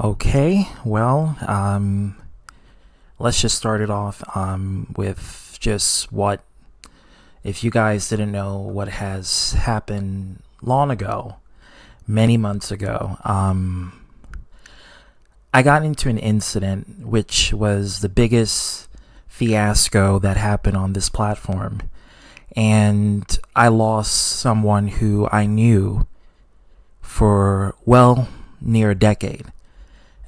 Okay, well, let's just start it off with just what, if you guys didn't know what has happened long ago, many months ago, I got into an incident which was the biggest fiasco that happened on this platform. And I lost someone who I knew for, well, near a decade.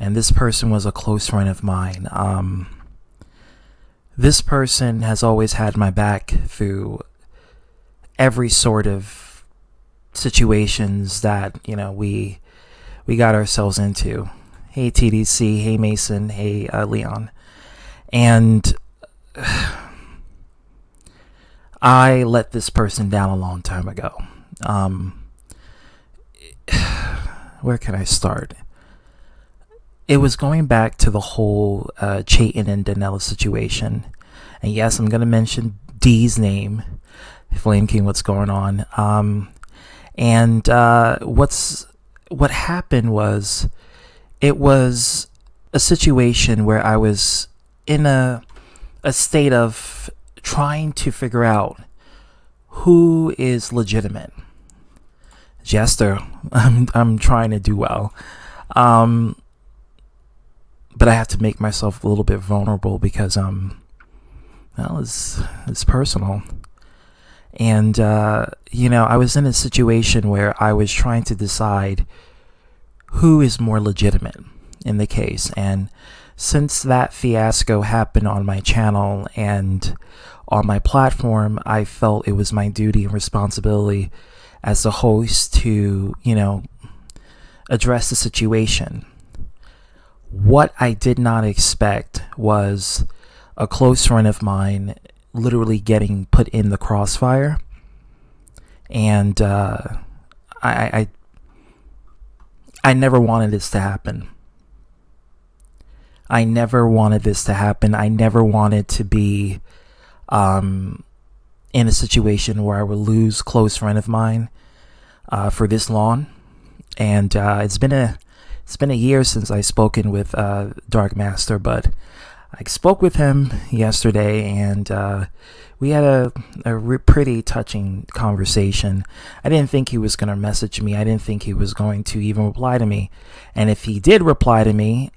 And this person was a close friend of mine. This person has always had my back through every sort of situations that we got ourselves into. Hey TDC, hey Mason, hey Leon, and I let this person down a long time ago. Where can I start? It was going back to the whole Chayton and Danella situation. And yes, I'm going to mention D's name, Flame King, what's going on. And what happened was, it was a situation where I was in a state of trying to figure out who is legitimate. Jester, I'm trying to do well. But I have to make myself a little bit vulnerable because it's personal. And I was in a situation where I was trying to decide who is more legitimate in the case. And since that fiasco happened on my channel and on my platform, I felt it was my duty and responsibility as the host to address the situation. What I did not expect was a close friend of mine literally getting put in the crossfire. And I never wanted this to happen. I never wanted this to happen. I never wanted to be in a situation where I would lose a close friend of mine for this long. And it's been a year since I've spoken with DARKMASTER, but I spoke with him yesterday, and we had a pretty touching conversation. I didn't think he was going to message me. I didn't think he was going to even reply to me. And if he did reply to me,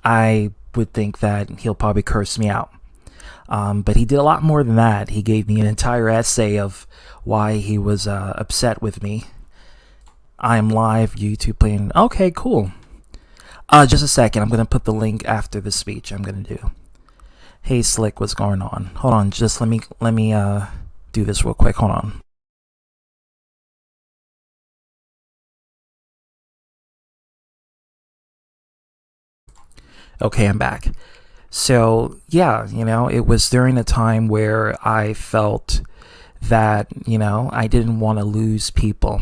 I would think that he'll probably curse me out. But he did a lot more than that. He gave me an entire essay of why he was upset with me. I'm live, YouTube playing. Okay, cool. Just a second. I'm going to put the link after the speech I'm going to do. Hey, Slick, what's going on? Hold on. Just let me do this real quick. Hold on. Okay, I'm back. So, yeah, it was during a time where I felt that, I didn't want to lose people.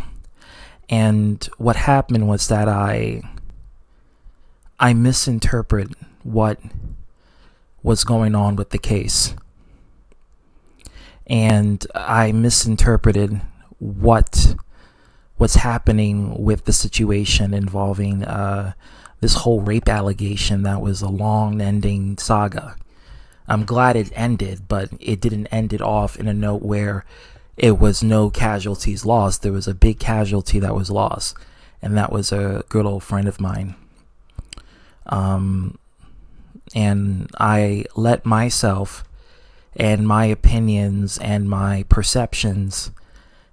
And what happened was that I misinterpreted what was going on with the case. And I misinterpreted what was happening with the situation involving this whole rape allegation that was a long-ending saga. I'm glad it ended, but it didn't end it off in a note where it was no casualties lost. There was a big casualty that was lost, and that was a good old friend of mine. And I let myself and my opinions and my perceptions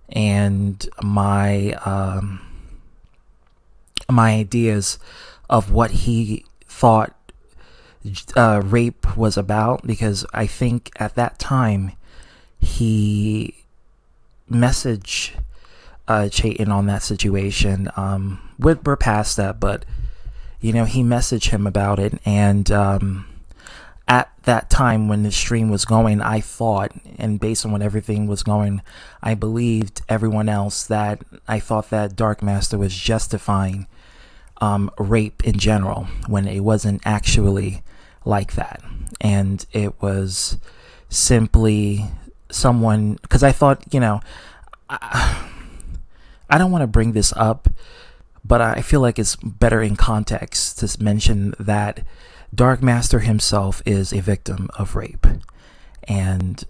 and my ideas of what he thought rape was about, because I think at that time he messaged Chayton on that situation. We're past that, but he messaged him about it. And at that time when the stream was going, I thought, and based on when everything was going, I believed everyone else that I thought that DARKMASTER was justifying rape in general, when it wasn't actually like that. And it was simply someone, because I thought, I don't want to bring this up, But I feel like it's better in context to mention that DARKMASTER himself is a victim of rape. And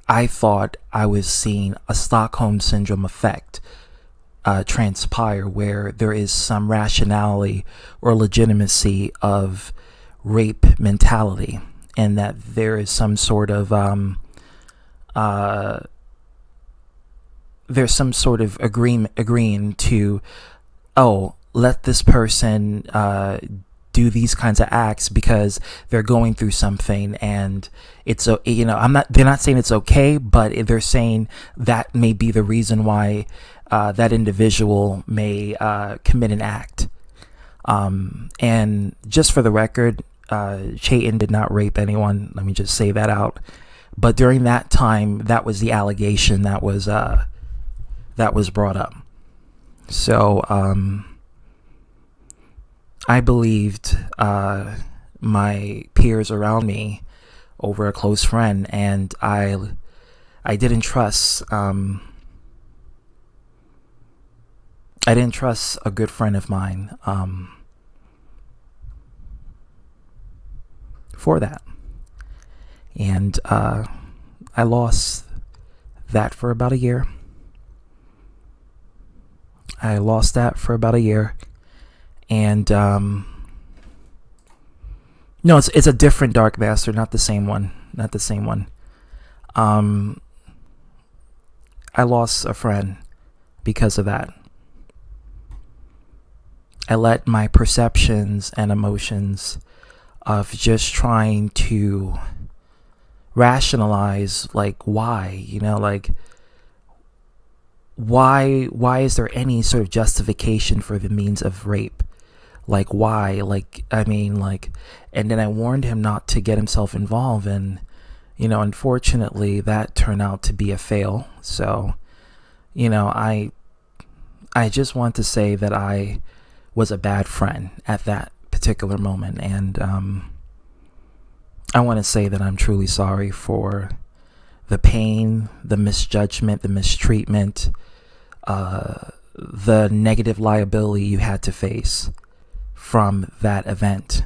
I thought I was seeing a Stockholm Syndrome effect transpire, where there is some rationality or legitimacy of rape mentality, and that there is some sort of there's some sort of agreeing to, oh, let this person do these kinds of acts because they're going through something, and it's they're not saying it's okay, but they're saying that may be the reason why that individual may commit an act. And just for the record, Chayton did not rape anyone. Let me just say that out. But during that time, that was the allegation that was brought up. So I believed my peers around me over a close friend, and I didn't trust a good friend of mine for that. And I lost that for about a year. And no, it's a different DARKMASTER, not the same one. I lost a friend because of that. I let my perceptions and emotions of just trying to rationalize, like, why, why is there any sort of justification for the means of rape? Like, why? And then I warned him not to get himself involved, and unfortunately that turned out to be a fail. So I just want to say that I was a bad friend at that particular moment, and I want to say that I'm truly sorry for the pain, the misjudgment, the mistreatment, the negative liability you had to face from that event,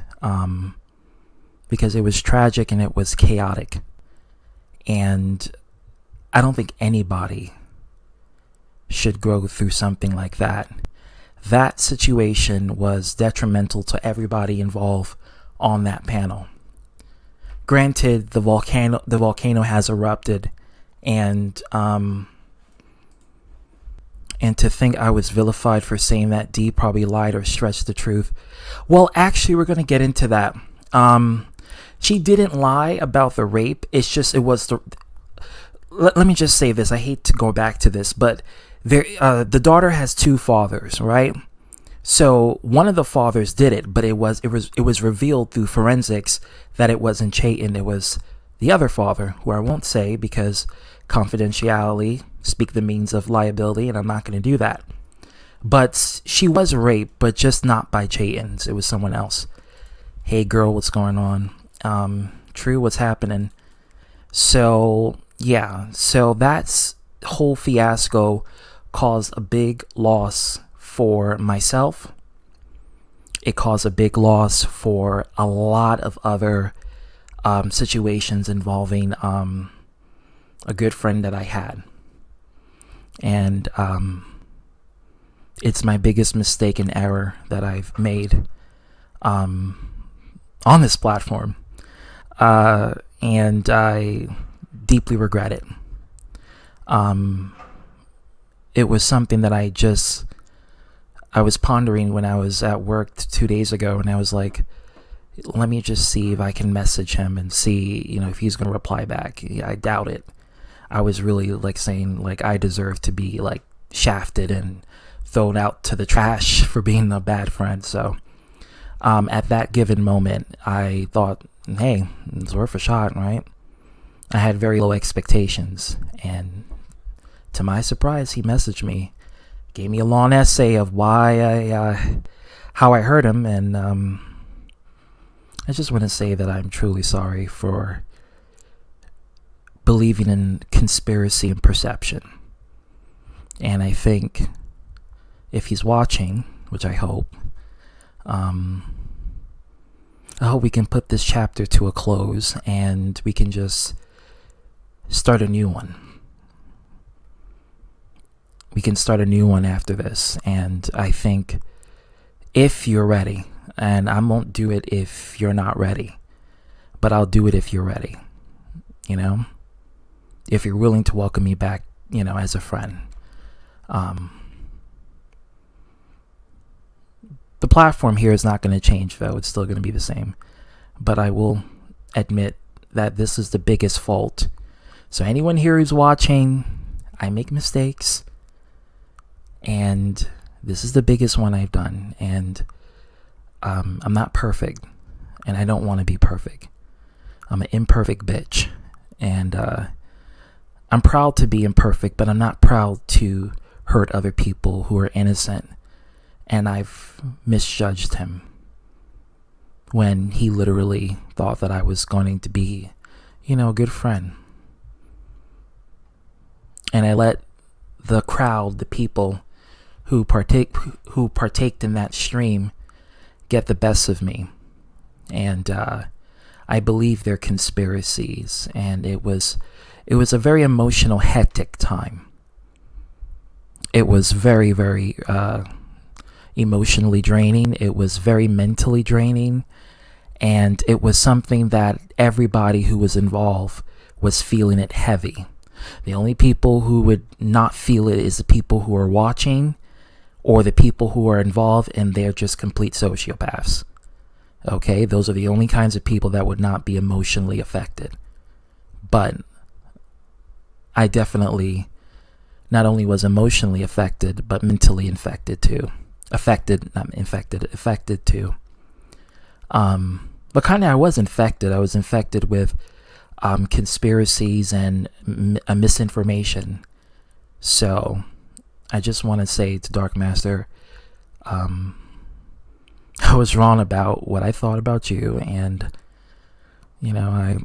because it was tragic and it was chaotic, and I don't think anybody should go through something like that. That situation was detrimental to everybody involved on that panel. Granted, the volcano has erupted, and to think I was vilified for saying that Dee probably lied or stretched the truth. Well, actually, we're going to get into that. She didn't lie about the rape. It's just, let me just say this. I hate to go back to this, but the daughter has two fathers, right? So one of the fathers did it, but it was revealed through forensics that it wasn't Chayton. It was the other father, who I won't say because confidentiality, speak the means of liability, and I'm not going to do that. But she was raped, but just not by Chayton's. It was someone else. Hey girl, what's going on? True, what's happening? So yeah, so that's whole fiasco caused a big loss for myself. It caused a big loss for a lot of other situations involving a good friend that I had. And it's my biggest mistake and error that I've made on this platform. And I deeply regret it. It was something that I was pondering when I was at work 2 days ago, and I was like, let me just see if I can message him and see, if he's going to reply back. I doubt it. I was really saying I deserve to be shafted and thrown out to the trash for being a bad friend. So at that given moment, I thought, hey, it's worth a shot, right? I had very low expectations, and to my surprise, he messaged me, gave me a long essay of how I hurt him, and I just want to say that I'm truly sorry for believing in conspiracy and perception. And I think if he's watching, which I hope. I hope we can put this chapter to a close and we can just start a new one. We can start a new one after this. And I think if you're ready, and I won't do it if you're not ready, but I'll do it if you're ready, you know, if you're willing to welcome me back, you know, as a friend. The platform here is not going to change, though. It's still going to be the same. But I will admit that this is the biggest fault. So anyone here who's watching, I make mistakes. And this is the biggest one I've done. And I'm not perfect. And I don't want to be perfect. I'm an imperfect bitch. And I'm proud to be imperfect, but I'm not proud to hurt other people who are innocent. And I've misjudged him when he literally thought that I was going to be, you know, a good friend. And I let the crowd, the people who partaked in that stream, get the best of me. And I believe their conspiracies. And it was a very emotional, hectic time. It was very, very emotionally draining. It was very mentally draining. And it was something that everybody who was involved was feeling it heavy. The only people who would not feel it is the people who are watching or the people who are involved, and they're just complete sociopaths. Okay, those are the only kinds of people that would not be emotionally affected. But I definitely not only was emotionally affected, but mentally affected too. Affected too. But kind of I was infected. I was infected with conspiracies and misinformation. So I just want to say to DARKMASTER, I was wrong about what I thought about you, and you know,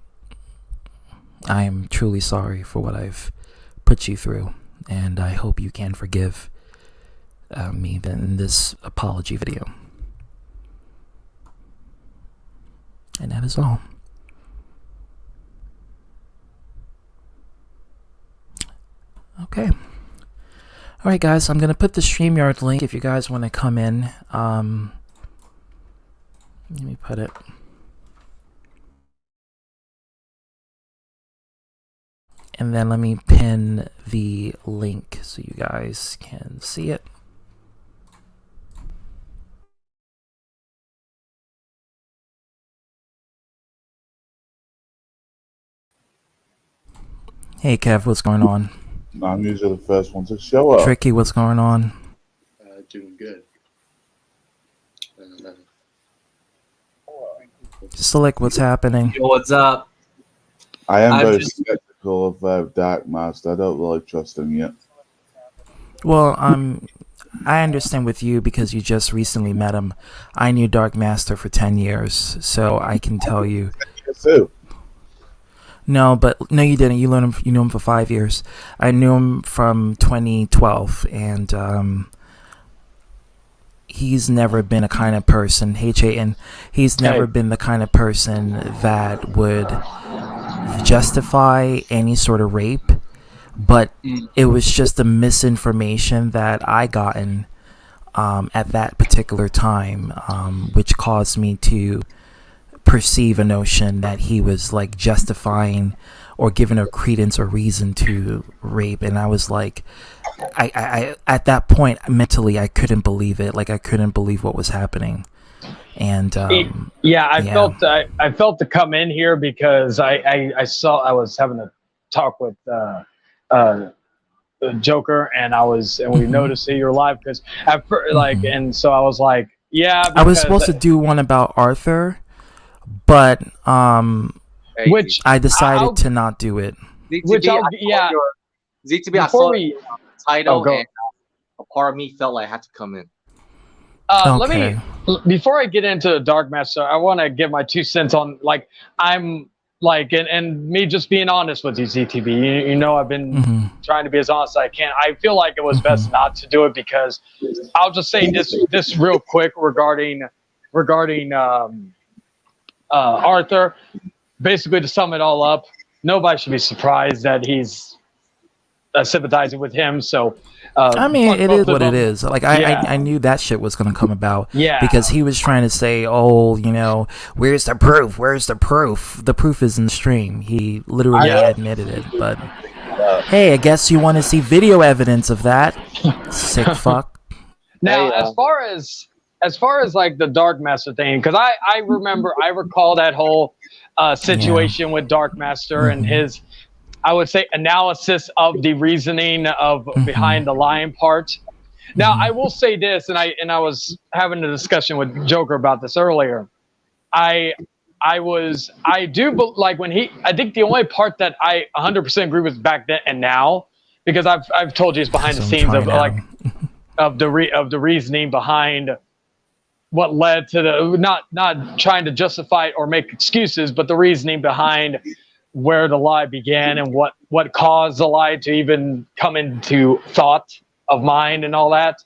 I am truly sorry for what I've put you through, and I hope you can forgive me in this apology video. And that is all. Okay. Alright guys, I'm going to put the StreamYard link if you guys want to come in. Let me put it. And then let me pin the link so you guys can see it. Hey Kev, what's going on? I'm usually the first one to show up. Tricky, what's going on? Doing good. Slick, what's happening? Yo, what's up? I am very skeptical of DARKMASTER. I don't really trust him yet. Well, I understand with you because you just recently met him. I knew DARKMASTER for 10 years, so I can tell you. Too. No, you didn't. You knew him for 5 years. I knew him from 2012, and he's never been a kind of person. He's never been the kind of person that would justify any sort of rape. But it was just the misinformation that I gotten at that particular time, which caused me to perceive a notion that he was like justifying or giving a credence or reason to rape. And I was like, I at that point mentally I couldn't believe it. Like I couldn't believe what was happening. And I felt to come in here because I was having a talk with Joker, and we noticed that you're live because and so I was like, yeah, I was supposed to do one about Arthur, but which I decided to not do it. ZTB, I saw the title, and a part of me felt like I had to come in. Before I get into DARKMASTER, I want to give my 2 cents on, like, I'm like, and me just being honest with you, ZTB, you know, I've been trying to be as honest as I can. I feel like it was best not to do it, because I'll just say this real quick regarding Arthur. Basically, to sum it all up, nobody should be surprised that he's sympathizing with him. So, I mean, it is what it is. Like, I knew that shit was going to come about. Yeah. Because he was trying to say, oh, you know, where's the proof? Where's the proof? The proof is in the stream. He literally admitted it. But, hey, I guess you want to see video evidence of that. Sick fuck. Now, as far as like the Darkmaster thing, because I recall that whole situation with Darkmaster and his, I would say, analysis of the reasoning of behind the lying part. Now, I will say this, and I was having a discussion with Joker about this earlier. I think the only part that I 100% agree with back then and now, because I've told you it's behind the scenes of like of the reasoning behind what led to the not trying to justify it or make excuses, but the reasoning behind where the lie began and what caused the lie to even come into thought of mind and all that,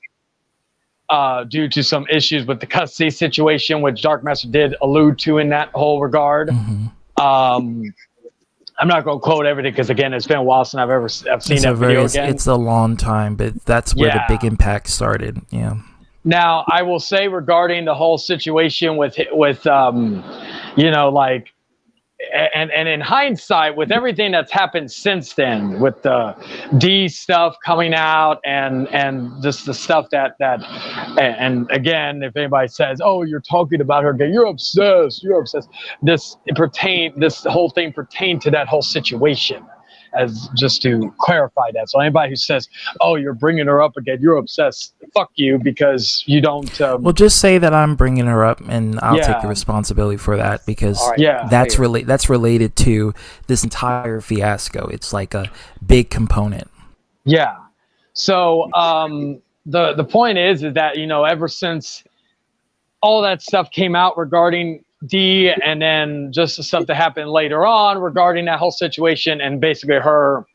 due to some issues with the custody situation, which Darkmaster did allude to in that whole regard. I'm not going to quote everything, because again, it's been a while since I've seen that video again. It's a long time, but that's where the big impact started. Yeah. Now, I will say regarding the whole situation with you know, like, and in hindsight, with everything that's happened since then, with the D stuff coming out and just the stuff that and again, if anybody says, oh, you're talking about her again, you're obsessed. This whole thing pertained to that whole situation. As just to clarify that. So anybody who says, oh, you're bringing her up again, you're obsessed, fuck you, because you don't... well, just say that I'm bringing her up, and I'll take the responsibility for that, because that's related to this entire fiasco. It's like a big component. Yeah. So the point is that, you know, ever since all that stuff came out regarding D, and then just the stuff that happened later on regarding that whole situation, and basically her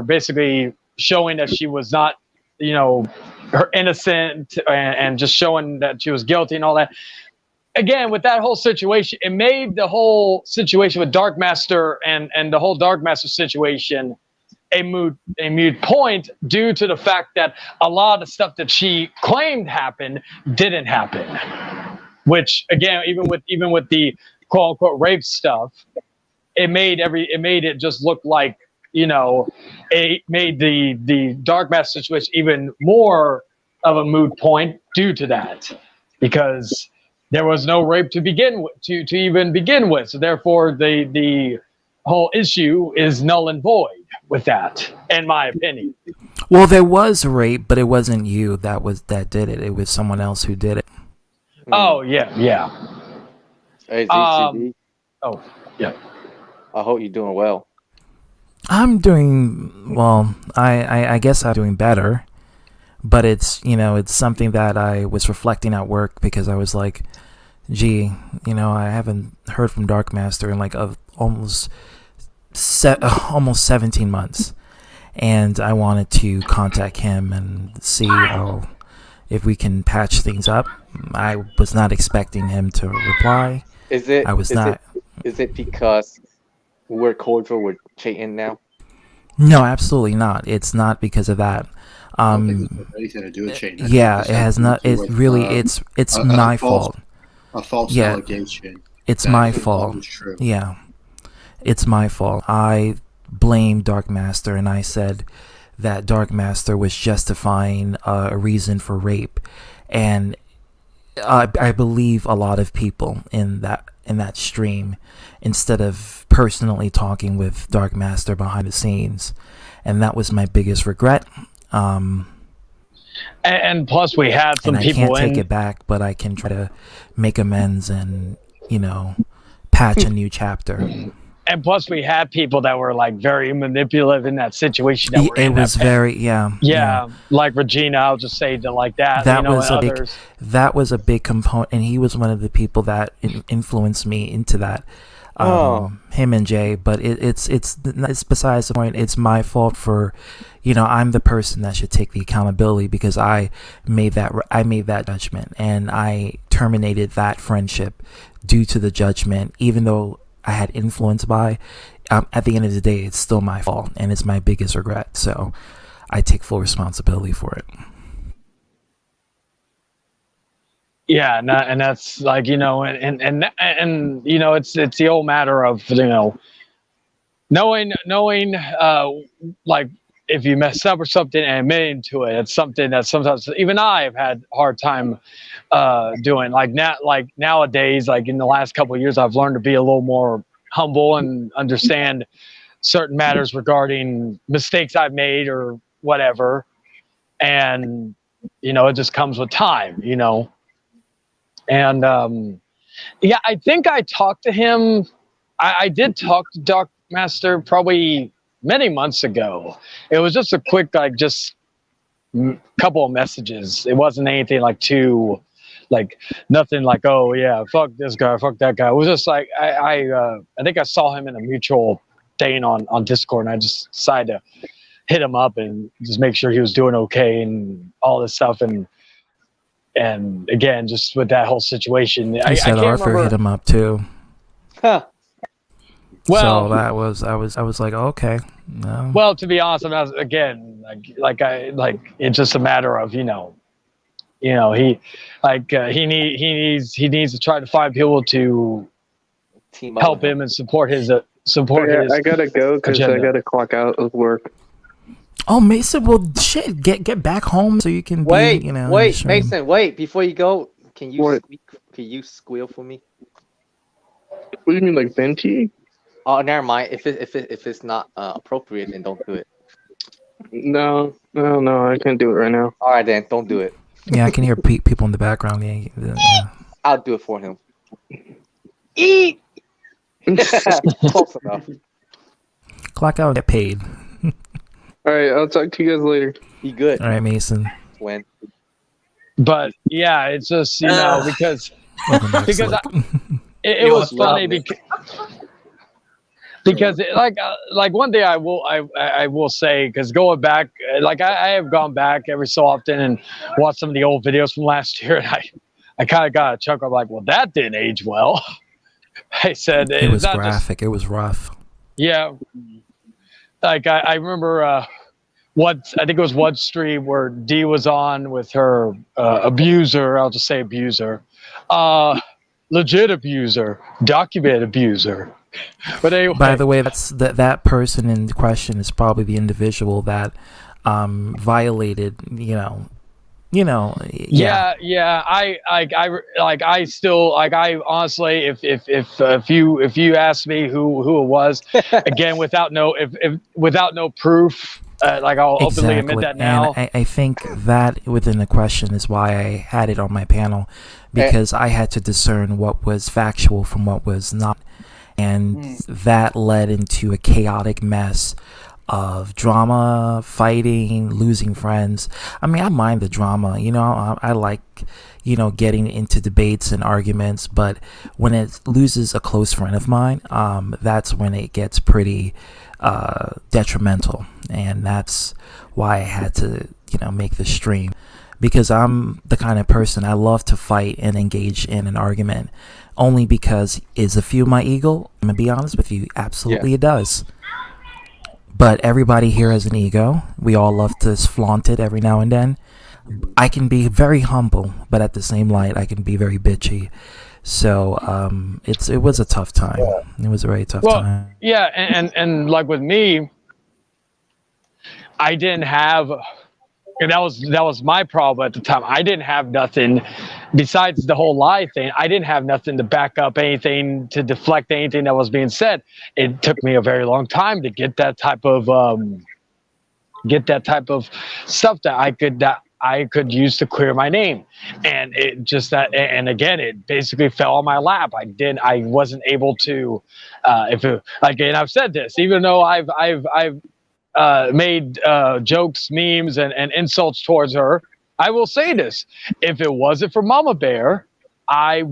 basically showing that she was not, you know, her innocent, and just showing that she was guilty and all that. Again, with that whole situation, it made the whole situation with Darkmaster and the whole Darkmaster situation a moot point, due to the fact that a lot of the stuff that she claimed happened didn't happen. Which again, even with the quote unquote rape stuff, it made it just look like, you know, it made the Darkmaster situation even more of a moot point due to that, because there was no rape to begin with, to even begin with. So therefore, the whole issue is null and void with that, in my opinion. Well, there was rape, but it wasn't you that did it. It was someone else who did it. Oh yeah. Hey, ZTV. Oh yeah. I hope you're doing well. I'm doing well. I guess I'm doing better, but it's, you know, it's something that I was reflecting at work, because I was like, gee, you know, I haven't heard from Darkmaster in like almost 17 months, and I wanted to contact him and see if we can patch things up. I was not expecting him to reply. Is it because we're cordial with Chayton now? No, absolutely not. It's not because of that. Anything to do with Chayton. Yeah, it has not. It really, it's my fault. A false allegation. It's my fault. Yeah, it's my fault. I blamed Darkmaster, and I said that Darkmaster was justifying a reason for rape, and I believe a lot of people in that stream, instead of personally talking with Darkmaster behind the scenes, and that was my biggest regret. And plus, we had some people. I can't take it back, but I can try to make amends and, you know, patch a new chapter. And plus, we had people that were like very manipulative in that situation. That were It was very yeah, like Regina. I'll just say that like that. That was a big component, and he was one of the people that influenced me into that. Him and Jay, but it's besides the point. It's my fault for, I'm the person that should take the accountability because I made that judgment, and I terminated that friendship due to the judgment, even though I had influence by. At the end of the day, it's still my fault, and it's my biggest regret. So I take full responsibility for it. Yeah, and that's like, and it's the old matter of, knowing like if you mess up or something and admitting to it. It's something that sometimes even I've had a hard time doing. Like nowadays, like in the last couple of years, I've learned to be a little more humble and understand certain matters regarding mistakes I've made or whatever. And it just comes with time, And I think I talked to him. I did talk to DARKMASTer probably many months ago. It was just a quick, just couple of messages. It wasn't anything like too, nothing like, oh yeah, fuck this guy, fuck that guy. It was just like I think I saw him in a mutual thing on Discord, and I just decided to hit him up and just make sure he was doing okay and all this stuff. And again, just with that whole situation, I said Arthur hit him up too. Huh. Well, so that was I was like, okay. No. Well, to be honest, again, it's just a matter of he needs to try to find people to help him and support his I gotta go because I gotta clock out of work. Oh, Mason, well, shit, get back home so you can wait, be, Wait, Mason, wait, before you go, can you squeal for me? What do you mean, like venti? Oh, never mind. If it's not appropriate, then don't do it. No, I can't do it right now. All right, then, don't do it. Yeah, I can hear people in the background. Yeah. I'll do it for him. Eat! Close enough. Clock out and get paid. All right, I'll talk to you guys later. Be good. All right, Mason. When? But yeah, it's just because it was funny because like one day I will say, because going back, I have gone back every so often and watched some of the old videos from last year, and I kind of got a chuckle. I'm like, well, that didn't age well. I said it was graphic. It was rough. Yeah. I remember I think it was one stream where Dee was on with her abuser. I'll just say abuser, legit abuser, documented abuser. But anyway, by the way, that person in question is probably the individual that violated. Yeah. I still honestly, if you ask me who it was, again without no proof, I'll openly admit that now. And I think that within the question is why I had it on my panel, because I had to discern what was factual from what was not, and that led into a chaotic mess of drama, fighting, losing friends. I mean, I mind the drama, I like, getting into debates and arguments, but when it loses a close friend of mine, that's when it gets pretty detrimental. And that's why I had to, make the stream, because I'm the kind of person, I love to fight and engage in an argument, only because is a few my ego. I'm gonna be honest with you, absolutely it does. But everybody here has an ego. We all love to flaunt it every now and then. I can be very humble, but at the same light, I can be very bitchy. So it was a tough time. It was a very tough time. Yeah, and like with me, I didn't have. That was my problem at the time. I didn't have nothing besides the whole lie thing. I didn't have nothing to back up anything, to deflect anything that was being said. It took me a very long time to get that type of stuff that I could use to clear my name. And it just that, and again, it basically fell on my lap. I wasn't able to, again, I've said this, even though I've made jokes, memes, and insults towards her. I will say this: if it wasn't for Mama Bear, I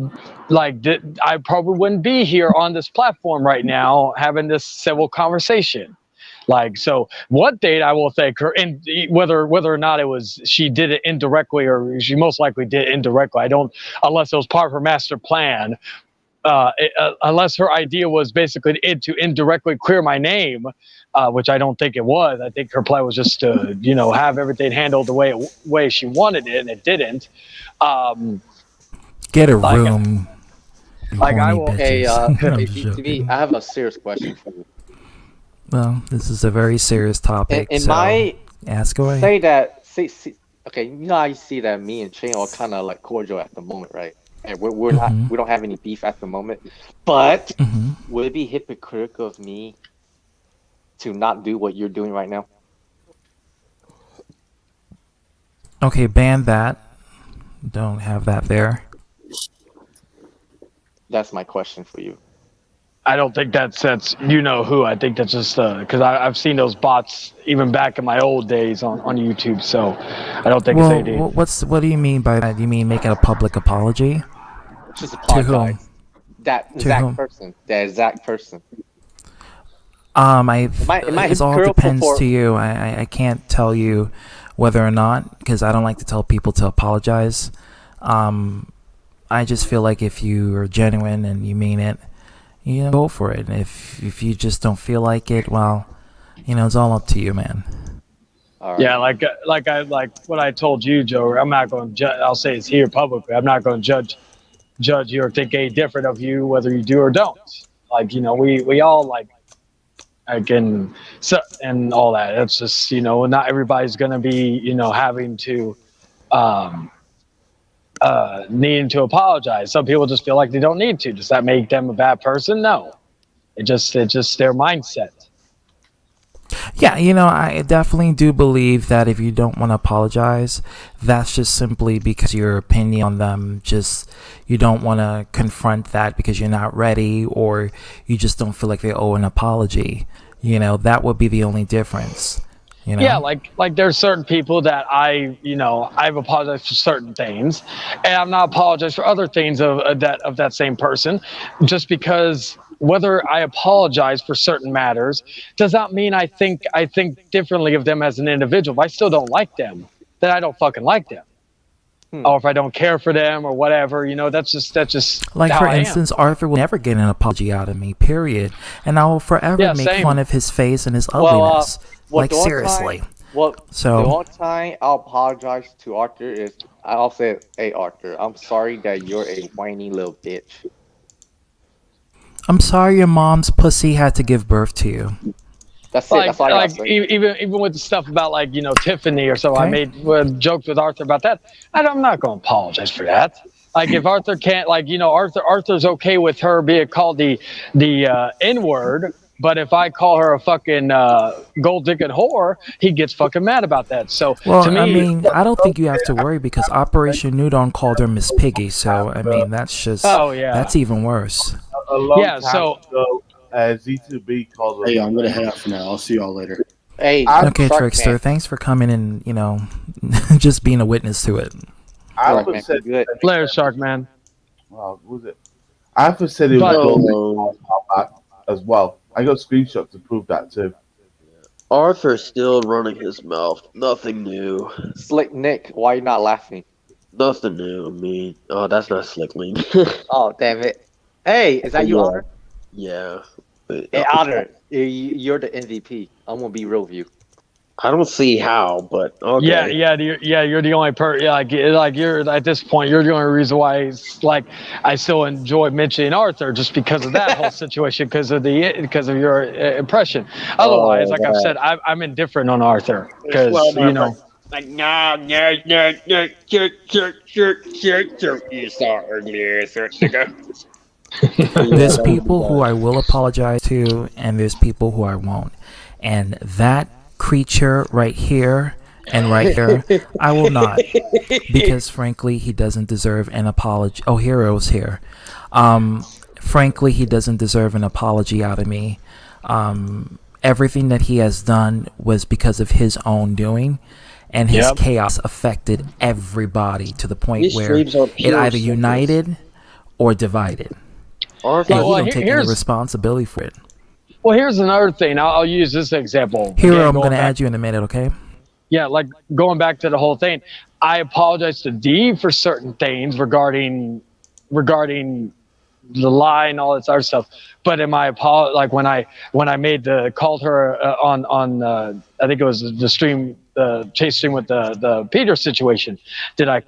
probably wouldn't be here on this platform right now having this civil conversation. Like, so one thing I will thank her, and whether or not she did it indirectly, or she most likely did it indirectly. I don't, unless it was part of her master plan. Unless her idea was basically to indirectly clear my name, which I don't think it was. I think her plan was just to, have everything handled the way she wanted it, and it didn't. Get a room. I will. Hey, TV, I have a serious question for you. Well, this is a very serious topic. Ask away. Say that. Okay, I see that me and Shane are kind of like cordial at the moment, right? And we're not. We don't have any beef at the moment. But would it be hypocritical of me to not do what you're doing right now? Okay, ban that. Don't have that there. That's my question for you. I don't think that sets who. I think that's just because I've seen those bots even back in my old days on YouTube. So I don't think it's AD. What do you mean by that? You mean making a public apology? Just apologize. To whom? That exact person. That exact person. It all depends to you. I can't tell you whether or not, because I don't like to tell people to apologize. I just feel like if you are genuine and you mean it, go for it. If you just don't feel like it, well, it's all up to you, man. Right. Yeah, like what I told you, Joe. I'm not going to. I'll say it's here publicly. I'm not going to judge you or think any different of you, whether you do or don't. Like, we all like, again, so and all that. It's just not everybody's going to be having to needing to apologize. Some people just feel like they don't need to. Does that make them a bad person? No. It's just their mindset. Yeah, I definitely do believe that if you don't want to apologize, that's just simply because your opinion on them, just you don't want to confront that because you're not ready, or you just don't feel like they owe an apology. That would be the only difference. Yeah, like there's certain people that I've apologized for certain things, and I've not apologized for other things of that same person, just because whether I apologize for certain matters does not mean I think differently of them as an individual. If I still don't like them, then I don't fucking like them. Or if I don't care for them or whatever, that's just like, for instance, Arthur will never get an apology out of me, period, and I will forever make fun of his face and his ugliness. Seriously. The one time I'll apologize to Arthur is I'll say, "Hey Arthur, I'm sorry that you're a whiny little bitch. I'm sorry your mom's pussy had to give birth to you." That's it. That's all I say. Even with the stuff about Tiffany or so, okay. I made jokes with Arthur about that. I'm not going to apologize for that. Like, if Arthur can't, Arthur's okay with her being called the N-word. But if I call her a fucking gold-digging whore, he gets fucking mad about that. So, to me, I don't think you have to worry, because Operation Nudon called her Miss Piggy. So, that's just that's even worse. Z2B called her. Hey, I'm gonna head out for now. I'll see y'all later. Hey, okay, Trickster. Man. Thanks for coming and just being a witness to it. Alpha said Blair Shark Man. Wow, what was it? Alpha said it was as well. I got screenshots to prove that too. Arthur's still running his mouth. Nothing new. Slick Nick, why are you not laughing? Nothing new. I mean, that's not Slick Link. Oh, damn it. Hey, is that you, Otter? Yeah. Hey, Otter, you're the MVP. I'm going to be real with you. I don't see how, but okay. You're the only you're at this point. You're the only reason why I still enjoy mentioning Arthur, just because of that whole situation, because of your impression. Otherwise, I've said, I'm indifferent on Arthur because Like no, you saw earlier, There's people who I will apologize to, and there's people who I won't, and that creature right here And right here, I will not, because frankly, he doesn't deserve an apology. Oh, Hero's here. Frankly, he doesn't deserve an apology out of me. Everything that he has done was because of his own doing, and his chaos affected everybody to the point where it either united or divided. And he don't take any responsibility for it. Well, here's another thing. I'll use this example. Hero, I'm going to add you in a minute, okay? Yeah, like going back to the whole thing. I apologize to Dee for certain things regarding the lie and all this other stuff. But in my like when I called her on I think it was the stream, chase stream with the Peter situation. Did I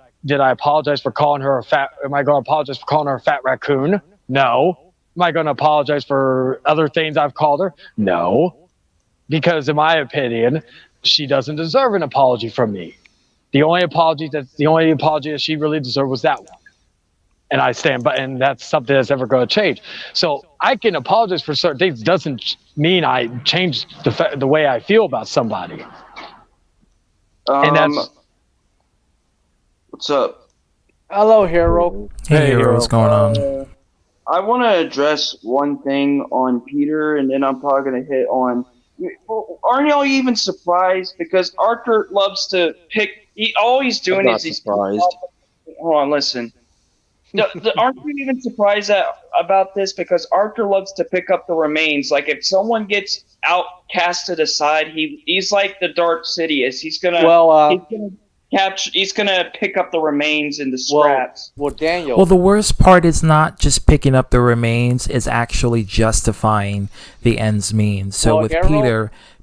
apologize for calling her a fat? Am I going to apologize for calling her a fat raccoon? No. Am I going to apologize for other things I've called her? No. Because in my opinion, she doesn't deserve an apology from me. The only apology that she really deserved was that one. And I stand by, and that's something that's ever going to change. So I can apologize for certain things. Doesn't mean I change the way I feel about somebody. And that's what's up. Hello, Hero. Hey, Hero, what's going on? I want to address one thing on Peter, and then I'm probably going to hit on. Aren't y'all even surprised? Because Arthur loves to pick. All he's doing is he's surprised. Hold on, listen. Aren't you even surprised about this? Because Arthur loves to pick up the remains. Like if someone gets outcasted aside, he's like the Dark Sidious. He's gonna he's gonna pick up the remains and the scraps. Well, Daniel. Well, the worst part is not just picking up the remains; it's actually justifying the ends means. So with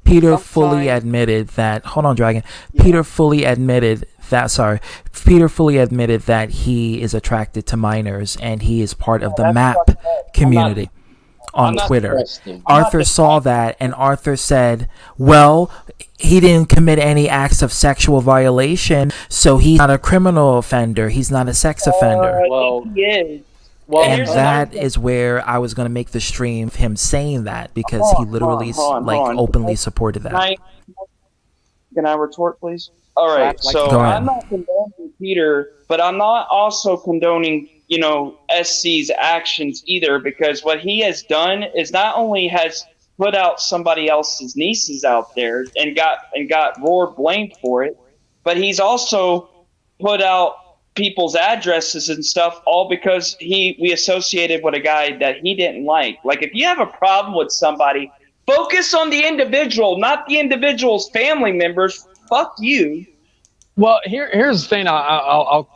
Peter fully admitted that. Hold on, Dragon. Yeah. Peter fully admitted that he is attracted to minors, and he is part of the MAP community on Twitter. Arthur saw that, and Arthur said, well, he didn't commit any acts of sexual violation, so he's not a criminal offender. He's not a sex offender. He is. And that is where I was going to make the stream of him saying that, because he literally openly supported that. Can I retort, please? All right, so I'm not condoning Peter, but I'm not also condoning, SC's actions either, because what he has done is not only has put out somebody else's nieces out there and got Roar blamed for it, but he's also put out people's addresses and stuff, all because we associated with a guy that he didn't like. Like, if you have a problem with somebody, focus on the individual, not the individual's family members. Fuck you. Well, here's the thing. I'll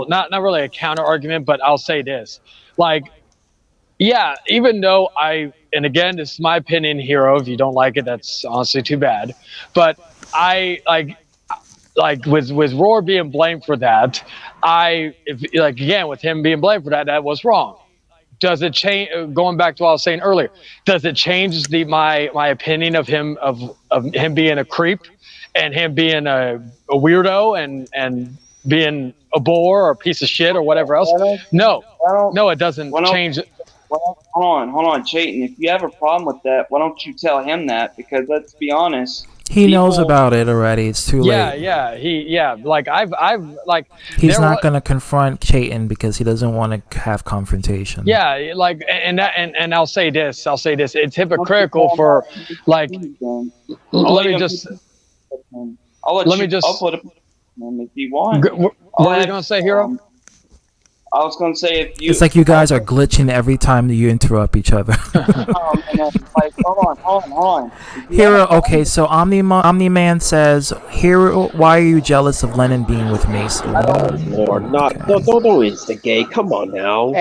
not really a counter argument, but I'll say this. Like, yeah, even though and again, this is my opinion, Hero. If you don't like it, that's honestly too bad. But I like with Roar being blamed for that, again with him being blamed for that was wrong. Does it change? Going back to what I was saying earlier, does it change my opinion of him being a creep and him being a weirdo and being a bore or a piece of shit or whatever else? No, it doesn't change. Hold on, Chayton. If you have a problem with that, why don't you tell him that? Because let's be honest. He knows about it already. It's too late. Like he's not going to confront Chayton because he doesn't want to have confrontation. Yeah, like and I'll say this. It's hypocritical for like. Let me just upload it if you want. What are you gonna say, Hero? I was gonna say if you. It's like you guys are glitching every time you interrupt each other. Hold on. Hero, okay, so Omni-Man says, Hero, why are you jealous of Lennon being with Mason? Lord, don't instigate. Come on now.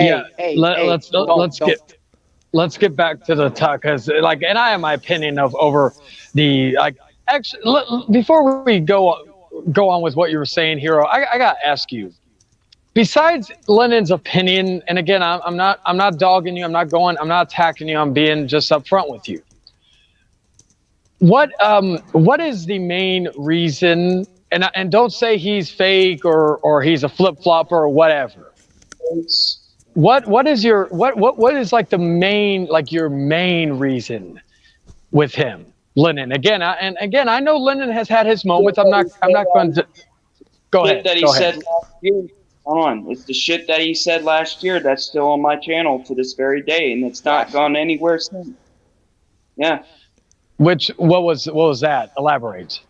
Let's get back to the talk, because and I have my opinion over the Actually, before we go on with what you were saying, Hero, I gotta ask you. Besides Lennon's opinion, and again, I'm not dogging you. I'm not attacking you. I'm being just upfront with you. What is the main reason? And don't say he's fake or he's a flip flopper or whatever. What is your what is like the main your main reason with him? Lennon again. I know Lennon has had his moments. I'm not going to go ahead. That he said last year. Hold on, it's the shit that he said last year that's still on my channel to this very day, and it's not gone anywhere since. Yeah. What was that? Elaborate.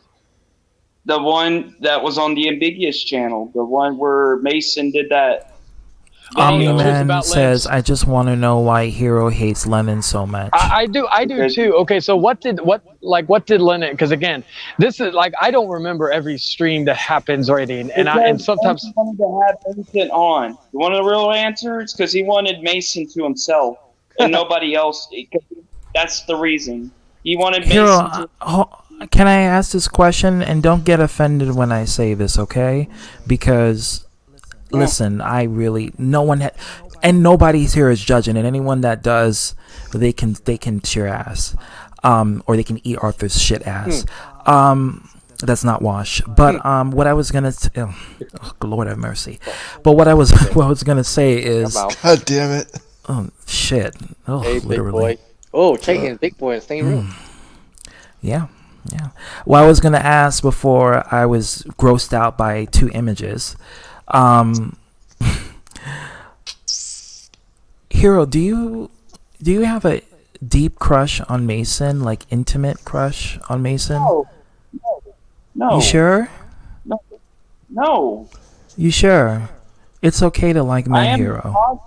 The one that was on the Ambiguous channel, the one where Mason did that. Omni-Man says, I just want to know why Hero hates Lennon so much. I do too. Okay, so what did Lennon? Because again, this is like I don't remember every stream that happens or anything, and sometimes he wanted to have Mason on. You want a real answer? It's because he wanted Mason to himself and nobody else. That's the reason he wanted Mason. Hero, can I ask this question? And don't get offended when I say this, okay? Because listen, I really and nobody's here is judging, and anyone that does, they can cheer ass, or they can eat Arthur's shit ass. That's not wash. But what I was gonna Lord have mercy. But what I was gonna say is, God damn it! Oh shit! Oh, hey, literally. Big boy. Oh, taking Big Boy in the same room. Yeah. Well, I was gonna ask before I was grossed out by two images. Hero, do you have a deep crush on Mason, like intimate crush on Mason? No. You sure? No. You sure? It's okay to like me, Hero.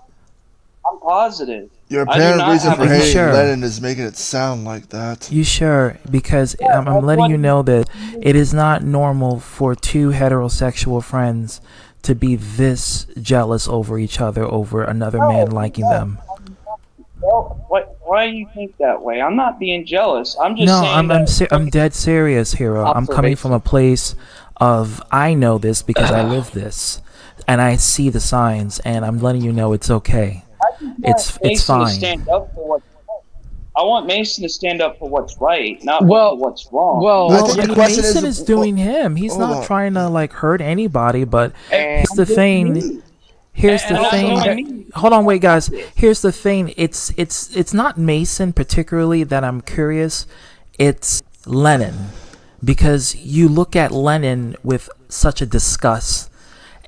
I'm positive. Your apparent reason for hating Lennon is making it sound like that. You sure? Because I'm letting you know that it is not normal for two heterosexual friends to be this jealous over each other over another man liking them. Well, why do you think that way? I'm not being jealous. I'm just saying I'm dead serious, Hero. I'm coming from a place of I know this because I live this, and I see the signs, and I'm letting you know it's okay. It's fine. I want Mason to stand up for what's right, not for what's wrong. Mason is doing him. He's not trying to like hurt anybody, but here's the thing. Hold on, wait, guys. Here's the thing. It's not Mason particularly that I'm curious. It's Lennon, because you look at Lennon with such a disgust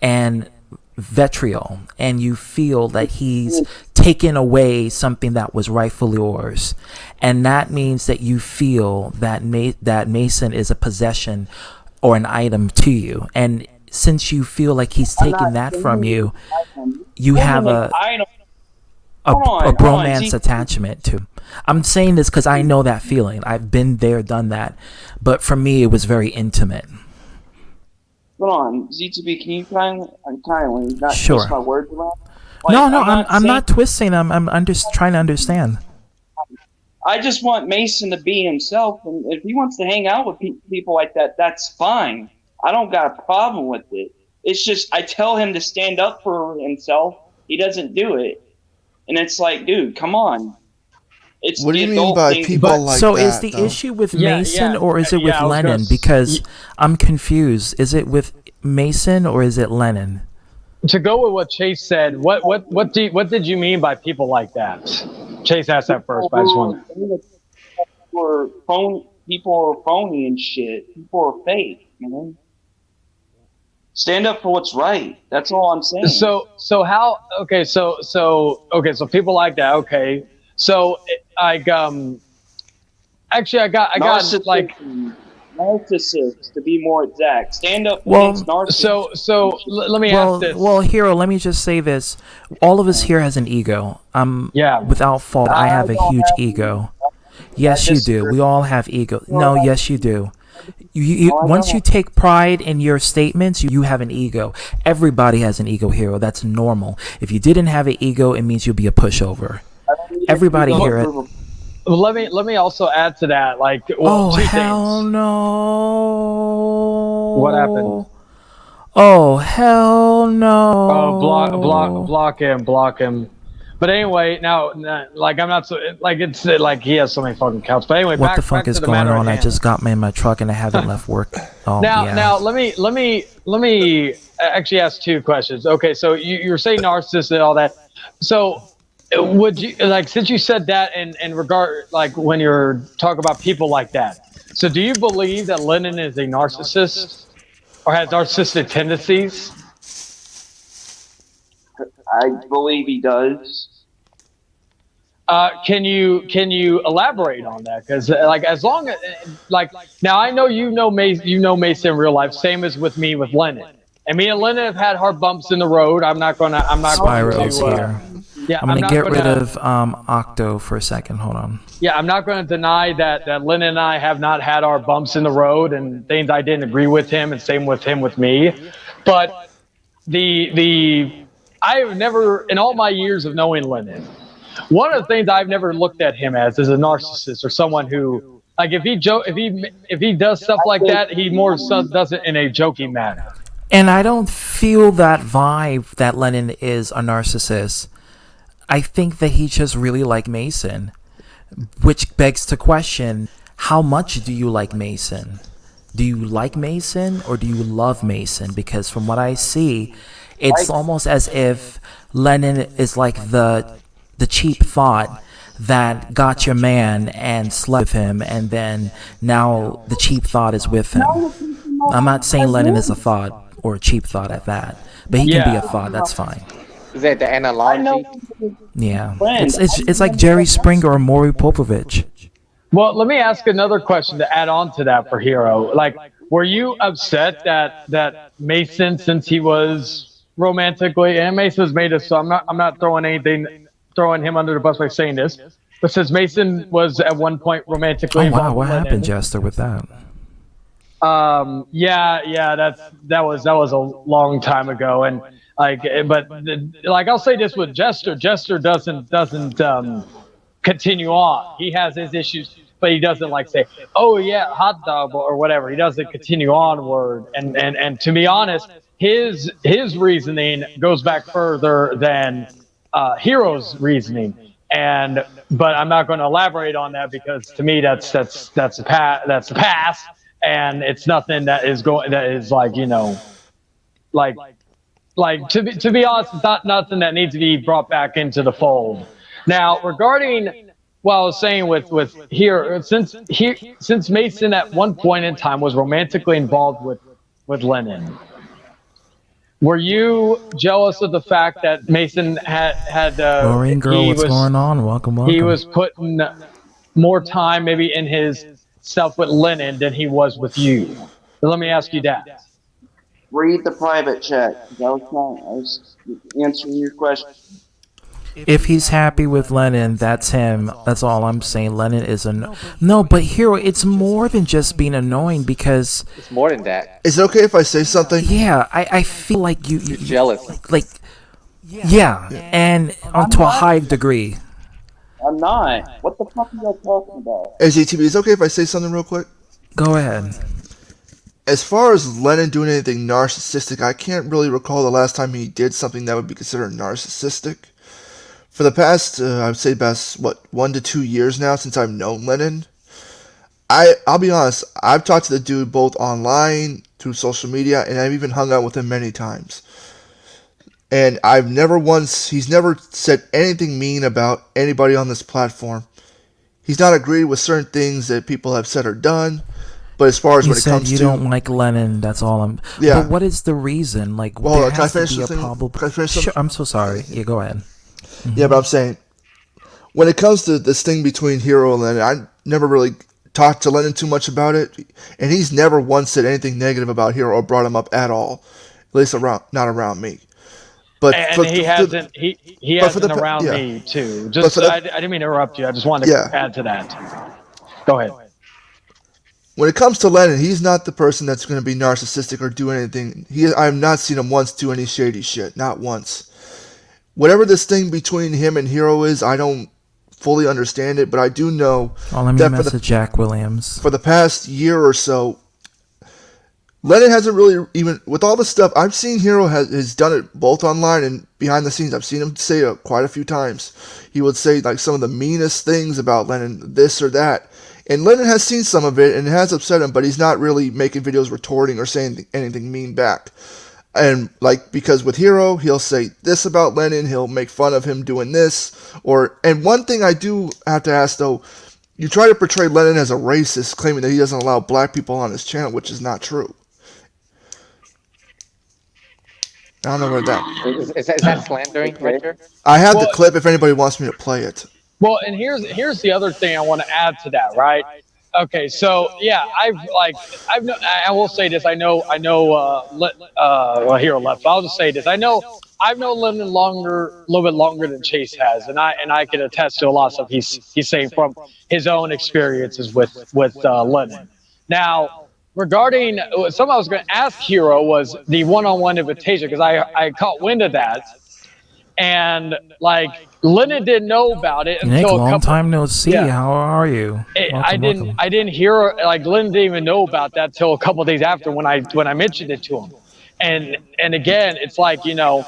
and vitriol, and you feel that he's taken away something that was rightfully yours, and that means that you feel that that Mason is a possession or an item to you, and since you feel like he's taking that from you, you have a bromance attachment to. I'm saying this because I know that feeling. I've been there, done that, but for me it was very intimate. Hold on, Z2B, can you kindly not sure. twist my words around? I'm not twisting. I'm just trying to understand. I just want Mason to be himself, and if he wants to hang out with people like that, that's fine. I don't got a problem with it. It's just I tell him to stand up for himself. He doesn't do it, and it's like, dude, come on. It's what do you mean by people like that? So is the issue with Mason or is it with Lennon? Because I'm confused. Is it with Mason or is it Lennon? To go with what Chase said, what did you mean by people like that? Chase asked that first, but I just want people are phony and shit. People are fake, man. Stand up for what's right. That's all I'm saying. So people like that. Okay. So like actually I got like narcissists, to be more exact. Stand up against narcissists. So let me ask this. Well, Hero, let me just say this. All of us here has an ego. Without fault, I have a huge ego. Yes, you do. We all have ego. No, yes, you do. Once you take pride in your statements, you have an ego. Everybody has an ego, Hero. That's normal. If you didn't have an ego, it means you'll be a pushover. Everybody here. Let me also add to that. Like, two hell things. No! What happened? Oh hell no! Oh, block him. But anyway, now like I'm not so like it's like he has so many fucking counts. But anyway, what the fuck is going on? I just got in my truck and I haven't left work. Now let me actually ask two questions. Okay, so you're saying narcissist and all that. So would you like, since you said that in regard, like when you're talking about people like that, so do you believe that Lennon is a narcissist or has narcissistic tendencies? I believe he does. Can you elaborate on that? Because like, as long as, like, now I know Mason in real life, same as with me with Lennon. And me and Lennon have had hard bumps in the road. I'm not going Spyro's to here. yeah, I'm gonna get rid of Octo for a second. Hold on. Yeah, I'm not going to deny that Lennon and I have not had our bumps in the road and things I didn't agree with him, and same with him with me. But I've never, in all my years of knowing Lennon, one of the things I've never looked at him as is a narcissist or someone who, like, if he does stuff like that, he more so does it in a joking manner. And I don't feel that vibe that Lennon is a narcissist. I think that he just really liked Mason, which begs to question, how much do you like Mason? Do you like Mason or do you love Mason? Because from what I see, it's almost as if Lennon is like the cheap thought that got your man and slept with him, and then now the cheap thought is with him. I'm not saying Lennon is a thought or a cheap thought at that, but he can be a thought. That's fine. Is that the analogy? Yeah, it's like Jerry Springer or Maury Popovich. Well, let me ask another question to add on to that for Hero. Like, were you upset that Mason, since he was romantically, and Mason's made us, so I'm not throwing him under the bus by saying this, but since Mason was at one point romantically involved. Oh wow, what happened, Jester, with that? Yeah, that was a long time ago, and like I'll say this with Jester doesn't continue on. He has his issues, but he doesn't like say, oh yeah, hot dog or whatever. He doesn't continue onward, and to be honest, his reasoning goes back further than Hero's reasoning, but I'm not going to elaborate on that because to me that's the past, and it's nothing that is like, you know, like to be honest, it's not nothing that needs to be brought back into the fold. Now, regarding what I was saying with Hero, since Mason at one point in time was romantically involved with Lennon, were you jealous of the fact that Mason had Maureen girl, what's going on? Welcome. He was putting more time maybe in his stuff with Lennon than he was with you. So let me ask you that. Read the private chat. I was answering your question. If he's happy with Lennon, that's him. That's all I'm saying. Lennon is no, but Hero, it's more than just being annoying because it's more than that. Is it okay if I say something? Yeah, I feel like you're jealous. Like, yeah, and to a high degree. I'm not. What the fuck are you talking about? AZTV, is it okay if I say something real quick? Go ahead. As far as Lennon doing anything narcissistic, I can't really recall the last time he did something that would be considered narcissistic. For the past, I would say best, 1 to 2 years now since I've known Lennon, I'll be honest, I've talked to the dude both online, through social media, and I've even hung out with him many times. And he's never said anything mean about anybody on this platform. He's not agreed with certain things that people have said or done. But as far as when it comes to... you don't like Lennon, that's all I'm... Yeah. But what is the reason? Like, well, there can I has finish to be the a thing? problem... Can I finish Sure, I'm so sorry. Yeah, go ahead. Mm-hmm. Yeah, but I'm saying, when it comes to this thing between Hero and Lennon, I never really talked to Lennon too much about it. And he's never once said anything negative about Hero or brought him up at all. At least not around me. But he hasn't around me too. Just I didn't mean to interrupt you. I just wanted to add to that. Go ahead. When it comes to Lennon, he's not the person that's going to be narcissistic or do anything. I have not seen him once do any shady shit. Not once. Whatever this thing between him and Hero is, I don't fully understand it, but I do know let me message Jack Williams. For the past year or so, Lennon hasn't really even, with all the stuff, I've seen Hero has done it both online and behind the scenes. I've seen him say it quite a few times. He would say like some of the meanest things about Lennon, this or that. And Lennon has seen some of it and it has upset him, but he's not really making videos retorting or saying anything mean back. And like, because with Hero, he'll say this about Lennon, he'll make fun of him doing this, and one thing I do have to ask though, you try to portray Lennon as a racist, claiming that he doesn't allow black people on his channel, which is not true. I don't know where that is that slandering, Richard? I have the clip if anybody wants me to play it. Well, and here's the other thing I want to add to that, right? Okay, so yeah, I will say this. I know. Well, Hero left. I'll just say this. I've known Lennon a little bit longer than Chase has, and I can attest to a lot of stuff he's saying from his own experiences with Lennon. Now, regarding something I was going to ask Hero was the one-on-one invitation, because I caught wind of that, and like Lennon didn't know about it until Nick, a long couple. time no see. Yeah. How are you? I didn't hear, like, Lennon didn't even know about that till a couple of days after when I mentioned it to him, and again, it's like, you know,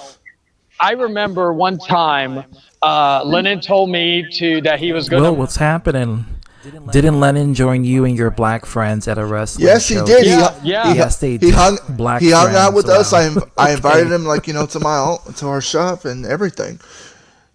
I remember one time Lennon told me that he was going to. Well, what's happening? Didn't Lennon join you and your black friends at a wrestling Yes, show? he did. Yes, they he hung black he hung out with us. Wow. I invited him, like, you know, to our shop and everything.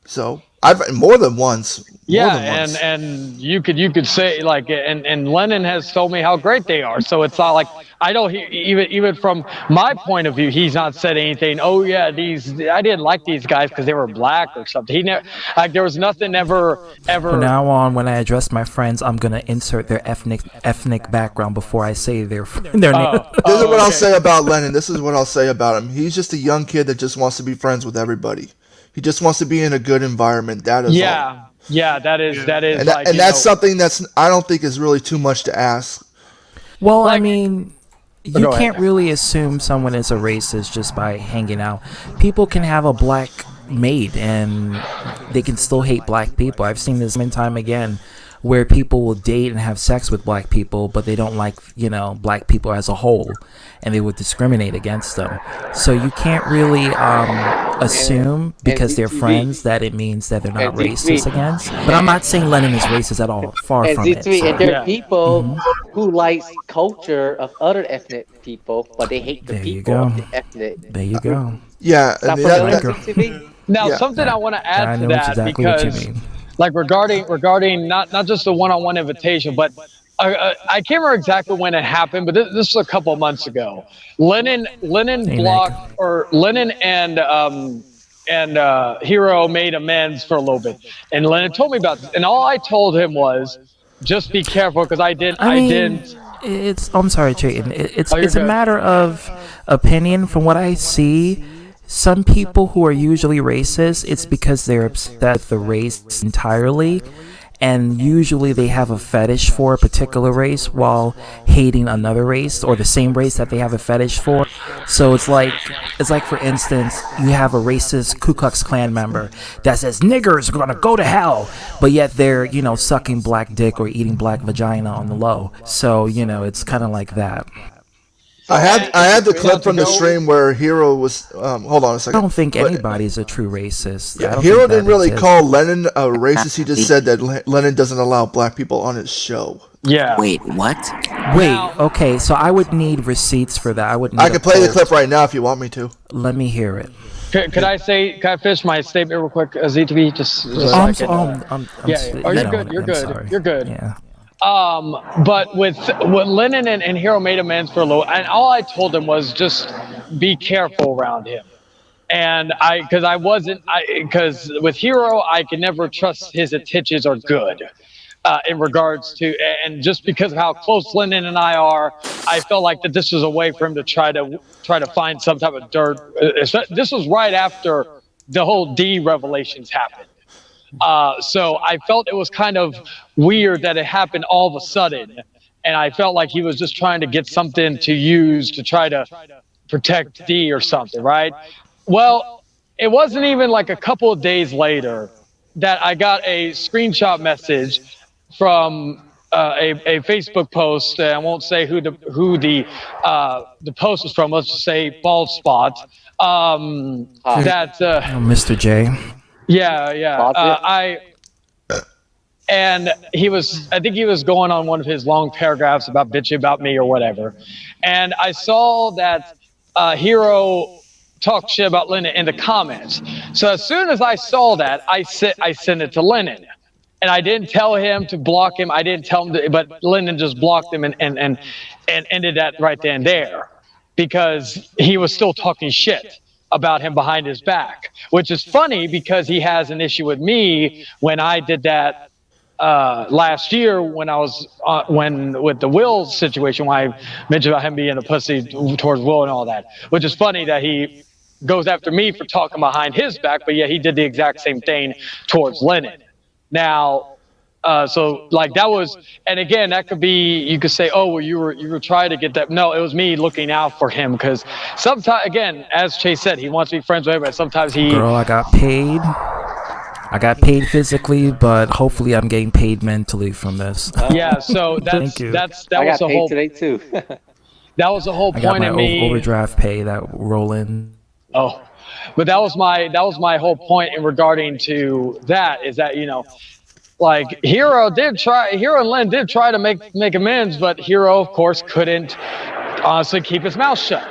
So I've more than once. And you could say, like, and Lennon has told me how great they are. So it's not like I don't even from my point of view, he's not said anything. Oh yeah, I didn't like these guys because they were black or something. He never, like, there was nothing ever. From now on, when I address my friends, I'm gonna insert their ethnic background before I say their name. This is what I'll say about Lennon. This is what I'll say about him. He's just a young kid that just wants to be friends with everybody. He just wants to be in a good environment. That is all. Yeah, that is, and like, that's something that's I don't think is really too much to ask. Well, I mean, you can't really assume someone is a racist just by hanging out. People can have a black mate and they can still hate black people. I've seen this time and time again, where people will date and have sex with black people, but they don't like, you know, black people as a whole, and they would discriminate against them. So you can't really assume because they're friends that it means that they're not racist against. But I'm not saying Lennon is racist at all. Far from it. So. And there are people who like culture of other ethnic people, but they hate the people of the ethnic. There you go. Yeah. Now, something I want to add to that, because like regarding not just the one-on-one invitation, but I can't remember exactly when it happened, but this was a couple of months ago. Lennon blocked, or Lennon and Hero made amends for a little bit, and Lennon told me about this, and all I told him was just be careful, because I didn't. I'm sorry, Chayton. It's a matter of opinion. From what I see, some people who are usually racist, it's because they're upset with the race entirely, and usually they have a fetish for a particular race while hating another race, or the same race that they have a fetish for. So it's like for instance, you have a racist Ku Klux Klan member that says niggers are gonna go to hell, but yet they're, you know, sucking black dick or eating black vagina on the low. So, you know, it's kind of like that. I had the clip from the stream where Hero was. Hold on a second. I don't think anybody's a true racist. Yeah, Hero didn't really call Lennon a racist. He just said that Lennon doesn't allow black people on his show. Yeah. Wait, what? Wait. Okay, so I would need receipts for that. I can play the clip right now if you want me to. Let me hear it. Can I finish my statement real quick, ZTV? You're good. Yeah. But with Lennon and Hero made amends for a little, and all I told him was just be careful around him. And because with Hero, I can never trust his intentions are good in regards to, and just because of how close Lennon and I are, I felt like that this was a way for him to try to find some type of dirt. This was right after the whole D revelations happened. So I felt it was kind of weird that it happened all of a sudden, and I felt like he was just trying to get something to use to try to protect D or something, right? Well, it wasn't even like a couple of days later that I got a screenshot message from a Facebook post. I won't say who the post was from. Let's just say Bald Spot. Mr. J. Yeah. And I think he was going on one of his long paragraphs about bitching about me or whatever. And I saw that Hero talk shit about Lennon in the comments. So as soon as I saw that, I sent it to Lennon. And I didn't tell him to block him. I didn't tell him to, but Lennon just blocked him and ended that right then and there, because he was still talking shit about him behind his back, which is funny because he has an issue with me when I did that last year when I was with the Will situation, when I mentioned about him being a pussy towards Will and all that, which is funny that he goes after me for talking behind his back, but yeah, he did the exact same thing towards Lennon. Now, so like that was, and again, that could be, you could say, oh, well, you were trying to get that. No, it was me looking out for him, because sometimes, again, as Chase said, he wants to be friends with everybody. Sometimes he. Girl, I got paid. I got paid physically, but hopefully I'm getting paid mentally from this. Yeah, so that was the whole. Today too. That was the whole I got point my of me. overdraft pay that roll in. Oh, but that was my whole point in regarding to that, is that, you know, like Hero and Len did try to make amends, but Hero, of course, couldn't honestly keep his mouth shut,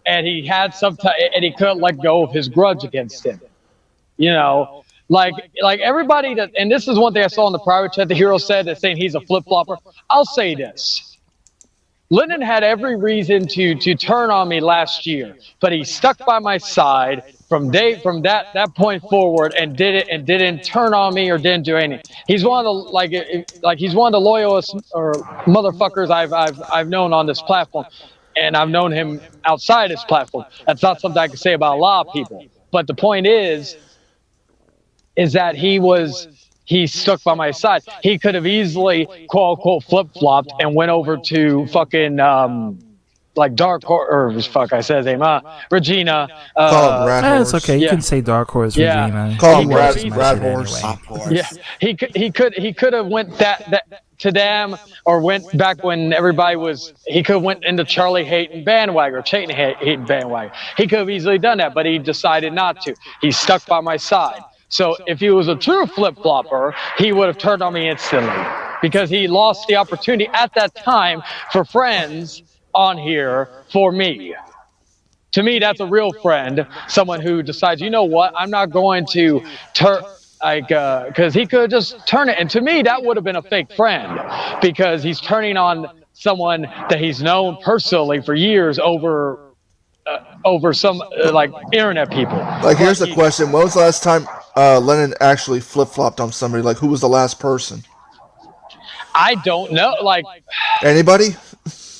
and he had and he couldn't let go of his grudge against him. You know, like everybody that, and this is one thing I saw in the private chat. The Hero said that saying he's a flip flopper. I'll say this. Lennon had every reason to turn on me last year, but he stuck by my side from that point forward and didn't turn on me or didn't do anything. He's one of the he's one of the loyalist or motherfuckers I've known on this platform, and I've known him outside this platform. That's not something I can say about a lot of people. But the point is that he stuck by my side. He could have easily, quote unquote, flip flopped and went over to fucking Dark Horse, I said his name, Regina. Call him Rat Horse. It's okay. You can say Dark Horse, Regina. Call him Rat Horse. Anyway. Yeah, he could have went that to them, or went back when everybody was. He could have went into Charlie hating bandwagon or Chayton hating bandwagon. He could have easily done that, but he decided not to. He stuck by my side. So if he was a true flip-flopper, he would have turned on me instantly, because he lost the opportunity at that time for friends on here for me. To me, that's a real friend, someone who decides, you know what, I'm not going to turn, because he could just turn it. And to me, that would have been a fake friend, because he's turning on someone that he's known personally for years over some internet people. Like, here's the question: when was the last time Lennon actually flip-flopped on somebody? Like, who was the last person? I don't know. Like, anybody?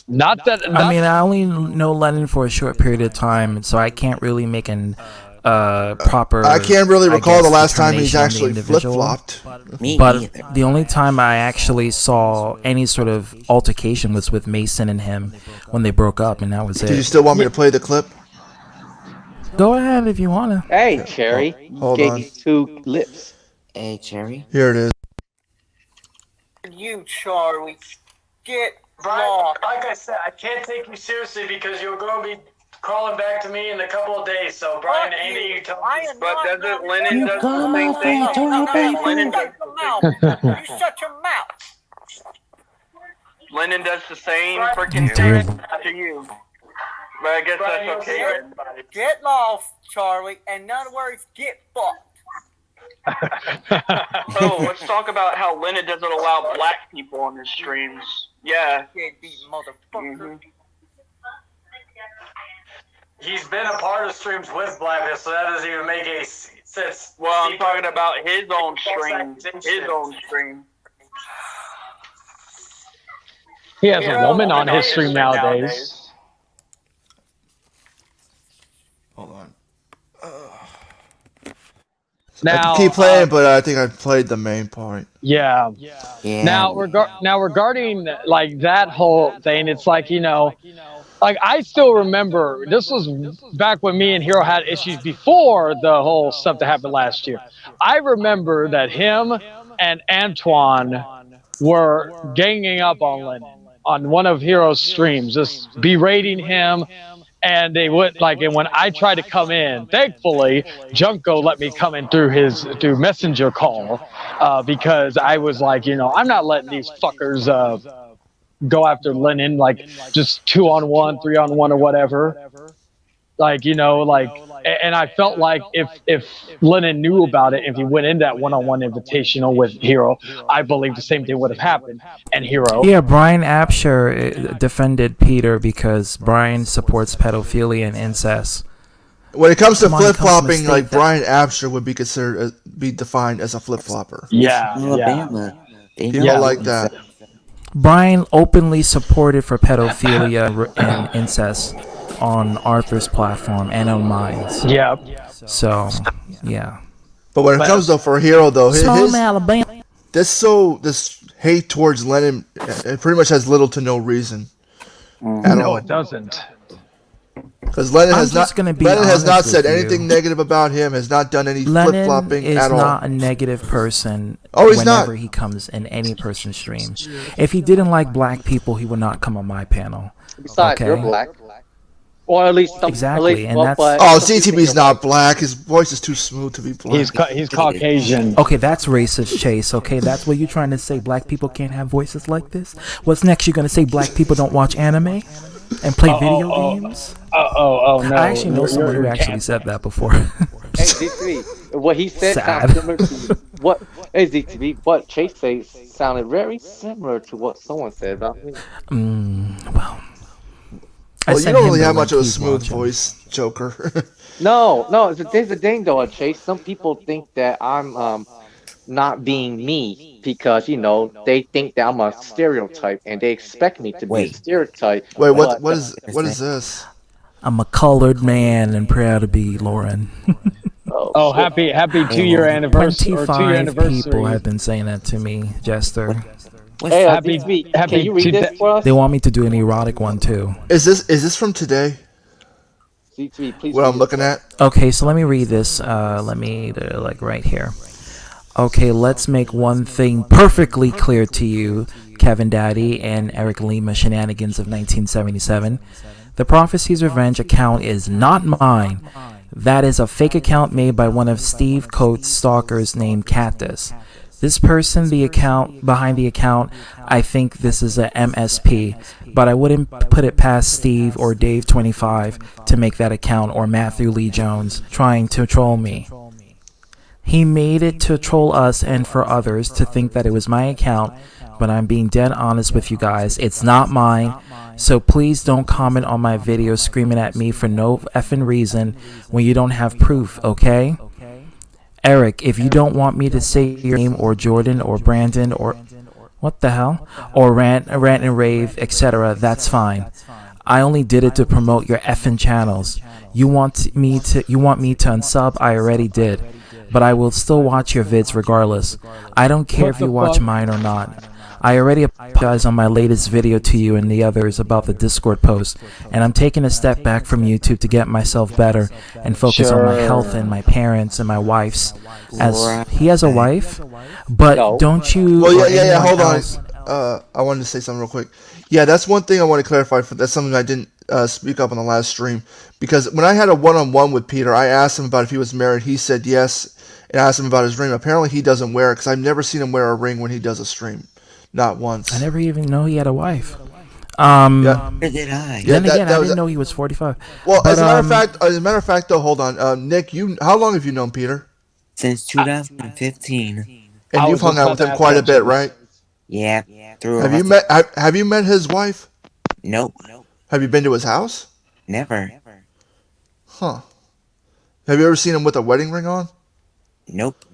I mean, I only know Lennon for a short period of time, so I can't really make an proper. I can't really recall the last time he's actually flip-flopped. But the only time I actually saw any sort of altercation was with Mason and him when they broke up, and that was it. Do you still want me to play the clip? Go ahead if you wanna. Hey, Cherry. Hold gave on. you 2 lips. Hey, Cherry. Here it is. You, Charlie, get Brian, like I said, I can't take you seriously because you're going to be calling back to me in a couple of days. So, Brian, Andy, you tell me. But doesn't Lennon does the same thing? Lennon does You shut your mouth. Lennon does the same freaking thing to you. But I guess that's okay for everybody. Get lost, Charlie, and in other words, get fucked. Oh, let's talk about how Lennon doesn't allow black people on his streams. Yeah. Motherfucker. He's been a part of streams with Blackness, so that doesn't even make any sense. Well, I'm talking about his own stream. His own stream. He has a woman on his stream nowadays. Hold on. Now, I can keep playing, but I think I played the main part. Yeah. Now regarding like that whole thing, it's like, you know, like I still remember this was back when me and Hero had issues before the whole stuff that happened last year. I remember that him and Antoine were ganging up on Lennon on one of Hero's streams, just berating him. And they would and when I tried to come in, thankfully, Junko let me come in through messenger call, because I was like, you know, I'm not letting these fuckers go after Lennon, like just 2-on-1, 3-on-1 or whatever. Like, and I felt like if Lennon knew about it, if he went in that one-on-one invitational with Hero, I believe the same thing would have happened. And Hero, yeah, Brian Absher defended Peter because Brian supports pedophilia and incest. When it comes to flip-flopping, like Brian Absher would be defined as a flip-flopper. Yeah, Alabama. People like that. Brian openly supported for pedophilia and incest on Arthur's platform and on mine. Yeah. So, yeah. But when it comes for Hero, though, Alabama. This hate towards Lennon, it pretty much has little to no reason. No, it doesn't. Because Lennon has not said anything negative about him, has not done any flip-flopping at all. Lennon is not a negative person he's whenever not. he comes in any person's stream. If he didn't like black people, he would not come on my panel. Besides, you're black. Or at least exactly, and that's CTB's not black. His voice is too smooth to be black. He's Caucasian. Okay, that's racist, Chase. Okay, that's what you're trying to say. Black people can't have voices like this. What's next? You're gonna say black people don't watch anime and play video games? No! I actually know someone who actually said that before. Hey, Z3, what he said sounds similar to what? Hey, Z3, what Chase said sounded very similar to what someone said about me. Well, you don't really have much of a smooth voice, Joker. No. There's a thing though, Chase. Some people think that I'm not being me because they think that I'm a stereotype and they expect me to be a stereotype. Wait, what is this? I'm a colored man and proud to be Lauren. Happy 2-year anniversary! 25 people have been saying that to me, Jester. Hey, happy, can you read this for us? They want me to do an erotic one too. Is this from today? C3, please. What I'm looking at? Okay, so let me read this. Let me right here. Okay, let's make one thing perfectly clear to you, Kevin Daddy and Eric Lima shenanigans of 1977. The Prophecy's Revenge account is not mine. That is a fake account made by one of Steve Coates' stalkers named Cactus. This person, the account behind the account, I think this is a MSP, but I wouldn't put it past Steve or Dave25 to make that account, or Matthew Lee Jones trying to troll me. He made it to troll us and for others to think that it was my account, but I'm being dead honest with you guys, it's not mine. So please don't comment on my video screaming at me for no effing reason when you don't have proof, okay? Eric, if you don't want me to say your name, or Jordan, or Brandon, or what the hell, or rant and rave, etc., that's fine. I only did it to promote your effing channels. You want me to unsub? I already did, but I will still watch your vids regardless. I don't care if you watch mine or not. I already apologized on my latest video to you and the others about the Discord post, and I'm taking a step back from YouTube to get myself better and focus on my health and my parents and my wife's. As he has a wife, but don't you? Well, yeah. Hold on. I wanted to say something real quick. Yeah, that's one thing I want to clarify. That's something I didn't speak up on the last stream, because when I had a one-on-one with Peter, I asked him about if he was married. He said yes, and I asked him about his ring. Apparently, he doesn't wear it because I've never seen him wear a ring when he does a stream. Not once. I never even know he had a wife. Where did I? Then again, I didn't know he was 45. Well, but, as a matter of fact, though, hold on, Nick. How long have you known Peter? Since 2015. And you've hung out with him quite a bit, right? Yeah. Have you met his wife? Nope. Have you been to his house? Never. Huh. Have you ever seen him with a wedding ring on? Nope.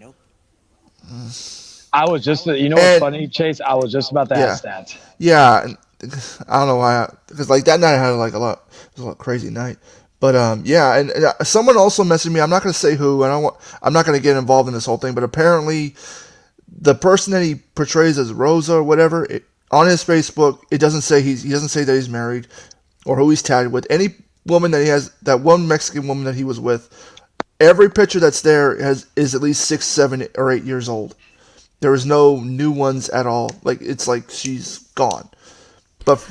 I was just, what's funny, Chase? I was just about to ask that. Yeah, and I don't know why, because like that night I had it was a crazy night. But and someone also messaged me. I'm not going to say who, and I'm not going to get involved in this whole thing. But apparently, the person that he portrays as Rosa or whatever, on his Facebook, it doesn't say he doesn't say that he's married or who he's tagged with. Any woman that he has, that one Mexican woman that he was with, every picture that's there is at least 6, 7, or 8 years old. There is no new ones at all. Like, it's like she's gone. But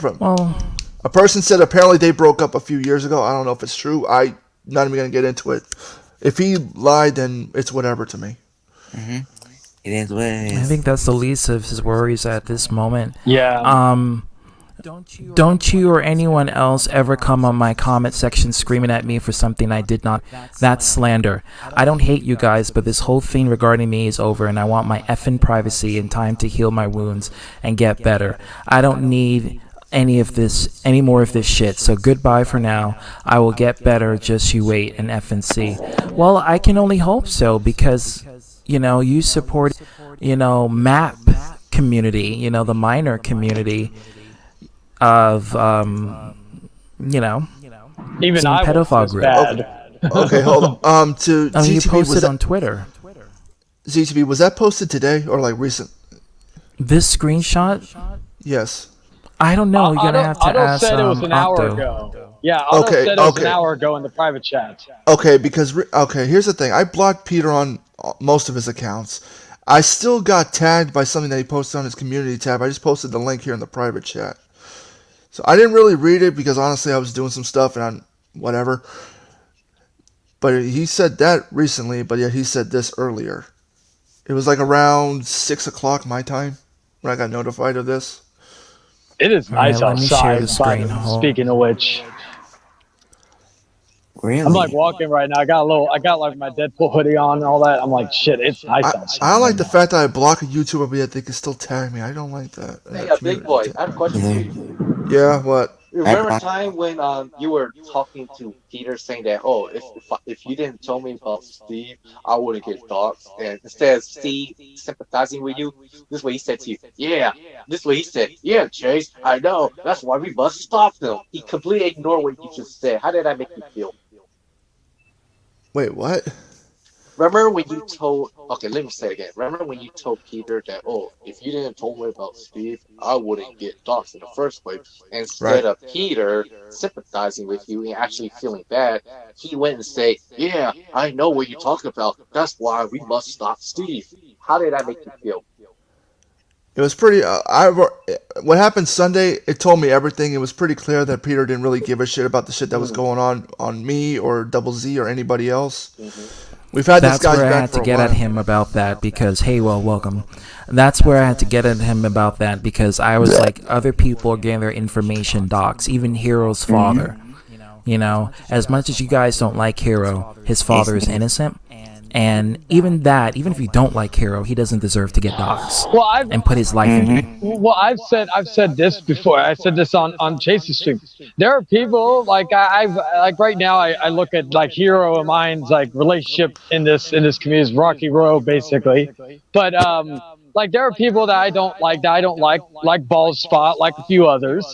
a person said apparently they broke up a few years ago. I don't know if it's true. I'm not even going to get into it. If he lied, then it's whatever to me. Mm-hmm. It is what it is. I think that's the least of his worries at this moment. Yeah. Don't you or anyone else ever come on my comment section screaming at me for something I did not. That's slander. I don't hate you guys, but this whole thing regarding me is over, and I want my effing privacy and time to heal my wounds and get better. I don't need any more of this shit, so goodbye for now. I will get better, just you wait and effing see. Well, I can only hope so, because, you support, map community, the minor community of, even some I pedophile was group. Okay, hold on. To ZTV, you posted was that, on Twitter. ZTV, was that posted today or like recent? This screenshot? Yes. I don't know. You're gonna have to Otto ask said it was an hour Octo. ago. Yeah, Otto said it was an hour ago in the private chat. Okay, because here's the thing. I blocked Peter on most of his accounts. I still got tagged by something that he posted on his community tab. I just posted the link here in the private chat. So I didn't really read it because honestly I was doing some stuff and whatever. But he said that recently, but yet he said this earlier. It was like around 6 o'clock my time when I got notified of this. It is nice let me share the outside. screen. Speaking of which, Really? I'm like walking right now. I got like my Deadpool hoodie on and all that. I'm like, shit, it's nice outside. I don't like the fact that I block a YouTuber, but yet they can still tag me. I don't like that. Hey, Big Boy, I have a question for you. Yeah, what? Remember a time when you were talking to Peter saying that, if you didn't tell me about Steve, I wouldn't get thoughts. And instead of Steve sympathizing with you, this is what he said to you. Yeah. This is what he said. Yeah, Chase, I know. That's why we must stop them. He completely ignored what you just said. How did that make you feel? Wait, what? Remember when you told... Okay, let me say it again. Remember when you told Peter that, if you didn't tell me about Steve, I wouldn't get doxxed in the first place. Instead of Peter sympathizing with you and actually feeling bad, he went and said, yeah, I know what you're talking about. That's why we must stop Steve. How did that make you feel? It was pretty... what happened Sunday, it told me everything. It was pretty clear that Peter didn't really give a shit about the shit that was going on me or Double Z or anybody else. We've had this guy's back for a while. That's where I had to get at him about that because, hey, well, welcome. That's where I had to get at him about that because I was like, other people are getting their information docs, even Hero's father. As much as you guys don't like Hero, his father is innocent. And even if you don't like Hero, he doesn't deserve to get doxxed and put his life in. Well, I've said this before. I said this on Chase's stream. There are people like right now. I look at like Hero and mine's like relationship in this community is rocky road basically. But like there are people that I don't like Bald Spot, like a few others,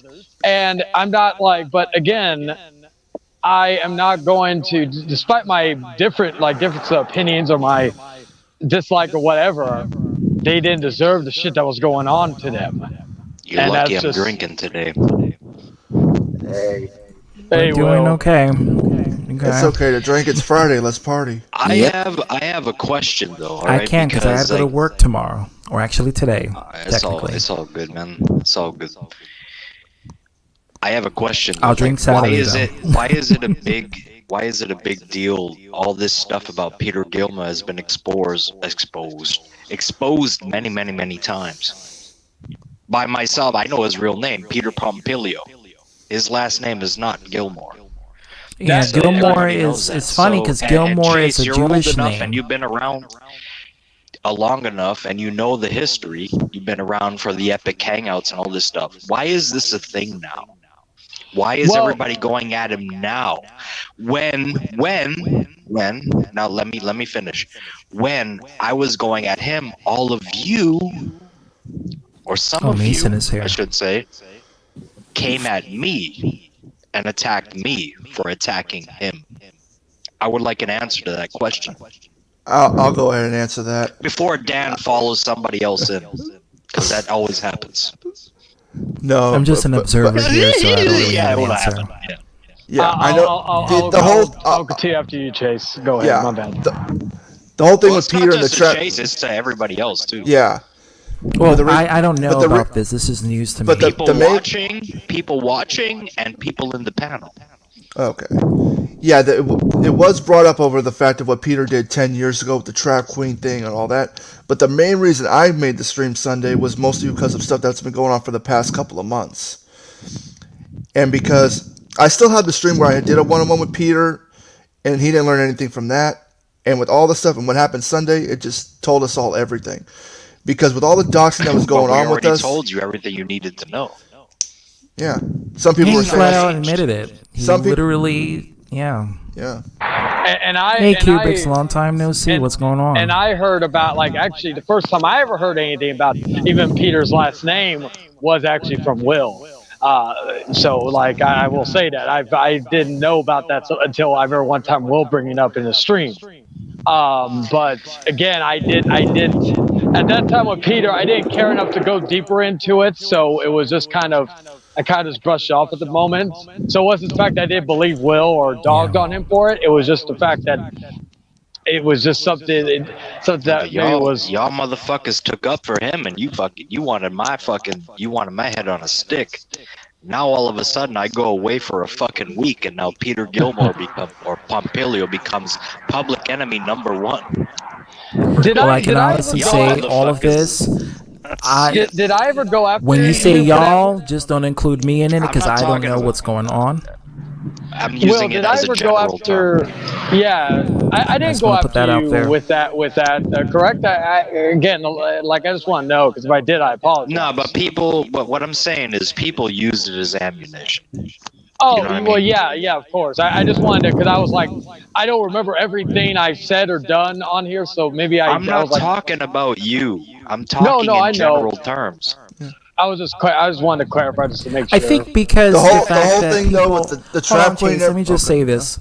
and I'm not like. But again, I am not going to, despite my difference of opinions or my dislike or whatever, they didn't deserve the shit that was going on to them. You're lucky I'm drinking today. Hey. We're doing okay. It's okay to drink. It's Friday. Let's party. I have a question though. I can't because I have to go to work tomorrow, or actually today. It's all good, man. It's all good. I have a question. I'll drink Saturday. Why is it a big deal? All this stuff about Peter Gilma has been exposed many times. By myself, I know his real name, Peter Pompilio. His last name is not Gilmore. Yeah, Gilmore is. It's funny because Gilmore is a Jewish name. And you've been around long enough, and you know the history. You've been around for the epic hangouts and all this stuff. Why is this a thing now? Why is everybody going at him now? When now let me finish. When I was going at him, all of you, or some of Mason you, is here. I should say, came at me and attacked me for attacking him. I would like an answer to that question. I'll go ahead and answer that. Before Dan follows somebody else in, because that always happens. No, I'm just an observer here, so I don't really have an answer. Yeah, I know. I'll continue after you, Chase. Go ahead. My bad. The whole thing with Peter and the trap. Chase, it's to everybody else too. Yeah. Well, I don't know about this. This is news to me. People watching, and people in the panel. Okay. Yeah, it was brought up over the fact of what Peter did 10 years ago with the Trap Queen thing and all that. But the main reason I made the stream Sunday was mostly because of stuff that's been going on for the past couple of months. and because I still had the stream where I did a one-on-one with Peter, and he didn't learn anything from that, and with all the stuff and what happened Sunday, it just told us all everything. Because with all the doxing that was going on with us, we already told you everything you needed to know. Yeah, some people were saying flat out admitted it. He some people, literally, yeah. Hey, Cubics, long time no see. What's going on? And I heard about, like, actually the first time I ever heard anything about even Peter's last name was actually from Will. So, like, I will say that I didn't know about that until I remember one time Will bringing it up in the stream. But again, I did at that time with Peter, I didn't care enough to go deeper into it, so it was just kind of, I kind of just brushed off at the moment. So it wasn't the fact that I didn't believe Will or dogged on him for it. It was just the fact that it was just something that y'all was. Y'all motherfuckers took up for him, and you wanted my head on a stick. Now all of a sudden I go away for a fucking week, and now Peter Gilmore Pompilio becomes public enemy #1. I can honestly say all of this. Did I ever go after? When you say y'all, just don't include me in it because I don't know what's going on. I'm using it as a general term. Yeah, I didn't go after you with that. Correct? Again, like, I just want to know, because if I did, I apologize. No, but what I'm saying is people used it as ammunition. Oh, you know what I well, mean? yeah, of course. I just wanted to, because I was like, I don't remember everything I've said or done on here, so maybe I'm not talking about you. I'm talking in general terms. I just wanted to clarify just to make sure. I think because the whole that thing people, though with the trap queen. Let me just say this.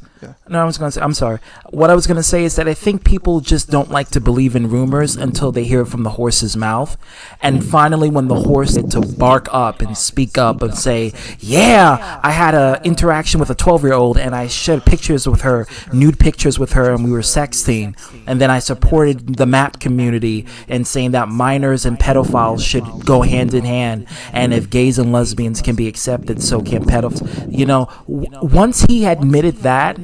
No, I was going to say, I'm sorry. What I was going to say is that I think people just don't like to believe in rumors until they hear it from the horse's mouth. And finally, when the horse had to bark up and speak up and say, yeah, I had an interaction with a 12-year-old and I shared pictures with her, nude pictures with her, and we were sexting. And then I supported the MAP community in saying that minors and pedophiles should go hand in hand. And if gays and lesbians can be accepted, so can pedophiles. You know, once he admitted that,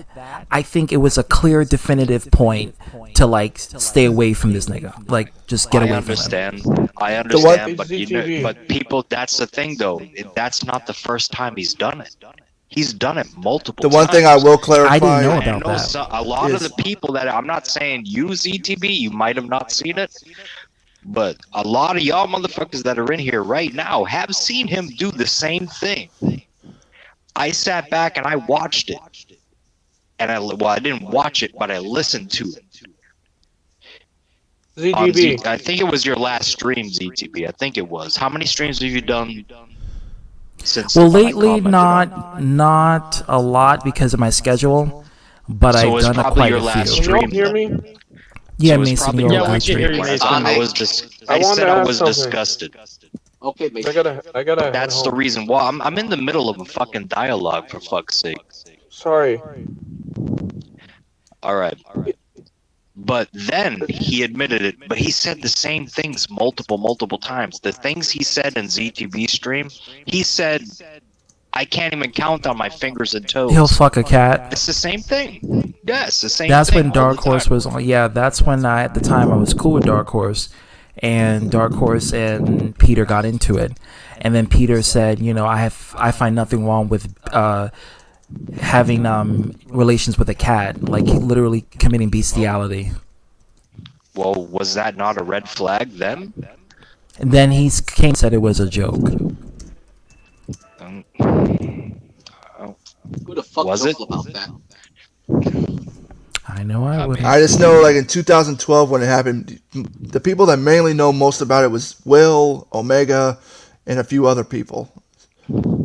I think it was a clear, definitive point to, like, stay away from this nigga. Like, just get away from him. I understand, but people, that's the thing, though. That's not the first time he's done it. He's done it multiple times. The one thing I will clarify, I didn't know about that. A lot of the people that, I'm not saying use ETB, you might have not seen it, but a lot of y'all motherfuckers that are in here right now have seen him do the same thing. I sat back and I watched it. And I didn't watch it, but I listened to it. ZTB. I think it was your last stream, ZTB. I think it was. How many streams have you done since? Well, lately, not a lot because of my schedule, but so I've done quite a few. Can you hear me? Yeah, so Mason, you're we can hear you, Mason. I said I was disgusted. Okay, Mason. I gotta. That's the reason why I'm in the middle of a fucking dialogue, for fuck's sake. Sorry. All right. But then he admitted it, but he said the same things multiple times. The things he said in ZTV stream, he said, I can't even count on my fingers and toes. He'll fuck a cat. It's the same thing. Yes, the same That's thing. when Dark Horse was on. Yeah, that's when at the time I was cool with Dark Horse. And Dark Horse and Peter got into it. And then Peter said, you know, I find nothing wrong with having relations with a cat, like literally committing bestiality. Well, was that not a red flag then? And then he came and said it was a joke. Who the fuck was it about that? I know I would. I just know, like, in 2012 when it happened, the people that mainly know most about it was Will, Omega, and a few other people.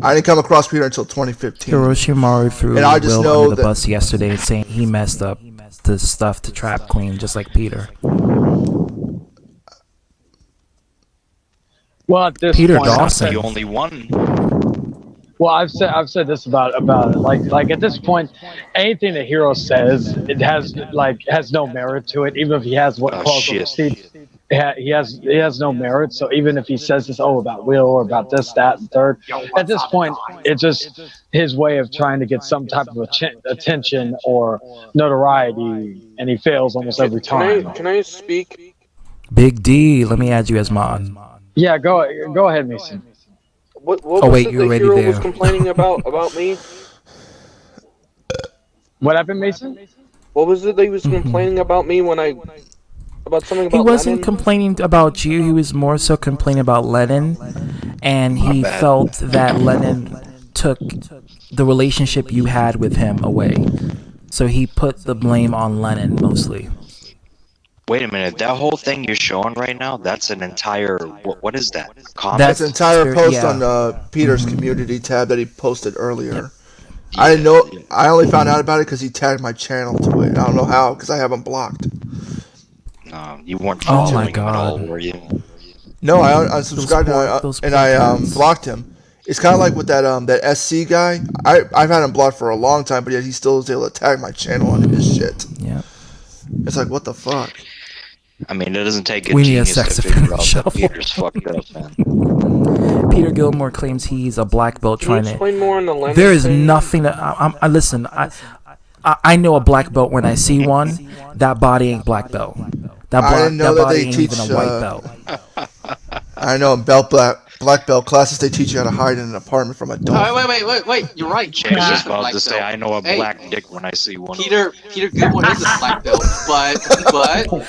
I didn't come across Peter until 2015. Hiroshima threw and I just Will know under the bus yesterday, saying he messed up the stuff to Trap Queen, just like Peter. Well, at this Peter point, Dawson. The only one. Well, I've said this about it. Like at this point, anything that Hero says, it has no merit to it. Even if he has what calls he has no merit. So even if he says this, about Will or about this, that, and third, at this point, it's just his way of trying to get some type of attention or notoriety, and he fails almost every time. Can I speak? Big D, let me add you as mod. Yeah, go ahead, Mason. What Oh, was wait, it you're the already hero was there. complaining about me? What happened, Mason? What was it that he was Mhm. complaining about me when about something He about wasn't Lenin? complaining about you. He was more so complaining about Lennon, and My he bad. felt that Lennon took the relationship you had with him away. So he put the blame on Lennon mostly. Wait a minute. That whole thing you're showing right now, that's an entire. What is that? Comic? That's an entire post yeah. on Peter's Mhm. community tab that he posted earlier. Yep. I didn't know. Yeah. I only found out about it because he tagged my channel to it. I don't know how because I have him blocked. No, you weren't Oh my following him at all, God. were you? No, I unsubscribed those and poor I cats. blocked him. It's kind of like with that SC guy. I've had him blocked for a long time, but yet he still was able to tag my channel on his shit. Yeah. It's like, what the fuck? I mean, it doesn't take a We need a genius sex to figure offender out that shuffle. Peter's fucked up, man. Peter Gilmore claims he's a black belt Can you trying to. explain more on the Lenin There is thing? nothing that I listen. I know a black belt when I see one. That body ain't black belt. I didn't know that that body they ain't teach. even a white belt. I know in black belt classes they teach you how to hide in an apartment from a dolphin. Wait. You're right. Jay's He is just a about black to say, belt. I know a Hey, black dick when I see one. Peter Gilmore is a black belt, but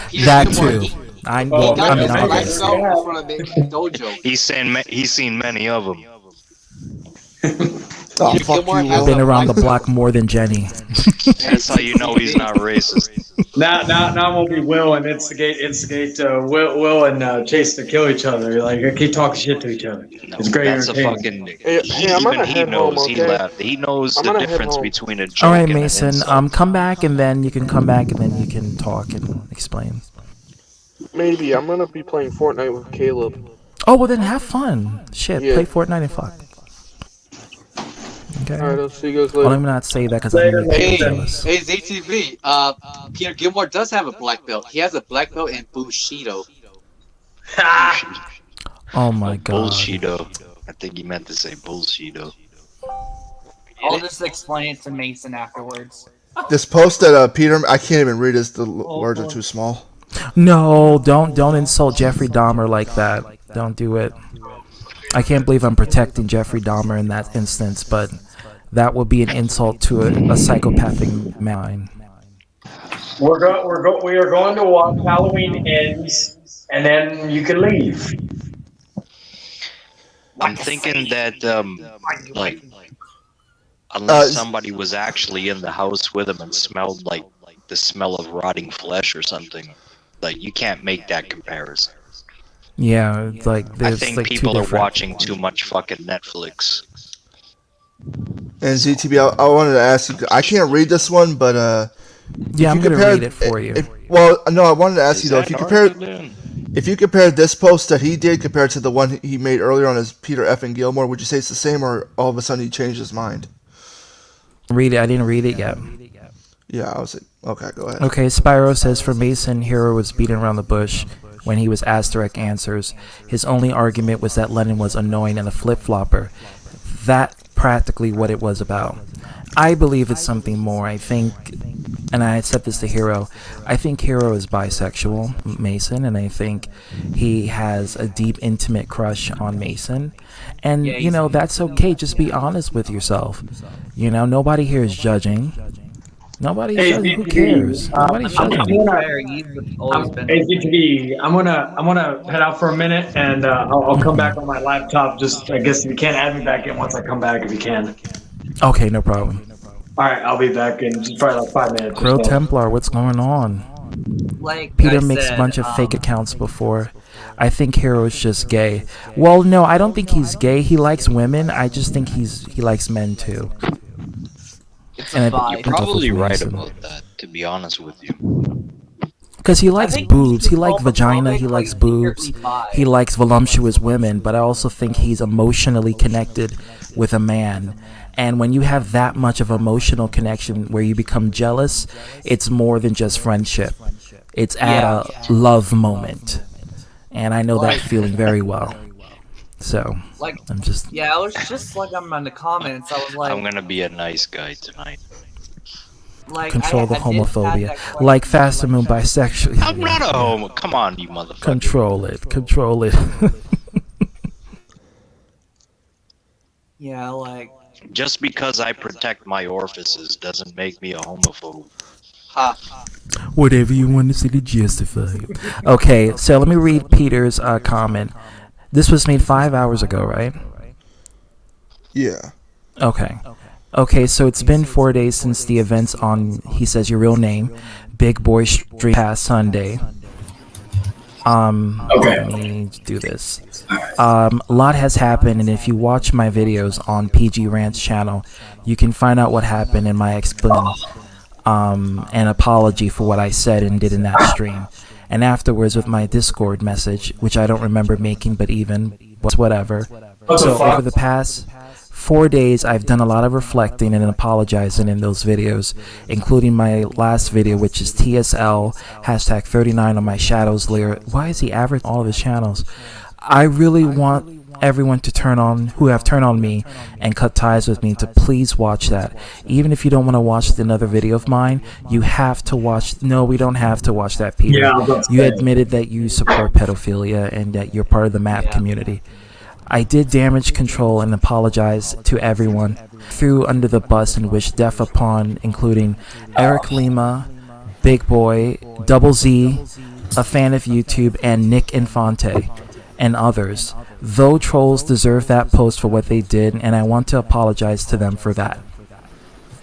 Peter That Gilmore, too. he I got mean, his black obvious. belt in front of the dojo. He's seen many of them. Oh, Peter fuck Gilmore you, has Will. Been a around the black block more than Jenny. That's how you know he's not racist. Now won't be Will and instigate Will and Chase to kill each other. Like keep talking shit to each other. No, It's great that's a entertainment. fucking. Hey, I'm gonna head home, knows. He okay? left. He knows I'm the gonna head difference home. between a joke All right, and an Mason. insult. Come back and then you can come back and then you can talk and explain. Maybe I'm gonna be playing Fortnite with Caleb. Oh well, then have fun. Shit, Yeah. play Fortnite and fuck. Okay. Alright, I'll see you guys Well, later. I'm not say that because I'm gonna Hey, get jealous. hey, ZTV. Peter Gilmore does have a black belt. He has a black belt in Bushido. Oh my God. Bullshido. I think he meant to say bullshido. I'll just explain it to Mason afterwards. This post that Peter, I can't even read this. The words are too small. No, don't insult Jeffrey Dahmer like that. Don't do it. I can't believe I'm protecting Jeffrey Dahmer in that instance, but that would be an insult to a psychopathic mind. We are going to watch Halloween Ends, and then you can leave. I'm thinking that, like, unless somebody was actually in the house with him and smelled like the smell of rotting flesh or something, like you can't make that comparison. Yeah, it's like I there's think like people two are different. watching too much fucking Netflix. And ZTB, I wanted to ask you. I can't read this one, but Yeah, I'm gonna read it for you. Well, no, I wanted to ask you though. Is that If you compare this post that he did compared to the one he made earlier on his Peter effing Gilmore, would you say it's the same, or all of a sudden he changed his mind? Read it. I didn't read it yet. Yeah, I was like, okay, go ahead. Okay, Spyro says for Mason, Hero was beaten around the bush when he was asked direct answers. His only argument was that Lennon was annoying and a flip-flopper. That practically what it was about. I believe it's something more. I think, and I said this to Hero, I think Hero is bisexual, Mason, and I think he has a deep, intimate crush on Mason. And, you know, that's okay. Just be honest with yourself. You know, nobody here is judging. Nobody's judging. Who cares? Nobody's judging. ACTV, I'm gonna head out for a minute, and I'll come back on my laptop. Just I guess if you can't add me back in once I come back, if you can. Okay, no problem. All right, I'll be back in just probably like 5 minutes. Crow or so. Templar, what's going on? Like Peter I makes said, a bunch of fake accounts before. I think Hero's just gay. Well, no, I don't think he's gay. He likes women. I just think he likes men too. And You're probably right about that, to be honest with you. Because he likes boobs. He likes vagina. He likes boobs. He likes voluptuous women. But I also think he's emotionally connected with a man. And when you have that much of emotional connection where you become jealous, it's more than just friendship. It's at a love moment. And I know that feeling very well. So, like, I'm just... Yeah, I was just like, I'm in the comments. I was like... I'm gonna be a nice guy tonight. Like, Control the I did have homophobia. that question. Like Faster Moon bisexual. I'm not a homo. Come on, you motherfucker. Control it. Control it. Yeah, like. Just because I protect my orifices doesn't make me a homophobe. Ha. Whatever you want to say to justify it. Okay, so let me read Peter's comment. This was made 5 hours ago, right? Yeah. Okay. Okay, so it's been 4 days since the events on, he says your real name, Big Boy Street past Sunday. Okay. Let me do this. A lot has happened, and if you watch my videos on PG Rant's channel, you can find out what happened in my explanation, an apology for what I said and did in that stream. And afterwards with my Discord message, which I don't remember making, but even, whatever. So over the past 4 days, I've done a lot of reflecting and apologizing in those videos, including my last video, which is TSL, hashtag 39 on my Shadows layer. Why is he averaging all of his channels? I really want everyone to who have turned on me and cut ties with me to please watch that. Even if you don't want to watch another video of mine, you have to watch. No, we don't have to watch that, Peter. Yeah, you admitted that you support pedophilia and that you're part of the MAP community. I did damage control and apologize to everyone, threw under the bus and wished death upon, including Eric Lima, Big Boy, Double Z, a fan of YouTube, and Nick Infante, and others. Though trolls deserve that post for what they did, and I want to apologize to them for that.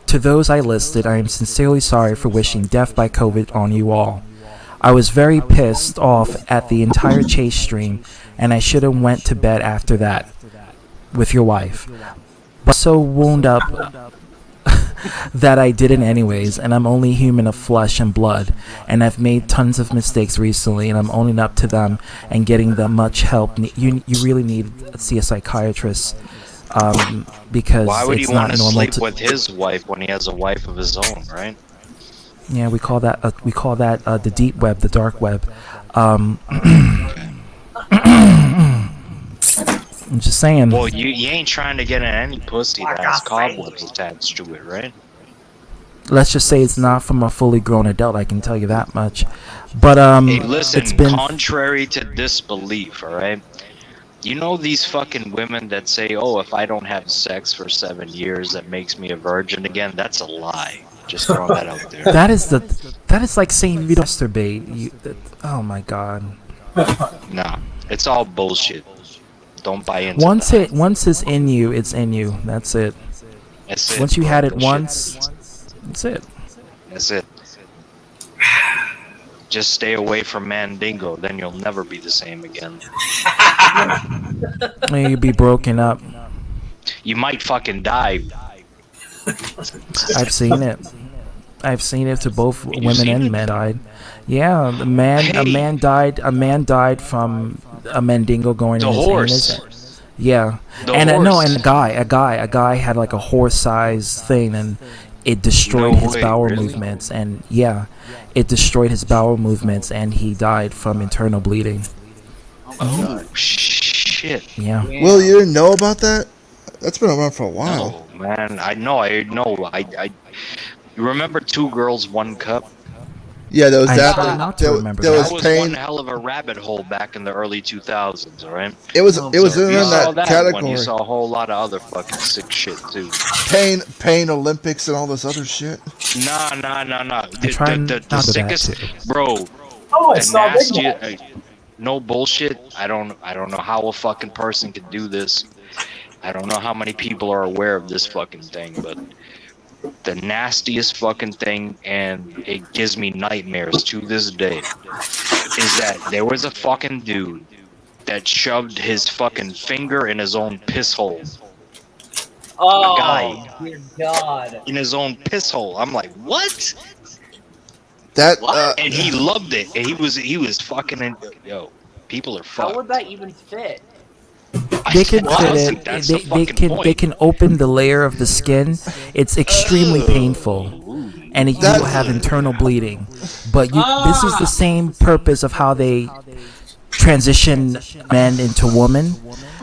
To those I listed, I am sincerely sorry for wishing death by COVID on you all. I was very pissed off at the entire Chase stream, and I should have went to bed after that with your wife. But so wound up that I didn't anyways, and I'm only human of flesh and blood, and I've made tons of mistakes recently, and I'm owning up to them and getting them much help. You really need to see a psychiatrist, because Why would it's he not want to normal sleep with his wife when he has a wife of his own, right? Yeah, we call that the deep web, the dark web. I'm just saying. Well, you ain't trying to get in any pussy that has cobwebs attached to it, right? Let's just say it's not from a fully grown adult. I can tell you that much. But hey, listen. it's been Contrary to disbelief, all right. You know these fucking women that say, "Oh, if I don't have sex for 7 years, that makes me a virgin again." That's a lie. Just throwing that out there. that is like saying you don't masturbate. Oh my god. Nah, it's all bullshit. Don't buy into Once that. once it's in you, it's in you. That's it. That's it. Once you had it Bullshit. once, that's it. That's it. Just stay away from Mandingo, then you'll never be the same again. You'd be broken up. You might fucking die. I've seen it. I've seen it to both women and men died. Yeah, a man died from a Mandingo going The in his horse. anus. Yeah, The and horse. a guy had like a horse-sized thing, and it destroyed No his way, bowel really? movements, and yeah, it destroyed his bowel movements, and he died from internal bleeding. Oh shit. Yeah. Will, you didn't know about that? That's been around for a while. Oh man, I know. You remember Two Girls, One Cup? Yeah, there was I that. try not to There remember there that. was That was pain. one hell of a rabbit hole back in the early 2000s, alright? It was Oh, in You that saw that category. one, you saw a whole lot of other fucking sick shit too. Pain Olympics and all this other shit. Nah. try The not to that sickest, too. bro. Oh, I The saw Big nastiest, no bullshit. I don't know how a fucking person could do this. I don't know how many people are aware of this fucking thing, but the nastiest fucking thing, and it gives me nightmares to this day, is that there was a fucking dude that shoved his fucking finger in his own piss hole. Oh, A guy dear God. in his own piss hole. I'm like, what? That And he loved it. And he was fucking in. Yo, people are How fucked. would that even fit? They can fit Honestly, it. that's the They fucking can point. they can open the layer of the skin. It's extremely painful, and you will have internal bleeding. But this is the same purpose of how they transition men into women,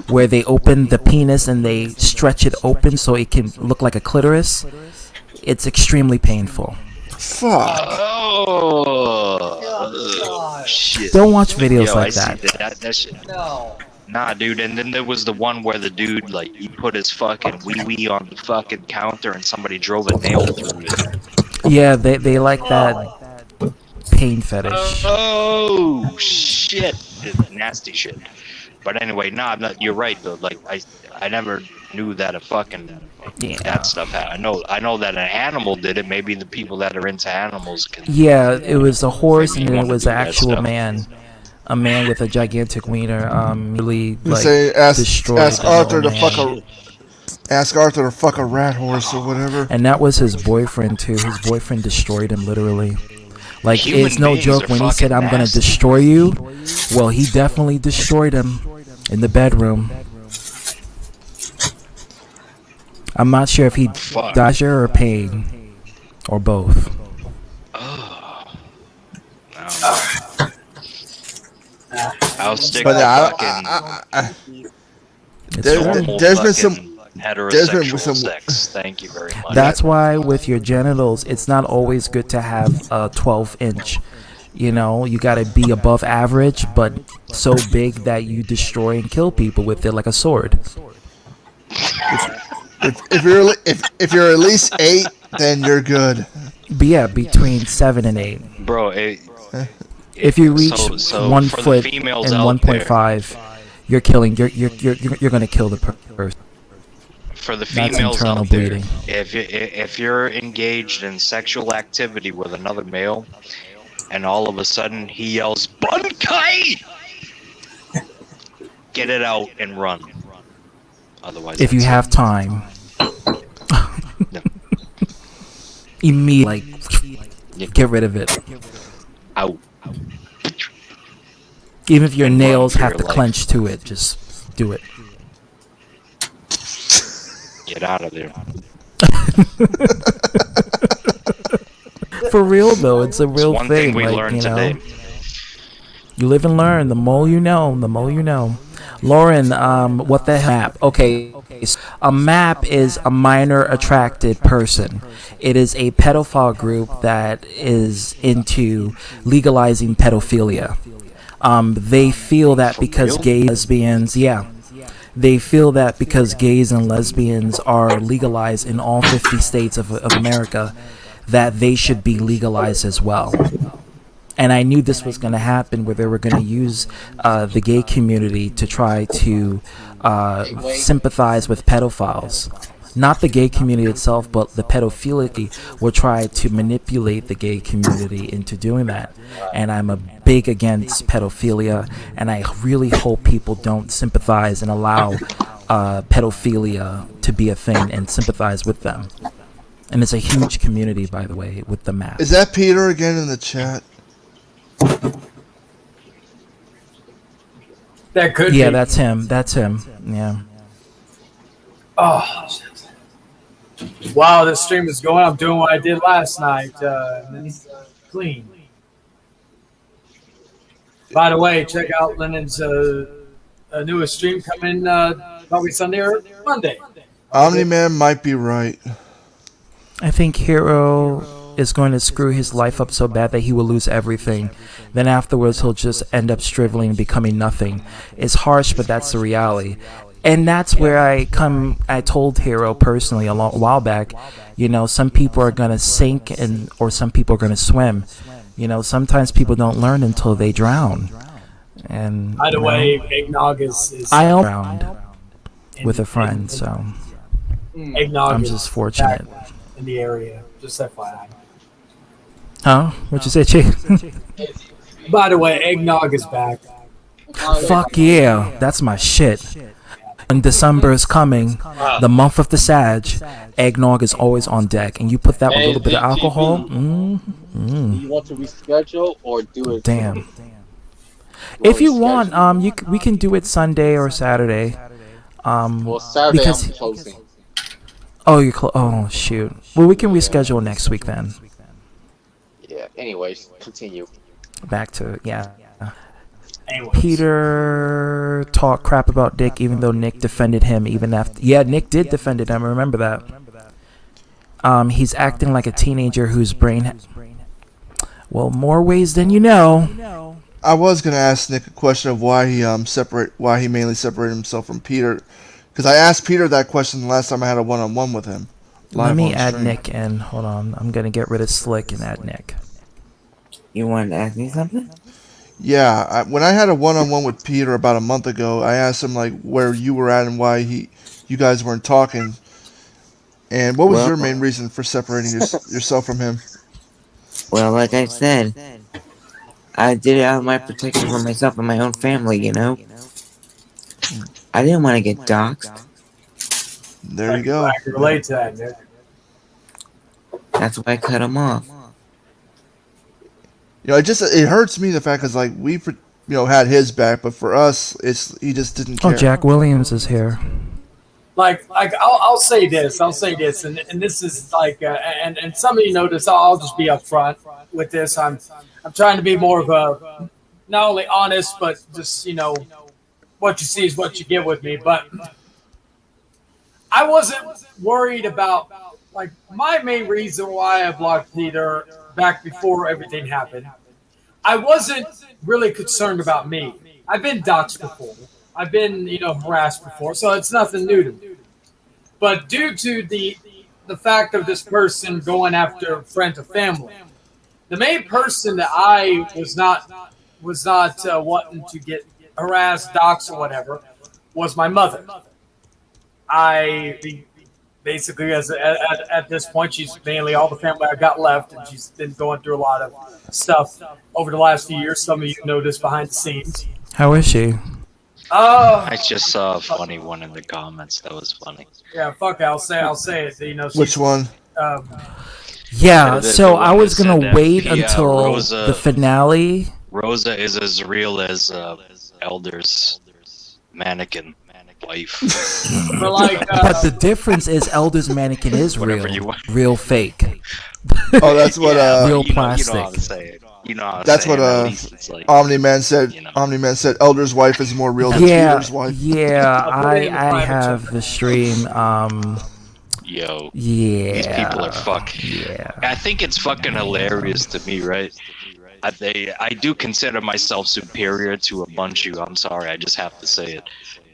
where they open the penis and they stretch it open so it can look like a clitoris. It's extremely painful. fuck. Oh, shit. Don't watch videos Yo, like I see that. that shit. No. Nah, dude, and then there was the one where the dude, like, he put his fucking wee-wee on the fucking counter and somebody drove a nail through it. Yeah, they like that pain fetish. Oh, shit. It's nasty shit. But anyway, nah, you're right, though. Like, I never knew that a fucking... that stuff happened. I know that an animal did it. Maybe the people that are into animals can... Yeah, it was a horse and then it was an actual man. A man with a gigantic wiener, really like destroyed ask Arthur to fuck a rat horse or whatever. And that was his boyfriend too. His boyfriend destroyed him literally. Like Human it's no joke when he said, "I'm gonna destroy you." Well, he definitely destroyed him in the bedroom. I'm not sure if he died or pain or both. I'll stick But to there's been some heterosexual sex. Thank you very much. That's why with your genitals, it's not always good to have a 12-inch. You know, you gotta be above average, but so big that you destroy and kill people with it like a sword. If you're at least 8, then you're good. But yeah, between 7 and 8. Bro, if you reach 1 foot and females 1.5, you're killing. You're gonna kill the person. For the That's females internal out there, bleeding. if you're engaged in sexual activity with another male, and all of a sudden he yells "Bunkai!" get it out and run. Otherwise, If you have time, immediately get rid of it. Out. Even if your And nails run for have your to life. clench to it, just do it. Get out of there. For real though, it's a real one thing. thing we like, learned you know, today. You live and learn. The more you know, the more you know. Lauren, what the map? Okay, a map is a minor attracted person. It is a pedophile group that is into legalizing pedophilia. They feel that because gay lesbians, they feel that because gays and lesbians are legalized in all 50 states of America, that they should be legalized as well. And I knew this was going to happen, where they were going to use the gay community to try to sympathize with pedophiles. Not the gay community itself, but the pedophilia will try to manipulate the gay community into doing that. And I'm a big against pedophilia, and I really hope people don't sympathize and allow pedophilia to be a thing and sympathize with them. And it's a huge community, by the way, with the map. Is that Peter again in the chat? That could be. Yeah, that's him. That's him. Yeah. Oh, wow, this stream is going. I'm doing what I did last night. Clean. By the way, check out Lennon's newest stream coming probably Sunday or Monday. Omni-Man might be right. I think Hero is going to screw his life up so bad that he will lose everything. Then afterwards, he'll just end up shriveling and becoming nothing. It's harsh, but that's the reality. And that's where I told Hero personally a while back, you know, some people are going to sink or some people are going to swim. You know, sometimes people don't learn until they drown. And By the way, Eggnog is I drowned with a friend, so Eggnog I'm is just fortunate. back in the area. Just FYI. Huh? What'd you say, Chick? By the way, Eggnog is back. Fuck yeah, that's my shit. When December is coming, the month of the Sag, eggnog is always on deck, and you put that with a little bit of alcohol. Do you want to reschedule or do it? Damn. If you want, we can do it Sunday or Saturday. Well, Saturday because I'm closing. Oh, oh shoot. Well, we can reschedule next week then. Yeah. Anyways, continue. Back to Peter talked crap about Nick, even though Nick defended him even after. Yeah, Nick did defend him. I remember that. He's acting like a teenager whose brain. Well, more ways than you know. I was gonna ask Nick a question of why he mainly separated himself from Peter, because I asked Peter that question the last time I had a one-on-one with him. Let me add Nick in. Hold on. I'm gonna get rid of Slick and add Nick. You wanted to ask me something? Yeah, when I had a one-on-one with Peter about a month ago, I asked him like where you were at and why you guys weren't talking, and what was your main reason for separating yourself from him? Well, like I said, I did it out of my protection for myself and my own family, you know? I didn't want to get doxxed. There you go. I can relate to that, Nick. That's why I cut him off. You know, it hurts me the fact because like we had his back, but for us, he just didn't care. Oh, Jack Williams is here. Like I'll say this, and this is like, and some of you know this. I'll just be upfront with this. I'm trying to be more of a not only honest, but just what you see is what you get with me. But I wasn't worried about like my main reason why I blocked Peter back before everything happened. I wasn't really concerned about me. I've been doxxed before. I've been, harassed before, so it's nothing new to me. But due to the fact of this person going after friends or family, the main person that I was not wanting to get harassed, doxxed, or whatever was my mother. Basically, at this point, she's mainly all the family I got left, and she's been going through a lot of stuff over the last few years. Some of you know this behind the scenes. How is she? I just saw a funny one in the comments. That was funny. Yeah, fuck it. I'll say it. Which one? Yeah, so I was gonna wait until the finale. Rosa is as real as Elder's mannequin wife. But the difference is Elder's mannequin is real fake. Oh, that's what real plastic. That's what Omni-Man said. Omni-Man said Elder's wife is more real than Peter's wife. Yeah, I have the stream. Yo, yeah, these people are Yeah, I think it's fucking hilarious to me, right? I do consider myself superior to a bunch of you. I'm sorry, I just have to say it.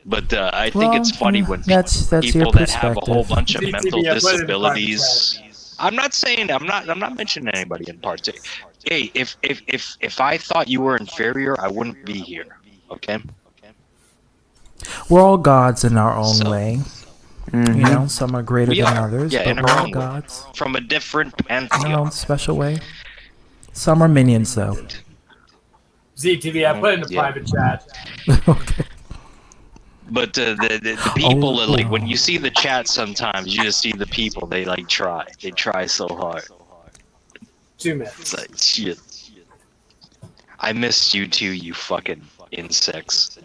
But I think it's funny when that's people that have a whole bunch of Yeah, mental put it in disabilities. I'm not mentioning anybody in particular. Hey, if I thought you were inferior, I wouldn't be here. Okay. we're all gods in our own way. Some are greater than others, yeah, but in we're our all own gods way. From a different in pantheon. our own special way. Some are minions, though. ZTV, I put it in the private chat. Okay. But the people like when you see the chat, sometimes you just see the people. They try so hard. 2 minutes. It's like shit. I missed you too, you fucking insects.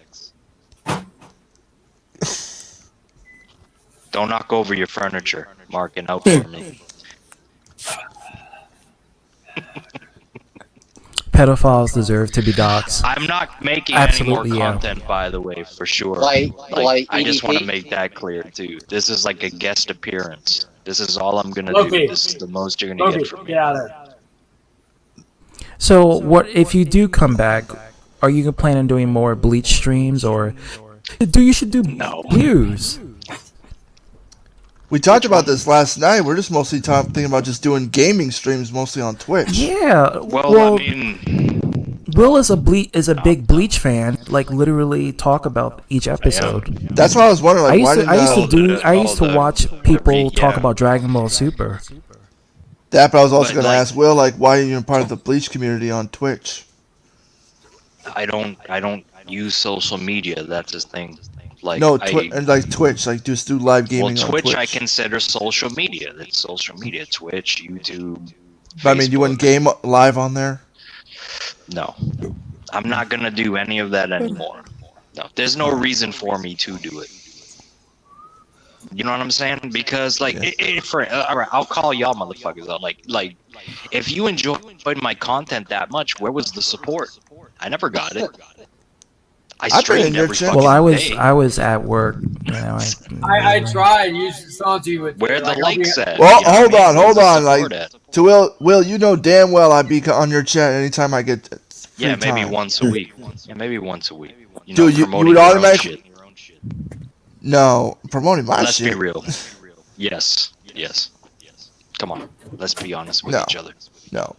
Don't knock over your furniture. Marking out for me. Pedophiles deserve to be doxxed. I'm not making Absolutely, any more content, by the way, for sure. Like I just want to EDP? make that clear too. This is like a guest appearance. This is all I'm gonna do. This is the most you're gonna get from me. Get out of there. So, what if you do come back? Are you planning on doing more Bleach streams, or you should do views? We talked about this last night. We're just mostly thinking about just doing gaming streams, mostly on Twitch. Yeah. Well, I mean, Will is a big Bleach fan. Like literally talk about each episode. That's why I was wondering. Like, I used to watch people talk about Dragon Ball Super. That, but I was also going to ask Will, like, why are you part of the Bleach community on Twitch? I don't use social media. That's his thing. Like and like Twitch, like just do live gaming on Twitch. I consider social media. That's social media. Twitch, YouTube. But I mean, you wouldn't game live on there? No, I'm not gonna do any of that anymore. No, there's no reason for me to do it. You know what I'm saying? Because like, all right, I'll call y'all motherfuckers out. Like, if you enjoyed my content that much, where was the support? I never got it. I streamed every fucking day. I was at work. I tried. Usually songs you would. Where the likes at? Well, hold on. Like, to Will, you know damn well I'd be on your chat anytime I get Yeah, free maybe time. once a week. Yeah, maybe once a week. You Dude, you promoting would your own automatically. shit. No, promoting my Let's shit. be real. Yes. Come on. Let's be honest with No. each other. No.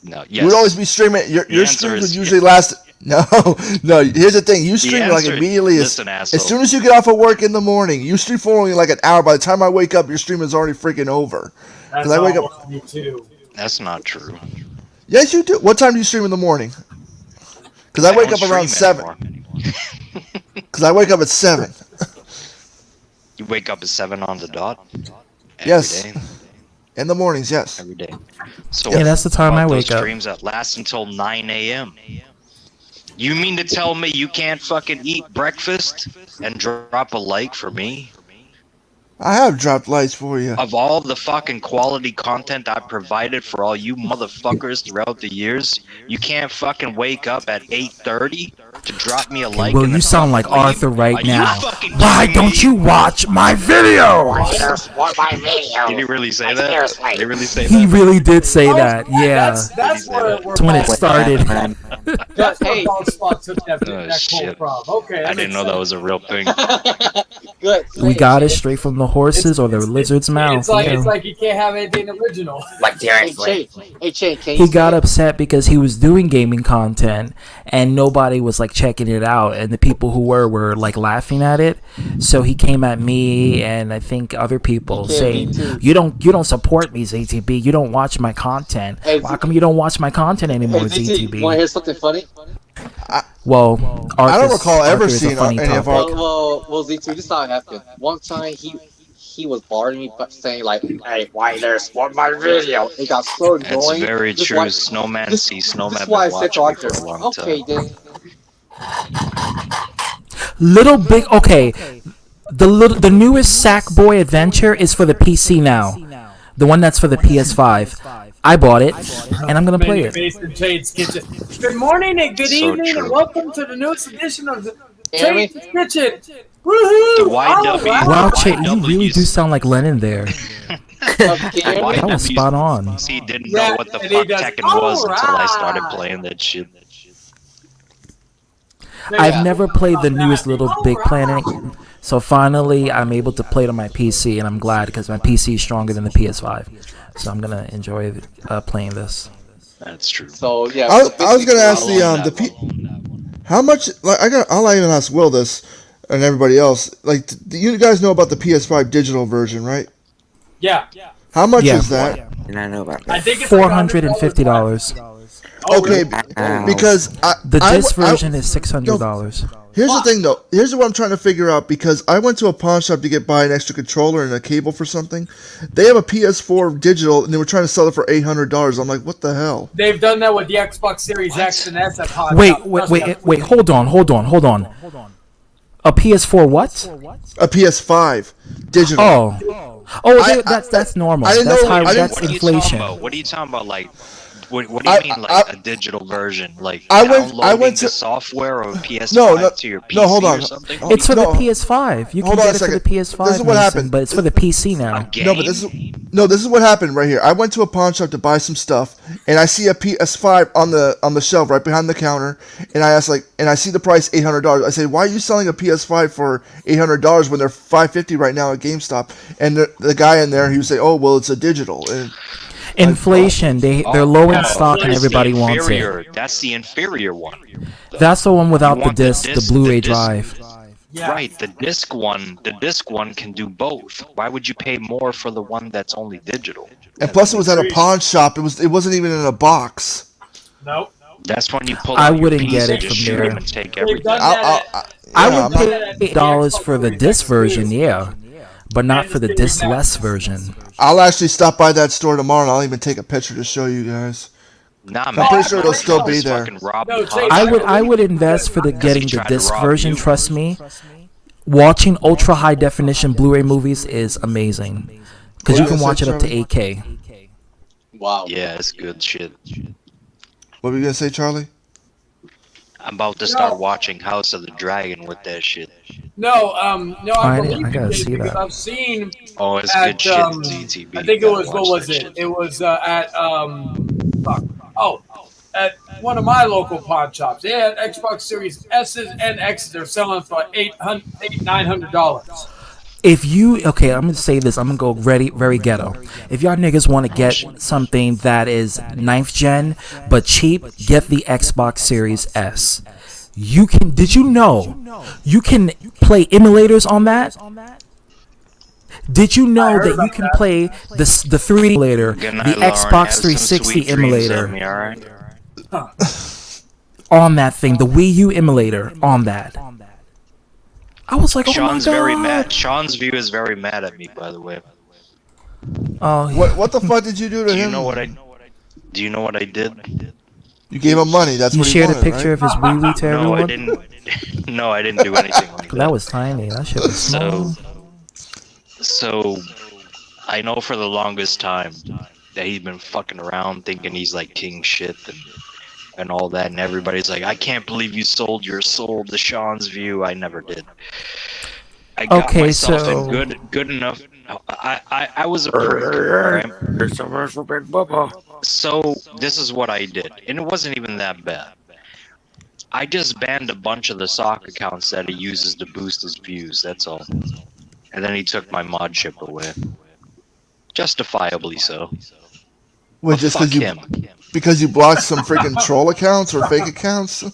No. Yes. You would always be streaming. Your answer streams would is usually yes. last. No. Here's the thing. You stream like answer- immediately listen, as asshole. soon as you get off of work in the morning. You stream for only like an hour. By the time I wake up, your stream is already freaking over. That's I wake up. almost me too. That's not true. Yes, you do. What time do you stream in the morning? Because I wake up don't around stream 7. Because I wake up at 7. You wake up at 7 on the dot? Yes. Every day? In the mornings, yes. Every day. So Yeah, that's the time about I those wake up. streams that last until 9 a.m. You mean to tell me you can't fucking eat breakfast and drop a like for me? I have dropped lights for you. Of all the fucking quality content I provided for all you motherfuckers throughout the years, you can't fucking wake up at 8:30 to drop me a like. Well, and you then sound like fucking leave? Arthur right Are you now. fucking Why kidding don't me? you watch my video? Did he really say that? Did he really say He that? really did say that. Yeah. That's where That's when it started. That's where Dog Spot took that Oh, quote shit. from. Okay, I didn't know that was a real thing. Good. We got it straight from the horses or the lizard's mouth. It's like yeah. it's like you can't have anything original. Like seriously. Hey, Shane, can you He say got it? upset because he was doing gaming content and nobody was like checking it out, and the people who were like laughing at it. So he came at me and I think other people saying, "You don't support me, ZTB. You don't watch my content. Hey, Why come you don't watch my content anymore, Hey, ZT, ZTB?" want to hear something funny? Well, I don't Arthur's- recall ever Arthur is a seeing funny any of topic. our. Well, Z2, this is how it happened. One time he was bothering me, but saying like, "Hey, why there's for my video?" It got so It's annoying. very This is true. why- Snowman this- sees Snowman This is been why I said to watching me Arthur, for a long okay, time. then. Little Big. Okay, the newest Sackboy Adventure is for the PC now. The one that's for the PS5. I bought it, and I'm gonna play it. Based in Jade's kitchen. Good morning and good So evening, true. and welcome to the newest edition of the Amy? Jade's kitchen. Woohoo! The YW. Wow, Chet, you really do sound like Lennon there. That was spot on. See, didn't Yeah, know what the and he fuck does, Tekken was until I started "Alright." playing that shit. I've never played the newest Little Big Planet, so finally I'm able to play it on my PC, and I'm glad because my PC is stronger than the PS5. So I'm gonna enjoy playing this. That's true. So yeah. I was gonna ask I'll how much like I'll even ask Will this and everybody else. Like, do you guys know about the PS5 digital version, right? Yeah. How much Yeah. is that? And I know about I that. think it's like $450. Okay, because The disc I- version is $600. Here's the thing, though. Here's what I'm trying to figure out, because I went to a pawn shop to buy an extra controller and a cable for something. They have a PS4 digital, and they were trying to sell it for $800. I'm like, what the hell? They've done that with the Xbox Series X and S at Pawn Wait, Shop. wait, hold on. A PS4 what? A PS5 digital. That's normal. I didn't That's know- high. I didn't- That's What are you inflation. talking about? What are you talking about? Like, what do you mean, like a digital version? Like I downloading went the to- software of PS5 No, to your PC no, hold on. or something? It's for No. the PS5. You can Hold on get a it for the second. PS5. This is what Mason, happened. but it's for the PC now. No, but this is what happened right here. I went to a pawn shop to buy some stuff, and I see a PS5 on the shelf right behind the counter, and I asked and I see the price $800. I say, why are you selling a PS5 for $800 when they're $550 right now at GameStop? And the guy in there, he was saying, oh well, it's a digital. And Inflation. They're low in stock and That's everybody the wants inferior. it. That's the inferior one. That's the one without You the want the disc, the disc, Blu-ray the disc. drive. Right, the disc one can do both. Why would you pay more for the one that's only digital? And plus, it was at a pawn shop. It wasn't even in a box. Nope. That's when you pull I out your wouldn't piece get and it just from shoot there. 'em and take everything. I would pay $8 for the disc version, yeah, but not for the disc-less version. I'll actually stop by that store tomorrow, and I'll even take a picture to show you guys. Nah, I'm man. pretty sure it'll still be Just there. fucking rob No, the Chase, house. I would invest for getting the tried to disc rob version. you. Trust me, watching ultra high definition Blu-ray movies is amazing because you can watch it up to 8K. Wow. Yeah, it's good shit. What were you gonna say, Charlie? I'm about to start watching House of the Dragon with that shit. No, I believe I gotta you see did because that. I've seen. Oh, it's at, good shit. ZTB. I think it Gotta was what watch was that it? shit. It was at at one of my local pawn shops. They had Xbox Series S's and X's. They're selling for $900. If you I'm gonna say this. I'm gonna go very ghetto. If y'all niggas want to get something that is 9th gen but cheap, get the Xbox Series S. You can. Did you know you can play emulators on that? Did you know that you can play the 3D emulator, the Xbox 360 emulator on that thing, the Wii U emulator on that? I was like, oh Sean's my God. very mad. Sean's view is very mad at me, by the way. Oh, what the fuck did you do to him? Do you know what I did? You gave him money. That's you what he shared wanted, a picture right? of his Wii U to everyone. I didn't. No, I didn't do anything like that. That was tiny. That shit was small. So, I know for the longest time that he's been fucking around thinking he's like king shit and all that, and everybody's like, I can't believe you sold your soul to Sean's view. I never did. I got myself in good enough. I was a prick, right? So this is what I did, and it wasn't even that bad. I just banned a bunch of the sock accounts that he uses to boost his views. That's all. And then he took my mod chip away, justifiably so. Wait, just because you blocked some freaking troll accounts or fake accounts?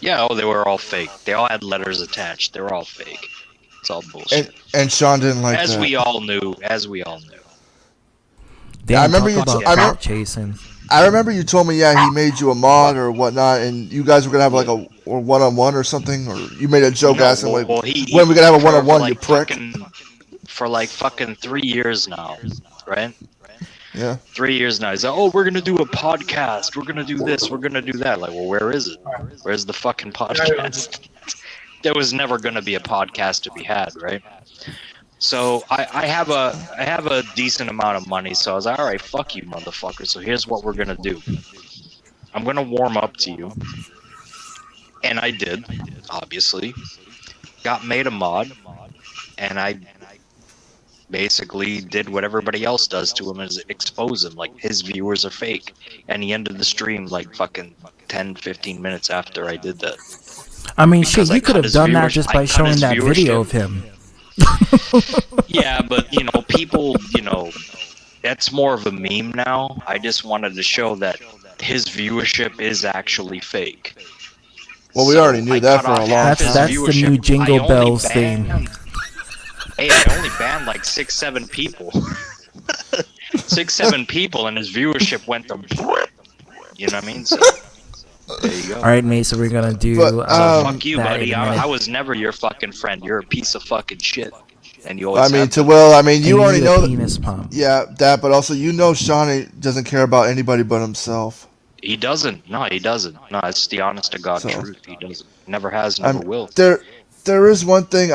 Yeah, they were all fake. They all had letters attached. They were all fake. It's all bullshit. And Sean didn't like that. As we all knew. Yeah, I remember you. I remember you told me, he made you a mod or whatnot, and you guys were gonna have like a one-on-one or something, or you made a joke asking when we gonna have a one-on-one, you prick. For like fucking 3 years now, right? Yeah. 3 years now. He's like, oh, we're gonna do a podcast. We're gonna do this. We're gonna do that. Like, well, where is it? Where's the fucking podcast? There was never gonna be a podcast to be had, right? So I have a decent amount of money, so I was like, all right, fuck you, motherfucker. So here's what we're gonna do. I'm gonna warm up to you, and I did, obviously. Got made a mod, and I basically did what everybody else does to him, is expose him. Like, his viewers are fake, and he ended the stream like fucking 10-15 minutes after I did that. I mean, shit, you could have done that just by showing that video of him. Yeah, but people, that's more of a meme now. I just wanted to show that his viewership is actually fake. Well, we already knew that for a long time. That's the new Jingle Bells thing. Hey, I only banned like 6-7 people. 6-7 people, and his viewership went to. You know what I mean? So, there you go. All right, mate. So we're gonna do. Fuck you, buddy. I was never your fucking friend. You're a piece of fucking shit. And you always. You already know penis pump. Yeah, that. But also, Shawnee doesn't care about anybody but himself. He doesn't. No, he doesn't. No, it's the honest to God truth. He doesn't. Never has. Never will. There is one thing,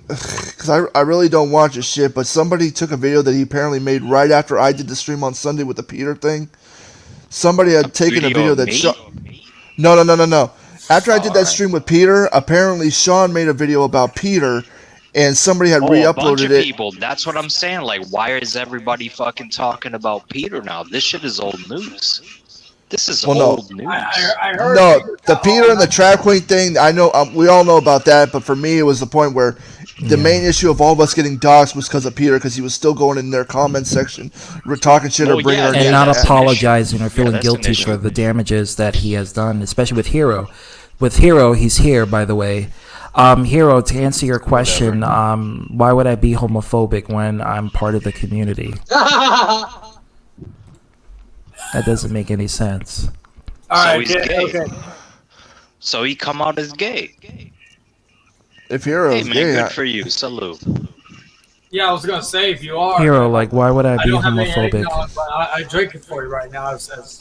because I really don't watch this shit, but somebody took a video that he apparently made right after I did the stream on Sunday with the Peter thing. Somebody had taken a video that No. After I did that stream with Peter, apparently Sean made a video about Peter, and somebody had re-uploaded a bunch of it. People. That's what I'm saying. Like, why is everybody fucking talking about Peter now? This shit is old news. This is old news. I heard. No, the Peter and the Trap Queen thing, I know, we all know about that, but for me, it was the point where the main issue of all of us getting doxxed was because of Peter, because he was still going in their comment section, talking shit or bringing our name. And not apologizing or feeling guilty for the damages that he has done, especially with Hero. With Hero, he's here, by the way. Hero, to answer your question, why would I be homophobic when I'm part of the community? That doesn't make any sense. So he's gay. Okay. So he come out as gay. If Hero's gay, good for you. Salute. Yeah, I was gonna say, if you are Hero, like, why would I be homophobic? I drink it for you right now.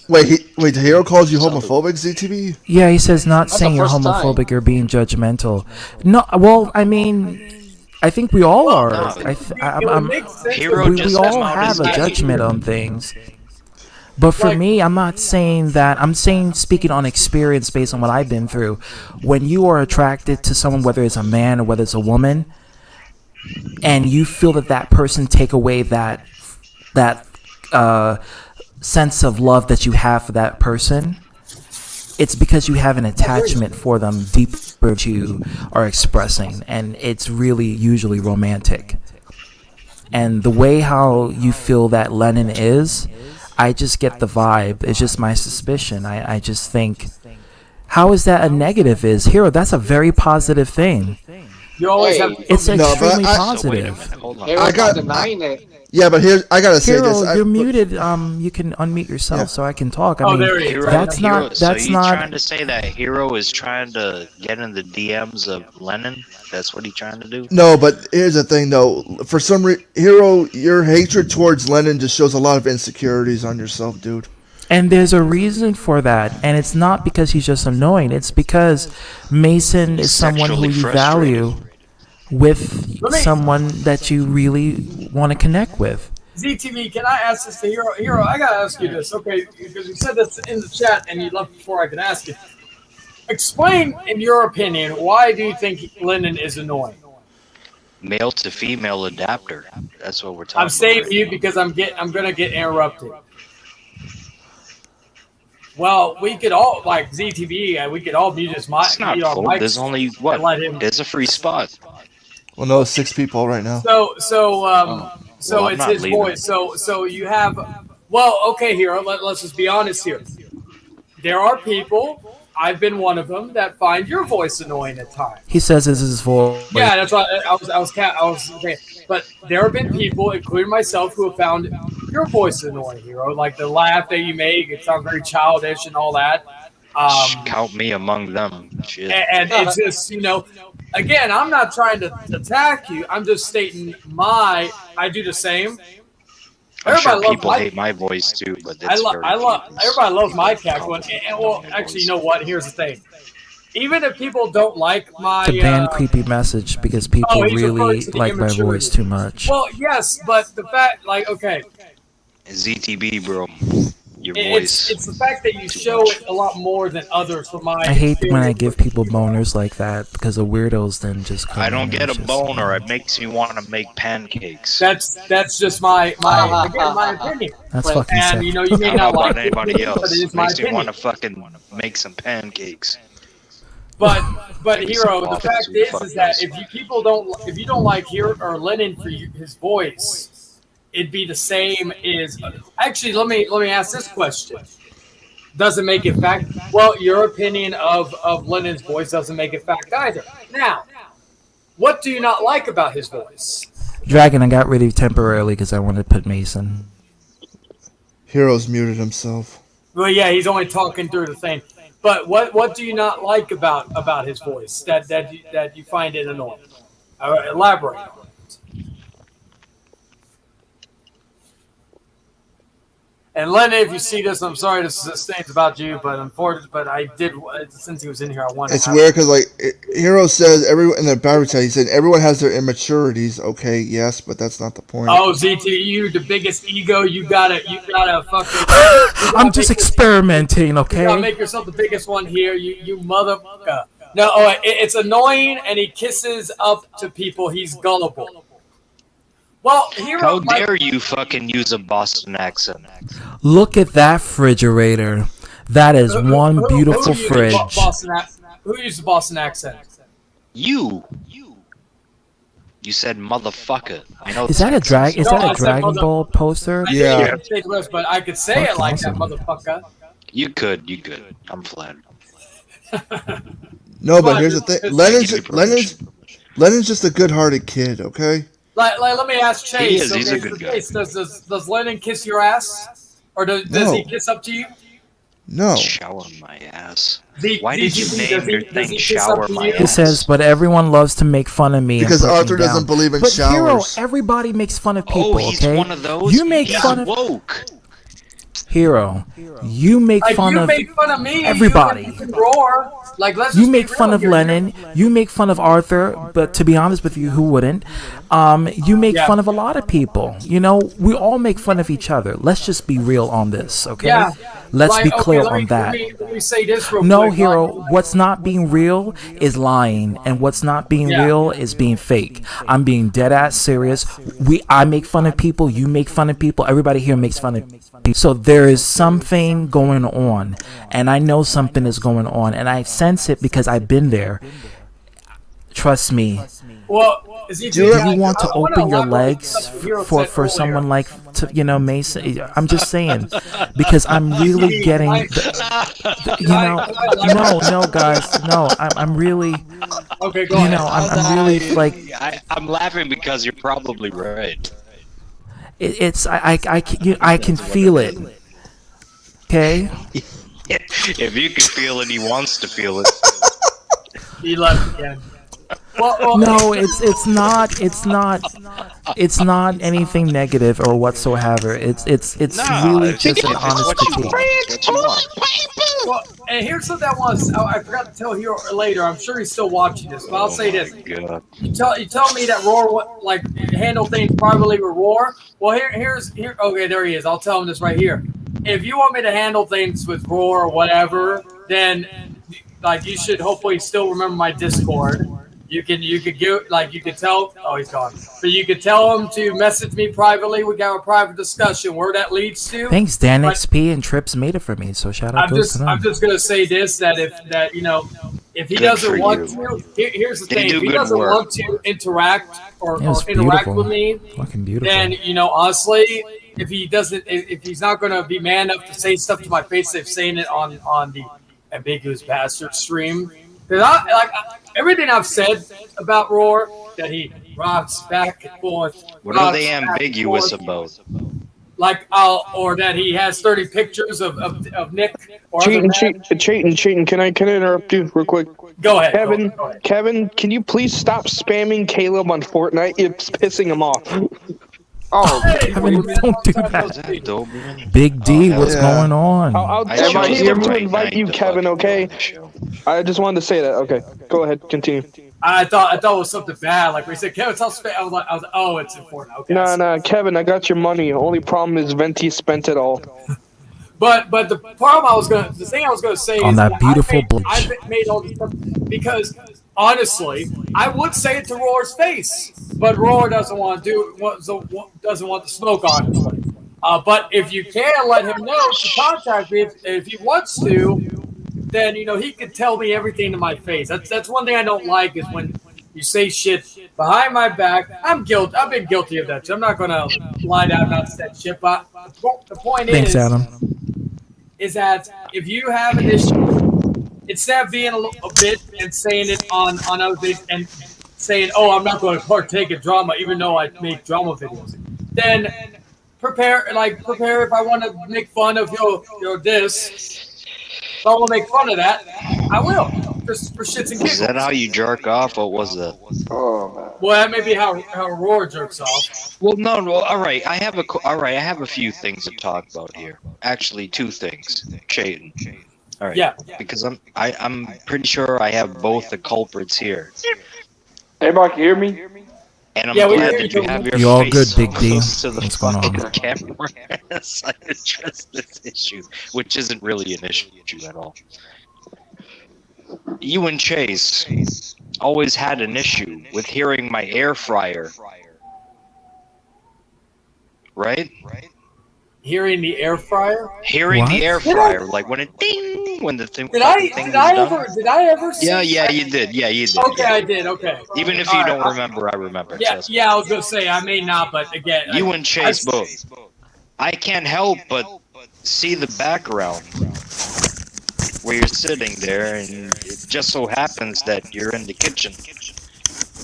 Wait, Hero calls you homophobic, ZTV? Yeah, he says not saying you're homophobic, you're being judgmental. No, well, I mean, I think we all are. We all have a judgment on things. But for me, I'm not saying that. I'm saying, speaking on experience based on what I've been through. When you are attracted to someone, whether it's a man or whether it's a woman, and you feel that person take away that sense of love that you have for that person, it's because you have an attachment for them deeper than you are expressing, and it's really usually romantic. And the way how you feel that Lennon is, I just get the vibe. It's just my suspicion. I just think, how is that a negative? Is Hero? That's a very positive thing. You always have. It's extremely So positive. hold on. I got denying it. Yeah, but here I gotta say Hero, this. you're muted. You can unmute yourself so I can talk. I mean, there he is. that's Hero, not. so That's you not. trying to say that Hero is trying to get in the DMs of Lennon? That's what he's trying to do? No, but here's the thing, though. For some Hero, your hatred towards Lennon just shows a lot of insecurities on yourself, dude. And there's a reason for that, and it's not because he's just annoying. It's because Mason is someone who you value with someone that you really want to connect with. ZTV, can I ask this to Hero? Hero, I gotta ask you this, okay? Because you said this in the chat and you left before I could ask you. Explain, in your opinion, why do you think Lennon is annoying? Male to female adapter. That's what we're talking about. I'm saving you because I'm gonna get interrupted. Well, we could all, like ZTV, we could all mute his mic. It's not full. There's only what? There's a free spot. Well, no, 6 people right now. So Well, I'm it's not his leaving. voice. So you have, well, okay, Hero. Let's just be honest here. There are people. I've been one of them that find your voice annoying at times. He says this is his voice. Yeah, that's why I was okay. But there have been people, including myself, who have found your voice annoying, Hero. Like the laugh that you make, it sounds very childish and all that. Count me among them. Shit. And it's just, again, I'm not trying to attack you. I'm just stating I do the same. I'm sure people hate my voice too, but it's everybody loves my cackle. And well, actually, you know what? Here's the thing. Even if people don't like my It's a banned creepy message because people really like my voice too much. Well, yes, but the fact, okay. ZTB, bro. Your voice. It's the fact that you show it a lot more than others from my I hate when I give people boners like that because the weirdos then just come I in don't and get a just- boner. It makes me want to make pancakes. That's just my opinion. That's fucking and sick. you may I don't know not about like anybody it, else. but it is It my makes me want opinion. to fucking make some pancakes. But Maybe Hero, some the waffles, fact who the is fuck that knows? if you don't like Hero or Lennon for his voice, it'd be the same as. Actually, let me ask this question. Doesn't make it fact. Well, your opinion of Lennon's voice doesn't make it fact either. Now, what do you not like about his voice? Dragon, I got rid of you temporarily because I wanted to put Mason. Hero's muted himself. Well, yeah, he's only talking through the thing. But what do you not like about his voice that you find it annoying? Elaborate. And Lennon, if you see this, I'm sorry this stains about you, but unfortunately, but I did since he was in here, I wanted. It's weird because Hero says everyone in the battery chat. He said everyone has their immaturities. Okay, yes, but that's not the point. Oh, ZTU, the biggest ego. You gotta fucking. I'm just experimenting, okay? You gotta make yourself the biggest one here. You motherfucker. No, it's annoying, and he kisses up to people. He's gullible. Well, Hero. How dare you fucking use a Boston accent? Look at that refrigerator. That is one beautiful who fridge. Who used the Boston accent? You said motherfucker. I know. Is that a drag? Is No, that I a said Dragon Ball poster? I didn't say the rest, but I could say it like that, motherfucker. You could. I'm flattered. No, but here's the thing. Lennon's just a good-hearted kid. Okay. Like, let me ask Chase. He is. He's a good guy. Chase, does Lennon kiss your ass, or does he kiss up to you? No. Shower my ass. Why did you name your thing shower my He ass? says, but everyone loves to make fun of me. Because and put Arthur me down. doesn't believe in but showers. Hero, everybody makes fun of people, he's okay? one of those? You make He's fun of woke. Hero. You make fun you of make fun of me. everybody. You can roar. Like, let's You just make be fun real of here. Lennon. You make fun of Arthur. But to be honest with you, who wouldn't? You make fun of a lot of people. You know, we all make fun of each other. Let's just be real on this, okay? Yeah. Let's be clear let on me, that. Let me say this real No, quick. Hero, what's not being real is lying, and what's not being real is being fake. I'm being dead ass serious. I make fun of people, you make fun of people, everybody here makes fun of people. So there is something going on, and I know something is going on, and I sense it because I've been there. Trust me. Well, Do you want to open your legs for someone like Mason? I'm just saying, because I'm really getting, no, guys, no, I'm really, okay, go ahead. I'm really like, I'm laughing because you're probably right. I can feel it. Okay. If you can feel it, he wants to feel it. He left again. Well, no, it's not anything negative or whatsoever. It's really just an honest critique. Well, and here's something I forgot to tell Hero later. I'm sure he's still watching this, but I'll say this. God. You tell me that Roar handle things privately with Roar. Well, here's okay, there he is. I'll tell him this right here. If you want me to handle things with Roar or whatever, then you should hopefully still remember my Discord. You could tell. Oh, he's gone. But you could tell him to message me privately. We got a private discussion. Where that leads to. Thanks, Dan XP and Trips made it for me. So shout out to them. I'm just gonna say this: that if he doesn't want to, here's the thing: if he doesn't want to interact or interact with me, then honestly, if he's not gonna be man enough to say stuff to my face, they've saying it on the Ambiguous Bastard stream. Because everything I've said about Roar, that he rocks back and forth. What are they ambiguous about? Or that he has 30 pictures of Nick. Or cheating. Can I interrupt you real quick? Go ahead, Kevin. Can you please stop spamming Caleb on Fortnite? It's pissing him off. Oh, Kevin, don't do that. Big D, what's going on? I'll tell Caleb to invite you, Kevin. Okay. I just wanted to say that. Okay, go ahead. Continue. I thought it was something bad. Like we said, Kevin, I was like, oh, it's important. Okay. No, Kevin, I got your money. Only problem is Venti spent it all. But the problem the thing I was gonna say on is that beautiful bleach. I made all this stuff because honestly, I would say it to Roar's face, but Roar doesn't want to doesn't want the smoke on him. But if you can let him know to contact me if he wants to, then he could tell me everything to my face. That's one thing I don't like is when you say shit behind my back. I've been guilty of that. So I'm not gonna lie down about that shit. But the point is that if you have an issue, instead of being a bit and saying it on other things and saying, "Oh, I'm not going to partake in drama," even though I make drama videos, then prepare if I want to make fun of your this. If I want to make fun of that, I will. Just for shits and giggles. Is that how you jerk off? What was it? Oh man. Well, that may be how Roar jerks off. Well, no. All right. I have a few things to talk about here. Actually, two things. Chayton. All right. Yeah. Because I'm pretty sure I have both the culprits here. Everybody can hear me? And I'm glad that you have your all face good, so Big D. close to the What's going fucking on? camera as I address this issue, which isn't really an issue at all. You and Chase always had an issue with hearing my air fryer. Right? Hearing the air fryer? Hearing the air fryer, like when it ding, when the thing. Did I ever see Yeah, you did. Yeah, you did. Okay, yeah. I did. Okay. Even if you don't remember, I remember. Yeah, I was gonna say I may not, but again, You and Chase both. I can't help but see the background where you're sitting there, and it just so happens that you're in the kitchen.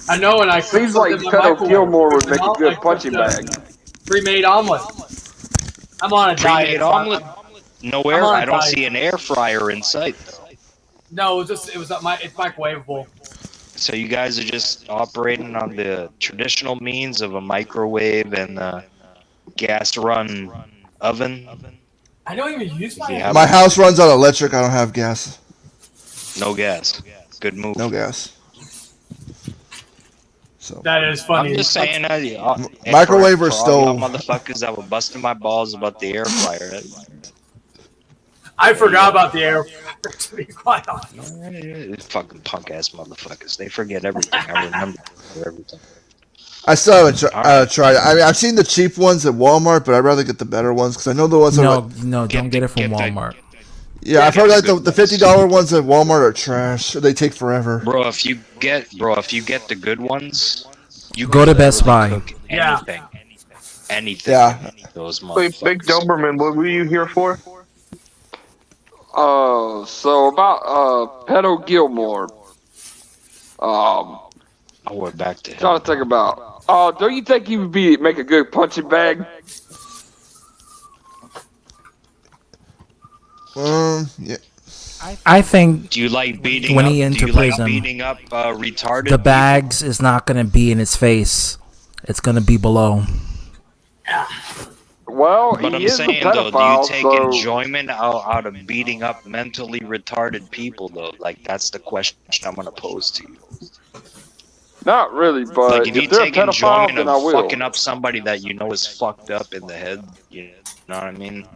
I know, and I seems like Pedal Gilmore would make a good punching bag. Pre-made omelet. I'm on a diet. Pre-made omelet? No air. I don't see an air fryer in sight, though. No, it's microwavable. So you guys are just operating on the traditional means of a microwave and a gas-run oven? I don't even use my. My house runs on electric. I don't have gas. No gas. Good move. No gas. So that is funny. I'm just saying, microwave for or all y'all stove. motherfuckers that were busting my balls about the air fryer. I forgot about the air fryer, to be quite honest. Fucking punk ass motherfuckers. They forget everything. I remember everything. I still haven't tried it. I mean, I've seen the cheap ones at Walmart, but I'd rather get the better ones because I know the ones that are like, No, don't get it from Walmart. Yeah, I've heard like the $50 ones at Walmart are trash. They take forever. Bro, if you get the good ones, you Go to Best Buy. Cook anything. Anything. Yeah. Those Wait, motherfuckers. Big Doberman, what were you here for? So about Pedo Gilmore. I went back to him. Trying to think about. Don't you think he would make a good punching bag? Yeah. I think. Do you like beating when up? he into do you prison, like beating up retarded? the bags is not going to be in his face. It's going to be below. Well, But I'm saying though, do you take enjoyment out of beating up mentally retarded people though? Like that's the question I'm gonna pose to you. Not really, but Like if you they're take a pedophile, enjoyment then I of will. fucking up somebody that you know is fucked up in the head, you know what I mean?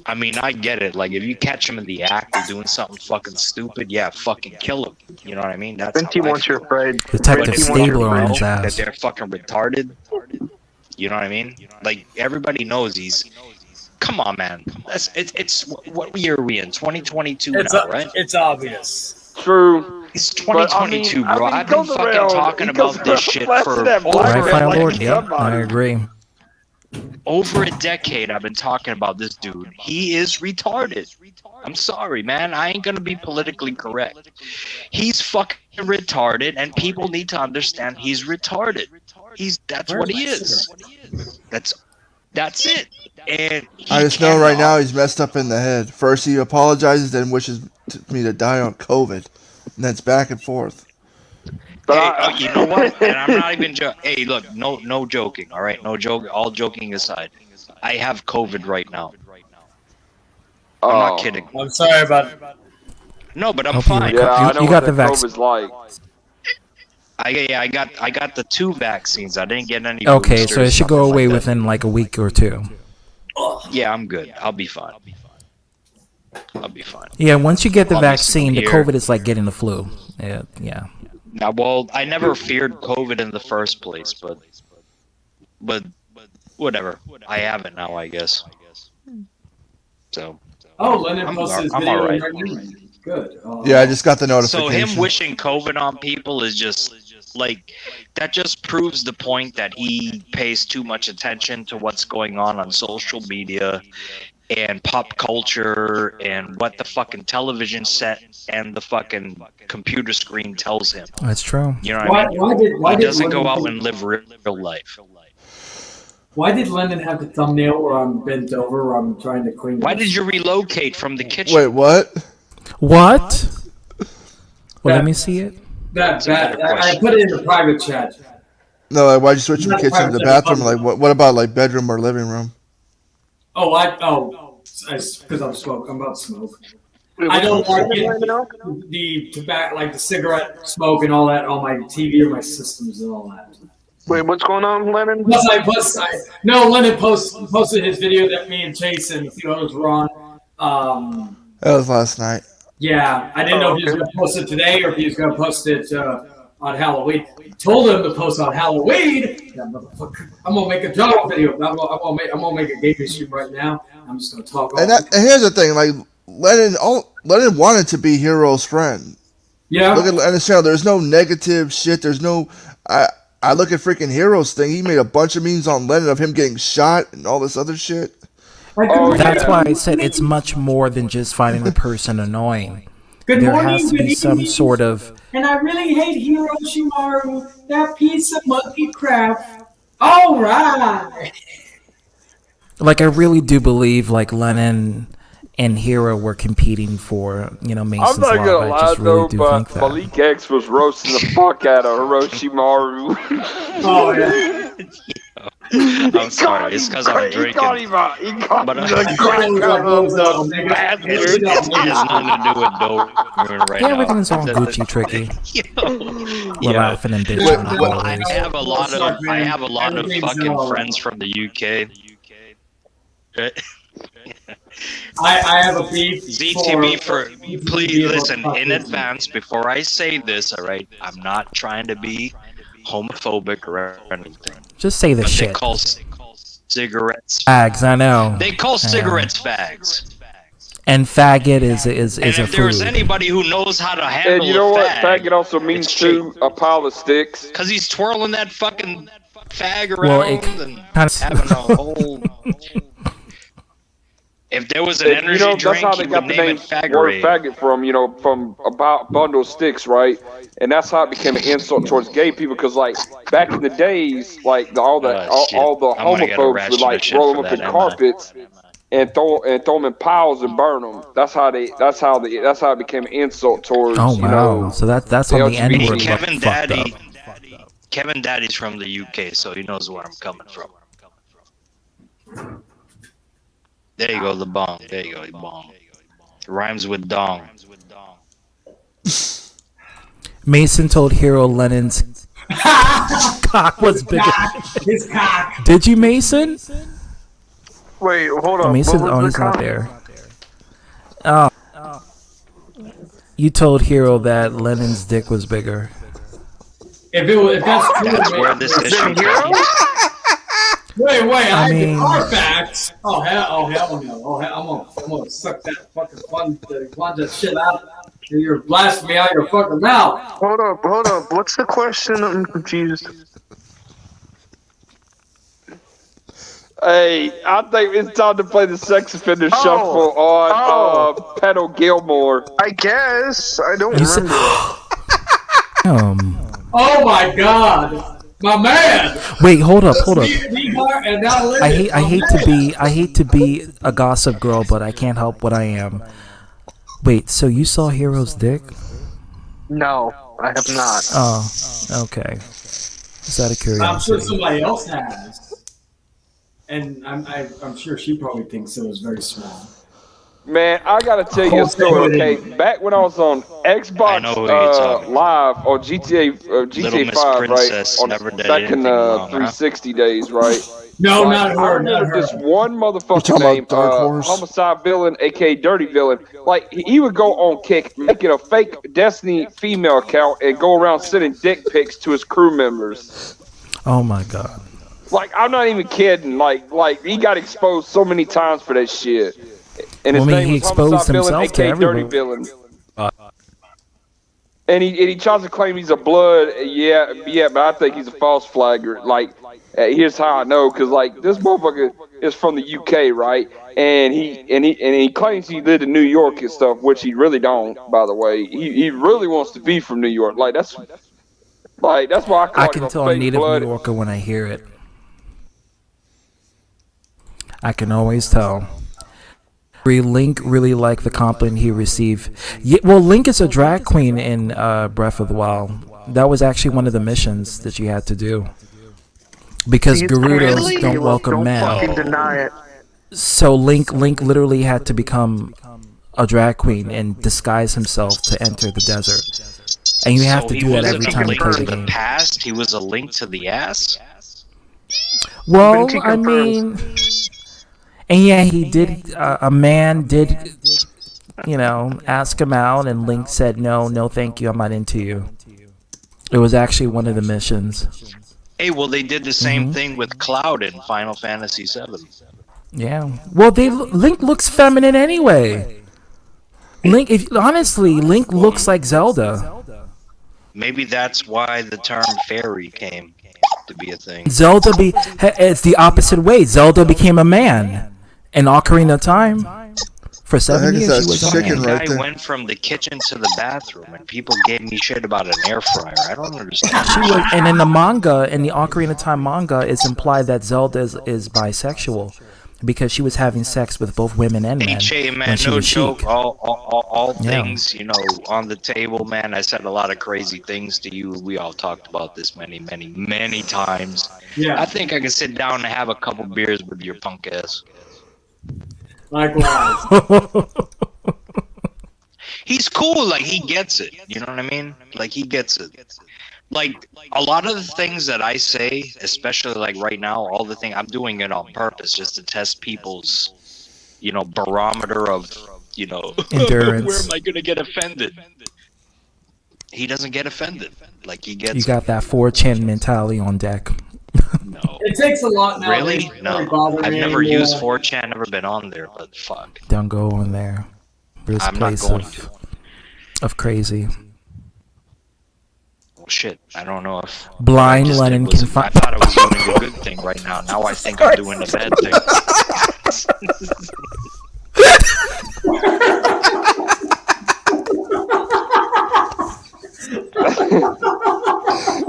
I mean, I get it. Like if you catch him in the act of doing something fucking stupid, yeah, fucking kill him. You know what I mean? That's Venti wants your afraid. Detective Stabler on his that ass. they're fucking retarded. You know what I mean? Like everybody knows he's. Come on, man. It's what year are we in? 2022 now, right? It's obvious. True. It's 2022, But, bro. I've been fucking talking about this shit for Right, Lord? Yep, I agree. over a decade. I've been talking about this dude. He is retarded. I'm sorry, man. I ain't gonna be politically correct. He's fucking retarded, and people need to understand he's retarded. That's what he is. That's it. And I just know right now he's messed up in the head. First he apologizes, then wishes me to die on COVID, and that's back and forth. Hey, you know what? And I'm not even joking. Hey, look, no joking. All right, no joke. All joking aside, I have COVID right now. I'm not kidding. I'm sorry about it. No, but I'm fine. Yeah, I know you what got the COVID's like. I got the 2 vaccines. I didn't get any. Okay, so boosters, it should go nothing away like within like a week or two. Yeah, I'm good. I'll be fine. I'll be fine. Yeah, once you get the I'll vaccine, the listen here. COVID is like getting the flu. Yeah. Now, well, I never feared COVID in the first place, but whatever. I have it now, I guess. So. Oh, Lennon posted his I'm video all right. right now. Good. Yeah, I just got the So notification. him wishing COVID on people is just like that. Just proves the point that he pays too much attention to what's going on social media and pop culture and what the fucking television set and the fucking computer screen tells him. That's true. You know what I mean? Why He did doesn't go Lennon- out and live real life. Why did Lennon have the thumbnail where I'm bent over, where I'm trying to clean? Why did you relocate from the kitchen? Wait, what? What? Well, let me see it. I put it in the private chat. No, like, why'd you switch from Not kitchen to the private, bathroom? Like, what about like bedroom or living room? Because I'm smoke. I'm about to smoke. I don't like the tobacco, like the cigarette smoke and all that on my TV or my systems and all that. Wait, what's going on, Lennon? Lennon posted his video that me and Chase and a few others were on. That was last night. Yeah, I didn't know if he was going to post it today or if he was going to post it on Halloween. Told him to post on Halloween. That motherfucker. I'm gonna make a dog video. I'm gonna make a gaming stream right now. I'm just gonna talk. And here's the thing, like Lennon wanted to be Hero's friend. Yeah. Look at Lennon's channel. There's no negative shit. There's no. I look at freaking Hero's thing. He made a bunch of memes on Lennon of him getting shot and all this other shit. That's why I said it's much more than just finding the person annoying. Good there morning, has to be good some evening. sort of. And I really hate Hiroshima, that piece of monkey crap. All right. Like, I really do believe, like, Lennon and Hero were competing for, Mason's I'm not Law. gonna I lie just really though, do but think that. Malik X was roasting the fuck out of Hiroshimaru. Oh yeah. I'm sorry. It's because I'm drinking. He caught him out. He caught But him. it has nothing to do with dope right Yeah, now. everything's all Gucci tricky. Well, Yeah. Ralph and them bitches. I have a lot of fucking friends from the UK. I have a beef. ZTB please listen in advance before I say this. All right, I'm not trying to be homophobic or anything. Just say the But shit. They call cigarettes Fags, I know. They call I know. cigarettes fags. And faggot is And a if there's food. anybody who knows how to handle And you know a what? fag, Faggot also means too a pile of sticks. because he's twirling that fucking fag Well, around it and kind of- having a whole. If there was an And, energy that's drink, how they he got would the name name it word Faggerade. faggot from about bundle of sticks, right? And that's how it became an insult towards gay people, because like back in the days, like all the I'm gonna get a homophobes would ration of like shit roll for them up that, in am I? carpets and throw them in piles and burn them. That's how it became an insult towards Oh you wow! know. So that's the on the N LGBT. word. Kevin fucked Daddy, up. Kevin Daddy's from the UK, so he knows where I'm coming from. There you go, the bong. There you go, the bong. It rhymes with dong. Mason told Hero Lennon's cock was bigger. His cock. Did you, Mason? Wait, hold Oh, on. Mason. What Oh, was he's the not comment? there. Oh. You told Hero that Lennon's dick was bigger. If that's true, That's man. where this issue Wait, I I mean- mean, Carfax. Oh hell no! I'm gonna suck that fucking plunge that shit out. You're blasting me out your fucking mouth. Hold up. What's the question? I'm confused. Hey, I think it's time to play the sex offender shuffle on Pedal Gilmore. I guess. I don't You said- remember. Oh my god, my man. Wait, hold up. I hate to be a gossip girl, but I can't help what I am. Wait, so you saw Hero's dick? No, I have not. Oh, okay. Just out of I'm sure curiosity. somebody else has, and I'm sure she probably thinks it was very small. Man, I gotta tell you a story, okay? Back when I was on Xbox Live or GTA Miss 5, right? Princess On, never did back in anything the wrong, huh? 360 days, right? No, Like, not I her. remember Not her. this one You motherfucker talking about named Dark Horse? Homicide Villain, aka Dirty Villain. Like he would go on Kick, making a fake Destiny female account and go around sending dick pics to his crew members. Oh my god. Like I'm not even kidding. Like he got exposed so many times for that shit. And his Well, I mean, name he was exposed Homicide Villain, himself to aka Dirty everyone. Villain. And he tries to claim he's a blood. Yeah, but I think he's a false flagger. Like, here's how I know, because like this motherfucker is from the UK, right? And he claims he lived in New York and stuff, which he really don't. By the way, he really wants to be from New York. Like that's why I call I him can a tell a fake native blood. New Yorker when I hear it. I can always tell. Link really liked the compliment he received. Yeah, well, Link is a drag queen in Breath of the Wild. That was actually one of the missions that you had to do. Because Gerudos don't welcome men. Fucking deny it. So Link literally had to become a drag queen and disguise himself to enter the desert. And you have to do that every time you play the game. Past, he was a link to the ass. Well, I mean, and yeah, he did. A man did, ask him out, and Link said, "No, thank you. I'm not into you." It was actually one of the missions. Hey, well, they did the same thing with Cloud in Final Fantasy VII. Yeah. Well, Link looks feminine anyway. Link looks like Zelda. Maybe that's why the term fairy came to be a thing. It's the opposite way. Zelda became a man. In Ocarina of Time, for 7 years, she was a man. That guy went from the kitchen to the bathroom, and people gave me shit about an air fryer. I don't understand. And in the manga, in the Ocarina of Time manga, it's implied that Zelda is bisexual. because she was having sex with both women and men HA, man, when she no was joke. chic. All Yeah. things, you know, on the table, man. I said a lot of crazy things to you. We all talked about this many times. Yeah. I think I can sit down and have a couple beers with your punk ass. Likewise. He's cool, like he gets it. You know what I mean? Like he gets it. Like a lot of the things that I say, especially like right now, all the things I'm doing it on purpose just to test people's, you know, barometer of, you know, Endurance. where am I gonna get offended? He doesn't get offended. Like he gets. You got that 4chan mentality on deck. No. It takes a lot now. Really? No. I've never used 4chan, never been on there, but fuck. Don't go on there. This I'm not place going of crazy. Well, shit, I don't know if Blind I just Lennon did was- can find. I thought I was doing a good thing right now. Now I think I'm doing a bad thing.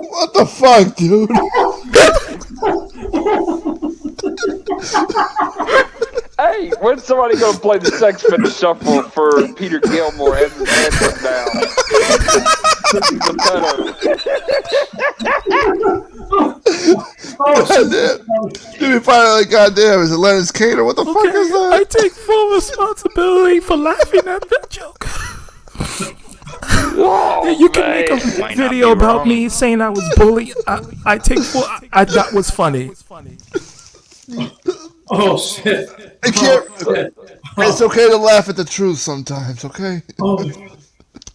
What the fuck, dude? Hey, when's somebody gonna play the Sex Finish Shuffle for Peter Gilmore as his hands went down? He's a Goddamn. Dude, finally, like, goddamn, is it Lennon's Cater? What the fuck is that? I take full responsibility for laughing at that joke. You can make a video about me saying I was bullied. I take full. That was funny. Oh shit! I can't. Oh, shit. It's okay to laugh at the truth sometimes, okay? Oh,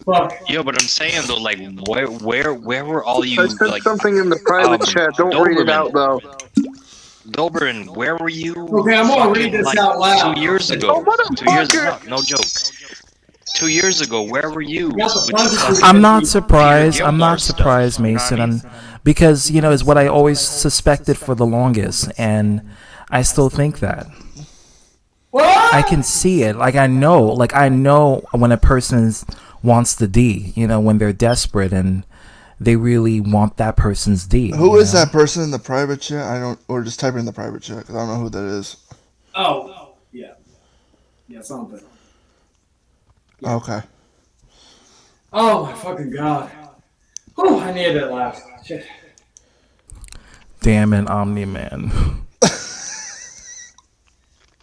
fuck. Yo, but I'm saying though, like, where were all you? I said like, something in the private chat. Don't read it out, though. Doberman, where were you? Okay, I'm gonna read this out loud. 2 years ago. 2 years ago. No joke. 2 years ago, where were you? I'm not surprised. I'm not surprised, Mason. Because it's what I always suspected for the longest, and I still think that. I can see it. Like I know when a person wants the D. When they're desperate and they really want that person's D. Who is that person in the private chat? I don't, or just type it in the private chat because I don't know who that is. Oh, yeah, something. Okay. Oh my fucking god! Oh, I needed that laugh. Shit. Damn it, Omni-Man.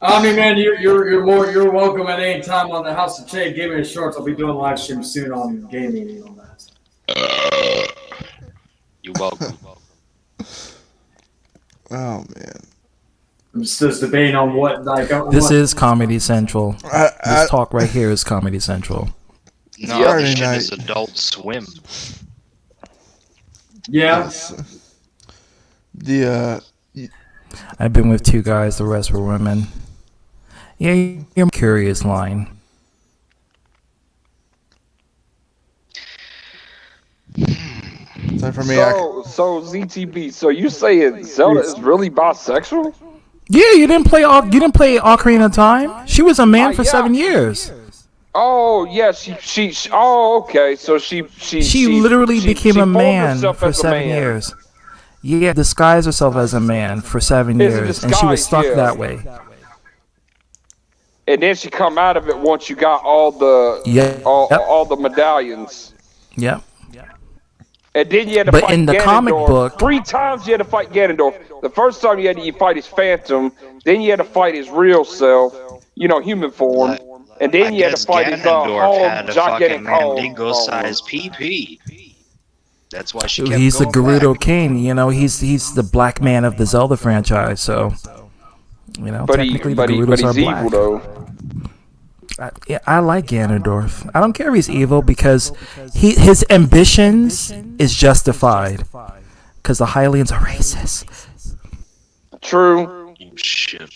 Man, you're welcome at any time on the House of Che Gaming Shorts. I'll be doing live stream soon on gaming and all that. You're welcome. Oh man. I'm just debating on what This is Comedy Central. This talk right here is Comedy Central. No, this shit is Adult Swim. Yeah. I've been with 2 guys. The rest were women. Yeah, you're curious line. Time for me. So ZTB. So you saying Zelda is really bisexual? Yeah, you didn't play Ocarina of Time. She was a man for 7 years. Oh yeah, she. Oh okay, so she literally became a man herself for as a 7 man. years. Yeah, disguised herself as a man for 7 It's a years, and she was disguise, stuck yeah. that way. And then she come out of it once you got all the all the medallions. Yep. And then you had to But fight in the Ganondorf. comic book- 3 times you had to fight Ganondorf. The first time you fight his phantom, then you had to fight his real self, human form, and then you had to fight his Ganondorf had a fucking gigantic Mandingo-sized PP. That's why she kept He's the going Gerudo back. King. He's the black man of the Zelda franchise. So, technically the Gerudos are he's black. evil though. I like Ganondorf. I don't care if he's evil because his ambitions is justified. Because the Hylians are racist. True. Shit.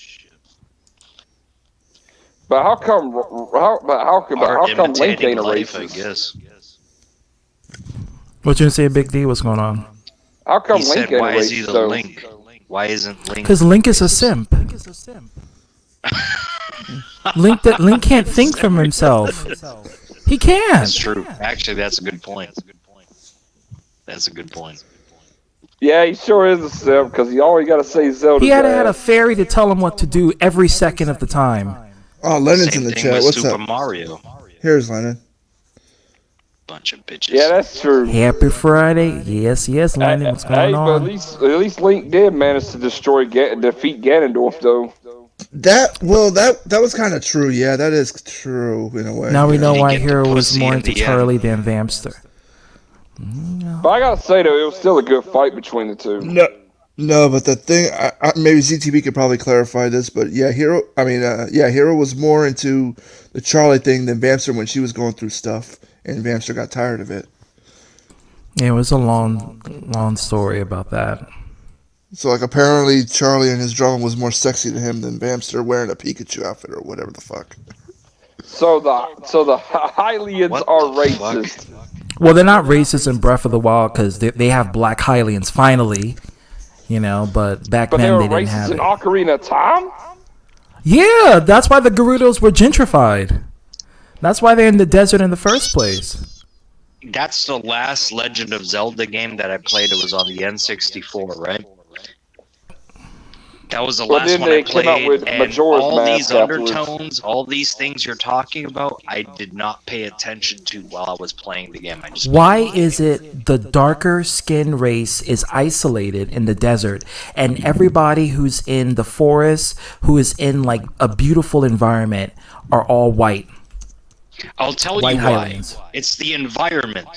But how come Link ain't a life, I racist? guess. What you gonna say, Big D? What's going on? How come He Link said, ain't why a is he racist the though? Link? Why isn't Link? Because Link is a simp. Link can't think for himself. He can't. That's true. Actually, that's a good point. That's a good point. Yeah, he sure is a simp because he always got to say Zelda. He had a fairy to tell him what to do every second of the time. Oh, Lennon's Same in the thing chat. with What's Super up? Mario. Here's Lennon. Bunch of bitches. Yeah, that's true. Happy Friday. Yes, Lennon. What's going But on? at least Link did manage to defeat Ganondorf though. That was kind of true. Yeah, that is true in a way. Now we know He why get the Hero was pussy more in into the end. Charlie than Vamster. But I gotta say though, it was still a good fight between the two. No, but the thing, maybe ZTB could probably clarify this, but yeah, Hero was more into the Charlie thing than Vamster when she was going through stuff, and Vamster got tired of it. Yeah, it was a long story about that. So, like, apparently Charlie and his drama was more sexy to him than Vamster wearing a Pikachu outfit or whatever the fuck. So the Hylians are racist. Well, they're not racist in Breath of the Wild because they have black Hylians finally, but back But then they they were didn't have racist in it. Ocarina of Time? Yeah, that's why the Gerudos were gentrified. That's why they're in the desert in the first place. That's the last Legend of Zelda game that I played. It was on the N64, right? That was the Well, last then one they I came played, out with and Majora's all Mask these afterwards. undertones, all these things you're talking about, I did not pay attention to while I was playing the game. I just Why is it the darker skin race is isolated in the desert, and everybody who's in the forest, who is in like a beautiful environment, are all white? I'll tell White you why. Highlands. It's the environment.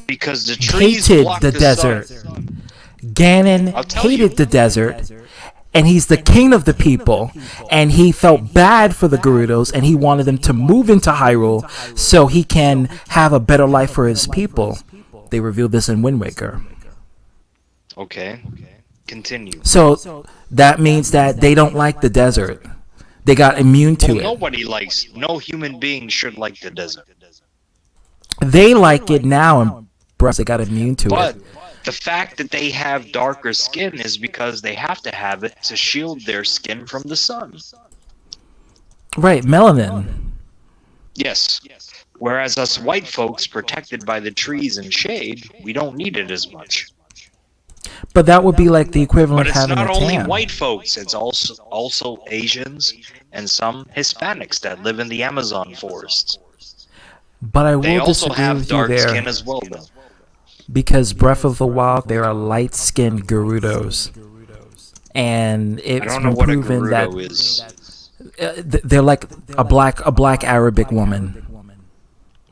Because the trees Hated block the desert. sun. Ganon hated the desert, and he's the king of the people, and he felt bad for the Gerudos, and he wanted them to move into Hyrule so he can have a better life for his people. They revealed this in Wind Waker. Okay. Continue. So that means that they don't like the desert. They got immune to it. Nobody likes. No human being should like the desert. They like it now, and they got immune to But it. the fact that they have darker skin is because they have to have it to shield their skin from the sun. Right, melanin. Yes. Whereas us white folks, protected by the trees and shade, we don't need it as much. But that would be like the equivalent But of it's having not a only tan. white folks, it's also Asians and some Hispanics that live in the Amazon forests. But I They will also disagree have with you dark there. skin as well, though. Because Breath of the Wild, there are light-skinned Gerudos, and I it's don't been know what a proven that Gerudo is. they're like a black Arabic woman.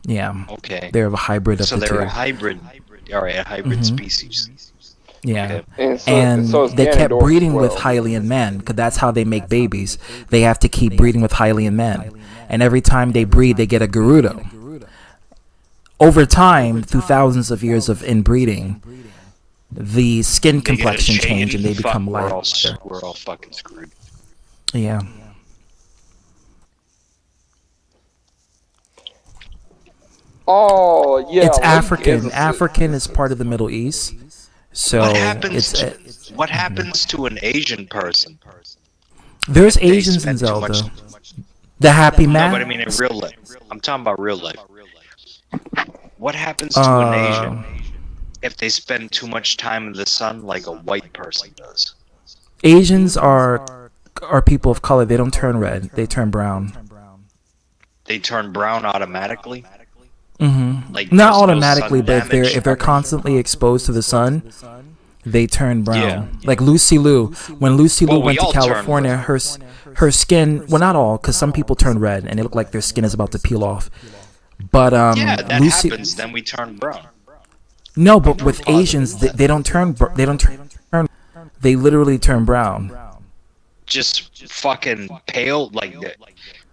Yeah. Okay. They're a hybrid of So the they're two. a hybrid. Alright, a hybrid Mhm. species. Yeah, Okay. and so it's they kept Ganondorf breeding as with well. Hylian men, because that's how they make babies. They have to keep breeding with Hylian men, and every time they breed, they get a Gerudo. Over time, through thousands of years of inbreeding, the skin They get a complexion shade change and they fuck, become we're all, lighter. we're all fucking screwed. Yeah. Oh yeah. It's Link African. is a- African is part of the Middle East, so What happens it's to what happens to an Asian person? there's if they Asians in spend too Zelda. much- The Happy No, Man. but I mean in real life. I'm talking about real life. What happens to an Asian if they spend too much time in the sun like a white person does? Asians are people of color. They don't turn red. They turn brown. They turn brown automatically? Mm-hmm. Like, Not there's no automatically, sun but if damage? they're constantly exposed to the sun, they turn brown. Yeah. Like Lucy Liu, when Lucy Liu Well, we went to all turn California, her skin, well, not all, because some people turn red and they look like their skin is about to peel off. But yeah, that Lucy, happens. Then we turn brown. no, but with Asians, they don't turn. They don't turn. They literally turn brown. Just fucking pale like that.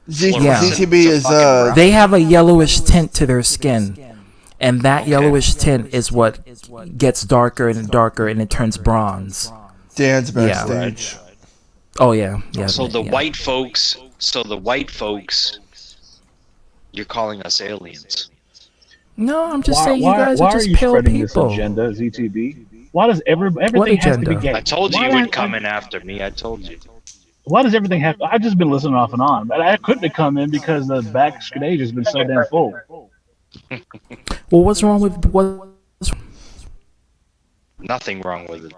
Yeah. ZTB is They have a yellowish tint to their skin, and that yellowish tint is what gets darker and darker, and it turns bronze. Dan's Yeah. backstage. Oh yeah, yeah. So the yeah. white folks, you're calling us aliens. No, I'm just saying you why, guys why are just you pale spreading people. this agenda, ZTB? Why does everything has to be gay? I told you Why you do would come in after me. I told you. Why does everything have? I've just been listening off and on, but I couldn't have come in because the backstage has been so damn full. Well, what's wrong with what? Nothing wrong with it.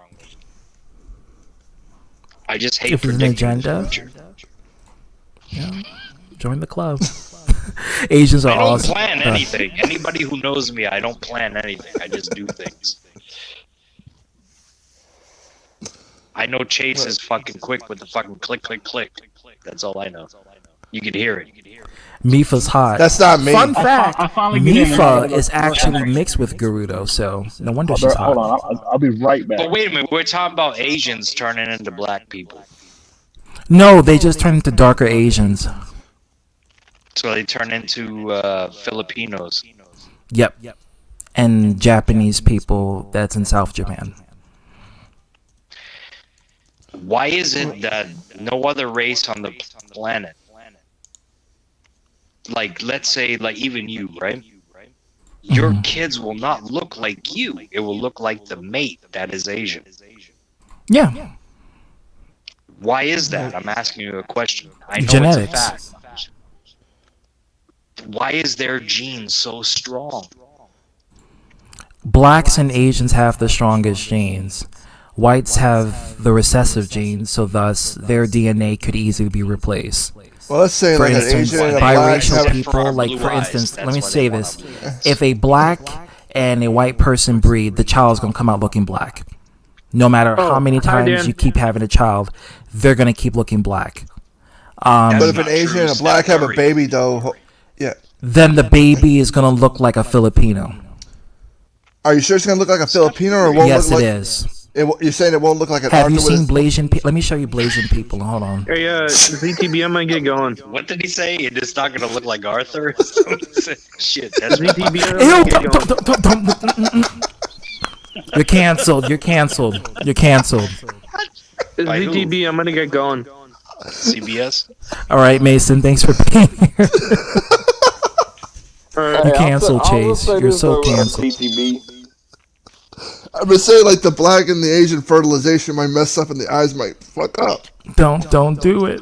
I just hate If it's an predicting the agenda, future. yeah, join the club. Asians are I don't awesome. plan anything. Anybody who knows me, I don't plan anything. I just do things. I know Chase is fucking quick with the fucking click, click, click. That's all I know. You can hear it. Mifa's hot. That's not me. Fun fact: I finally get in Mifa there. is actually mixed with Gerudo, so no wonder she's hot. Hold on, I'll be right back. But wait a minute, we're talking about Asians turning into black people. No, they just turn into darker Asians. So they turn into Filipinos. Yep. And Japanese people that's in South Japan. Why is it that no other race on the planet, like let's say like even you, right? Your kids will not look like you. It will look like the mate that is Asian. Yeah. Why is that? I'm asking you a question. I know Genetics. it's a fact. Why is their gene so strong? Blacks and Asians have the strongest genes. Whites have the recessive genes, so thus their DNA could easily be replaced. Well, let's say For like instance, an Asian and a black biracial have people, like for blue eyes, instance, that's let me why say they want this: if a black and a white person breed, the child's gonna come out looking black. No matter how many times you keep having a child, they're gonna keep looking black. But if an Asian and a black have a baby, though, yeah. Then the baby is gonna look like a Filipino. Are you sure it's gonna look like a Filipino, or it won't Yes, look it like? is. You're saying it won't look like an Have you Arthur seen with- Blasian? Let me show you Blasian people. Hold on. Hey, ZTB, I'm gonna get going. What did he say? It's not gonna look like Arthur. Shit, that's ZTB. You're canceled. You're canceled. You're canceled. ZTB, I'm gonna get going. CBS. All right, Mason. Thanks for being here. You canceled, Chase. You're so canceled. I'm just saying, like the black and the Asian fertilization might mess up, and the eyes might fuck up. Don't do it.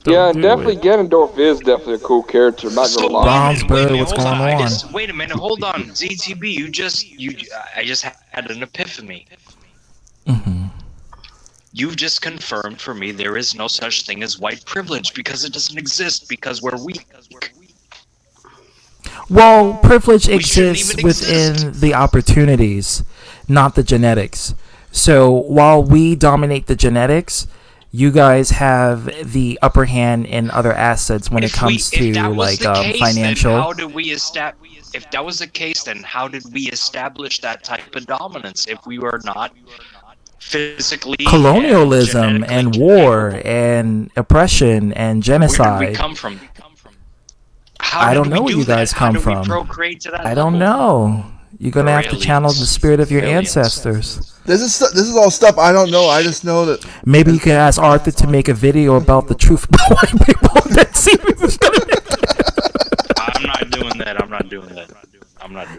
Yeah, and definitely Ganondorf is definitely a cool character. Not gonna lie. Brownsburg, what's going on? Wait a minute, hold on, ZTB. I just had an epiphany. You've just confirmed for me there is no such thing as white privilege because it doesn't exist because we're weak. Well, privilege exists within the opportunities, not the genetics. So while we dominate the genetics, you guys have the upper hand in other assets when it comes to like financial. Then how did we establish? If that was the case, then how did we establish that type of dominance if we were not physically colonialism and war and oppression and genocide? Where did we come from? I don't know where you guys come from. I don't know. You're gonna have to channel the spirit of your ancestors. This is all stuff I don't know. I just know that maybe you can ask Arthur to make a video about the truth about white people. I'm not doing that. I'm not doing that.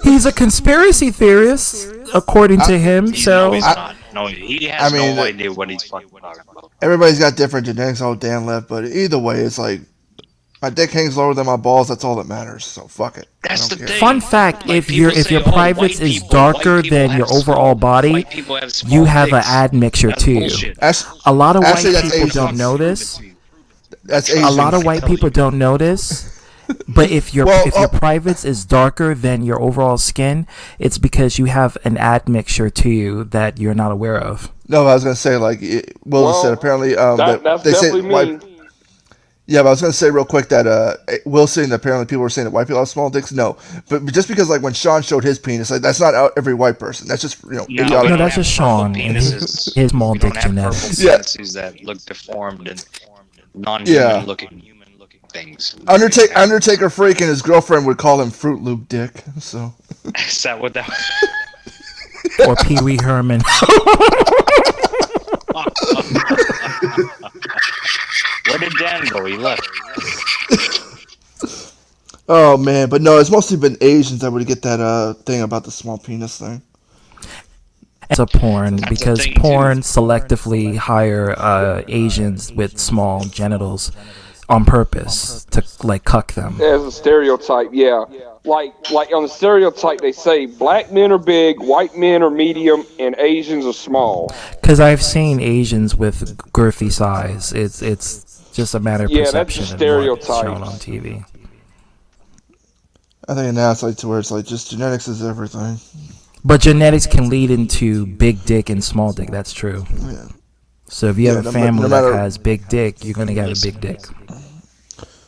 He's a conspiracy theorist, according to him. So no, he's not. No, he has no idea what he's fucking talking about. everybody's got different genetics. Oh, Dan left, but either way, it's like my dick hangs lower than my balls. That's all that matters. So fuck it. That's the thing. Fun fact: if your privates is darker than your overall body, you have an admixture too. A lot of white people don't know this. A lot of white people don't know this. But if your privates is darker than your overall skin, it's because you have an admixture to you that you're not aware of. No, I was gonna say like Will just said apparently that's they say definitely white. Yeah, but I was gonna say real quick that Will saying that apparently people were saying that white people have small dicks. No, but just because like when Sean showed his penis, like that's not every white person. That's just idiotic. No, that's just Sean and his small dick genetics. Penises that look deformed and non-human looking things. Undertaker freak and his girlfriend would call him Fruit Loop Dick. So is that what that? Or Pee Wee Herman. Where did Dan go? He left. Oh man, but no, it's mostly been Asians that would get that thing about the small penis thing. It's a porn because porn selectively hire Asians with small genitals on purpose to like cuck them. As a stereotype, yeah. like on the stereotype, they say black men are big, white men are medium, and Asians are small. Because I've seen Asians with girthy size. It's just a matter of Yeah, that's perception just and what's shown stereotypes. on TV. I think now it's like to where it's like just genetics is everything. But genetics can lead into big dick and small dick. That's true. Yeah. So if you have a family no matter- that has big dick, you're gonna get a big dick.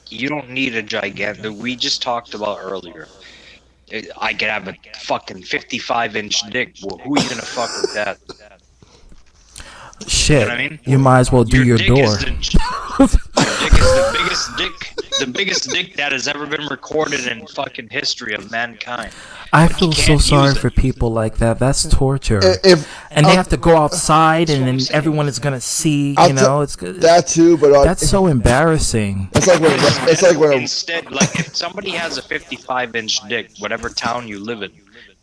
You don't need a gigantic. We just talked about earlier. I could have a fucking 55-inch dick. Well, who are you gonna fuck with that? Shit. You know what I mean? You might as well do your dick door. Is the dick is the biggest dick that has ever been recorded in fucking history of mankind. I feel so sorry for people like that. That's torture. And they have to go outside, and then everyone is gonna see. You know, it's good. That too, but that's so embarrassing. It's like when Instead, like if somebody has a 55-inch dick, whatever town you live in,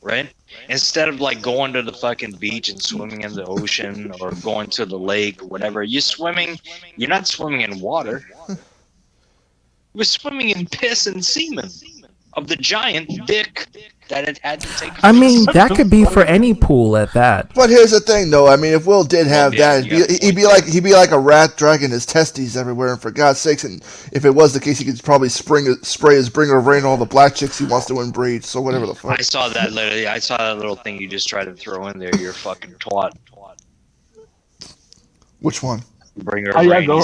right? Instead of like going to the fucking beach and swimming in the ocean or going to the lake or whatever, you're not swimming in water. We're swimming in piss and semen of the giant dick that it had to take. I mean, that could be for any pool at that. But here's the thing, though. I mean, if Will did have that, he'd be like a rat dragging his testes everywhere. And for God's sakes, and if it was the case, he could probably spray his bringer of rain on all the black chicks he wants to inbreed. So whatever the fuck. I saw that little thing you just tried to throw in there. You're fucking twat. Which one? Bringer How of y'all rain. go?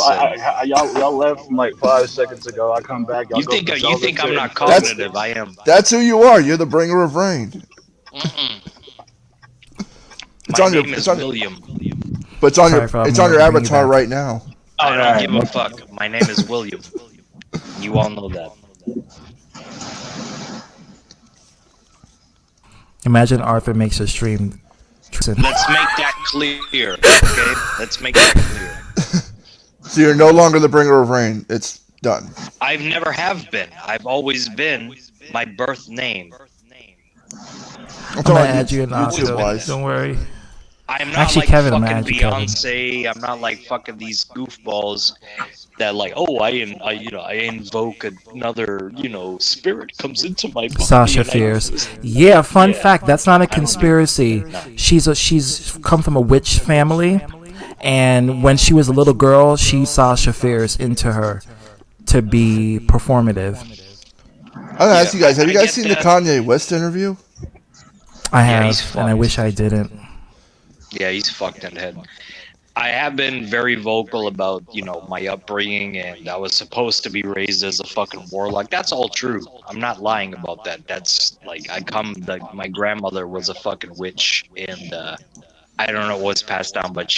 Y'all left from like 5 seconds ago. I come back. You think I'm not cognitive? I am. That's who you are. You're the bringer of rain. My name is William. But it's on your avatar right now. I don't give a fuck. My name is William. You all know that. Imagine Arthur makes a stream. Let's make that clear, okay? Let's make that clear. So you're no longer the bringer of rain. It's done. I've never have been. I've always been my birth name. I'm gonna add you in YouTube. Don't worry. I'm not Actually, like Kevin, I'm fucking gonna add you, Kevin. Beyonce. I'm not like fucking these goofballs that like, oh, I invoke another, spirit comes into my body. Sasha Fierce. Yeah, fun fact. That's not a conspiracy. She's come from a witch family, and when she was a little girl, she Sasha Fierce into her to be performative. I'm gonna ask you guys. Have you guys seen the Kanye West interview? I have, and I wish I didn't. Yeah, he's fucked in the head. I have been very vocal about, my upbringing, and I was supposed to be raised as a fucking warlock. That's all true. I'm not lying about that. That's like my grandmother was a fucking witch, and I don't know what's passed down, but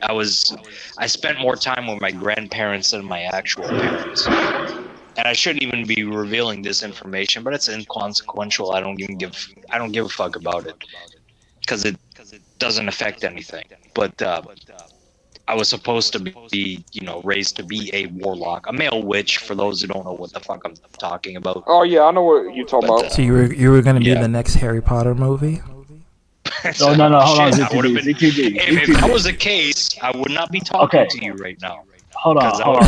I spent more time with my grandparents than my actual parents. And I shouldn't even be revealing this information, but it's inconsequential. I don't give a fuck about it because it doesn't affect anything. But I was supposed to be, raised to be a warlock, a male witch. For those who don't know what the fuck I'm talking about. Oh yeah, I know what you're talking about. So you were going to be in the next Harry Potter movie? No, hold on. ZTV. If that was the case, I would not be talking to you right now. Hold on.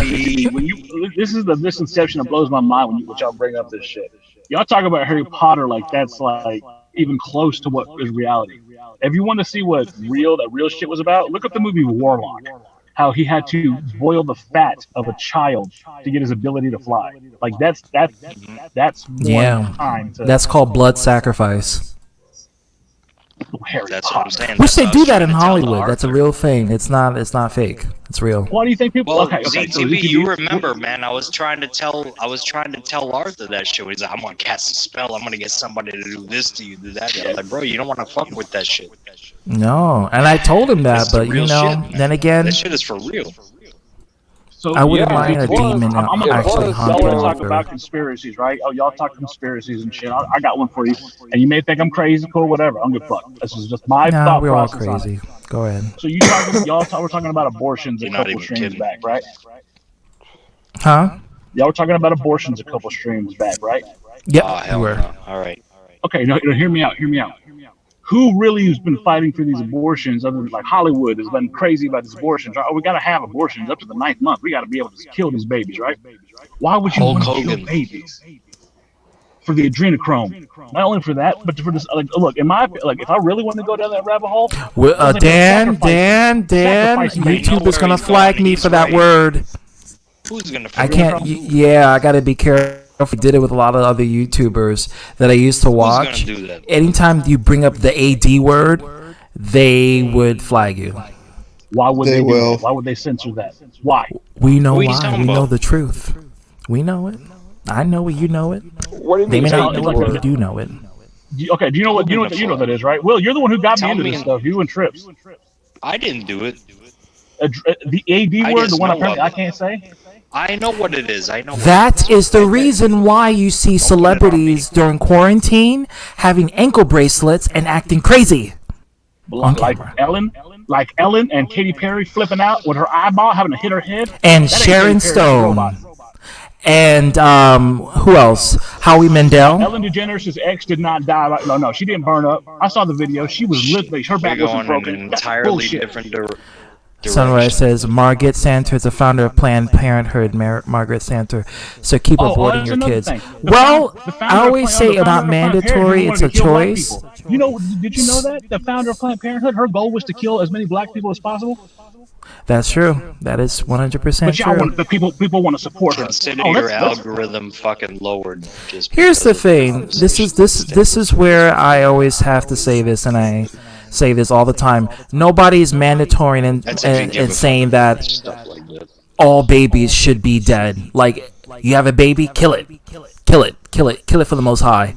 This is the misconception that blows my mind when y'all bring up this shit. Y'all talk about Harry Potter like that's like even close to what is reality. If you want to see what that real shit was about, look up the movie Warlock. How he had to boil the fat of a child to get his ability to fly. Like that's yeah. Time to, that's called blood sacrifice. That's what I'm saying. Which they do that in Hollywood. That's a real thing. It's not fake. It's real. Why do you think people? Well, okay, ZTV, you remember, man? I was trying to tell Arthur that shit. He's like, I'm gonna cast a spell. I'm gonna get somebody to do this to you, do that. I'm like, bro, you don't want to fuck with that shit. No, and I told him that, but then again, that shit is for real. So, I wouldn't mind a demon actually hunting y'all talk Arthur. about conspiracies, right? Oh, y'all talk conspiracies and shit. I got one for you, and you may think I'm crazy, cool, whatever. I'm good. Fuck. This is just my thought we're all process. crazy. Go ahead. So we're talking about abortions a couple streams back, right? Huh? Y'all were talking about abortions a couple streams back, right? Yep. Hell no. All right. Okay, no, hear me out. Who really has been fighting for these abortions other than like Hollywood has been crazy about these abortions? Right? Oh, we got to have abortions up to the 9th month. We got to be able to kill these babies, right? Why would you want to kill babies? for the adrenochrome. Not only for that, but for this. Like, look, in my like, if I really want to go down that rabbit hole, Well, Dan, YouTube is gonna flag me for that word. Who's gonna? I can't. Yeah, I gotta be careful. I did it with a lot of other YouTubers that I used to watch. Who's gonna do that? Anytime you bring up the AD word, they would flag you. Why would they do that? Why would they censor that? Why? We know why. We know the truth. We know it. I know it. You know it. What do you they mean? May not know it, but you do know it. Okay. Do you know what? You know that is, right? Will, you're the one who got me into this stuff. You and Trips. I didn't do it. The AD word, the one apparently I can't say. I know what it is. I know. That is the reason why you see celebrities during quarantine having ankle bracelets and acting crazy on camera. Like Ellen and Katy Perry flipping out with her eyeball having to hit her head. And Sharon Stone. And who else? Howie Mandel. Ellen DeGeneres' ex did not die. No, she didn't burn up. I saw the video. She was literally, her back wasn't broken. An entirely different direction. Sunrise says Margaret Santer is the founder of Planned Parenthood. Margaret Santer. So keep aborting your kids. Well, I always say not mandatory. It's a choice. You know? Did you know that the founder of Planned Parenthood, her goal was to kill as many black people as possible? That's true. That is 100% true. But people want to support her. Consider your algorithm fucking lowered. Here's the thing. This is where I always have to say this, and I say this all the time. Nobody's mandatory and saying that all babies should be dead. Like, you have a baby, kill it for the Most High.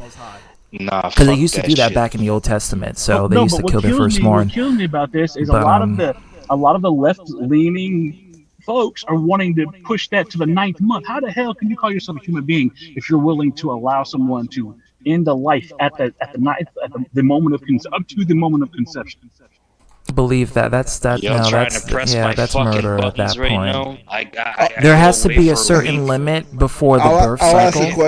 Nah, because they used to do that back in the Old Testament. So they used to kill their firstborn. What kills me about this is a lot of the left-leaning folks are wanting to push that to the 9th month. How the hell can you call yourself a human being if you're willing to allow someone to end a life at the moment of up to the moment of conception? Believe that's murder at that right point. now. There has to be a certain limit before the birth cycle.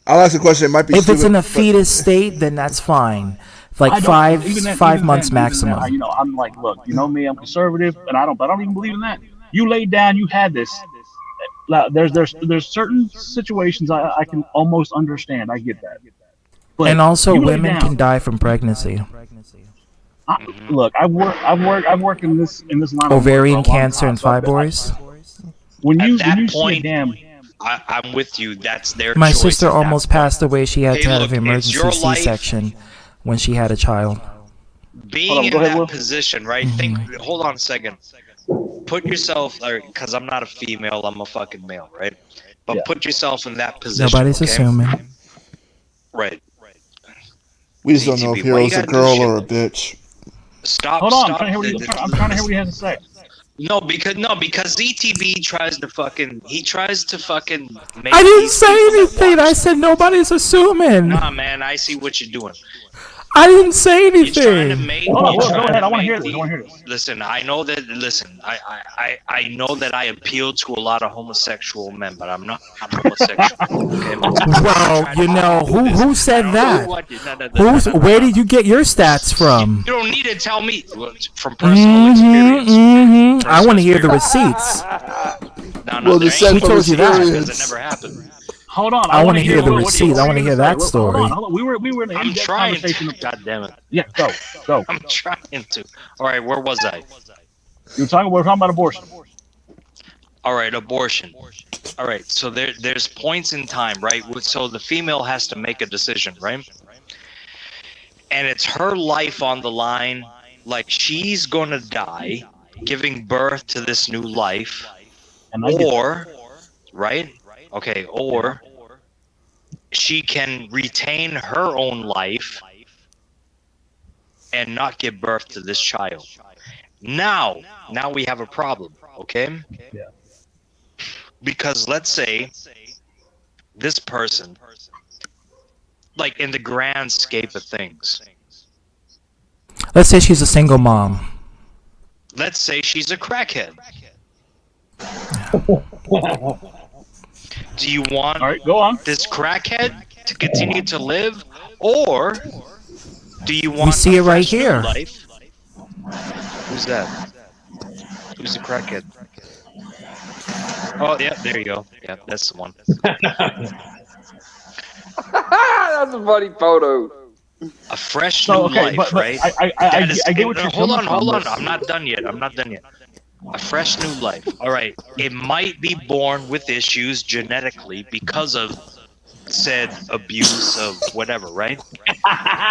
I'll ask a question. It might be. If it's in a fetus state, then that's fine. Like 5 months maximum. I'm like, look, you know me, I'm conservative, and I don't even believe in that. You laid down, you had this. There's certain situations I can almost understand. I get that. But and also, women can die from pregnancy. Look, I've worked in this line. Ovarian cancer and fibroids. When you see I'm with you. That's their My choice. sister almost passed away. She had to have an emergency C-section when she had a child. Being in that position, right? Hold on a second. Put yourself, because I'm not a female, I'm a fucking male, right? But put yourself in that position. Nobody's assuming. Right. We just don't know if Hero's a girl or a bitch. Stop. Hold on, I'm trying to hear what he has to say. No, because ETB tries to fucking make I didn't say anything. I said nobody's assuming. Nah, man, I see what you're doing. I didn't say anything. Go ahead. I want to hear this. Listen, I know that. Listen, I know that I appeal to a lot of homosexual men, but I'm not homosexual. Okay? Well, who said that? Where did you get your stats from? You don't need to tell me from personal experience. I want to hear the receipts. No, who told you that? Because it never happened. Hold on. I want to hear the receipts. I want to hear that story. Hold on. We were in a conversation. God damn it. Yeah, go. I'm trying to. All right, where was I? We're talking about abortion. All right, abortion. All right, so there's points in time, right? So the female has to make a decision, right? And it's her life on the line. Like, she's going to die giving birth to this new life. Or, right? Okay, or she can retain her own life and not give birth to this child. Now we have a problem, okay? Yeah. Because let's say this person, like in the grand scape of things. Let's say she's a single mom. Let's say she's a crackhead. Do you want this crackhead to continue to live, or do you want? We see it right here. Life? Who's that? Who's the crackhead? Oh yeah, there you go. Yeah, that's the one. That's a funny photo. A fresh new life, right? I get what you're hold coming on. from. I'm not done yet. A fresh new life. All right. It might be born with issues genetically because of said abuse of whatever, right?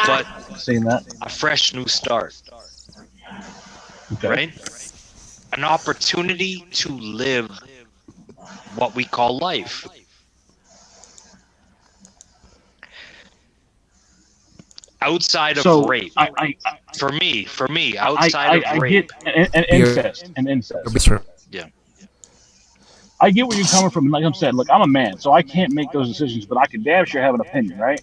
But seeing that a fresh new start, okay. Right? An opportunity to live what we call life. Outside of rape, for me, outside of rape, and incest. Yeah. I get where you're coming from. And like I said, look, I'm a man, so I can't make those decisions, but I can damn sure have an opinion, right?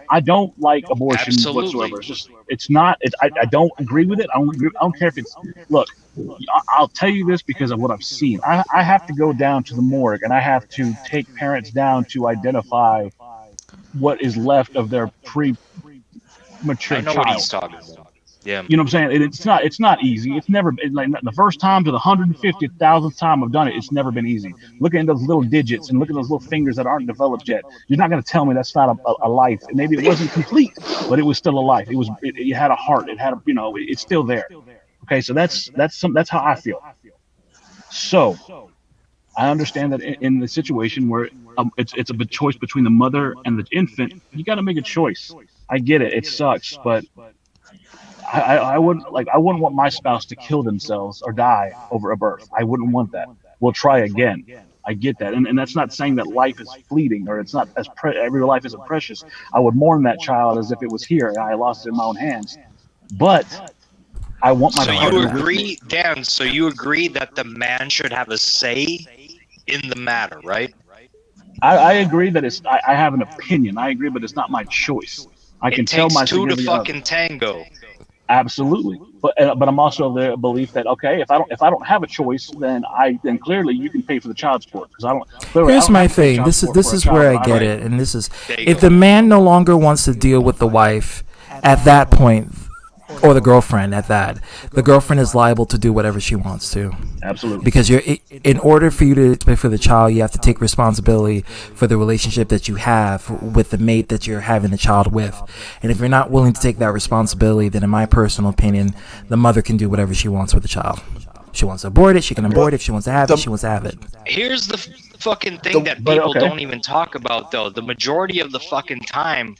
I don't like abortion whatsoever. It's just, it's not. I don't agree with it. I don't care if it's. Look, I'll tell you this because of what I've seen. I have to go down to the morgue and I have to take parents down to identify what is left of their premature I know child. what he's talking about. Yeah. You know what I'm saying? It's not easy. It's never been like the first time to the 150,000th time I've done it. It's never been easy. Looking at those little digits and looking at those little fingers that aren't developed yet. You're not going to tell me that's not a life. Maybe it wasn't complete, but it was still a life. It had a heart. It had a, it's still there. Okay, so that's how I feel. So I understand that in the situation where it's a choice between the mother and the infant, you got to make a choice. I get it. It sucks, but I wouldn't want my spouse to kill themselves or die over a birth. I wouldn't want that. We'll try again. I get that, and that's not saying that life is fleeting or it's not as every life isn't precious. I would mourn that child as if it was here and I lost it in my own hands. But I want my partner. So you agree, Dan? So you agree that the man should have a say in the matter, right? I agree that I have an opinion. I agree, but it's not my choice. I can tell my two to fucking tango. Absolutely, but I'm also of the belief that okay, if I don't have a choice, then clearly you can pay for the child support because I don't. Here's my thing. This is where I get it, and this is if the man no longer wants to deal with the wife at that point, or the girlfriend at that, the girlfriend is liable to do whatever she wants to. Absolutely. Because in order for you to pay for the child, you have to take responsibility for the relationship that you have with the mate that you're having the child with. And if you're not willing to take that responsibility, then in my personal opinion, the mother can do whatever she wants with the child. She wants to abort it, she can abort it. If she wants to have it, she wants to have it. Here's the fucking thing that people don't even talk about, though. The majority of the fucking time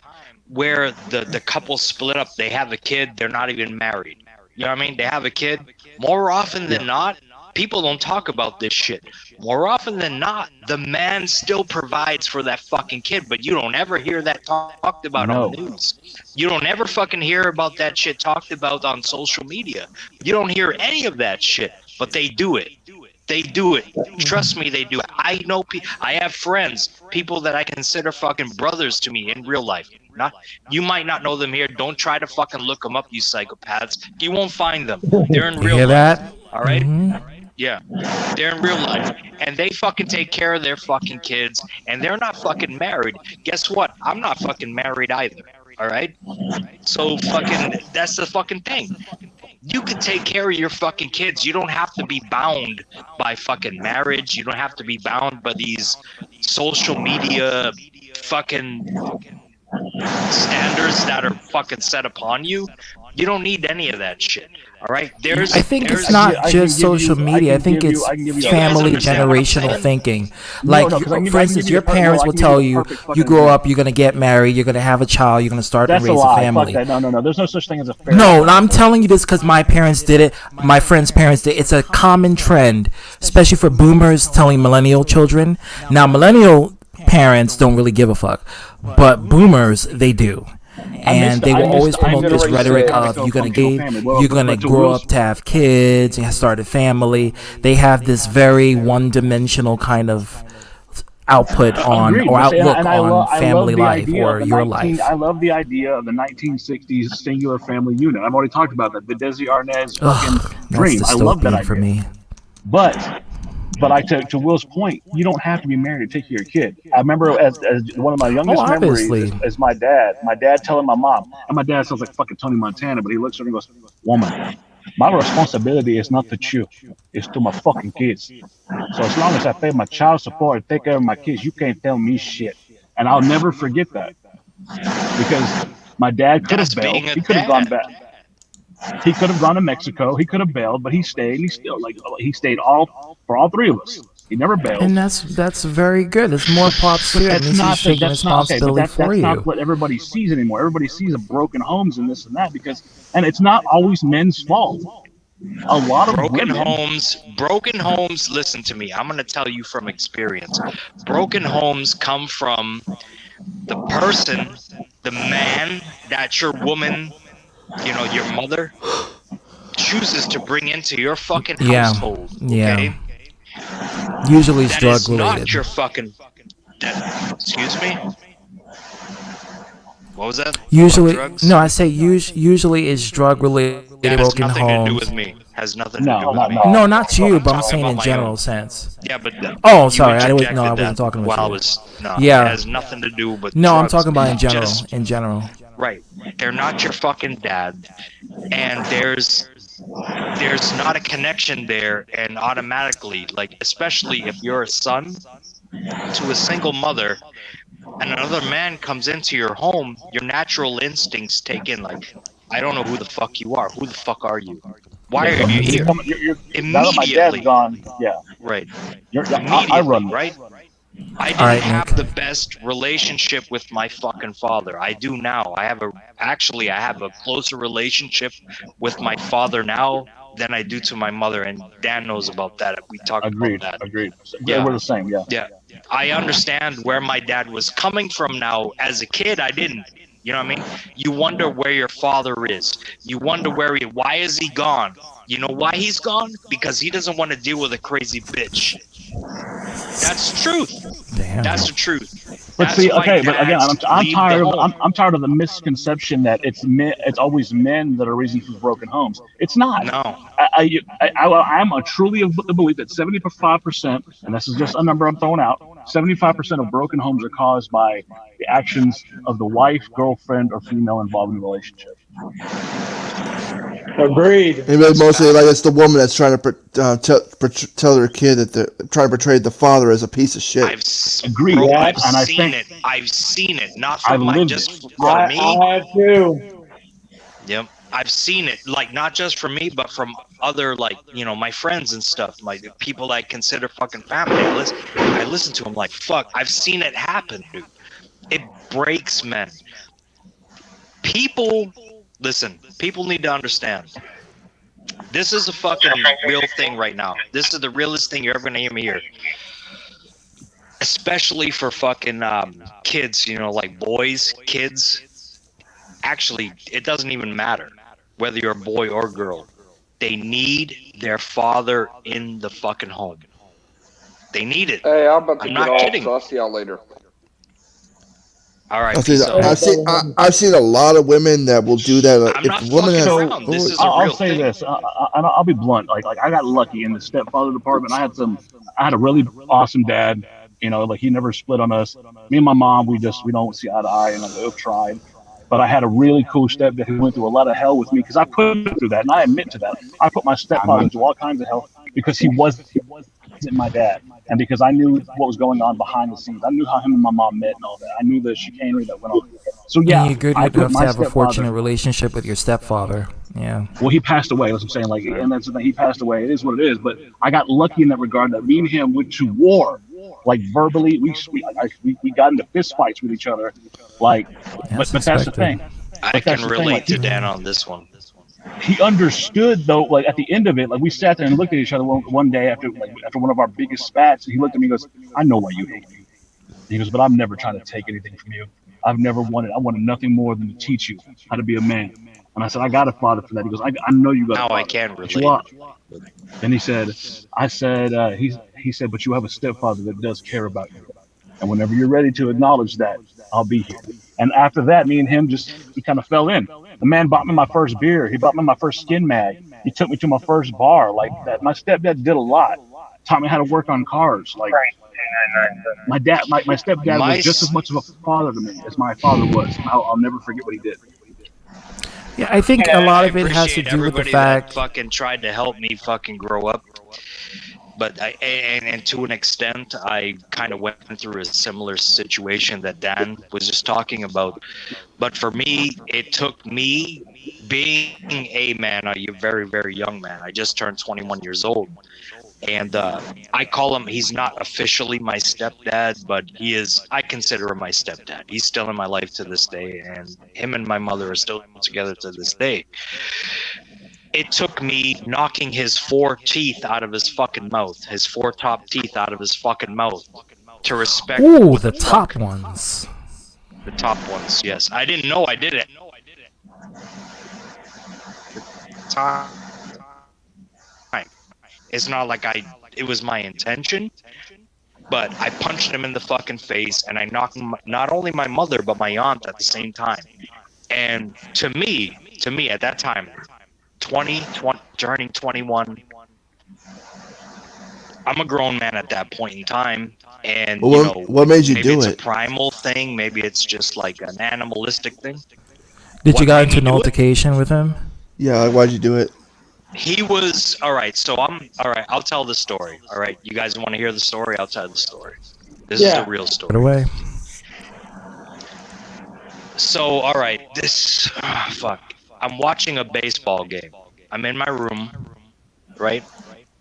where the couple split up, they have a kid, they're not even married. You know what I mean? They have a kid. More often than not, people don't talk about this shit. More often than not, the man still provides for that fucking kid, but you don't ever hear that talked about on the news. You don't ever fucking hear about that shit talked about on social media. You don't hear any of that shit, but they do it. They do it. Trust me, they do it. I know I have friends, people that I consider fucking brothers to me in real life. You might not know them here. Don't try to fucking look them up, you psychopaths. You won't find them. They're in real life. That? All right? Yeah. They're in real life. And they fucking take care of their fucking kids. And they're not fucking married. Guess what? I'm not fucking married either. All right? So fucking, that's the fucking thing. You can take care of your fucking kids. You don't have to be bound by fucking marriage. You don't have to be bound by these social media fucking standards that are fucking set upon you. You don't need any of that shit. All right? I think it's not just social media. I think it's family generational thinking. Like, for instance, your parents will tell you, you grow up, you're going to get married, you're going to have a child, you're going to start to raise a family. No. There's no such thing as a fair. No, I'm telling you this because my parents did it. My friends' parents did it. It's a common trend, especially for boomers telling millennial children. Now, millennial parents don't really give a fuck, but boomers, they do. And they will always promote this rhetoric of you're gonna grow up to have kids and start a family. They have this very one-dimensional kind of output on or outlook on family life or your life. I love the idea of the 1960s singular family unit. I've already talked about that. The Desi Arnaz fucking dream. I love that idea. For me. But to Will's point, you don't have to be married to take care of your kid. I remember as one of my youngest memories is my dad telling my mom, and my dad sounds like fucking Tony Montana, but he looks at her and goes, "Woman, my responsibility is not to you, it's to my fucking kids. So as long as I pay my child support and take care of my kids, you can't tell me shit." And I'll never forget that. because my dad could have bailed. He could have gone back. He could have gone to Mexico. He could have bailed, but he stayed, and he still he stayed for all three of us. He never bailed. And that's very good. It's more props to it. It means he's taking responsibility for you. That's not what everybody sees anymore. Everybody sees a broken homes and this and that and it's not always men's fault. A lot of broken homes. Listen to me. I'm going to tell you from experience. Broken homes come from the person, the man that your woman, your mother chooses to bring into your fucking household. Okay? Usually it's drug related. Not your fucking. Excuse me. What was that? Usually, no. I say usually it's drug related. Has broken nothing homes. to do with me. Has nothing to do with me. No, not you, but I'm saying in general sense. Yeah, but oh, sorry, I wasn't talking about you. It has nothing to do with. No, I'm talking about in general. In general. Right. They're not your fucking dad, and there's not a connection there, and automatically, like, especially if you're a son to a single mother, and another man comes into your home, your natural instincts take in, like, I don't know who the fuck you are. Who the fuck are you? Why are you here? Immediately. Now that my dad's gone, yeah. Right. I run. Right? I didn't have the best relationship with my fucking father. I do now. I have a closer relationship with my father now than I do to my mother, and Dan knows about that. We talked about that. Agreed. Yeah, we're the same. Yeah. Yeah. I understand where my dad was coming from now. As a kid, I didn't. You know what I mean? You wonder where your father is. You wonder why is he gone? You know why he's gone? Because he doesn't want to deal with a crazy bitch. That's the truth. Damn. That's the truth. But see, okay, but again, I'm tired of the misconception that it's always men that are reasons for broken homes. It's not. No. I'm truly of the belief that 75%, and this is just a number I'm throwing out, 75% of broken homes are caused by the actions of the wife, girlfriend, or female involved in the relationship. Agreed. Maybe mostly like it's the woman that's trying to tell her kid that they're trying to portray the father as a piece of shit. I've seen it. Not from just for me. I have too. Yep. I've seen it, like, not just from me, but from other, like, my friends and stuff, like people I consider fucking family. I listen to them like, fuck, I've seen it happen, dude. It breaks men. People need to understand. This is a fucking real thing right now. This is the realest thing you're ever gonna hear me hear. Especially for fucking kids, like boys, kids. Actually, it doesn't even matter whether you're a boy or girl. They need their father in the fucking home. They need it. Hey, I'm about to I'm get not off, kidding. so I'll see y'all later. All right. I've seen a lot of women that will do that. I'm not fucking around. This is a real I'll say thing. this. I'll be blunt. Like I got lucky in the stepfather department. I had a really awesome dad. Like he never split on us. Me and my mom, we don't see eye to eye, and I've tried. But I had a really cool stepdad who went through a lot of hell with me because I put him through that, and I admit to that. I put my stepfather through all kinds of hell because he wasn't my dad, and because I knew what was going on behind the scenes. I knew how him and my mom met and all that. I knew the chicanery that went on. So yeah, you're good. You have to have a fortunate relationship with your stepfather. Yeah. Well, he passed away. That's what I'm saying. Like, and that's the thing. He passed away. It is what it is. But I got lucky in that regard that me and him went to war. Like verbally, we got into fist fights with each other. Like, but that's the thing. I can relate to Dan on this one. He understood though. Like at the end of it, like we sat there and looked at each other one day after one of our biggest spats. And he looked at me and goes, "I know why you hate me." He goes, "But I'm never trying to take anything from you. I wanted nothing more than to teach you how to be a man." And I said, "I got a father for that." He goes, "I know you got a father." Now I can relate. Then he said, he said, "But you have a stepfather that does care about you. And whenever you're ready to acknowledge that, I'll be here." And after that, me and him we kind of fell in. The man bought me my first beer. He bought me my first skin mag. He took me to my first bar. Like that. My stepdad did a lot. Taught me how to work on cars. Like my stepdad was just as much of a father to me as my father was. I'll never forget what he did. Yeah, I think a lot of it has to do with the fact that fucking tried to help me fucking grow up. but and to an extent, I kind of went through a similar situation that Dan was just talking about. But for me, it took me being a man, a very, very young man. I just turned 21 years old. And I call him, he's not officially my stepdad, but he is, I consider him my stepdad. He's still in my life to this day, and him and my mother are still together to this day. It took me knocking his 4 teeth out of his fucking mouth, his 4 top teeth out of his fucking mouth, to respect. Ooh, the top ones. The top ones, yes. I didn't know I did it. Time. It's not like it was my intention, but I punched him in the fucking face, and I knocked not only my mother but my aunt at the same time. And to me at that time, 20 turning 21, I'm a grown man at that point in time, and what made you maybe do it's it? a primal thing, maybe it's just like an animalistic thing. Did you get into an altercation with him? Yeah, like, why'd you do it? He was all right. So I'll tell the story. All right, you guys want to hear the story? I'll tell the story. This is a real story. Get away. So all right, fuck. I'm watching a baseball game. I'm in my room, right?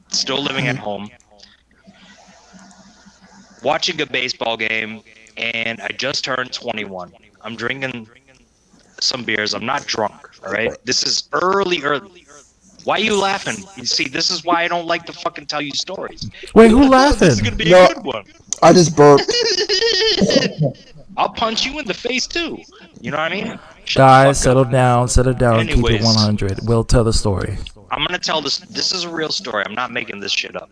Still living at home. Watching a baseball game, and I just turned 21. I'm drinking some beers. I'm not drunk. All right. This is early. Why are you laughing? You see, this is why I don't like to fucking tell you stories. Wait, who laughing? This is gonna be a good one. I just burped. I'll punch you in the face too. You know what I mean? Guys, settle down, keep it Anyways. 100. We'll tell the story. I'm gonna tell this. This is a real story. I'm not making this shit up.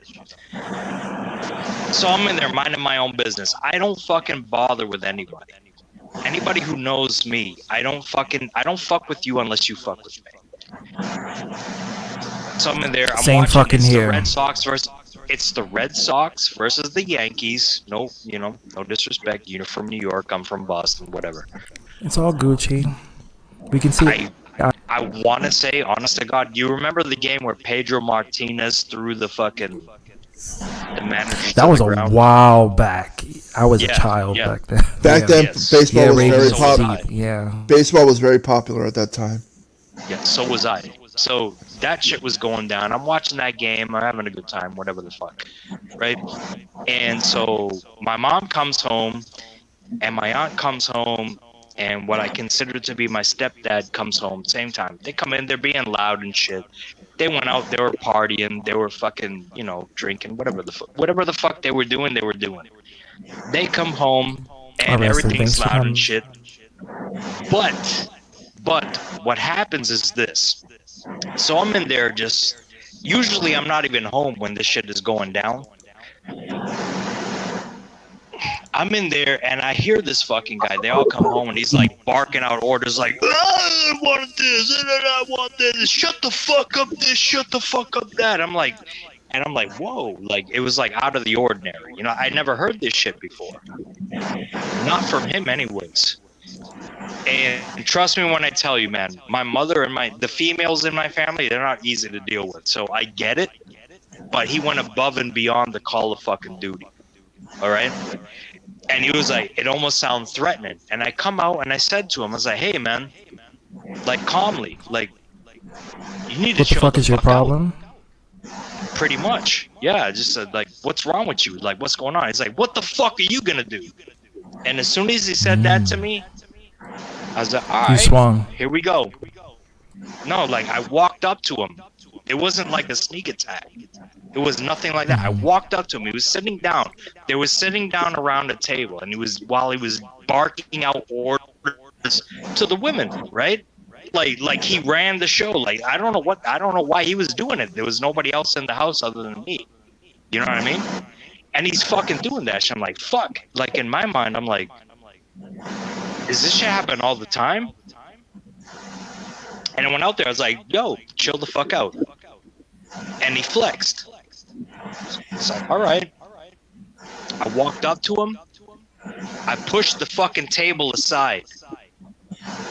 So I'm in there minding my own business. I don't fucking bother with anybody. Anybody who knows me, I don't fuck with you unless you fuck with me. So I'm in there. I'm Same watching. fucking It's here. It's the Red Sox versus the Yankees. No, no disrespect. You're from New York. I'm from Boston. Whatever. It's all Gucci. We can see. I want to say, honest to God, you remember the game where Pedro Martinez threw the manager? That was a while back. I was a child back then. Back then, baseball was very popular. Yeah. Baseball was very popular at that time. Yeah, so was I. So that shit was going down. I'm watching that game. I'm having a good time, whatever the fuck. Right? And so my mom comes home, and my aunt comes home, and what I consider to be my stepdad comes home same time. They come in, they're being loud and shit. They went out, they were partying, they were fucking, drinking, whatever the fuck they were doing, they were doing. They come home, and everything's loud and shit. But what happens is this. So I'm in there usually I'm not even home when this shit is going down. I'm in there and I hear this fucking guy. They all come home and he's like barking out orders like, I want this and I want this. Shut the fuck up this, shut the fuck up that. I'm like, whoa, like it was like out of the ordinary. I never heard this shit before. Not from him anyways. And trust me when I tell you, man, my mother and the females in my family, they're not easy to deal with. So I get it, but he went above and beyond the call of fucking duty. All right? And he was like, it almost sounds threatening. And I come out and I said to him, I was like, hey, man, like calmly, like, you need to chill. What the fuck is your problem? Pretty much. Yeah, I just said, like, what's wrong with you? Like, what's going on? He's like, what the fuck are you going to do? And as soon as he said that to me, I was like, all right, swung. Here we go. No, like I walked up to him. It wasn't like a sneak attack. It was nothing like that. I walked up to him. He was sitting down. They were sitting down around a table, and while he was barking out orders to the women, right? Like he ran the show. Like I don't know why he was doing it. There was nobody else in the house other than me. You know what I mean? And he's fucking doing that shit. I'm like, fuck. Like in my mind, I'm like, does this shit happen all the time? And I went out there. I was like, yo, chill the fuck out. And he flexed. It's like, all right. I walked up to him. I pushed the fucking table aside.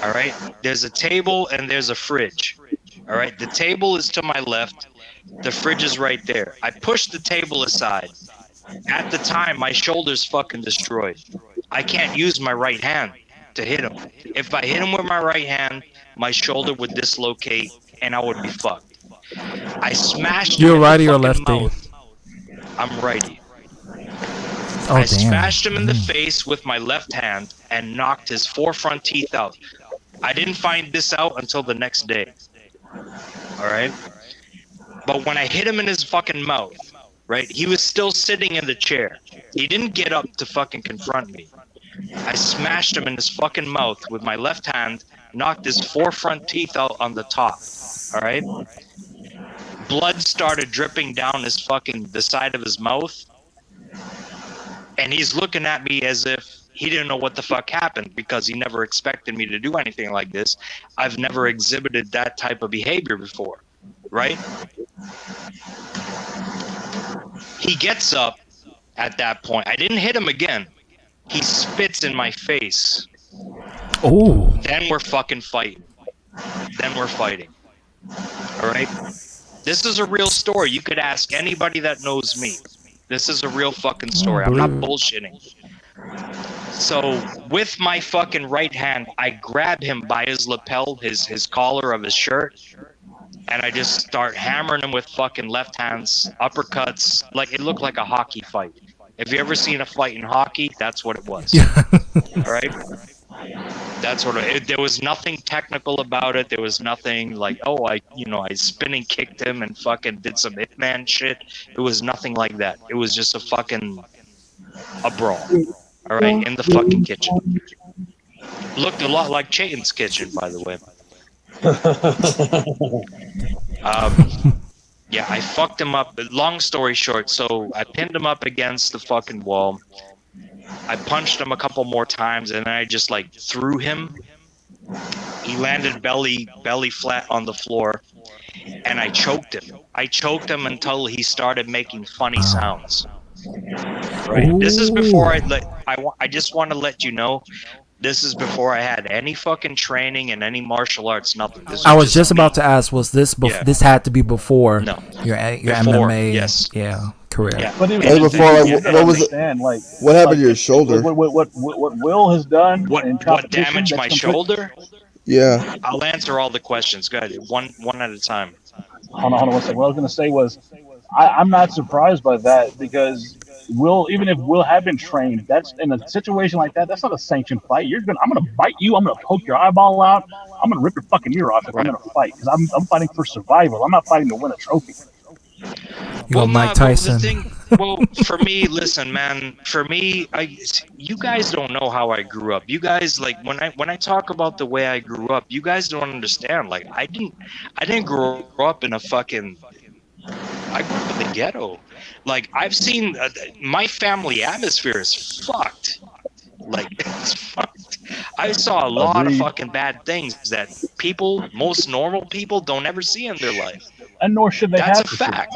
All right. There's a table and there's a fridge. All right. The table is to my left. The fridge is right there. I pushed the table aside. At the time, my shoulder's fucking destroyed. I can't use my right hand to hit him. If I hit him with my right hand, my shoulder would dislocate and I would be fucked. I smashed him You're in righty the or fucking lefty? mouth. I'm righty. Oh, I damn. smashed him in the face with my left hand and knocked his 4 front teeth out. I didn't find this out until the next day. Alright? But when I hit him in his fucking mouth, right, he was still sitting in the chair. He didn't get up to fucking confront me. I smashed him in his fucking mouth with my left hand, knocked his 4 front teeth out on the top. Alright? Blood started dripping down his fucking, the side of his mouth. And he's looking at me as if he didn't know what the fuck happened because he never expected me to do anything like this. I've never exhibited that type of behavior before. Right? He gets up at that point. I didn't hit him again. He spits in my face. Oh. Then we're fucking fighting. Then we're fighting. Alright? This is a real story. You could ask anybody that knows me. This is a real fucking story. I'm not bullshitting. So, with my fucking right hand, I grab him by his lapel, his collar of his shirt, and I just start hammering him with fucking left hands, uppercuts. Like, it looked like a hockey fight. If you ever seen a fight in hockey, that's what it was. Alright? That's what there was nothing technical about it. There was nothing like, oh, I spinning kicked him and fucking did some Hitman shit. It was nothing like that. It was just a brawl. All right, in the fucking kitchen. Looked a lot like Chayton's kitchen, by the way. Yeah, I fucked him up. Long story short, so I pinned him up against the fucking wall. I punched him a couple more times, and then I just like threw him. He landed belly flat on the floor, and I choked him. I choked him until he started making funny sounds. Right. Ooh. This is before I just want to let you know. This is before I had any fucking training and any martial arts, nothing. I was just about to ask, was this this had to be before your before, MMA yes. Career? Yeah. But before, what was it? What happened to your shoulder? What Will has done? What damaged my shoulder? Yeah. I'll answer all the questions. Go ahead. One at a time. Hold on 1 second. What I was going to say was, I'm not surprised by that because even if Will had been trained, that's in a situation like that. That's not a sanctioned fight. I'm going to bite you. I'm going to poke your eyeball out. I'm going to rip your fucking ear off if I'm going to fight because I'm fighting for survival. I'm not fighting to win a trophy. Mike Tyson. Well, for me, listen, man. For me, you guys don't know how I grew up. You guys, like, when I talk about the way I grew up, you guys don't understand. Like, I didn't grow up in a fucking. I grew up in the ghetto. Like, I've seen my family atmosphere is fucked. Like, it's fucked. I saw a lot of fucking bad things that most normal people don't ever see in their life. And nor should they have to. That's a fact.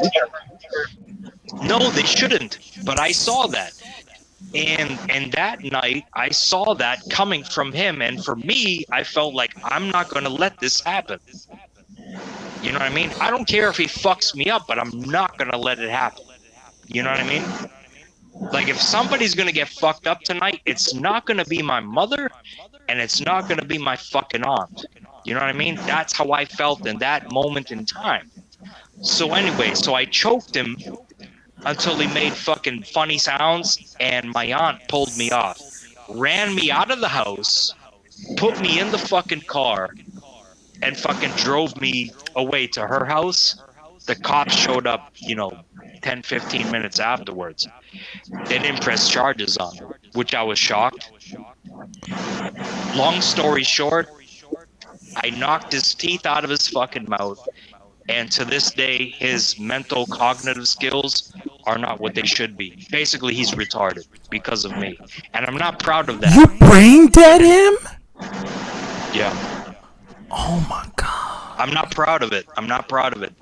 No, they shouldn't. But I saw that. And that night, I saw that coming from him. And for me, I felt like I'm not going to let this happen. You know what I mean? I don't care if he fucks me up, but I'm not going to let it happen. You know what I mean? Like, if somebody's going to get fucked up tonight, it's not going to be my mother, and it's not going to be my fucking aunt. You know what I mean? That's how I felt in that moment in time. So anyway, I choked him until he made fucking funny sounds, and my aunt pulled me off. Ran me out of the house, put me in the fucking car, and fucking drove me away to her house. The cops showed up, 10, 15 minutes afterwards. They didn't press charges on her, which I was shocked. Long story short, I knocked his teeth out of his fucking mouth, and to this day, his mental cognitive skills are not what they should be. Basically, he's retarded because of me, and I'm not proud of that. You brain dead him? Yeah. Oh my god. I'm not proud of it.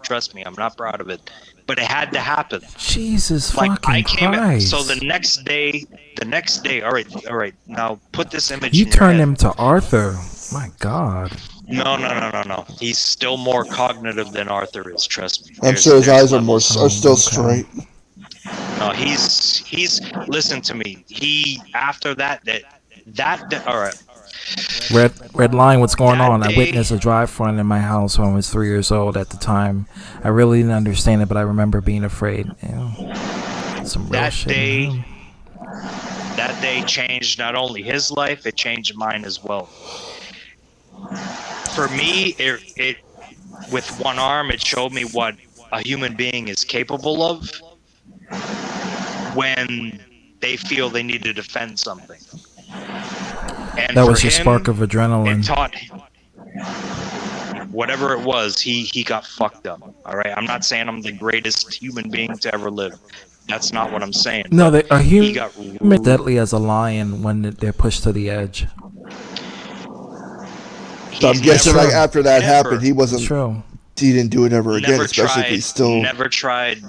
Trust me, I'm not proud of it. But it had to happen. Jesus fucking Christ. So the next day, all right. Now put this image You in your turned head. him to Arthur. My God. No. He's still more cognitive than Arthur is. Trust me. I'm sure his eyes are still straight. No, he's. Listen to me. He after that. All right. Red line, what's going That on? I day- witnessed a drive front in my house when I was 3 years old at the time. I really didn't understand it, but I remember being afraid. Some real shit. That day changed not only his life, it changed mine as well. For me, it with one arm, it showed me what a human being is capable of when they feel they need to defend something. And That for was your him, spark of adrenaline. It taught whatever it was, he got fucked up. All right, I'm not saying I'm the greatest human being to ever live. That's not what I'm saying. No, but they are he got human deadly as a lion when they're pushed to the edge. So I'm guessing like after that happened, he wasn't. True. He didn't do it ever again, especially if he's still. Never tried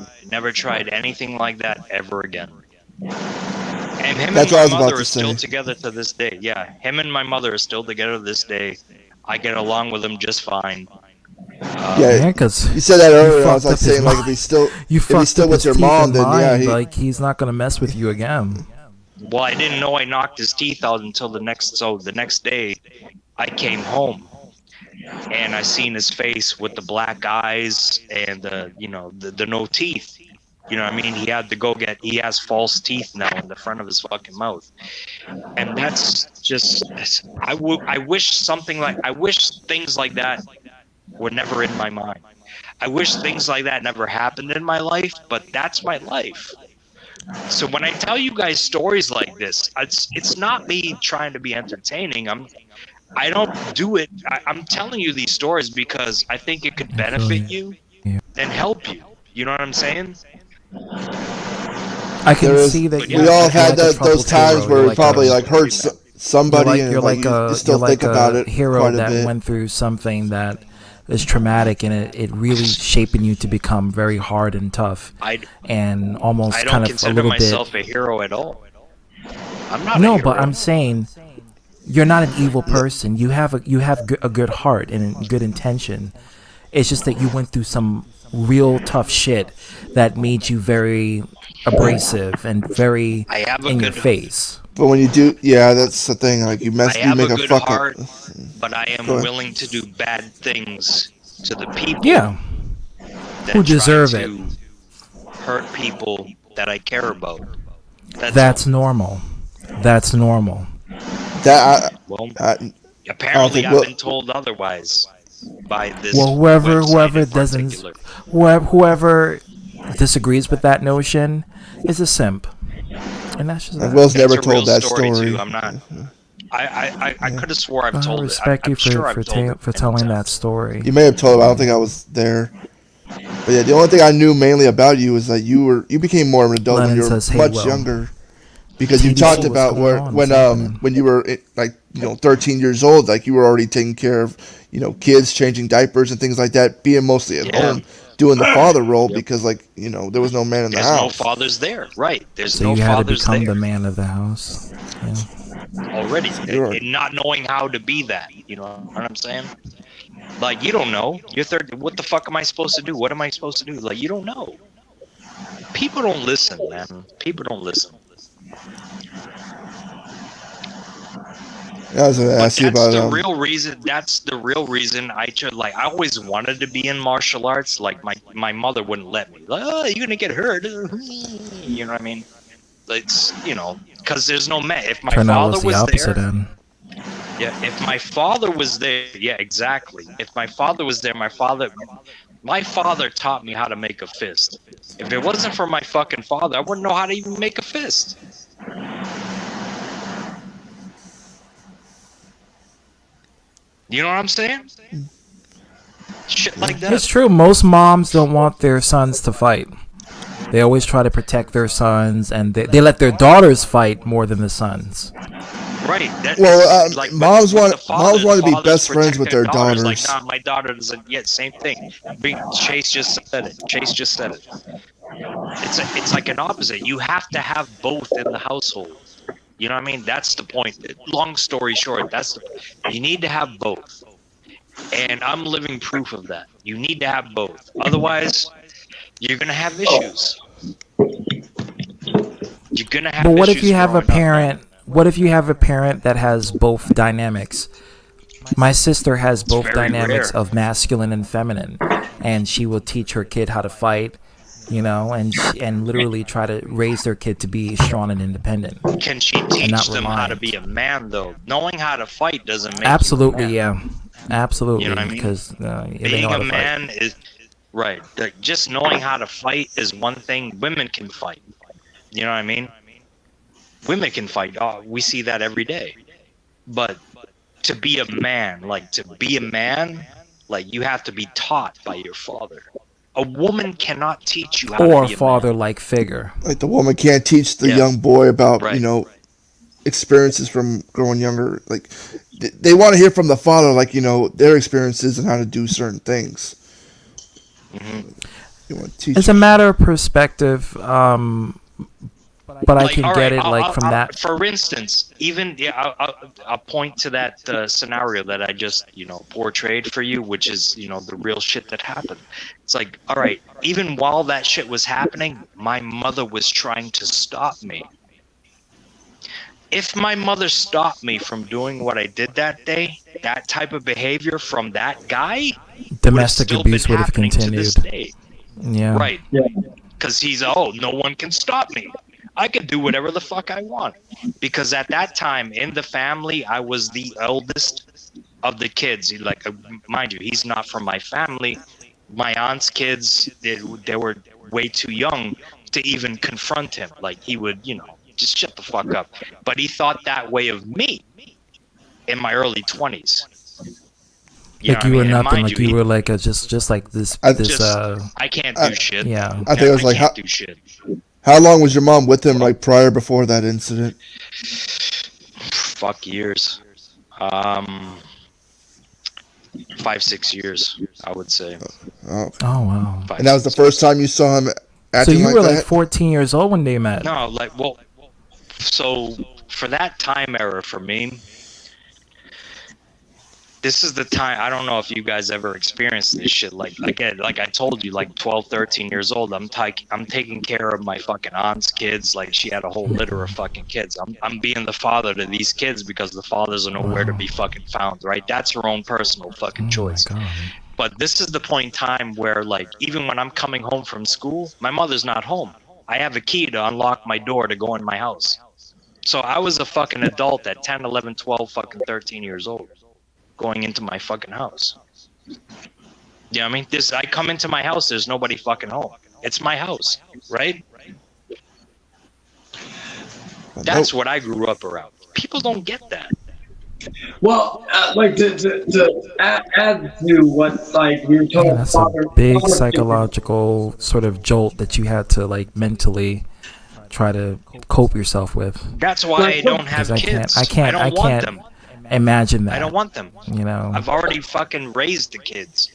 anything like that ever again. And him That's and what I my was about mother to are still say. together to this day. Yeah, him and my mother are still together this day. I get along with him just fine. Yeah, because you said that earlier. I was like saying like if he's still with your mom, then yeah, like he's not gonna mess with you again. Well, I didn't know I knocked his teeth out until the next day I came home and I seen his face with the black eyes and the no teeth. You know what I mean? He has false teeth now in the front of his fucking mouth. And that's just, I wish things like that were never in my mind. I wish things like that never happened in my life, but that's my life. So when I tell you guys stories like this, it's not me trying to be entertaining. I don't do it. I'm telling you these stories because I think it could benefit you and help you. You know what I'm saying? I can see that. We all have had those times where we probably like hurt somebody, and like you still think about it hero quite a that bit. went through something that is traumatic, and it really shaping you to become very hard and tough, and almost I don't kind of a consider little myself bit. a hero at all. I'm not. No, a hero. but I'm saying you're not an evil person. You have a good heart and good intention. It's just that you went through some real tough shit that made you very abrasive and very in your face. But when you do, yeah, that's the thing. Like you I have make a a good fuck heart, up. but I am Go ahead. willing to do bad things to the people Yeah. that Who deserve try it. to hurt people that I care about. That's normal. That's normal. Apparently I've been told otherwise by this. Well, whoever disagrees with that notion is a simp, and that's just. Will's That's never a real told that story, story. too. I'm not. I could have swore I've I told it. respect you I'm sure for I've told it. telling that story. You may have told him. I don't think I was there. But yeah, the only thing I knew mainly about you is that you became more of an adult when Lennon you were says, "Hey, much Will, younger. Because you TBC, talked what's about going on? when you were like 13 years old, like you were already taking care of kids, changing diapers and things like that, being mostly at home, doing the father role because like there was no man in the There's house. no fathers there, right? There's So no you had to fathers become there the man of the house. Yeah. already, and not knowing how to be that. You know what I'm saying? Like you don't know. You're 30. What the fuck am I supposed to do? What am I supposed to do? Like you don't know. People don't listen, man. People don't listen. I was gonna ask you about That's the real reason I always wanted to be in martial arts. Like my mother wouldn't let me. Like, oh, you're gonna get hurt. You know what I mean? It's because there's no man. If my Turned out father was the was opposite there, end. yeah. If my father was there, yeah, exactly. If my father was there, my father taught me how to make a fist. If it wasn't for my fucking father, I wouldn't know how to even make a fist. You know what I'm saying? Shit like that. It's true. Most moms don't want their sons to fight. They always try to protect their sons, and they let their daughters fight more than the sons. Right. Moms want to be best friends with their daughters. Like, nah, my daughter doesn't. Yeah, same thing. Chase just said it. It's like an opposite. You have to have both in the household. You know what I mean? That's the point. Long story short, you need to have both. And I'm living proof of that. You need to have both. Otherwise, you're going to have issues. You're going to have issues. But what if you have a growing up, man. parent? What if you have a parent that has both dynamics? My sister has both very dynamics rare. of masculine and feminine, and she will teach her kid how to fight, you know, and literally try to raise their kid to be strong and independent. Can she and teach not them how to reliant. be a man, though? Knowing how to fight doesn't make Absolutely, you a man. yeah, absolutely. You know what I mean? Because they Being know how a to man fight. is right. Like, just knowing how to fight is one thing. Women can fight. You know what I mean? Women can fight. Oh, we see that every day. But to be a man, like you have to be taught by your father. A woman cannot teach you how Or to be a man. father-like figure. Like the woman can't teach the young boy about experiences from growing younger. Like they want to hear from the father, like their experiences and how to do certain things. You want to teach. It's a matter of perspective, but I can all get right, it from that. For instance, even I'll point to that scenario that I just portrayed for you, which is the real shit that happened. It's like, all right, even while that shit was happening, my mother was trying to stop me. If my mother stopped me from doing what I did that day, that type of behavior from that guy, Domestic abuse would have to continued. this day. Yeah. Right. Because no one can stop me. I could do whatever the fuck I want. Because at that time in the family, I was the eldest of the kids. Like, mind you, he's not from my family. My aunt's kids, they were way too young to even confront him. Like, he would, just shut the fuck up. But he thought that way of me in my early 20s. Like you were nothing. Like you were like just like this. I can't do shit. Yeah. I think it was like can't do shit. How long was your mom with him, like before that incident? Fuck years. 5-6 years, I would say. Oh wow. And that was the first time you saw him So acting you like were that? like 14 years old when they met. No, so for that time era for me, this is the time. I don't know if you guys ever experienced this shit. Like I told you, like 12, 13 years old, I'm taking care of my fucking aunt's kids. Like she had a whole litter of fucking kids. I'm being the father to these kids because the fathers are nowhere to be fucking found, right? That's her own personal fucking choice. But this is the point in time where, like, even when I'm coming home from school, my mother's not home. I have a key to unlock my door to go in my house. So I was a fucking adult at 10, 11, 12, fucking 13 years old. Going into my fucking house. You know what I mean? I come into my house, there's nobody fucking home. It's my house, right? That's what I grew up around. People don't get that. Well, like to add to what like we were told, That's a big psychological sort of jolt that you had to like mentally try to cope yourself with. That's why I don't have kids. I can't want them. Imagine that. I don't want them. I've already fucking raised the kids.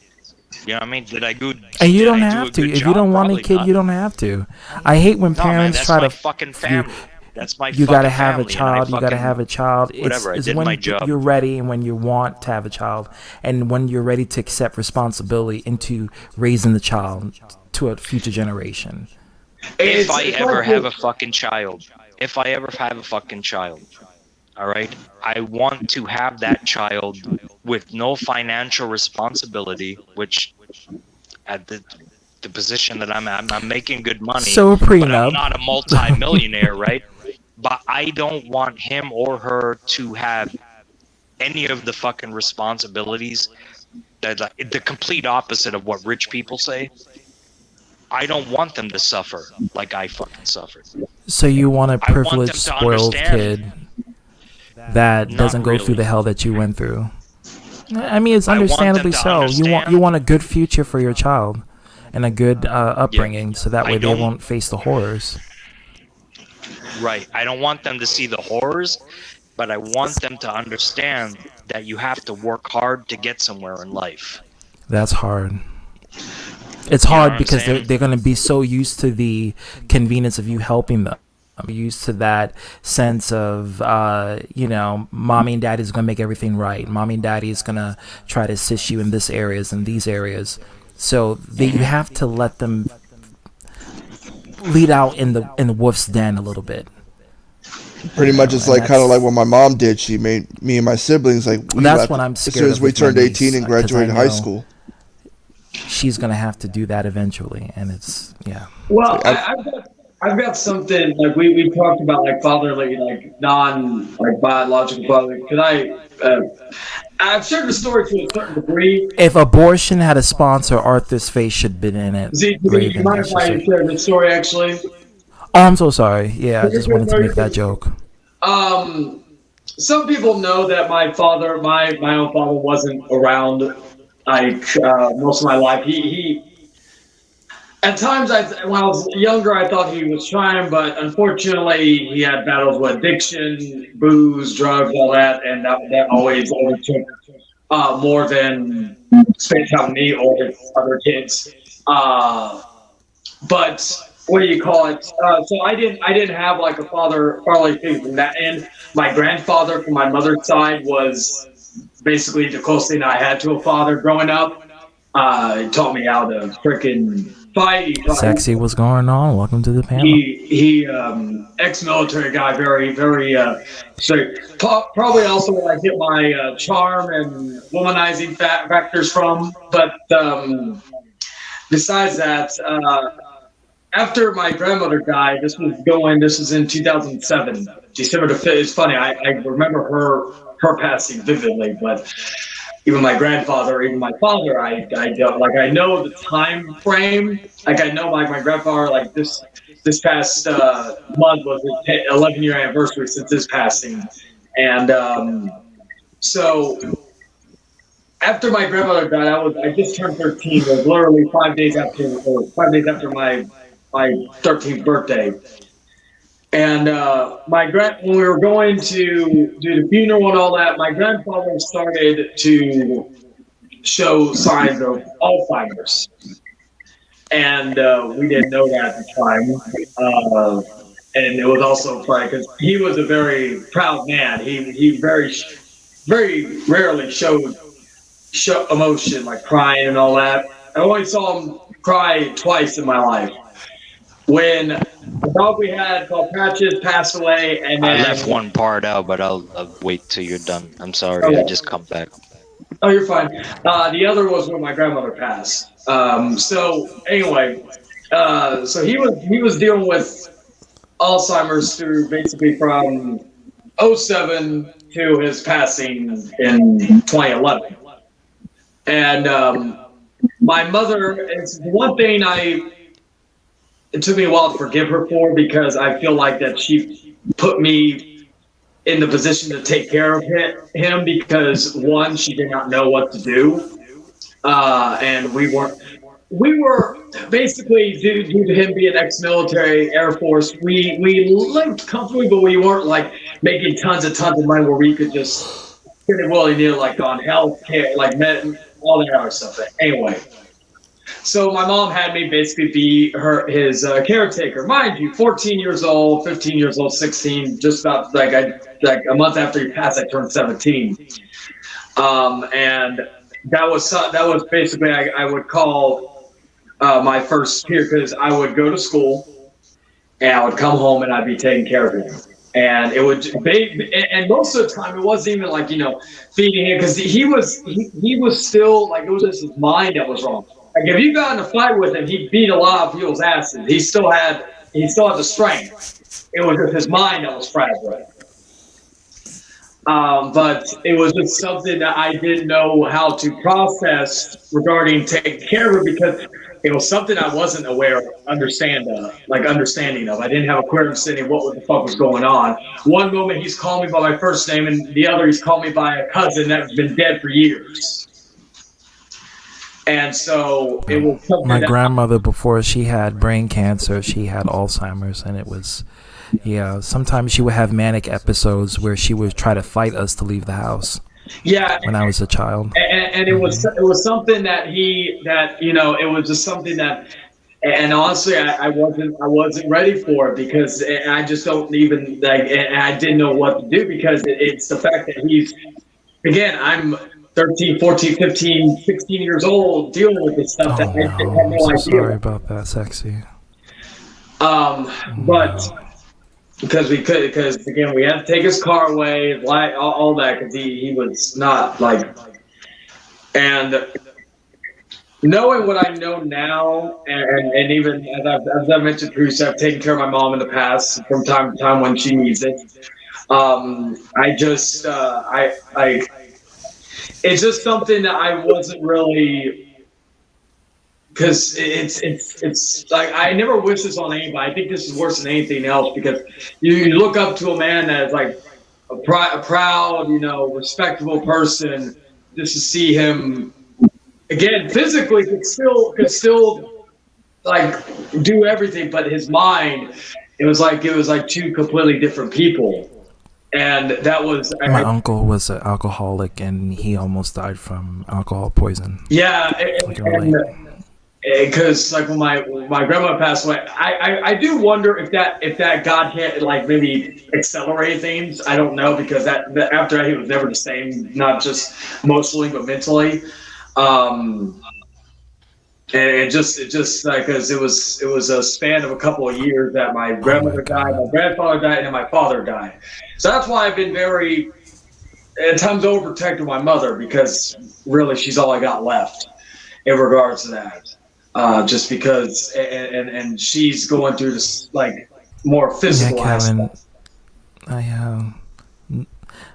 You know what I mean? Did I go? And you don't have to. If you don't want a kid, you don't have to. I hate when parents try to. Fucking family. That's my. You gotta have a family, child. You gotta have a child. Whatever. It's I did when my job. you're ready and when you want to have a child, and when you're ready to accept responsibility into raising the child to a future generation. If I ever have a fucking child, all right, I want to have that child with no financial responsibility, which at the position that I'm at, I'm making good money. So a but prenup. I'm not a multi-millionaire, right? But I don't want him or her to have any of the fucking responsibilities that the complete opposite of what rich people say. I don't want them to suffer like I fucking suffered. So you want a privileged, them to spoiled understand. kid that doesn't go through the hell that you went through. I mean, it's understandably so. You want a good future for your child and a good upbringing, so that way they won't face the horrors. Right. I don't want them to see the horrors, but I want them to understand that you have to work hard to get somewhere in life. That's hard. It's hard because they're going to be so used to the convenience of you helping them. I'm used to that sense of, mommy and daddy is going to make everything right. Mommy and daddy is going to try to assist you in this areas and these areas. So you have to let them lead out in the wolf's den a little bit. Pretty much, it's like kind of like what my mom did. She made me and my siblings that's what I'm scared as soon as of we turned 18 and graduated high school. She's gonna have to do that eventually, and it's Well, I've got something like we talked about like fatherly, like non like biological father. I've shared the story to a certain degree. If abortion had a sponsor, Arthur's face should have been in it. Do you mind if I share the story actually? Oh, I'm so sorry. Yeah, I just wanted to make that joke. Some people know that my own father wasn't around like most of my life. He at times when I was younger, I thought he was trying, but unfortunately, he had battles with addiction, booze, drugs, all that, and that always overtook more than spending time with me or his other kids. But what do you call it? So I didn't have like a fatherly figure from that end. My grandfather from my mother's side was basically the closest thing I had to a father growing up. He taught me how to freaking fight. Sexy, what's going on? Welcome to the panel. He ex-military guy, very, very straight. Probably also where I get my charm and womanizing factors from. But besides that, after my grandmother died, this was in 2007, December the 5th. It's funny, I remember her passing vividly, but even my grandfather, even my father, I don't like. I know the time frame. Like I know my grandfather. Like this past month was the 11-year anniversary since his passing, and so after my grandmother died, I just turned 13. It was literally 5 days after my 13th birthday. And when we were going to do the funeral and all that, my grandfather started to show signs of Alzheimer's, and we didn't know that at the time. And it was also funny because he was a very proud man. He very rarely showed emotion like crying and all that. I only saw him cry twice in my life. When the dog we had called Patches passed away, and then I left one part out, but I'll wait till you're done. I'm sorry, Okay. I just come back. Oh, you're fine. The other was when my grandmother passed. So anyway, so he was dealing with Alzheimer's through basically from 2007 to his passing in 2011. And my mother, it's one thing it took me a while to forgive her for, because I feel like that she put me in the position to take care of him because one, she did not know what to do. And we were basically due to him being ex-military, Air Force, we lived comfortably, but we weren't like making tons of money where we could just spend it willy-nilly like on health care, like all that other stuff. Anyway. So my mom had me basically be his caretaker. Mind you, 14 years old, 15 years old, 16, just about like a month after he passed, I turned 17. And that was basically, I would call my first peer, because I would go to school and I would come home and I'd be taking care of him. And it would, and most of the time it wasn't even like, feeding him, because he was still like, it was just his mind that was wrong. Like if you got in a fight with him, he beat a lot of people's asses. He still had the strength. It was just his mind that was fragile. But it was just something that I didn't know how to process regarding taking care of it, because it was something I wasn't aware of, understanding of. I didn't have a clear understanding of what the fuck was going on. One moment he's calling me by my first name, and the other he's calling me by a cousin that's been dead for years. And so it was something my grandmother, before she had brain cancer, she had Alzheimer's, and it was, sometimes she would have manic episodes where she would try to fight us to leave the house. Yeah. When I was a child. And it was something that it was just something that And honestly, I wasn't ready for it because I just don't even like, and I didn't know what to do because it's the fact that he's, again, I'm 13, 14, 15, 16 years old dealing with this stuff that I had I'm no so idea. sorry about that, Sexy. But because again, we had to take his car away, like all that, because he was not like, and knowing what I know now, and even as I mentioned previously, I've taken care of my mom in the past from time to time when she needs it. I just it's just something that I wasn't really. Because it's like I never wish this on anybody. I think this is worse than anything else because you look up to a man that is like a proud, respectable person. Just to see him again physically could still like do everything, but his mind, it was like two completely different people, and that was My uncle was an alcoholic, and he almost died from alcohol poison. Yeah, because like when my grandma passed away, I do wonder if that God can't like maybe accelerate things. I don't know because that after that he was never the same, not just emotionally but mentally. And it just like because it was a span of a couple of years that my grandmother died, my grandfather died, and then my father died. So that's why I've been very at times overprotective of my mother because really she's all I got left in regards to that. Just because, and she's going through this like more physical Kevin, aspect.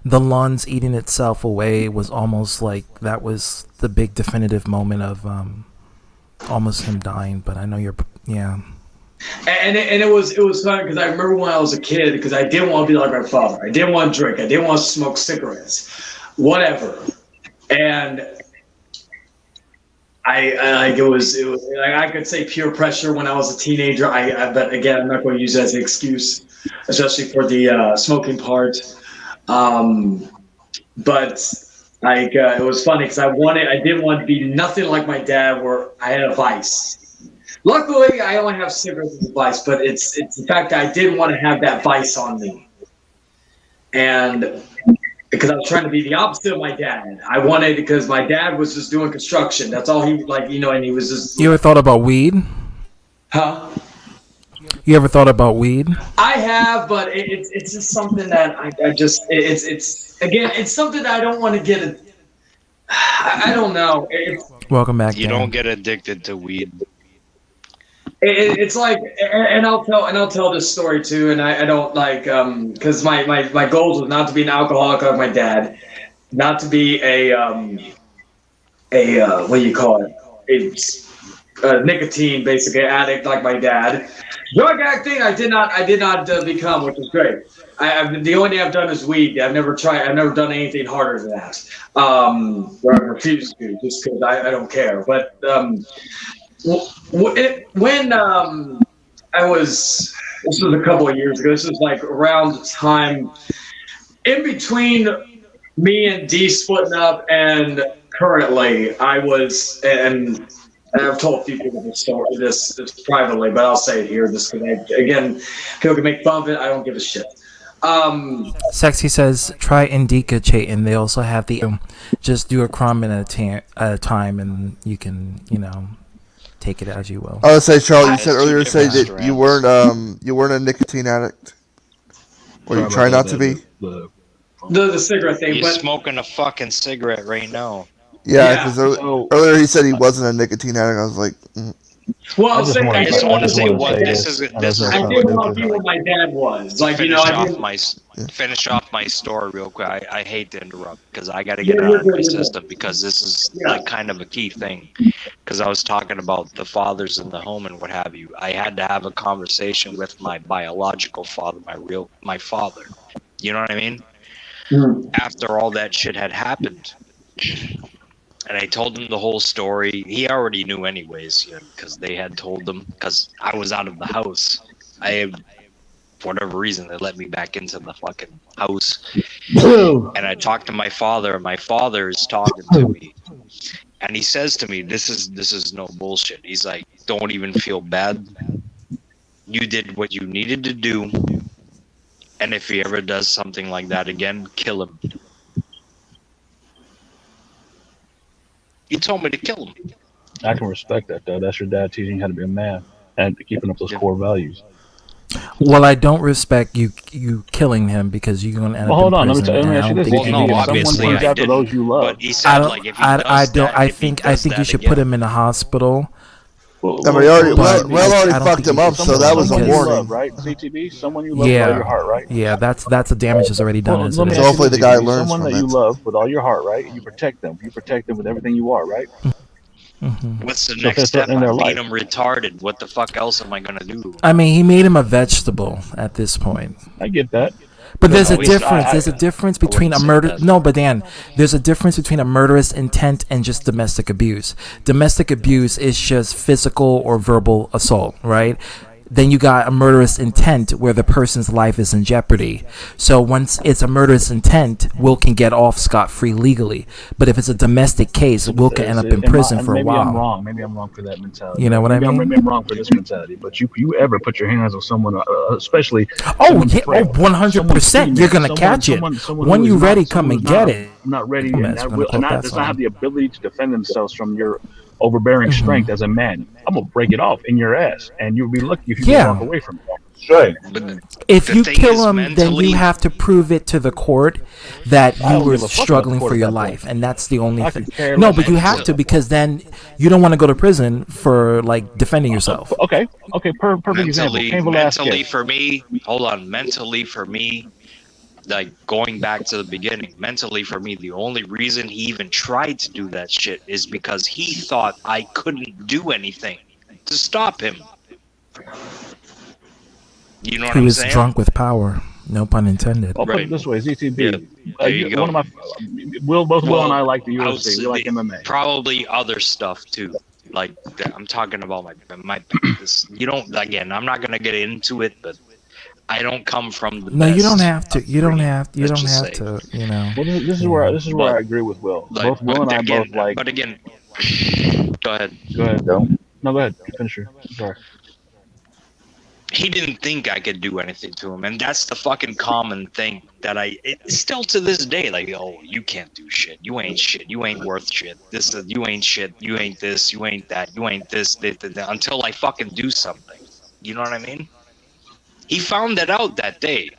The lawn's eating itself away was almost like that was the big definitive moment of almost him dying. But I know And it was fun because I remember when I was a kid because I didn't want to be like my father. I didn't want to drink. I didn't want to smoke cigarettes, whatever. And it was like I could say peer pressure when I was a teenager. But again, I'm not going to use it as an excuse, especially for the smoking part. But like it was funny because I didn't want to be nothing like my dad, where I had a vice. Luckily, I only have cigarettes as a vice, but it's the fact that I didn't want to have that vice on me, and because I was trying to be the opposite of my dad. I wanted because my dad was just doing construction. That's all he and he was just. You ever thought about weed? Huh? You ever thought about weed? I have, but it's just something that I just it's again it's something that I don't want to get. I don't know. Welcome back. You Dan. don't get addicted to weed. It's like, and I'll tell this story too, and I don't like because my goals was not to be an alcoholic like my dad, not to be a what do you call it, a nicotine basically addict like my dad. Drug addict I did not become, which is great. The only thing I've done is weed. I've never done anything harder than that. Or I refuse to just because I don't care. But when I was, this was a couple of years ago. This was like around the time in between me and D splitting up, and currently I was, and I've told a few people this story, this privately, but I'll say it here just because, again, people can make fun of it. I don't give a shit. Sexy says try Indica Chaitin. They also have the just do a crumb at a time, and you can take it as you will. I would say, Charlie, you said earlier that you weren't a nicotine addict, or you try not to be. The cigarette thing. He's smoking a fucking cigarette right now. Yeah, because earlier he said he wasn't a nicotine addict. I was like, well, I just want to say what this is. I didn't want to be what my dad was. Like Finish off my story real quick. I hate to interrupt because I got to get out of my system because this is like kind of a key thing. Because I was talking about the fathers in the home and what have you. I had to have a conversation with my biological father, my father. You know what I mean? After all that shit had happened. And I told him the whole story. He already knew anyways, because they had told him, because I was out of the house. For whatever reason, they let me back into the fucking house. And I talked to my father, and my father is talking to me. And he says to me, this is no bullshit. He's like, don't even feel bad. You did what you needed to do. And if he ever does something like that again, kill him. He told me to kill him. I can respect that, though. That's your dad teaching you how to be a man and keeping up those core values. Well, I don't respect you killing him because you're going to end up in prison. Let me ask you this. Well, no, obviously someone comes after those you love. But he said, like, if he does I think you should put him in a hospital. We already fucked him up, so that was a warning. Right? CTB, someone you love with all your heart, right? Yeah, that's the damage is already done. So hopefully the guy learns someone from that it. you love with all your heart, right? You protect them. You protect them with everything you are, right? What's the next step? I made him retarded. What the fuck else am I gonna do? I mean, he made him a vegetable at this point. I get that. But there's a difference. There's a difference between a murder. No, but Dan, there's a difference between a murderous intent and just domestic abuse. Domestic abuse is just physical or verbal assault, right? Then you got a murderous intent where the person's life is in jeopardy. So once it's a murderous intent, Will can get off scot-free legally. But if it's a domestic case, Will can end up in prison for a while. Maybe I'm wrong for that mentality. You know what I mean? Maybe I'm wrong for this mentality. But you ever put your hands on someone, especially 100%, you're gonna catch it. When you're ready, come and get it. I'm not ready, and does not have the ability to defend themselves from your overbearing strength as a man. I'm gonna break it off in your ass, and you'll be lucky if you can walk away from it. Right. If you kill him, then you have to prove it to the court that you were struggling for your life, and that's the only thing. No, but you have to, because then you don't want to go to prison for like defending yourself. Okay, perfect example. Mentally for me, mentally for me, like going back to the beginning, mentally for me, the only reason he even tried to do that shit is because he thought I couldn't do anything to stop him. You know what I'm saying? He was drunk with power. No pun intended. I'll put it this way, ZTB. There you go. One of my both Will and I like the UFC. We like MMA. Probably other stuff too. Like I'm talking about my you don't, again, I'm not gonna get into it, but I don't come from the No, best. you don't have to. You don't have to. You know. Well, this is where I agree with Will. Both Will and I both like. But again, go ahead. No, go ahead. Finish your. Sorry. He didn't think I could do anything to him, and that's the fucking common thing that still to this day, like, oh, you can't do shit. You ain't shit. You ain't worth shit. You ain't shit. You ain't this. You ain't that. You ain't this. Until I fucking do something. You know what I mean? He found that out that day.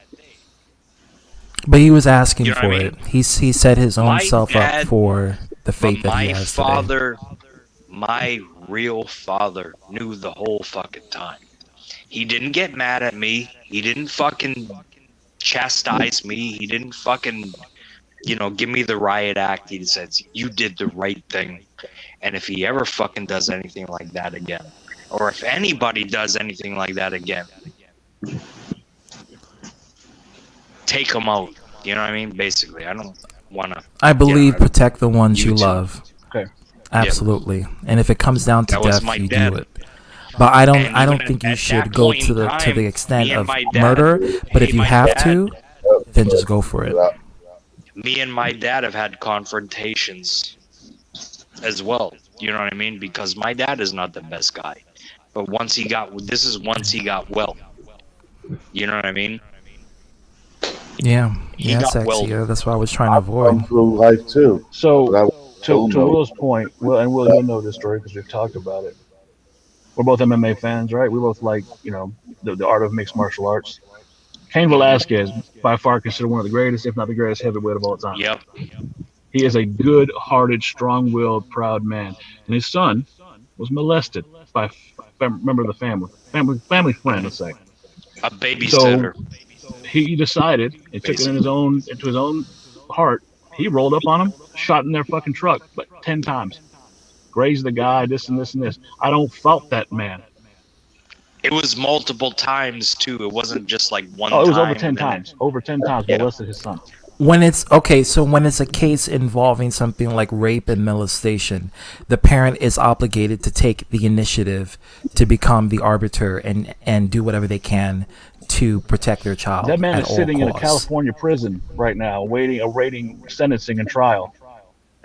But he was asking for it. He set his own self up for the fate that he has today. My real father knew the whole fucking time. He didn't get mad at me. He didn't fucking chastise me. He didn't fucking, give me the riot act. He said, you did the right thing. And if he ever fucking does anything like that again, or if anybody does anything like that again, take them out. You know what I mean? Basically, I don't want to. I believe protect the ones you love. Okay. Absolutely. Yep. And if it comes down to death, you do it. But I don't think you should go to the extent of murder. But if you have to, then just go for it. Me and my dad have had confrontations as well. You know what I mean? Because my dad is not the best guy. But once he got well. You know what I mean? Yeah, sexy. That's what I was trying to avoid. Through life too. So to Will's point, Will, you'll know this story because we've talked about it. We're both MMA fans, right? We both like, the art of mixed martial arts. Cain Velasquez, by far considered one of the greatest, if not the greatest heavyweight of all time. Yep. He is a good-hearted, strong-willed, proud man. And his son was molested by a member of the family friend, let's say. A babysitter. So he decided, he took it into his own heart. He rolled up on him, shot in their fucking truck, but 10 times. Grazed the guy, this and this and this. I don't fault that man. It was multiple times too. It wasn't just like one time. Oh, it was time, over 10 times. Over 10 times molested his son. When it's a case involving something like rape and molestation, the parent is obligated to take the initiative to become the arbiter and do whatever they can to protect their child. That man is sitting in a California prison right now, awaiting sentencing and trial.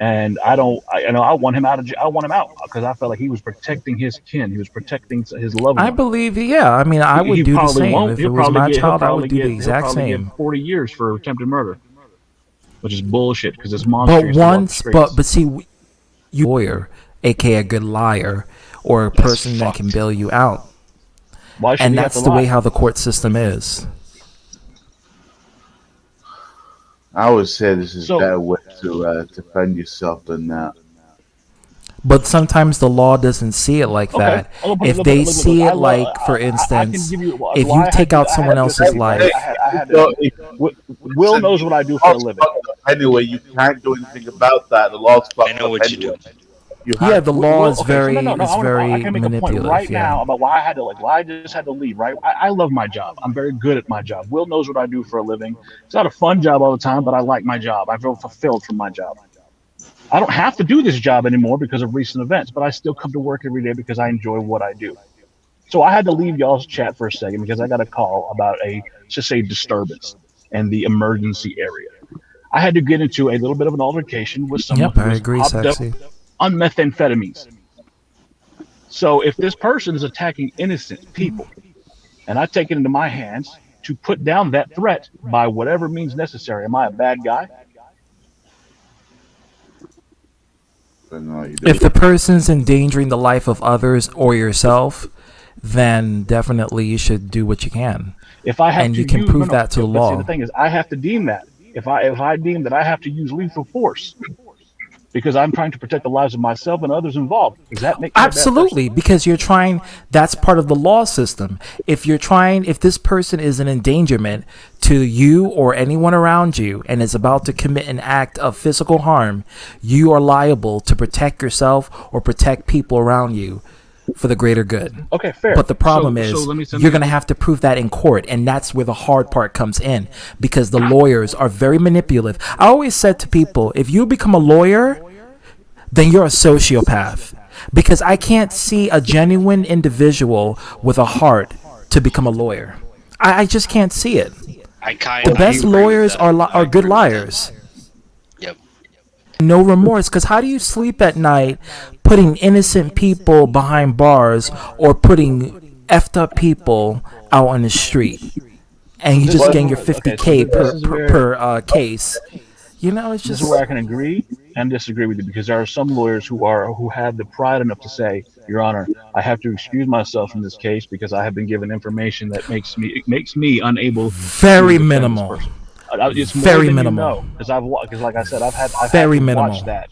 and I want him out of. I want him out because I felt like he was protecting his kin. He was protecting his loved I one. believe, yeah. I mean, I would He do the probably same. won't. If it He'll was probably my get. child, I would do the He'll exact probably same. get 40 years for attempted murder, which is bullshit because it's monstrous. But once, but see, you lawyer, aka a good liar, or a person that can bail you out. Why should and he have that's to the way lie? how the court system is. I would say this is a better way to defend yourself than that. But sometimes the law doesn't see it like that. If they see it like, for instance, if you take out someone else's life. Will knows what I do for a living. Anyway, you can't do anything about that. The law's fucked I know what you do. Yeah, the law is very I can make a point manipulative. right now about why I just had to leave. Right, I love my job. I'm very good at my job. Will knows what I do for a living. It's not a fun job all the time, but I like my job. I feel fulfilled from my job. I don't have to do this job anymore because of recent events, but I still come to work every day because I enjoy what I do. So I had to leave y'all's chat for a second because I got a call about just say disturbance in the emergency area. I had to get into a little bit of an altercation with someone who was hopped up on methamphetamines. So if this person is attacking innocent people, and I take it into my hands to put down that threat by whatever means necessary, am I a bad guy? If the person's endangering the life of others or yourself, then definitely you should do what you can. If I have and to you can use, prove that to the but law. See, the thing is, I have to deem that. If I deem that I have to use lethal force because I'm trying to protect the lives of myself and others involved, does that make me a bad person? Absolutely, because you're trying. That's part of the law system. If this person is an endangerment to you or anyone around you and is about to commit an act of physical harm, you are liable to protect yourself or protect people around you for the greater good. Okay, fair. But the problem So is let me you're going to have to prove that in court, and that's where the hard part comes in because the lawyers are very manipulative. I always said to people, if you become a lawyer, then you're a sociopath because I can't see a genuine individual with a heart to become a lawyer. I just can't see it. The best lawyers are good liars. Yep. No remorse, because how do you sleep at night putting innocent people behind bars or putting effed up people out on the street and you just getting your 50K per case? You know, it's just This is where I can agree and disagree with you because there are some lawyers who have the pride enough to say, Your Honor, I have to excuse myself from this case because I have been given information that makes me unable. Very minimal. It's very minimal. Because like I said, I've had very to minimal. watch that.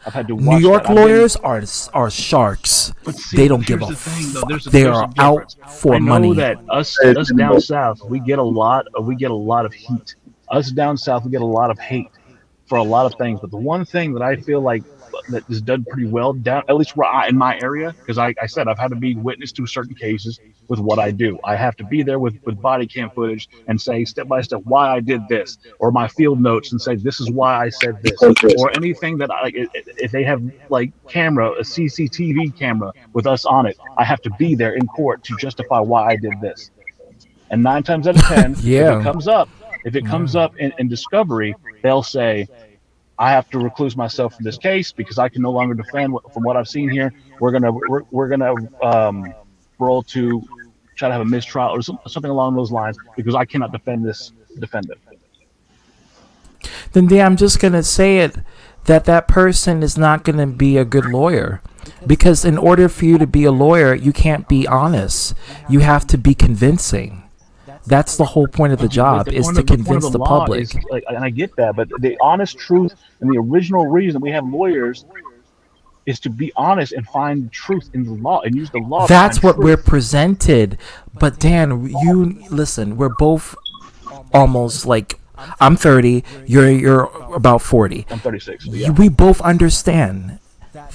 I've had to watch New York that. lawyers are sharks. They don't give a fuck. They are out for money. I know that us down south, we get a lot of heat. Us down south, we get a lot of hate for a lot of things. But the one thing that I feel like that is done pretty well down, at least in my area, because I said I've had to be witness to certain cases with what I do. I have to be there with body cam footage and say step by step why I did this, or my field notes and say this is why I said this, or anything that if they have like a CCTV camera with us on it, I have to be there in court to justify why I did this. And 9 times out of 10, if it comes up in discovery, they'll say, I have to recluse myself from this case because I can no longer defend from what I've seen here. We're gonna roll to try to have a mistrial or something along those lines because I cannot defend this defendant. Then I'm just gonna say it that person is not gonna be a good lawyer. Because in order for you to be a lawyer, you can't be honest. You have to be convincing. That's the whole point of the job, is to convince the public. And I get that, but the honest truth and the original reason we have lawyers is to be honest and find truth in the law and use the law. That's what we're presented. But Dan, you listen. We're both almost like I'm 30. You're about 40. I'm 36. Yeah. We both understand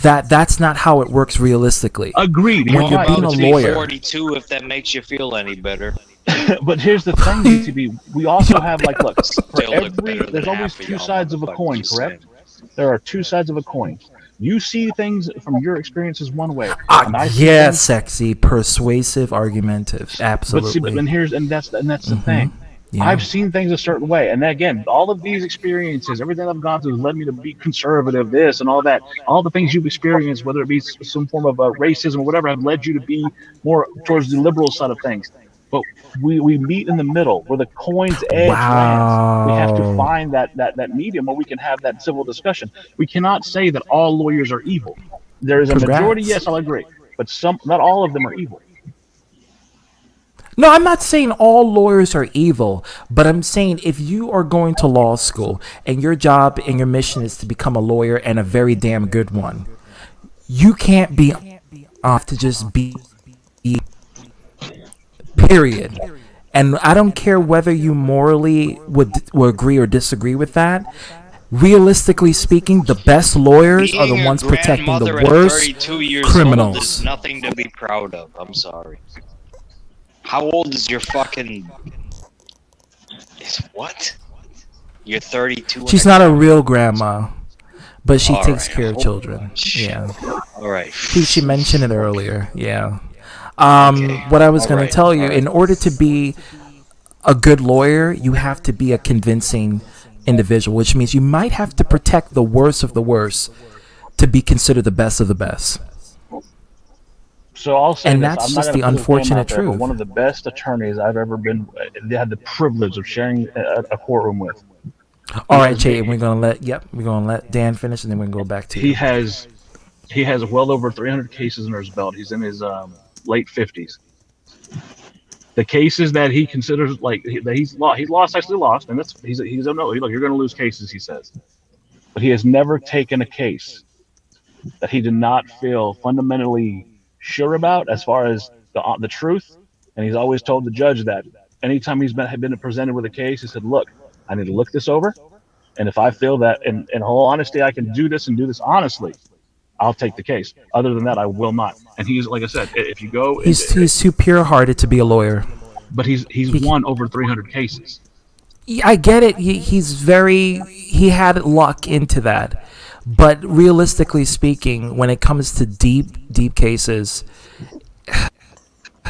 that that's not how it works realistically. Agreed. When you're being a lawyer, 42, if that makes you feel any better. But here's the thing, DTB. We also have look, there's always two sides of a coin, correct? There are two sides of a coin. You see things from your experiences one way. Sexy, persuasive, argumentative, absolutely. But see, that's the thing. Yeah. I've seen things a certain way. And again, all of these experiences, everything I've gone through has led me to be conservative, this and all that. All the things you've experienced, whether it be some form of racism or whatever, have led you to be more towards the liberal side of things. But we meet in the middle where the coin's edge lands. We have to find that medium where we can have that civil discussion. We cannot say that all lawyers are evil. There is a majority, yes, I'll agree. But not all of them are evil. No, I'm not saying all lawyers are evil, but I'm saying if you are going to law school and your job and your mission is to become a lawyer and a very damn good one, you can't be off to just be, period. And I don't care whether you morally would agree or disagree with that. Realistically speaking, the best lawyers are the ones protecting the worst criminals. There's nothing to be proud of. I'm sorry. How old is your fucking... What? You're 32? She's not a real grandma, but she takes care of children. Yeah. All right. She mentioned it earlier. Yeah. What I was going to tell you, in order to be a good lawyer, you have to be a convincing individual, which means you might have to protect the worst of the worst to be considered the best of the best. So I'll say and this, that's I'm just not the gonna put his name unfortunate out there, but truth. one of the best attorneys I've ever been, they had the privilege of sharing a courtroom with. All right, Jay, we're gonna let Dan finish, and then we're gonna go back to you. He has well over 300 cases under his belt. He's in his late 50s. The cases that he considers that he's actually lost, and he's a no. Look, you're going to lose cases, he says, but he has never taken a case that he did not feel fundamentally sure about as far as the truth, and he's always told the judge that anytime he's been presented with a case, he said, "Look, I need to look this over, and if I feel that in whole honesty I can do this honestly, I'll take the case. Other than that, I will not." And he's, like I said, if you go, He's too pure-hearted to be a lawyer. But he's won over 300 cases. I get it. He had luck into that. But realistically speaking, when it comes to deep cases,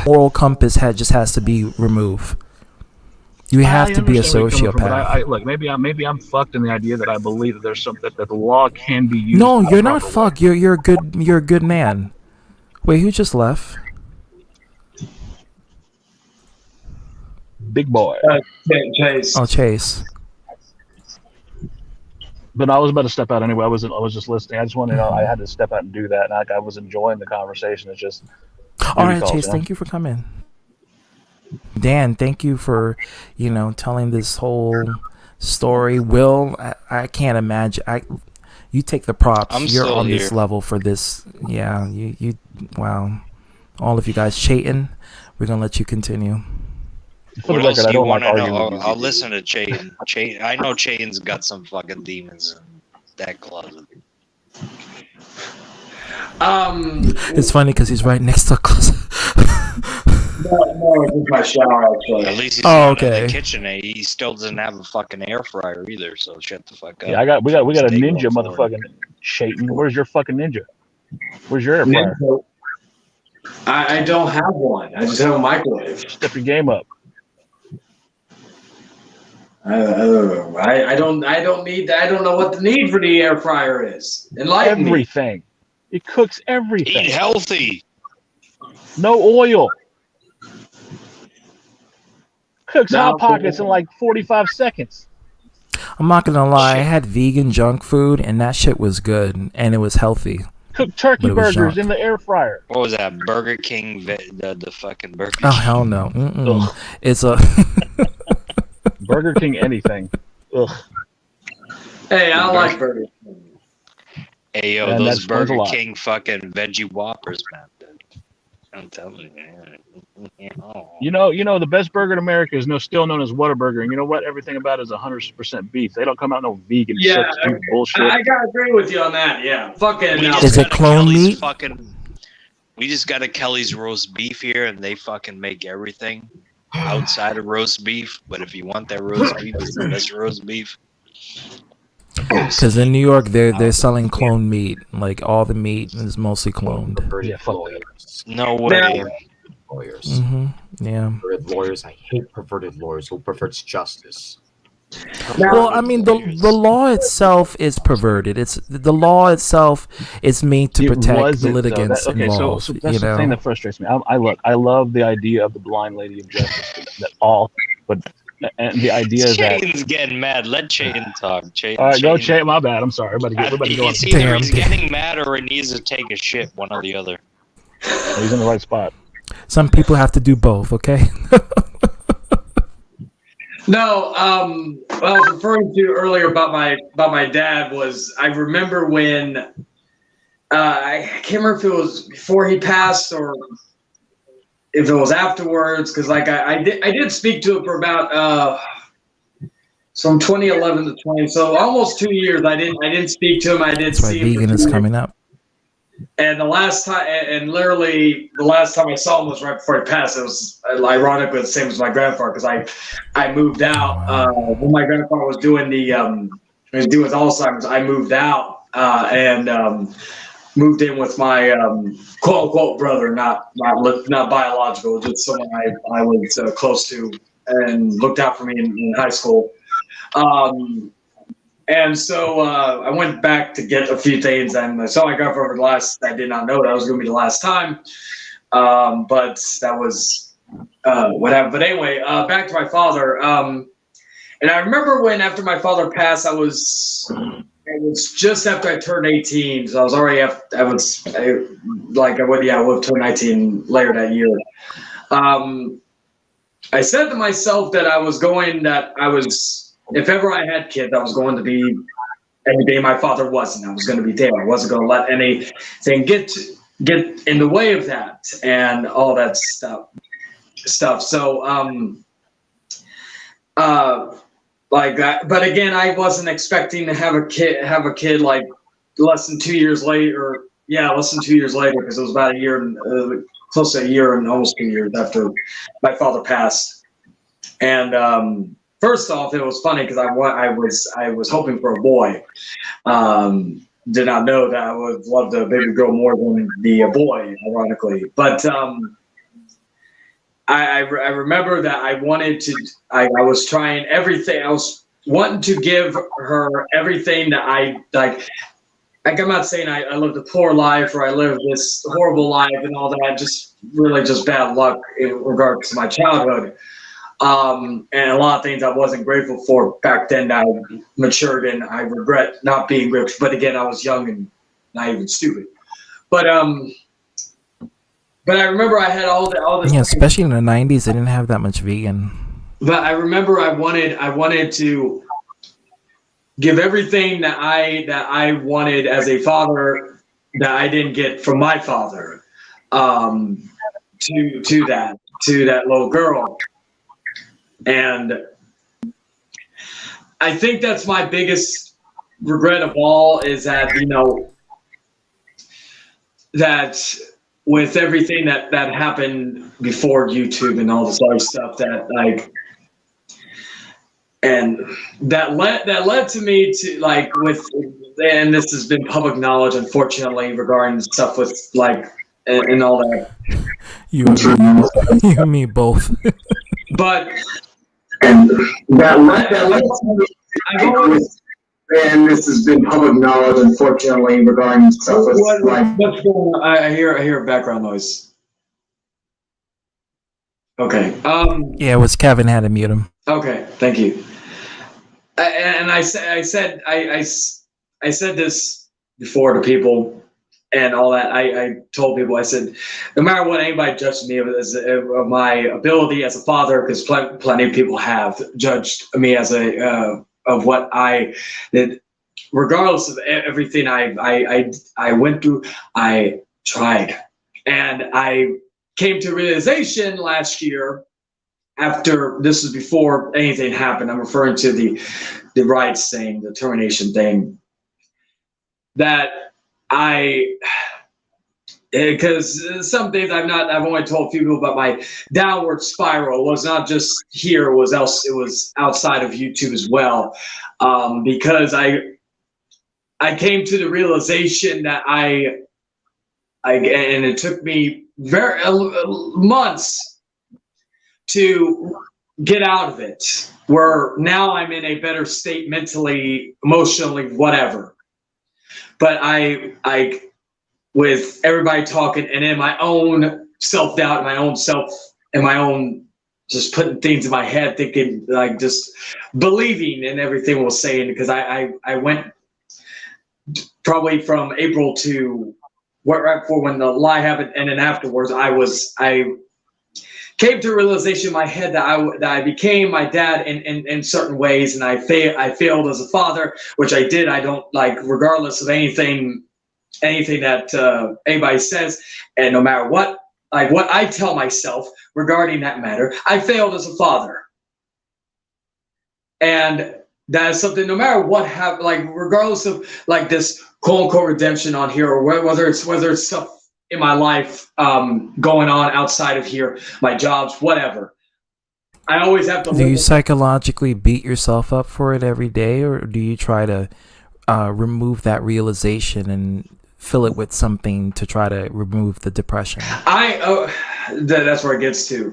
moral compass just has to be removed. You have to be a sociopath. Look, maybe I'm fucked in the idea that I believe that there's that the law can be used. No, you're not fucked. You're a good man. Wait, who just left? Big boy. Chase. Oh, Chase. But I was about to step out anyway. I was just listening. I just wanted to know I had to step out and do that. And I was enjoying the conversation. It's just. All right, Chase. Thank you for coming. Dan, thank you for telling this whole story. Will, I can't imagine. You take the props. You're on this level for this. Yeah. You. Wow. All of you guys, Chayton, we're gonna let you continue. What else do you want to know? I'll listen to Chayton. I know Chayton's got some fucking demons in that closet. It's funny because he's right next to a closet. No, it's my shower actually. At least he's not in the kitchen. He still doesn't have a fucking air fryer either. So shut the fuck up. Yeah, we got a ninja motherfucking Chayton. Where's your fucking ninja? Where's your air fryer? I don't have one. I just have a microwave. Step your game up. I don't know what the need for the air fryer is. Enlighten everything. Me. It cooks everything. Eat healthy. No oil. Cooks Hot Pockets in like 45 seconds. I'm not gonna lie, I had vegan junk food and that shit was good and it was healthy. Cooked turkey burgers in the air fryer. What was that? Burger King, the fucking Burger King. Oh hell no! It's a Burger King anything. Ugh. Hey, I like Burger King. Hey yo, those Burger King fucking veggie whoppers, man. I'm telling you, man. You know, the best burger in America is still known as Whataburger, and you know what? Everything about it is 100% beef. They don't come out no vegan shit. Bullshit. I gotta agree with you on that. Yeah, fucking. Is it clone meat? We just got a Kelly's roast beef here, and they fucking make everything outside of roast beef. But if you want that roast beef, it's the best roast beef. Because in New York, they're selling clone meat. Like all the meat is mostly cloned. Yeah, fuck no way. lawyers. Yeah. Perverted lawyers. I hate perverted lawyers who perverts justice. Well, I mean, the law itself is perverted. It's the law itself is made to protect the litigants involved. So that's the thing that frustrates me. I love the idea of the blind lady of justice. And the idea is that Chain's getting mad. Let Chain talk. Chain. All right, go Chain. My bad. I'm sorry. We're about to go on. It's either he's getting mad or he needs to take a shit. One or the other. He's in the right spot. Some people have to do both. Okay. No, what I was referring to earlier about my dad was I remember when I can't remember if it was before he passed or if it was afterwards, because like I did speak to him for about from 2011 to 20, so almost 2 years. I didn't speak to him. I did That's why see him. vegan is coming up. And the last time, and literally the last time I saw him was right before he passed. It was ironically the same as my grandfather, because I moved out when my grandfather was doing his Alzheimer's. I moved out and moved in with my quote unquote brother, not biological, just someone I was close to and looked out for me in high school. And so I went back to get a few things, and I saw my grandfather last. I did not know that was going to be the last time, but that was whatever. But anyway, back to my father. And I remember when after my father passed, it was just after I turned 18. So I was already I would turn 19 later that year. I said to myself that if ever I had kids, I was going to be anything my father wasn't. I was going to be there. I wasn't going to let anything get in the way of that and all that stuff. So, like that. But again, I wasn't expecting to have a kid like less than 2 years later. Less than 2 years later, because it was about a year and close to a year and almost 2 years after my father passed. And first off, it was funny because I was hoping for a boy. Did not know that I would love the baby girl more than the boy, ironically. But I remember that I wanted to. I was trying everything. I was wanting to give her everything that I like. Like, I'm not saying I lived a poor life or I lived this horrible life and all that. Just really just bad luck in regards to my childhood. And a lot of things I wasn't grateful for back then that I matured and I regret not being grateful. But again, I was young and naive and stupid. But I remember I had all this. Yeah, especially in the 90s, they didn't have that much vegan. But I remember I wanted to give everything that I wanted as a father that I didn't get from my father to that little girl. And I think that's my biggest regret of all is that, that with everything that happened before YouTube and all this other stuff and that led to me to and this has been public knowledge, unfortunately, regarding stuff with and all that. You and me both. But and that led to me. And this has been public knowledge, unfortunately, regarding stuff with what's going on? I hear background noise. Okay. Yeah, it was Kevin had to mute him. Okay, thank you. And I said this before to people and all that. I told people, I said, no matter what anybody judged me of my ability as a father, because plenty of people have judged me as of what I did, regardless of everything I went through, I tried. And I came to a realization last year, after this was before anything happened, I'm referring to the rights thing, the termination thing, that because some things I've only told a few people about my downward spiral. It was not just here, it was outside of YouTube as well. Because I came to the realization that I and it took me very months to get out of it. Where now I'm in a better state mentally, emotionally, whatever. But I with everybody talking and in my own self-doubt, my own self, and my own just putting things in my head, thinking like just believing in everything we're saying, because I went probably from April to right before when the lie happened, and then afterwards I came to a realization in my head that I became my dad in certain ways, and I failed as a father, which I did. I don't like, regardless of anything that anybody says, and no matter what I tell myself regarding that matter, I failed as a father, and that is something. No matter what happened, like regardless of like this quote unquote redemption on here, or whether it's stuff in my life going on outside of here, my jobs, whatever, I always have to. Do you psychologically beat yourself up for it every day, or do you try to remove that realization and fill it with something to try to remove the depression? That's where it gets to.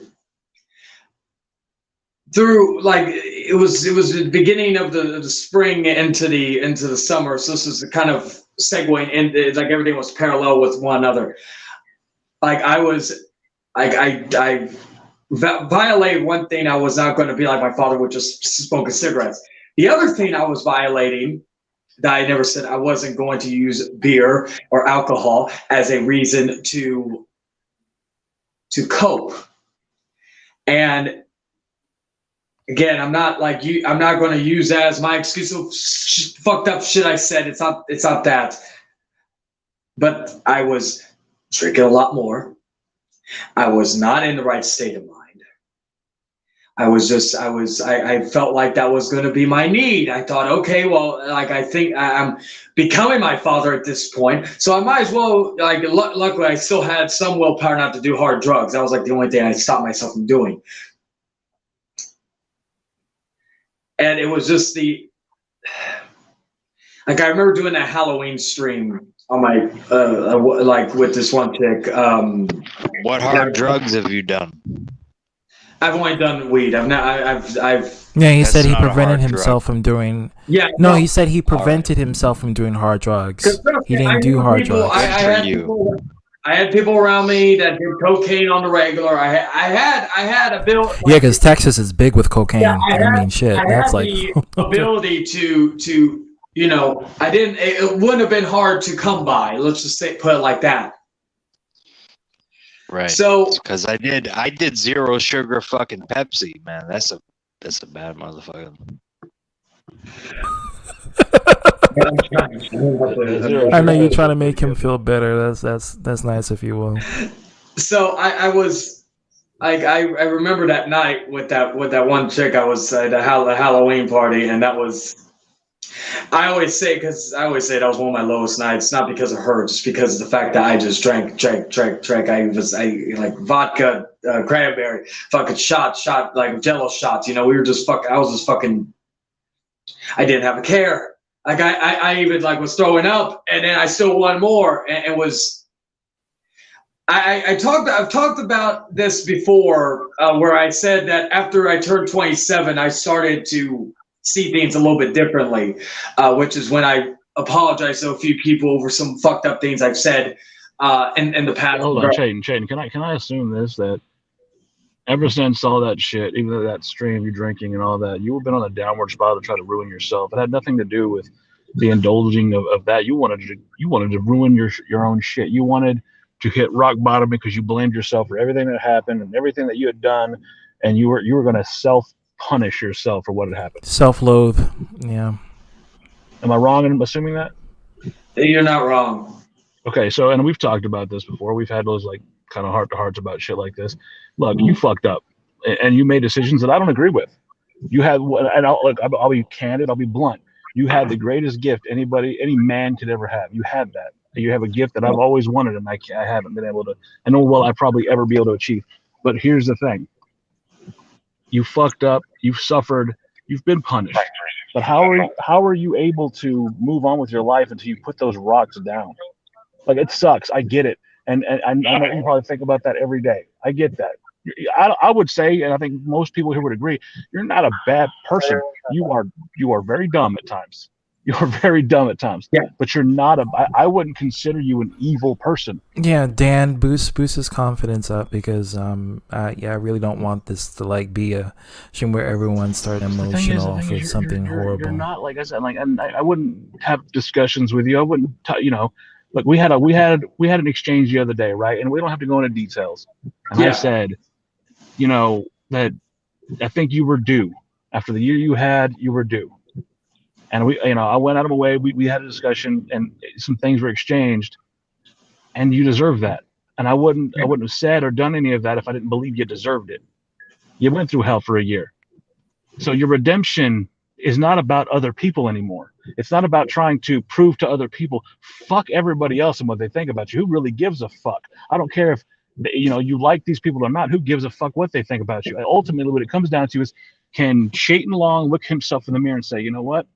Through like it was the beginning of the spring into the summer, so this is the kind of segueing, and it's like everything was parallel with one another. Like I violated one thing. I was not going to be like my father, which is smoking cigarettes. The other thing I was violating, that I never said, I wasn't going to use beer or alcohol as a reason to cope. And again, I'm not like you. I'm not going to use that as my excuse of fucked up shit I said. It's not that. But I was drinking a lot more. I was not in the right state of mind. I felt like that was going to be my need. I thought, okay, well, like I think I'm becoming my father at this point, so I might as well, like, luckily I still had some willpower not to do hard drugs. That was like the only thing I stopped myself from doing. And it was just like I remember doing that Halloween stream on my like with this one chick. What hard drugs have you done? I've only done weed. Yeah, he said he prevented himself from doing. Yeah. No, he said he prevented himself from doing hard drugs. He didn't do hard drugs. I had people around me that did cocaine on the regular. I had a bill. Yeah, because Texas is big with cocaine. I mean, shit. That's like the ability to I didn't. It wouldn't have been hard to come by. Let's just put it like that. Right. So because I did zero sugar fucking Pepsi, man. That's a bad motherfucker. I know you're trying to make him feel better. That's nice if you will. So I was like I remember that night with that one chick. I was at a Halloween party, and that was. I always say that was one of my lowest nights, not because of her, just because of the fact that I just drank. I like vodka, cranberry, fucking shot like Jello shots. We were just I was just fucking. I didn't have a care. Like I even like was throwing up, and then I still wanted more, and it was. I've talked about this before, where I said that after I turned 27, I started to see things a little bit differently, which is when I apologized to a few people over some fucked up things I've said in the past. Hold on, Shaden, can I assume this, that ever since all that shit, even though that stream, you drinking and all that, you have been on a downward spiral to try to ruin yourself? It had nothing to do with the indulging of that. You wanted to ruin your own shit. You wanted to hit rock bottom because you blamed yourself for everything that happened and everything that you had done, and you were going to self-punish yourself for what had happened. Self-loathe, yeah. Am I wrong in assuming that? You're not wrong. Okay, so, and we've talked about this before. We've had those like kind of heart-to-hearts about shit like this. Look, you fucked up, and you made decisions that I don't agree with. You had, and I'll be candid, I'll be blunt. You had the greatest gift any man could ever have. You had that. You have a gift that I've always wanted, and I haven't been able to. I know will I probably ever be able to achieve. But here's the thing: you fucked up. You've suffered. You've been punished. But how are you able to move on with your life until you put those rocks down? Like, it sucks. I get it. And I know you probably think about that every day. I get that. I would say, and I think most people here would agree, you're not a bad person. You are very dumb at times. You are very dumb at times. Yeah. But you're not I wouldn't consider you an evil person. Yeah, Dan, boost his confidence up because I really don't want this to like be a stream where everyone started emotional for something horrible. You're not, like I said, like, and I wouldn't have discussions with you. I wouldn't, look, we had an exchange the other day, right? And we don't have to go into details. And I said, that I think you were due after the year you had. You were due. And I went out of my way. We had a discussion, and some things were exchanged, and you deserve that. And I wouldn't have said or done any of that if I didn't believe you deserved it. You went through hell for a year, so your redemption is not about other people anymore. It's not about trying to prove to other people. Fuck everybody else and what they think about you. Who really gives a fuck? I don't care if you like these people or not. Who gives a fuck what they think about you? Ultimately, what it comes down to is, can Shaitan Long look himself in the mirror and say, you know what?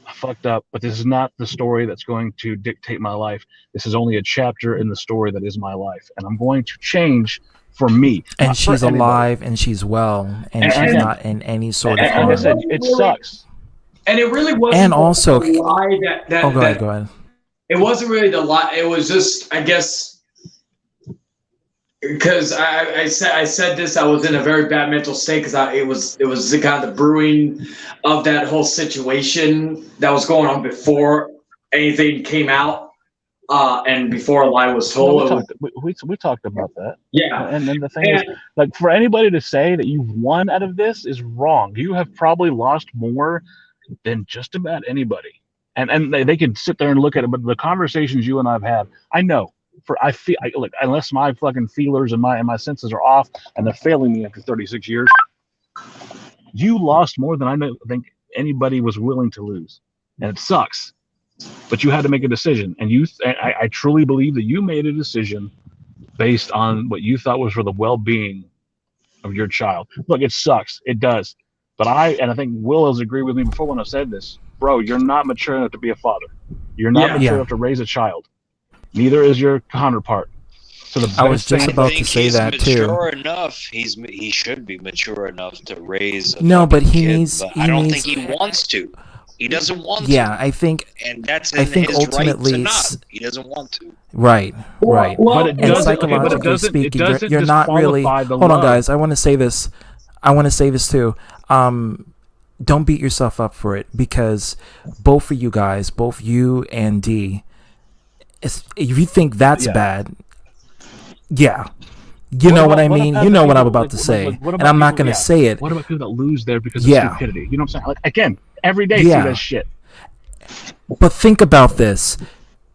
I fucked up, but this is not the story that's going to dictate my life. This is only a chapter in the story that is my life, and I'm going to change for me. And she's alive, and she's well, and she's not in any sort of harm. Like I said, it sucks. And it really wasn't. And also, the lie that go ahead. It wasn't really the lie. It was just, I guess, because I said this. I was in a very bad mental state because it was the kind of the brewing of that whole situation that was going on before anything came out, and before a lie was told. We talked about that. Yeah, and then the thing is, like, for anybody to say that you've won out of this is wrong. You have probably lost more than just about anybody, and they can sit there and look at it. But the conversations you and I've had, I know. Look, unless my fucking feelers and my senses are off and they're failing me after 36 years, you lost more than I think anybody was willing to lose, and it sucks. But you had to make a decision, and I truly believe that you made a decision based on what you thought was for the well-being of your child. Look, it sucks, it does, but I think Will has agreed with me before when I said this, bro. You're not mature enough to be a father. You're not mature enough to raise a child. Neither is your counterpart. So I was just about to say that too. Mature enough. He should be mature enough to raise. But he kid, needs. But I don't think he wants to. He doesn't want to. Yeah, I think. And that's I think his ultimately, right to not. He doesn't want to. Right. But it and psychologically speaking, you're not really. Hold on, guys. I want to say this. Too. Don't beat yourself up for it, because both of you guys, both you and D, if you think that's bad, you know what I mean. You know what I'm about to say, and I'm not going to say it. What about people that lose there because of stupidity? You know what I'm saying? Like, again, every day see that shit. But think about this: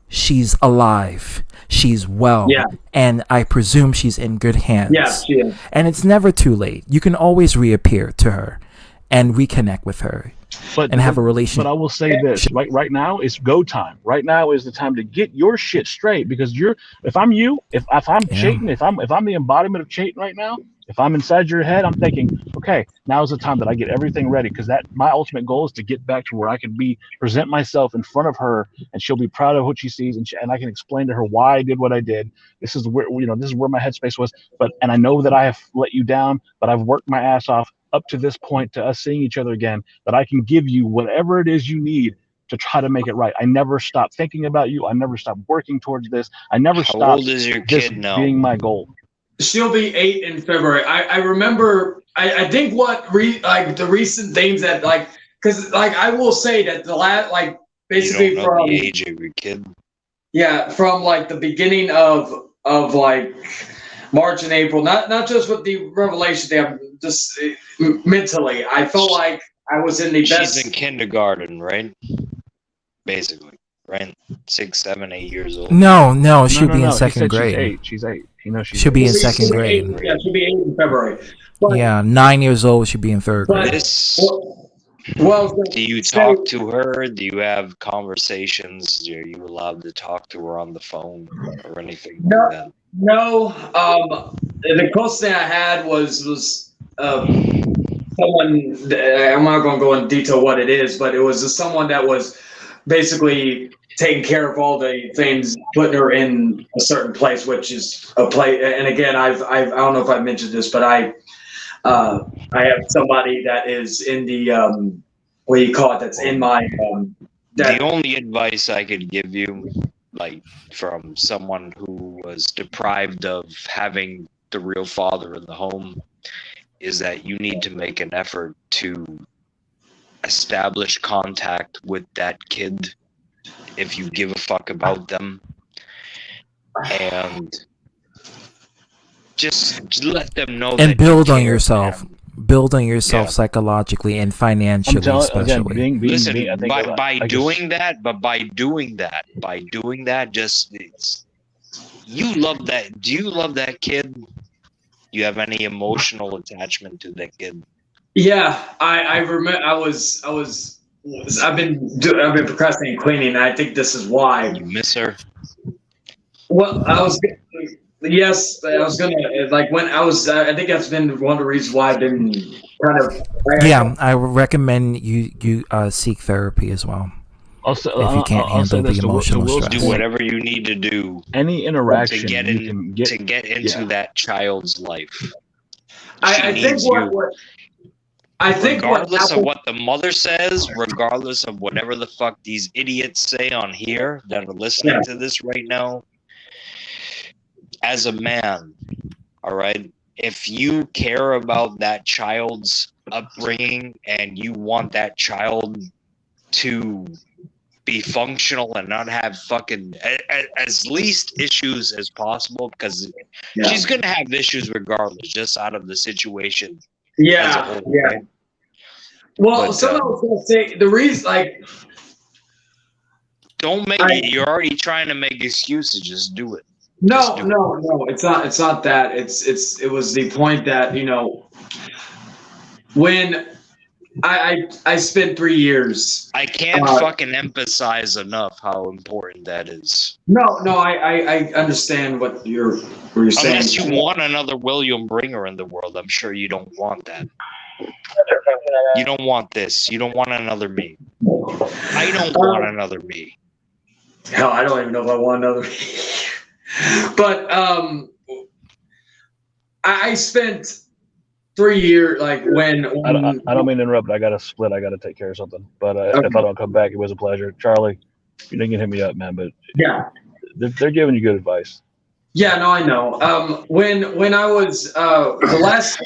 she's alive, she's well, and I presume she's in good hands. Yeah, she is. And it's never too late. You can always reappear to her and reconnect with her. And have a relationship. But I will say this: right now is go time. Right now is the time to get your shit straight, because if I'm Chayton, if I'm the embodiment of Chayton right now, if I'm inside your head, I'm thinking, okay, now is the time that I get everything ready, because my ultimate goal is to get back to where I can present myself in front of her, and she'll be proud of what she sees, and I can explain to her why I did what I did. This is where my headspace was. And I know that I have let you down, but I've worked my ass off up to this point, to us seeing each other again, that I can give you whatever it is you need to try to make it right. I never stopped thinking about you. I never stopped working towards this. I never stopped. How old is your kid now? Being my goal. She'll be 8 in February. I remember. I think the recent things that because I will say that the last basically you don't know from the age of your kid. Yeah, from the beginning of March and April, not just with the revelation thing, just mentally, I felt like I was in the best. She's in kindergarten, right? Basically, right? 6, 7, 8 years old. No, she'll be in second grade. She's 8. She'll be in second grade. Yeah, she'll be 8 in February. But, 9 years old. She'll be in third grade. Do you talk to her? Do you have conversations? Are you allowed to talk to her on the phone or anything like that? No. The closest thing I had was someone. I'm not going to go into detail what it is, but it was someone that was basically taking care of all the things, putting her in a certain place, which is a place. And again, I don't know if I mentioned this, but I have somebody that is in the what do you call it? That's in my the only advice I could give you, like from someone who was deprived of having the real father in the home, is that you need to make an effort to establish contact with that kid if you give a fuck about them, and just let them know and that build you on care, yourself. man. Build on yourself psychologically and financially, especially. Listen, by doing that, just you love that. Do you love that kid? Do you have any emotional attachment to that kid? Yeah, I remember. I've been procrastinating cleaning, and I think this is why. You miss her? Well, yes, I was gonna like when I was. I think that's been one of the reasons why I've been kind of. Yeah, I recommend you seek therapy as well. Also, if you can't handle the emotional stress. Do whatever you need to do. Any interaction to get into that child's life. I think regardless of what the mother says, regardless of whatever the fuck these idiots say on here that are listening to this right now, as a man, all right, if you care about that child's upbringing and you want that child to be functional and not have fucking as least issues as possible, because she's gonna have issues regardless, just out of the situation. Yeah, right? Well, but, someone was gonna say the reason, like, don't make it. You're already trying to make excuses. Just do it. No, it's not. It's not that. It was the point that, you know, when I spent 3 years. I can't fucking emphasize enough how important that is. No, I understand what you're saying. Unless you want another William Bringer in the world, I'm sure you don't want that. You don't want this. You don't want another me. I don't want another me. Hell, I don't even know if I want another me. But I spent 3 years, like when I don't mean to interrupt, but I got to split. I got to take care of something. But if I don't come back, it was a pleasure. Charlie, you didn't hit me up, man. But yeah, they're giving you good advice. Yeah, no, I know. When I was the last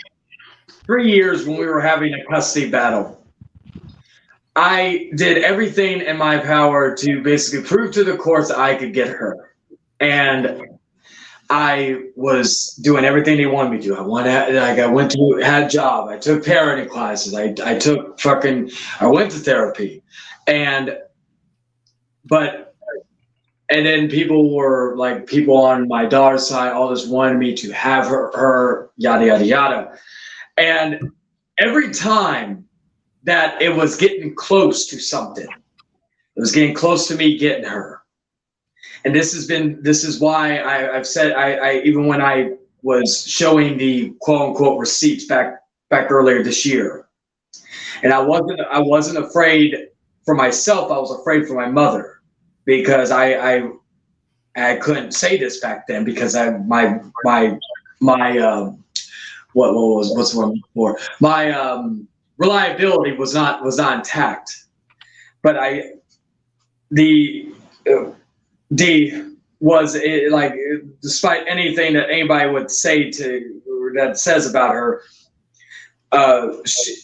3 years when we were having a custody battle, I did everything in my power to basically prove to the courts that I could get her. And I was doing everything they wanted me to do. I went to had a job. I took parenting classes. I went to therapy, and then people on my daughter's side all just wanted me to have her yada yada yada, and every time that it was getting close to something, it was getting close to me getting her. And this is why I've said I even when I was showing the quote unquote receipts back earlier this year, and I wasn't afraid for myself. I was afraid for my mother, because I couldn't say this back then because my reliability was not intact. But despite anything that anybody would say that says about her,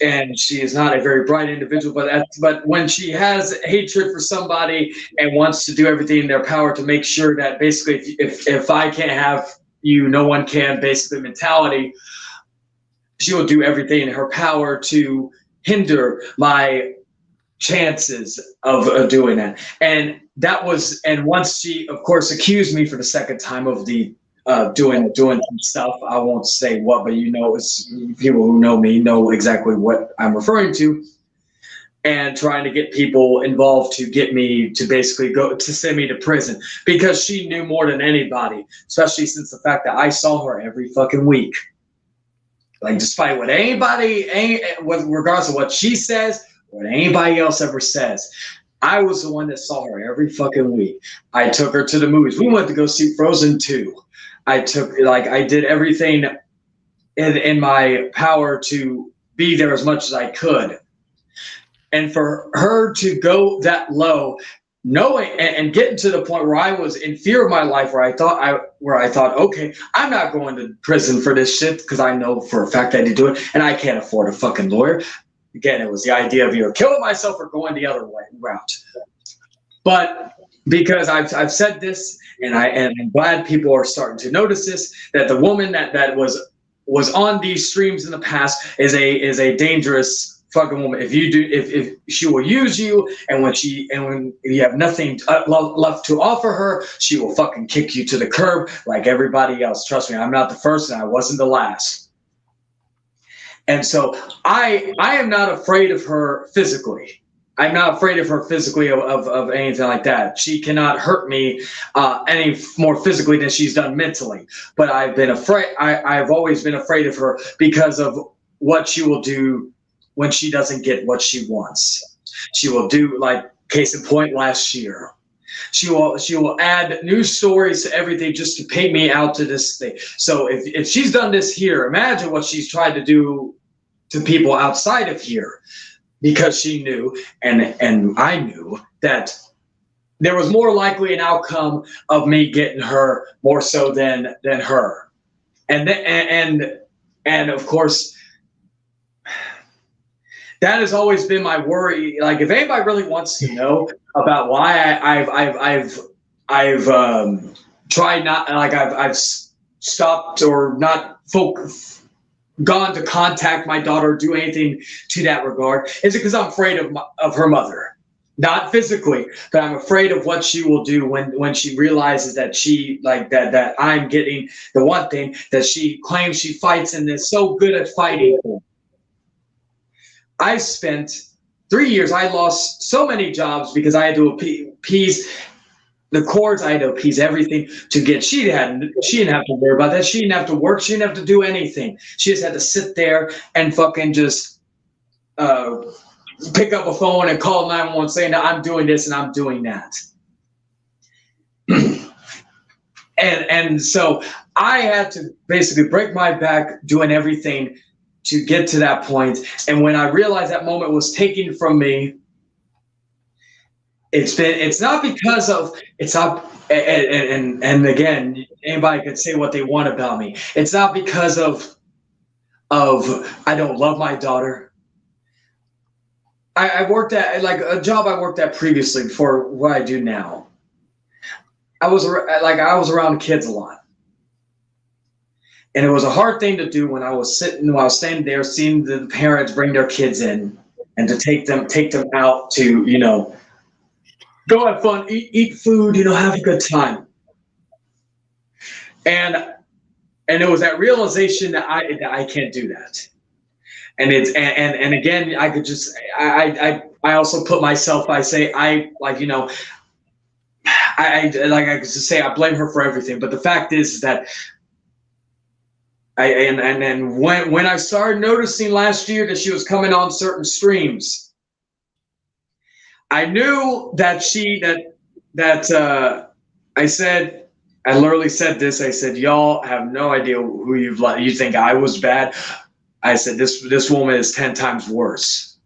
and she is not a very bright individual, but when she has hatred for somebody and wants to do everything in their power to make sure that basically if I can't have you, no one can, basically mentality, she will do everything in her power to hinder my chances of doing that. And once she, of course, accused me for the second time of doing some stuff. I won't say what, but it's people who know me know exactly what I'm referring to, and trying to get people involved to get me to basically send me to prison, because she knew more than anybody, especially since the fact that I saw her every fucking week. Like, despite what regardless of what she says, what anybody else ever says, I was the one that saw her every fucking week. I took her to the movies. We went to go see Frozen 2. I did everything in my power to be there as much as I could. And for her to go that low, knowing and getting to the point where I was in fear of my life, where I thought, okay, I'm not going to prison for this shit because I know for a fact I did do it, and I can't afford a fucking lawyer. Again, it was the idea of either killing myself or going the other route. But because I've said this, and I'm glad people are starting to notice this, that the woman that was on these streams in the past is a dangerous fucking woman. If she will use you, and when you have nothing left to offer her, she will fucking kick you to the curb like everybody else. Trust me, I'm not the first, and I wasn't the last. And so I am not afraid of her physically. I'm not afraid of her physically of anything like that. She cannot hurt me any more physically than she's done mentally. But I've been afraid. I've always been afraid of her because of what she will do when she doesn't get what she wants. She will do, like, case in point, last year. She will add new stories to everything just to pay me out to this thing. So if she's done this here, imagine what she's tried to do to people outside of here, because she knew and I knew that there was more likely an outcome of me getting her more so than her. And of course, that has always been my worry. Like, if anybody really wants to know about why I've tried not, like, I've stopped or not gone to contact my daughter or do anything to that regard, is it because I'm afraid of her mother. Not physically, but I'm afraid of what she will do when she realizes that that I'm getting the one thing that she claims she fights and is so good at fighting for. I spent 3 years, I lost so many jobs because I had to appease the courts, I had to appease everything to get. She didn't have to worry about that. She didn't have to work. She didn't have to do anything. She just had to sit there and fucking just pick up a phone and call 911 saying that I'm doing this and I'm doing that. and so I had to basically break my back doing everything to get to that point. And when I realized that moment was taken from me, it's not because of, it's not, and again, anybody could say what they want about me. It's not because of I don't love my daughter. I worked at, like, a job I worked at previously before what I do now. I was around kids a lot. And it was a hard thing to do when I was standing there seeing the parents bring their kids in and to take them out to, go have fun, eat food, have a good time. And it was that realization that I can't do that. And it's and again, I could just I also put myself, I say I could just say I blame her for everything. But the fact is that when I started noticing last year that she was coming on certain streams, I knew that I literally said this. I said, y'all have no idea who you think I was bad. I said, this woman is 10 times worse.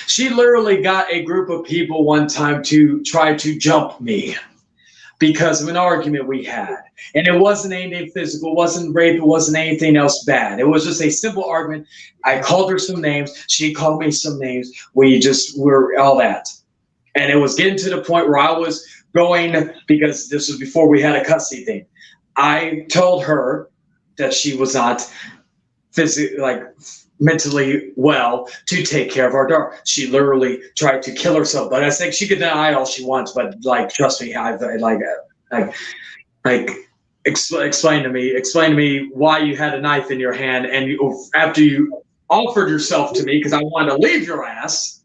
She literally got a group of people one time to try to jump me because of an argument we had. And it wasn't anything physical, it wasn't rape, it wasn't anything else bad. It was just a simple argument. I called her some names, she called me some names. We just were all that. And it was getting to the point where I was going, because this was before we had a custody thing. I told her that she was not mentally well to take care of our daughter. She literally tried to kill herself, but I think she could deny all she wants. But trust me, explain to me why you had a knife in your hand, and after you offered yourself to me because I wanted to leave your ass.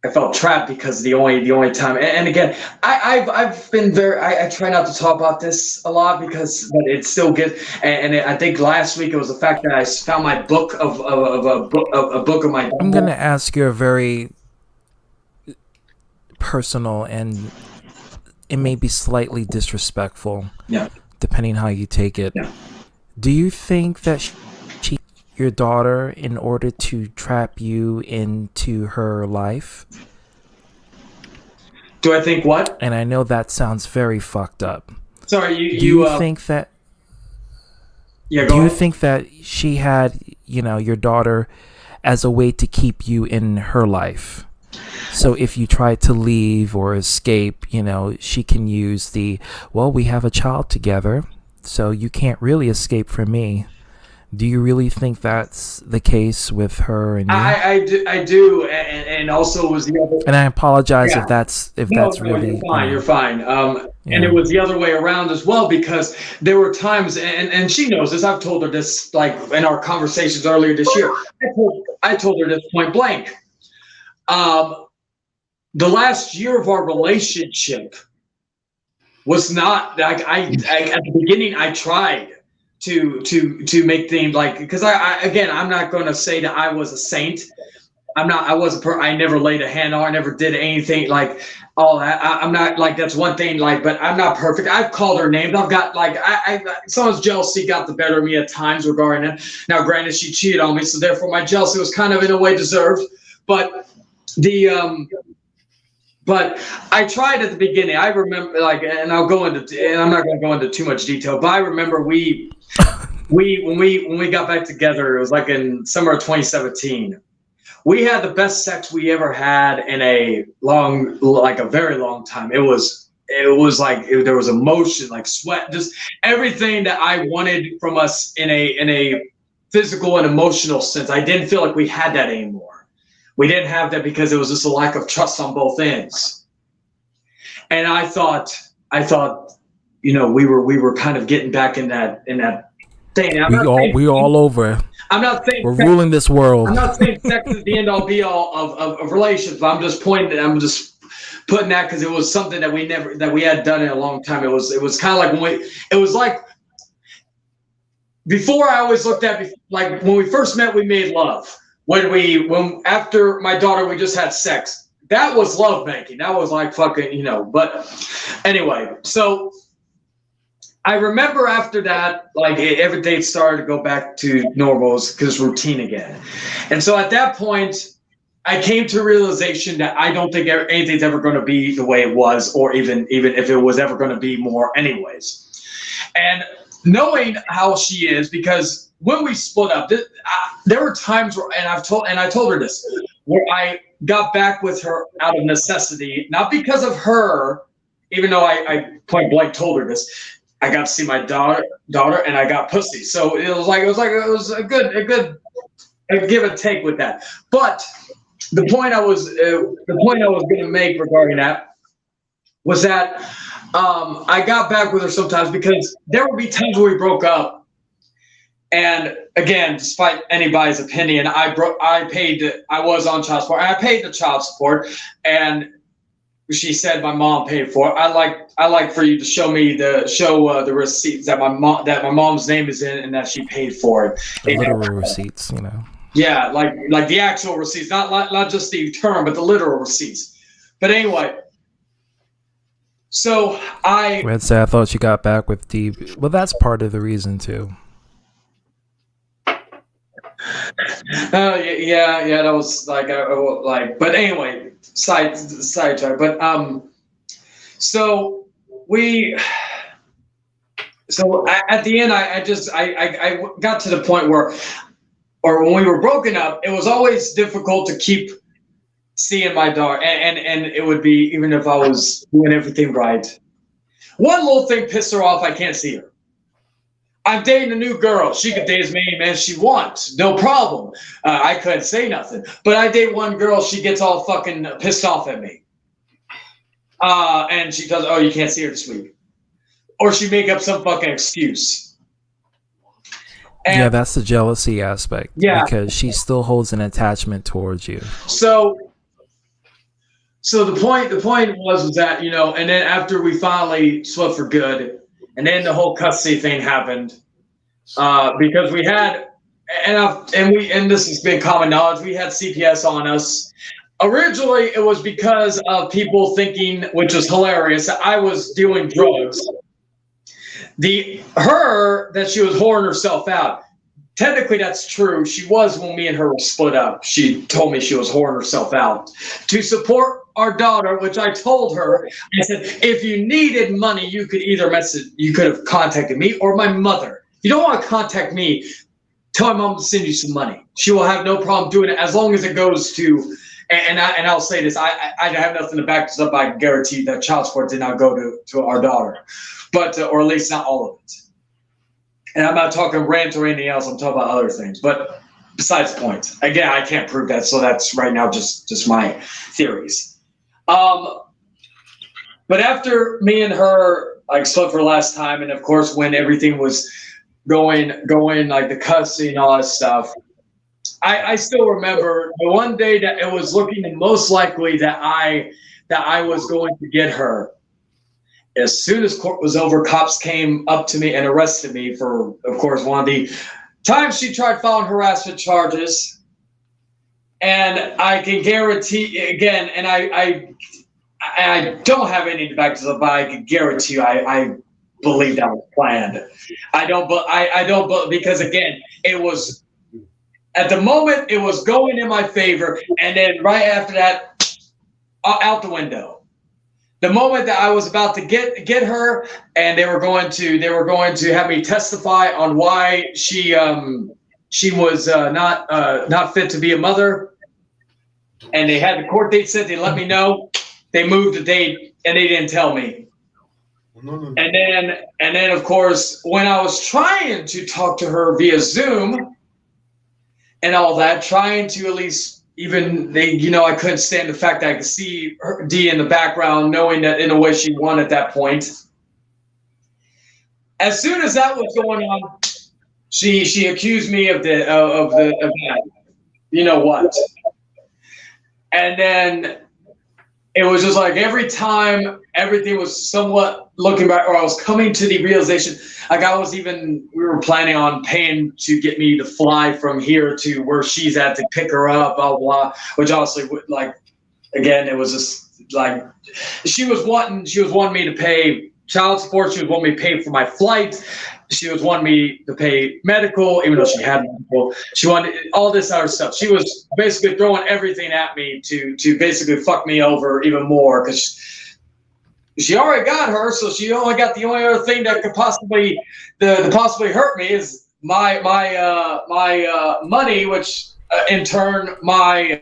I felt trapped because the only time, and again, I've been I try not to talk about this a lot but it still gets, and I think last week it was the fact that I found my book of a book of my. I'm gonna ask you a very personal and it may be slightly disrespectful. Yeah. Depending how you take it. Yeah. Do you think that she your daughter in order to trap you into her life? Do I think what? And I know that sounds very fucked up. Sorry, Do you think that? Yeah, do you think that she had, your daughter as a way to keep you in her life? So if you try to leave or escape, she can use we have a child together, so you can't really escape from me. Do you really think that's the case with her and you? I do, and also was the other. And I apologize if that's really. You're fine. And it was the other way around as well, because there were times, and she knows this. I've told her this, like in our conversations earlier this year. I told her this point blank. The last year of our relationship was not like at the beginning. I tried to make things like, because I'm not going to say that I was a saint. I never laid a hand on, I never did anything like all that. I'm not like, that's one thing, like, but I'm not perfect. I've called her names. I've got like, someone's jealousy got the better of me at times regarding it. Now, granted, she cheated on me, so therefore my jealousy was kind of in a way deserved, but but I tried at the beginning. I remember, like, and I'm not going to go into too much detail, but I remember when we got back together, it was like in summer of 2017. We had the best sex we ever had in a very long time. It was like there was emotion, like sweat, just everything that I wanted from us in a physical and emotional sense. I didn't feel like we had that anymore. We didn't have that because it was just a lack of trust on both ends. And I thought, we were kind of getting back in that thing. We all over. I'm not saying we're ruling this world. I'm not saying sex is the end all be all of relationships. I'm just putting that because it was something that we had done in a long time. It was kind of like before. I always looked at like when we first met, we made love. When after my daughter, we just had sex. That was love making. That was like fucking, but anyway, so I remember after that, like everything started to go back to normal because routine again. And so at that point, I came to a realization that I don't think anything's ever going to be the way it was, or even if it was ever going to be more anyways. And knowing how she is, because when we split up, there were times where, and I told her this, where I got back with her out of necessity, not because of her, even though I point blank told her this. I got to see my daughter, and I got pussy. So it was a good give and take with that. But the point I was going to make regarding that was that I got back with her sometimes because there would be times where we broke up. And again, despite anybody's opinion, I was on child support. I paid the child support, and she said my mom paid for it. I like for you to show me the receipts that my mom's name is in and that she paid for it. The literal receipts, Yeah, like the actual receipts, not just the term, but the literal receipts. But anyway, so I thought she got back with D. Well, that's part of the reason too. Yeah, that was like but anyway, side track. But so at the end, I got to the point where, or when we were broken up, it was always difficult to keep seeing my daughter, and it would be even if I was doing everything right. One little thing pissed her off. I can't see her. I'm dating a new girl. She could date as many men as she wants. No problem. I couldn't say nothing. But I date one girl. She gets all fucking pissed off at me. And she does, you can't see her this week. Or she make up some fucking excuse. And yeah, that's the jealousy aspect. Yeah. Because she still holds an attachment towards you. So the point was that, and then after we finally split for good, and then the whole custody thing happened because we had, and this has been common knowledge, we had CPS on us. Originally, it was because of people thinking, which was hilarious, that I was doing drugs. That she was whoring herself out. Technically, that's true. She was when me and her were split up. She told me she was whoring herself out to support our daughter, which I told her. I said, if you needed money, you could have contacted me or my mother. If you don't want to contact me, tell my mom to send you some money. She will have no problem doing it as long as it goes to. And I'll say this: I have nothing to back this up. I guarantee that child support did not go to our daughter, but or at least not all of it. And I'm not talking rent or anything else. I'm talking about other things. But besides the point, again, I can't prove that. So that's right now just my theories. But after me and her split for the last time, and of course when everything was going like the cussing and all that stuff, I still remember the one day that it was looking most likely that I was going to get her. As soon as court was over, cops came up to me and arrested me for, of course, one of the times she tried filing harassment charges. And I can guarantee, again, and I don't have any to back this up, but I can guarantee you I believe that was planned. I don't, because again, it was, at the moment, it was going in my favor, and then right after that, out the window. The moment that I was about to get her, and they were going to have me testify on why she was not fit to be a mother, and they had the court date set. They let me know. They moved the date, and they didn't tell me. And then of course, when I was trying to talk to her via Zoom and all that, trying to at least. Even I couldn't stand the fact that I could see her D in the background, knowing that in a way she won at that point. As soon as that was going on, she accused me of that. You know what? And then it was just like every time everything was somewhat looking back, or I was coming to the realization, we were planning on paying to get me to fly from here to where she's at to pick her up, blah, blah, which honestly, again, it was just like, she was wanting me to pay child support. She was wanting me to pay for my flight. She was wanting me to pay medical, even though she had medical. She wanted all this other stuff. She was basically throwing everything at me to basically fuck me over even more, because she already got her, so she only got the only other thing that could possibly hurt me is my money, which in turn my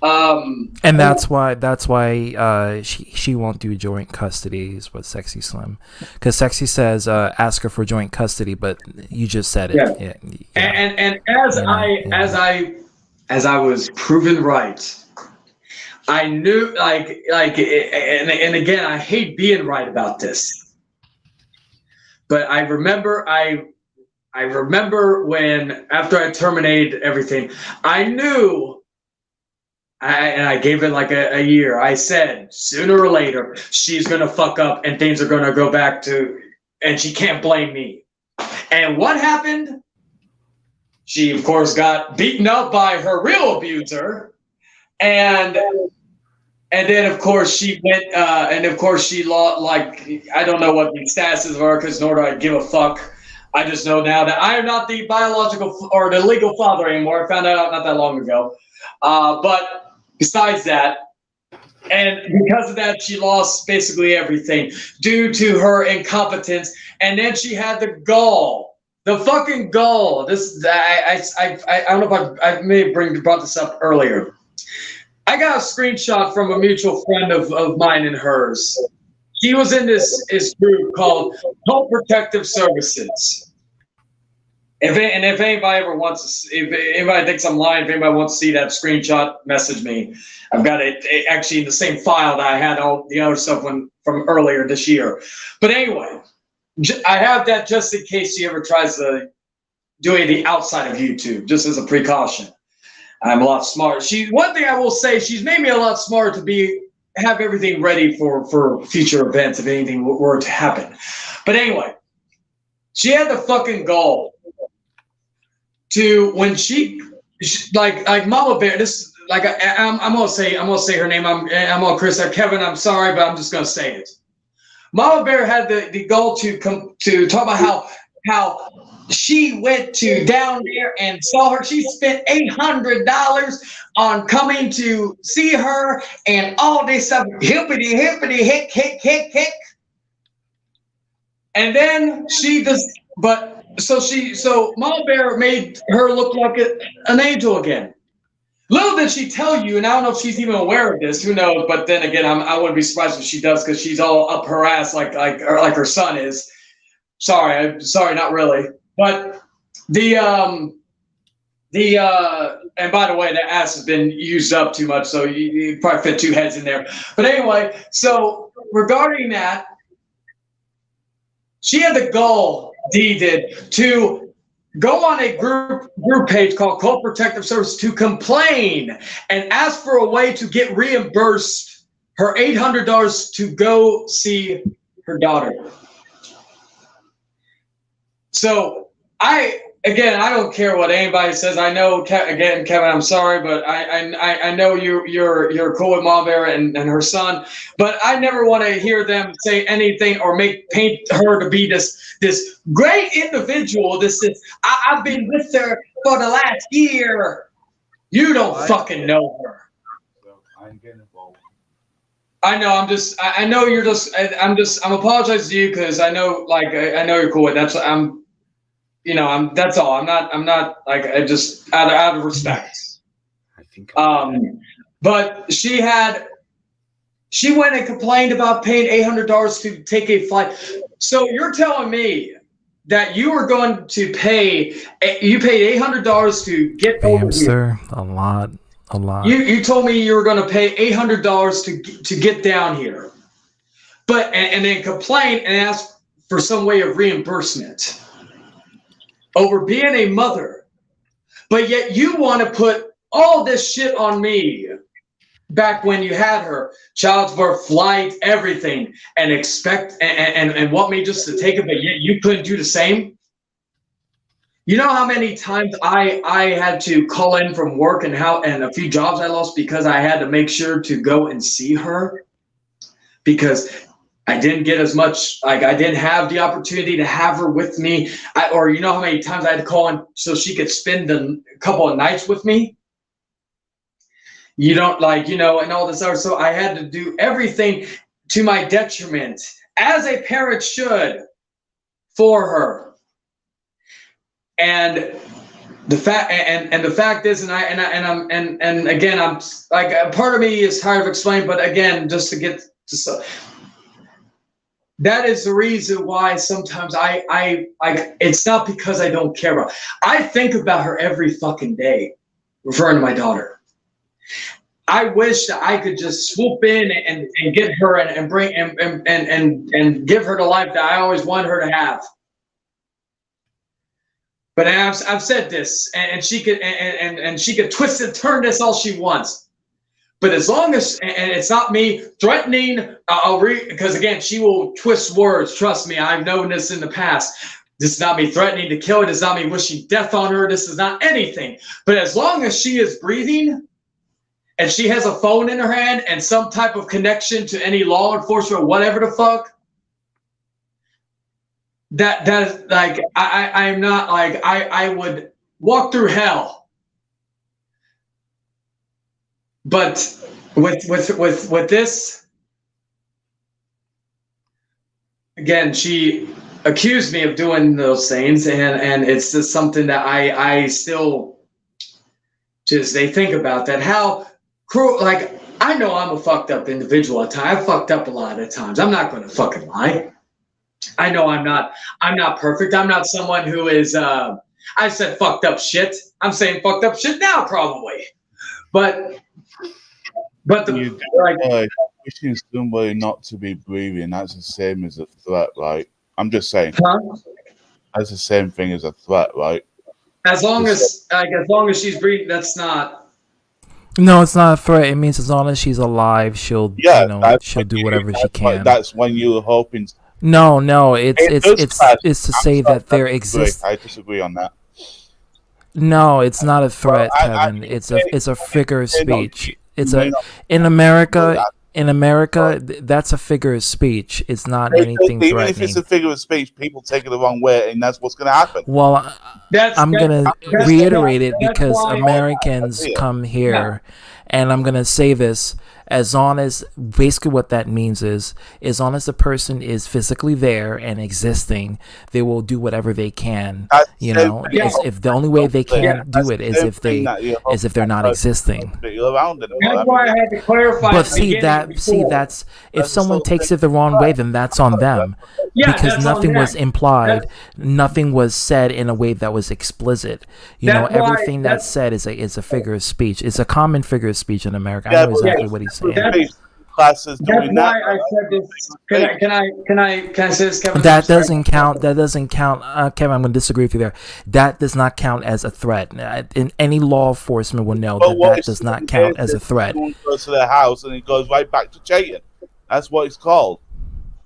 and that's why she won't do joint custody is what Sexy Slim, because Sexy says ask her for joint custody, but you just said it. And as I was proven right, I knew and again, I hate being right about this, but I remember when after I terminated everything, I knew. And I gave it like a year. I said, sooner or later, she's going to fuck up and things are going to go back to, and she can't blame me. And what happened? She, of course, got beaten up by her real abuser. And then, of course, she went, and of course, she lost, I don't know what the statuses are, because nor do I give a fuck. I just know now that I am not the biological or the legal father anymore. I found that out not that long ago. But besides that, and because of that, she lost basically everything due to her incompetence. And then she had the fucking gall. This I don't know if I may have brought this up earlier. I got a screenshot from a mutual friend of mine and hers. She was in this group called Home Protective Services. If anybody ever wants to, if anybody thinks I'm lying, if anybody wants to see that screenshot, message me. I've got it actually in the same file that I had all the other stuff from earlier this year. But anyway, I have that just in case she ever tries to do anything outside of YouTube, just as a precaution. I'm a lot smarter. One thing I will say, she's made me a lot smarter to have everything ready for future events if anything were to happen. But anyway, she had the fucking gall to when she like Mama Bear. This like I'm gonna say her name. I'm on Chris. Kevin, I'm sorry, but I'm just gonna say it. Mama Bear had the goal to talk about how she went to down there and saw her. She spent $800 on coming to see her and all this stuff. Hippity hick. And then she just, so Mama Bear made her look like an angel again. Little did she tell you, and I don't know if she's even aware of this. Who knows? But then again, I wouldn't be surprised if she does, because she's all up her ass like her son is. Sorry, not really. But and by the way, the ass has been used up too much, so you probably fit 2 heads in there. But anyway, so regarding that, she had the goal, Dee did, to go on a group page called Cold Protective Service to complain and ask for a way to get reimbursed her $800 to go see her daughter. So I don't care what anybody says. I know, again, Kevin, I'm sorry, but I know you're cool with Mama Bear and her son, but I never want to hear them say anything or paint her to be this great individual. I've been with her for the last year. You don't fucking know her. I'm getting involved. I know. I'm apologizing to you because I know, I know you're cool with that. So that's all. I'm not like, I just out of respect. But she went and complained about paying $800 to take a flight. So you're telling me that you were going to you paid $800 to get over here. A lot. You told me you were going to pay $800 to get down here, but and then complain and ask for some way of reimbursement over being a mother, but yet you want to put all this shit on me back when you had her, child support, flight, everything, and expect and want me just to take it, but yet you couldn't do the same. You know how many times I had to call in from work and a few jobs I lost because I had to make sure to go and see her because I didn't get as much, I didn't have the opportunity to have her with me. Or you know how many times I had to call in so she could spend a couple of nights with me? You don't and all this other. So I had to do everything to my detriment, as a parent should, for her. And the fact is, and again, I'm like, part of me is tired of explaining, but again, just to get to that is the reason why sometimes I it's not because I don't care about. I think about her every fucking day, referring to my daughter. I wish that I could just swoop in and get her and bring and give her the life that I always wanted her to have. But I've said this, and she could twist and turn this all she wants. But as long as, and it's not me threatening, because again, she will twist words. Trust me, I've known this in the past. This is not me threatening to kill her. This is not me wishing death on her. This is not anything. But as long as she is breathing, and she has a phone in her hand and some type of connection to any law enforcement or whatever the fuck, that is like, I'm not like, I would walk through hell. But with this, again, she accused me of doing those things, and it's just something that I still they think about that, how cruel. Like, I know I'm a fucked up individual at times. I've fucked up a lot of times. I'm not going to fucking lie. I know I'm not perfect. I'm not someone who is, I said fucked up shit. I'm saying fucked up shit now, probably. But wishing somebody not to be breathing, that's the same as a threat, right? I'm just saying. Huh? That's the same thing as a threat, right? As long as she's breathing, that's not. No, it's not a threat. It means as long as she's alive, she'll she'll do whatever she can. That's when you were hoping. No, it's to say that there exists. I disagree on that. No, it's not a threat, Kevin. It's a figure of speech. In America. In America, that's a figure of speech. It's not anything threatening. Even if it's a figure of speech, people take it the wrong way, and that's what's going to happen. Well, I'm going to reiterate it because Americans come here, and I'm going to say this, as long as, basically what that means is, as long as the person is physically there and existing, they will do whatever they can. You know, if the only way they can do it is if they're not existing. That's why I had to clarify. But that's if someone takes it the wrong way, then that's on them. Because nothing was implied, nothing was said in a way that was explicit. You know, everything that's said is a figure of speech. It's a common figure of speach in America. I know exactly what he's saying. Classes that's why I said this. Can I say this, Kevin? That doesn't count. That doesn't count. Kevin, I'm going to disagree with you there. That does not count as a threat. And any law enforcement will know that does not count as a threat. Someone goes to their house and it goes right back to cheating. That's what it's called.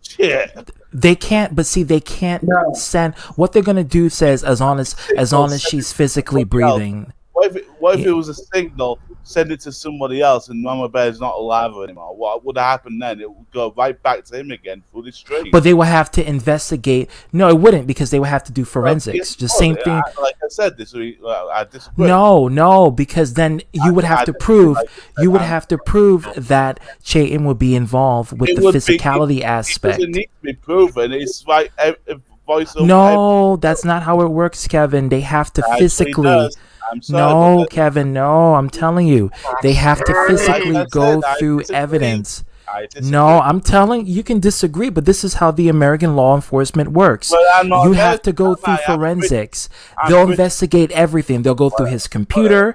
Shit. They can't, but see, they can't send. What they're going to do says as long as she's physically breathing. What if it was a signal? Send it to somebody else, and Mama Bear's not alive anymore. What would happen then? It would go right back to him again through the street. But they will have to investigate. No, it wouldn't, because they would have to do forensics. Just same thing. Like I said, I disagree. No, because then you would have to prove. You would have to prove that Chayton would be involved with the physicality aspect. It doesn't need to be proven. It's like no, that's not how it works, Kevin. They have to physically. No, Kevin, no, I'm telling you. They have to physically go through evidence. No, I'm telling you, can disagree, but this is how the American law enforcement works. You have to go through forensics. They'll investigate everything. They'll go through his computer.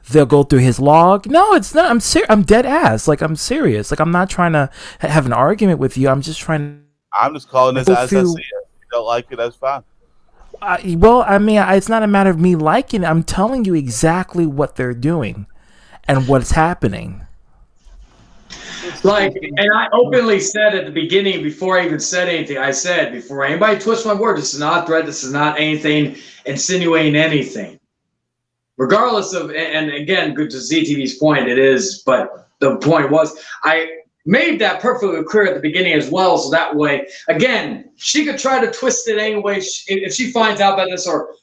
They'll go through his log. No, it's not. I'm dead ass. Like, I'm serious. Like, I'm not trying to have an argument with you. I'm just calling this as I see it. If you don't like it, that's fine. Well, I mean, it's not a matter of me liking it. I'm telling you exactly what they're doing and what's happening. Like, and I openly said at the beginning, before I even said anything, I said, before anybody twists my word, this is not a threat. This is not anything insinuating anything. Regardless of, and again, good to ZTV's point, it is, but the point was, I made that perfectly clear at the beginning as well, so that way, again, she could try to twist it anyway. If she finds out about this, or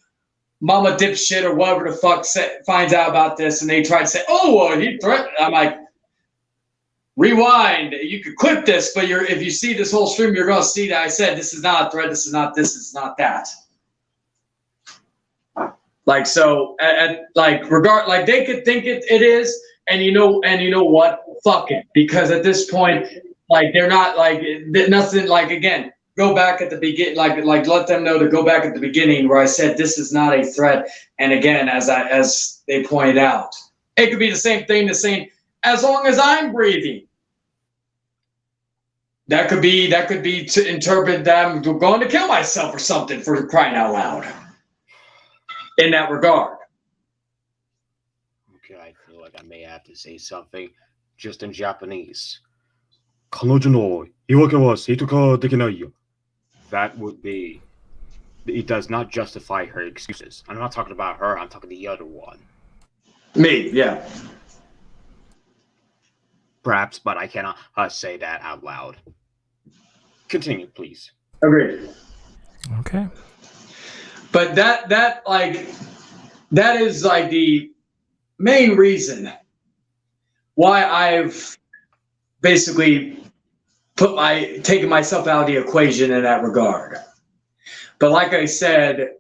Mama Dipshit or whatever the fuck finds out about this, and they try to say, "Oh, well, he threatened," I'm like, rewind. You could clip this, but if you see this whole stream, you're going to see that I said this is not a threat. This is not this. It's not that. Like, so, like they could think it is. And you know what? Fuck it. Because at this point, like, they're not like nothing. Like, again, go back at the beginning. Like let them know to go back at the beginning where I said this is not a threat. And again, as they pointed out, it could be the same thing. The same as long as I'm breathing. That could be to interpret them going to kill myself or something, for crying out loud. In that regard. I feel like I may have to say something just in Japanese. 彼女の言い訳は正当できないよ. That would be, it does not justify her excuses. I'm not talking about her, I'm talking the other one. Me, yeah. Perhaps, but I cannot say that out loud. Continue, please. Agreed. Okay. But that is like the main reason why I've basically taken myself out of the equation in that regard. But like I said,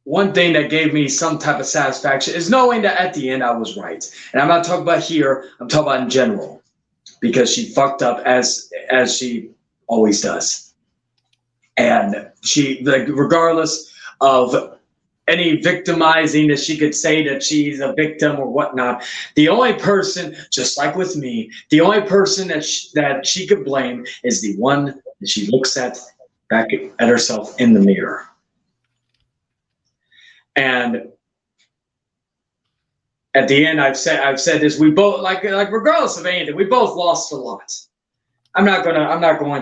one thing that gave me some type of satisfaction is knowing that at the end I was right. And I'm not talking about here, I'm talking about in general. Because she fucked up as she always does. And she, like, regardless of any victimizing that she could say that she's a victim or whatnot, the only person, just like with me, the only person that she could blame is the one that she looks back at herself in the mirror. And at the end, I've said this. We both, like regardless of anything, we both lost a lot. I'm not going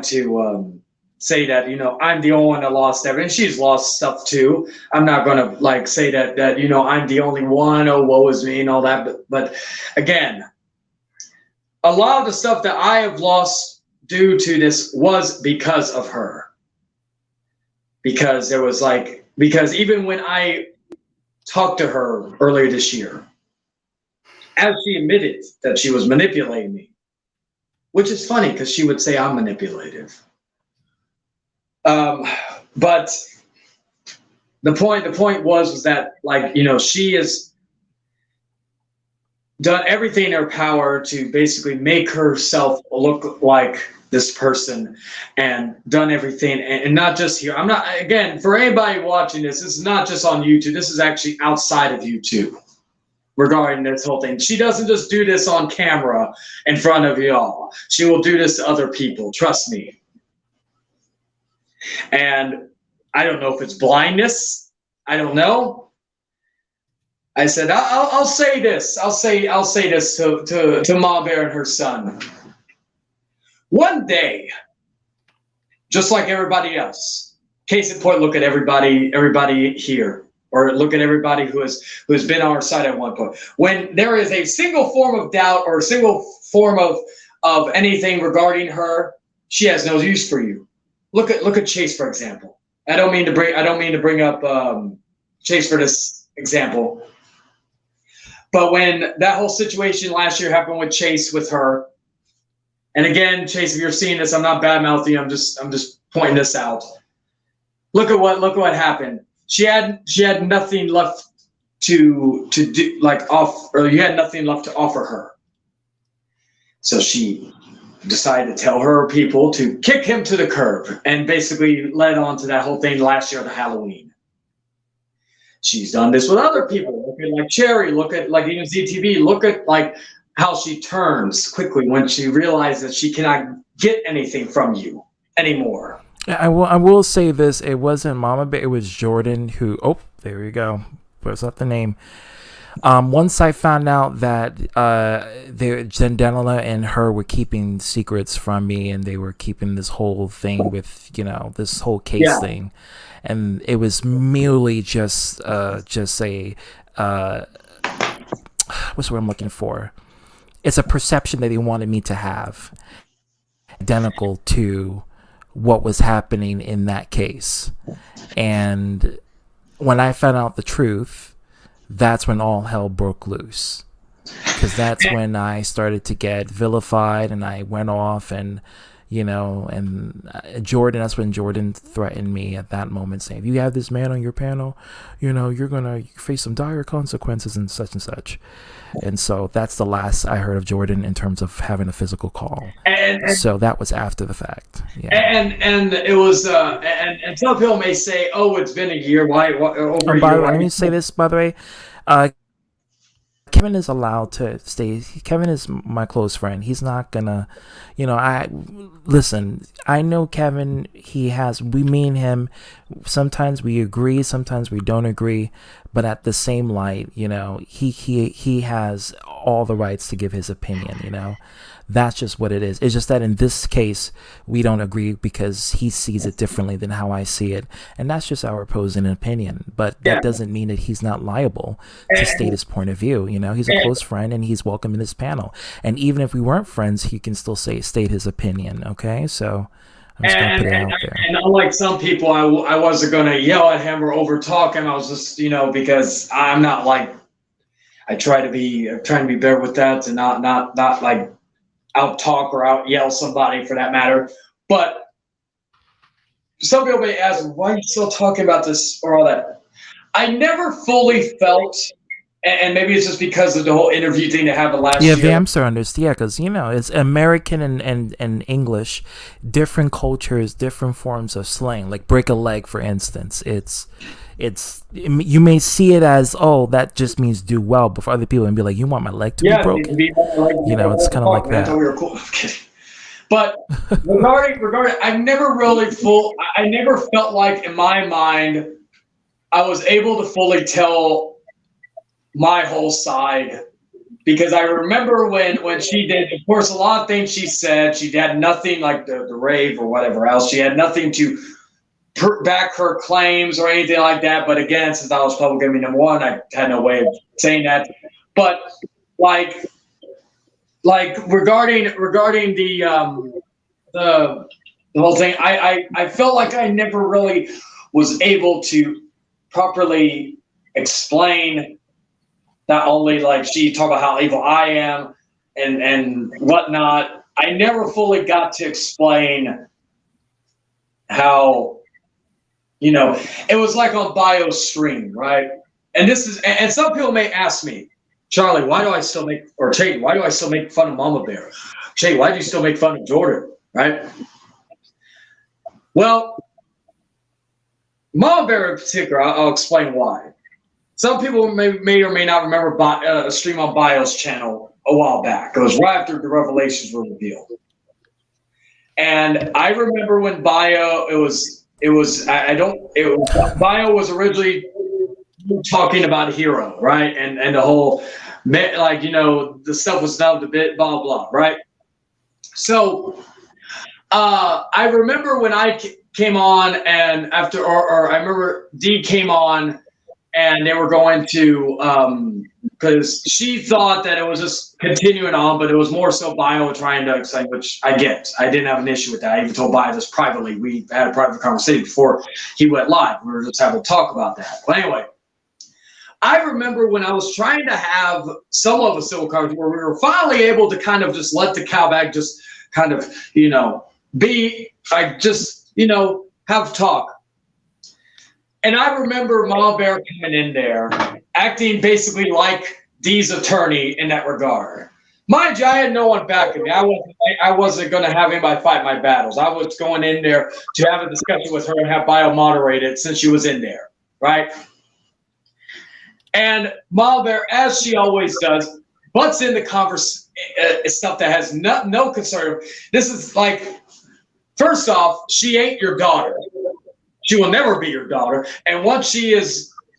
to say that, you know, I'm the only one that lost everything. She's lost stuff too. I'm not gonna like say that you know, I'm the only one, oh woe is me and all that. But again, a lot of the stuff that I have lost due to this was because of her. Because even when I talked to her earlier this year, as she admitted that she was manipulating me, which is funny because she would say I'm manipulative. But the point was that, like, you know, she has done everything in her power to basically make herself look like this person, and done everything, and not just here. I'm not, again, for anybody watching this is not just on YouTube. This is actually outside of YouTube regarding this whole thing. She doesn't just do this on camera in front of y'all. She will do this to other people. Trust me. And I don't know if it's blindness. I don't know. I said, I'll say this. I'll say this to Ma Bear and her son. One day, just like everybody else, case in point, look at everybody here, or look at everybody who has been on our side at one point. When there is a single form of doubt or a single form of anything regarding her, she has no use for you. Look at Chase, for example. I don't mean to bring up Chase for this example, but when that whole situation last year happened with Chase with her. And again, Chase, if you're seeing this, I'm not bad-mouthing you. I'm just pointing this out. Look at what happened. She had nothing left to do, like, or you had nothing left to offer her. So she decided to tell her people to kick him to the curb, and basically led on to that whole thing last year of the Halloween. She's done this with other people. Look at like Cherry. Look at like even ZTV. Look at like how she turns quickly when she realizes she cannot get anything from you anymore. I will say this. It wasn't Mama Bear. It was Jordan who... Oh, there we go. What's up the name? Once I found out that Zendela and her were keeping secrets from me, and they were keeping this whole thing with, you know, this whole case thing. And it was merely just a... what's the word I'm looking for? It's a perception that they wanted me to have, identical to what was happening in that case. And when I found out the truth, that's when all hell broke loose. Because that's when I started to get vilified, and I went off, and, you know, and Jordan, that's when Jordan threatened me at that moment, saying, if you have this man on your panel, you know, you're going to face some dire consequences and such and such. And so that's the last I heard of Jordan in terms of having a physical call. And so that was after the fact. Yeah. And it was, and some people may say, oh, it's been a year. Why over a year? Let me say this, by the way. Kevin is allowed to stay. Kevin is my close friend. He's not gonna, you know, listen, I know Kevin, me and him, sometimes we agree, sometimes we don't agree, but at the same light, you know, he has all the rights to give his opinion, you know. That's just what it is. It's just that in this case, we don't agree because he sees it differently than how I see it. And that's just our opposing opinion. But that doesn't mean that he's not liable to state his point of view. You know, he's a close friend, and he's welcome in this panel. And even if we weren't friends, he can still state his opinion. Okay? So I'm just going to put it out there. And unlike some people, I wasn't going to yell at him or overtalk him. I was just, you know, because I'm not like, I'm trying to be better with that, and not like out talk or out yell somebody for that matter. But some people may ask, why are you still talking about this or all that? I never fully felt, and maybe it's just because of the whole interview thing that happened last year. Yeah, Vamster understands. Yeah, because, you know, it's American and English, different cultures, different forms of slang. Like break a leg, for instance. You may see it as, oh, that just means do well, but for other people, and be like, you want my leg to be broken? You know, it's kind of like that. We were cool. I'm kidding. But regarding, I never felt like in my mind I was able to fully tell my whole side because I remember when she did, of course, a lot of things she said, she had nothing like the rave or whatever else. She had nothing to back her claims or anything like that. But again, since I was public enemy number one, I had no way of saying that. But like regarding the whole thing, I felt like I never really was able to properly explain. Not only like she talked about how evil I am and whatnot, I never fully got to explain how, you know, it was like on Bio's stream, right? And some people may ask me, Charlie, why do I still make, or Chase, why do I still make fun of Mama Bear? Chase, why do you still make fun of Jordan, right? Well, Mama Bear in particular, I'll explain why. Some people may or may not remember a stream on Bio's channel a while back. It was right after the revelations were revealed. And I remember when Bio, Bio was originally talking about Hero, right? And the whole, like, you know, the stuff was snubbed a bit, blah, blah, right? So I remember when I came on and after, or I remember D came on and they were going to, because she thought that it was just continuing on, but it was more so Bio trying to explain, which I get. I didn't have an issue with that. I even told Bio this privately. We had a private conversation before he went live. We were just having to talk about that. But anyway, I remember when I was trying to have somewhat of a civil conversation where we were finally able to kind of just let the cowbag just kind of, you know, be like just, you know, have talk. And I remember Mama Bear coming in there, acting basically like Dee's attorney in that regard. Mind you, I had no one backing me. I wasn't going to have anybody fight my battles. I was going in there to have a discussion with her and have Bio moderate it since she was in there, right? And Mama Bear, as she always does, butts in the stuff that has no concern. This is like, first off, she ain't your daughter. She will never be your daughter. And once you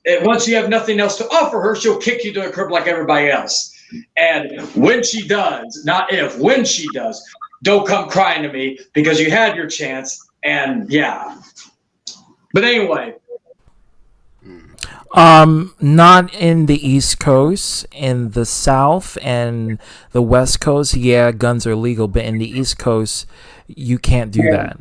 have nothing else to offer her, she'll kick you to the curb like everybody else. And when she does, not if, when she does, don't come crying to me because you had your chance. And yeah. But anyway. Not in the East Coast. In the South and the West Coast, yeah, guns are legal. But in the East Coast, you can't do that.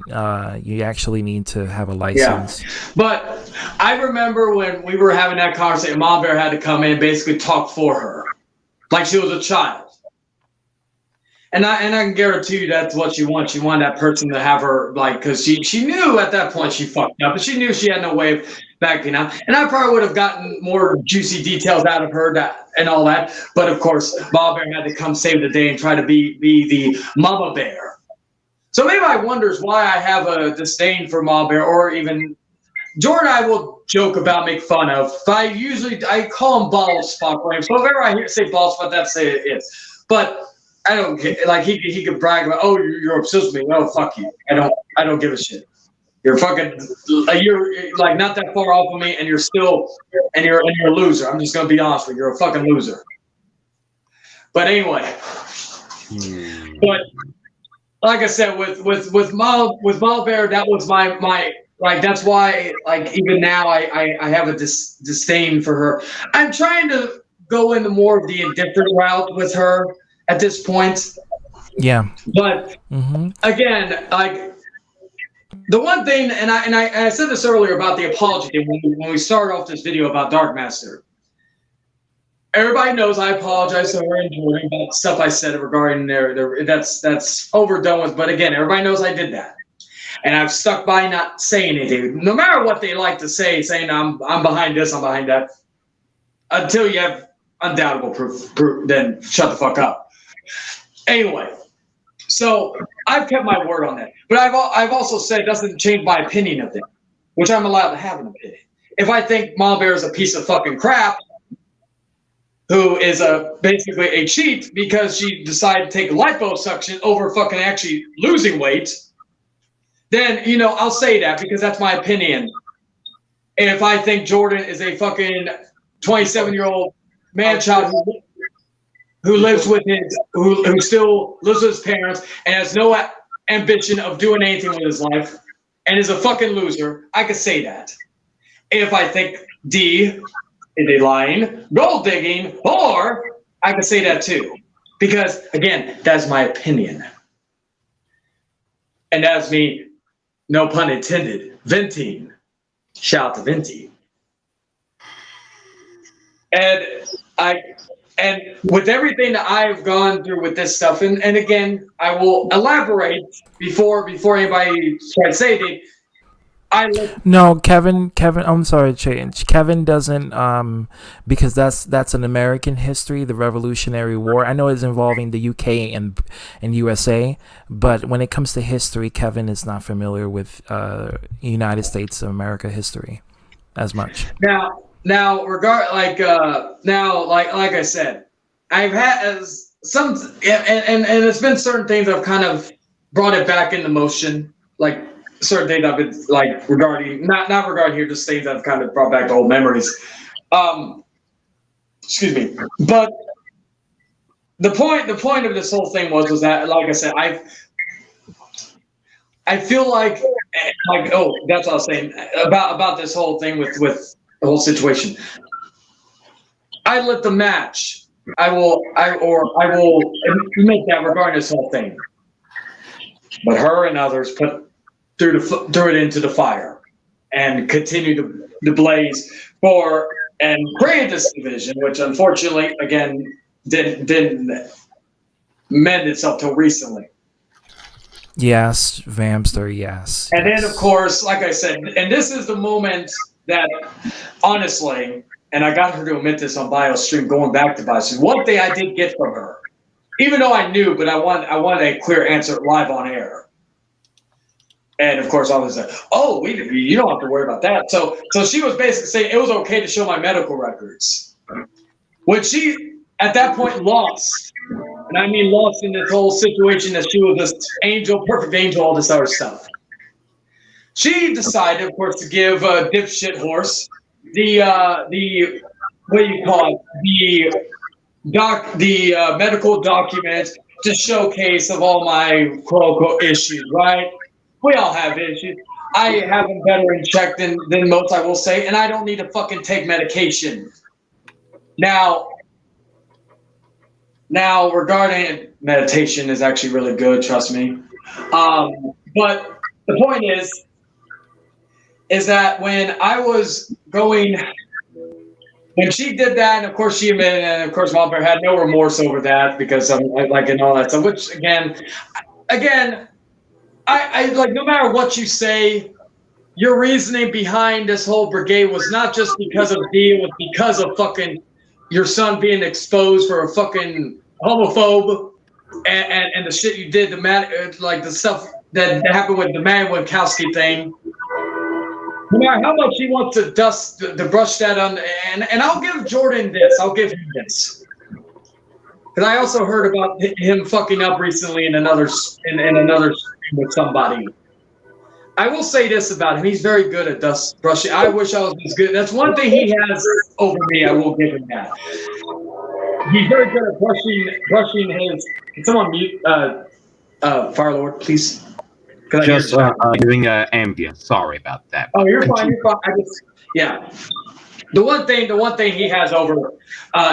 You actually need to have a license. Yeah. But I remember when we were having that conversation, Mom Bear had to come in and basically talk for her, like she was a child. And I can guarantee you that's what she wants. She wanted that person to have her, like, because she knew at that point she fucked up, but she knew she had no way of backing out. And I probably would have gotten more juicy details out of her and all that. But of course, Mama Bear had to come save the day and try to be the Mama Bear. So maybe I wonders why I have a disdain for Mama Bear, or even Jordan. I will joke about, make fun of. But I call him Ball Spot for him. So if ever I hear say Ball Spot, that's it is. But I don't get, like, he could brag about, oh, you're obsessed with me. Oh, fuck you. I don't give a shit. You're like not that far off of me, and you're a loser. I'm just gonna be honest with you. You're a fucking loser. But anyway, but like I said, with Mal Bear, that was my like, that's why, like, even now I have a disdain for her. I'm trying to go into more of the indifferent route with her at this point. Yeah. But again, like, the one thing, and I said this earlier about the apology thing when we started off this video about DARKMASTer. Everybody knows I apologize to her and Jordan about stuff I said regarding their that's overdone with. But again, everybody knows I did that, and I've stuck by not saying anything, no matter what they like to say, saying I'm behind this, I'm behind that. Until you have undoubtable proof, then shut the fuck up. Anyway, so I've kept my word on that, but I've also said it doesn't change my opinion of them, which I'm allowed to have an opinion. If I think Mama Bear is a piece of fucking crap, who is basically a cheat because she decided to take liposuction over fucking actually losing weight, then, you know, I'll say that because that's my opinion. If I think Jordan is a fucking 27-year-old man-child who lives with his who still lives with his parents and has no ambition of doing anything with his life and is a fucking loser, I could say that. If I think D is a lying, gold digging, whore, I could say that too. Because again, that's my opinion. And that's me, no pun intended, venting. Shout out to Venti. And with everything that I've gone through with this stuff, and again, I will elaborate before anybody tries to say anything. No, Kevin. I'm sorry, change. Kevin doesn't, because that's an American history, the Revolutionary War. I know it's involving the UK and USA, but when it comes to history, Kevin is not familiar with United States of America history as much. Now, like I said, I've had some, and it's been certain things I've kind of brought it back into motion, like. Certain things I've been like regarding, not regarding here, just things I've kind of brought back to old memories. Excuse me. But the point of this whole thing was that, like I said, I feel like oh, that's what I was saying about this whole thing with the whole situation. I lit the match. I will admit that regarding this whole thing. But her and others threw it into the fire and continued to blaze for and create this division, which unfortunately, again, didn't mend itself till recently. Yes, Vamster, yes. And then, of course, like I said, and this is the moment that, honestly, and I got her to admit this on BioStream, going back to BioStream, one thing I did get from her, even though I knew, but I wanted a clear answer live on air. And of course, I was like, "Oh, you don't have to worry about that." So she was basically saying it was okay to show my medical records, which she at that point lost, and I mean lost in this whole situation that she was this angel, perfect angel, all this other stuff. She decided, of course, to give dipshit horse the what do you call it, the medical documents to showcase of all my quote unquote issues, right? We all have issues. I have them better in check than most, I will say, and I don't need to fucking take medication. Now, regarding meditation is actually really good, trust me. But the point is that when I was going, when she did that, and of course she admitted, and of course Mom Bear had no remorse over that because I'm like and all that stuff. Which again. I like, no matter what you say, your reasoning behind this whole brigade was not just because of D, it was because of fucking your son being exposed for a fucking homophobe and the shit you did, like the stuff that happened with the Matt Winkowski thing. No matter how much he wants to brush that on, and I'll give Jordan this, I'll give him this. Because I also heard about him fucking up recently in another with somebody. I will say this about him: he's very good at dust brushing. I wish I was as good. That's one thing he has over me. I will give him that. He's very good at brushing his. Can someone mute Firelord, please? Just doing ambient. Sorry about that. Oh, you're fine. You're fine. Yeah. The one thing he has over,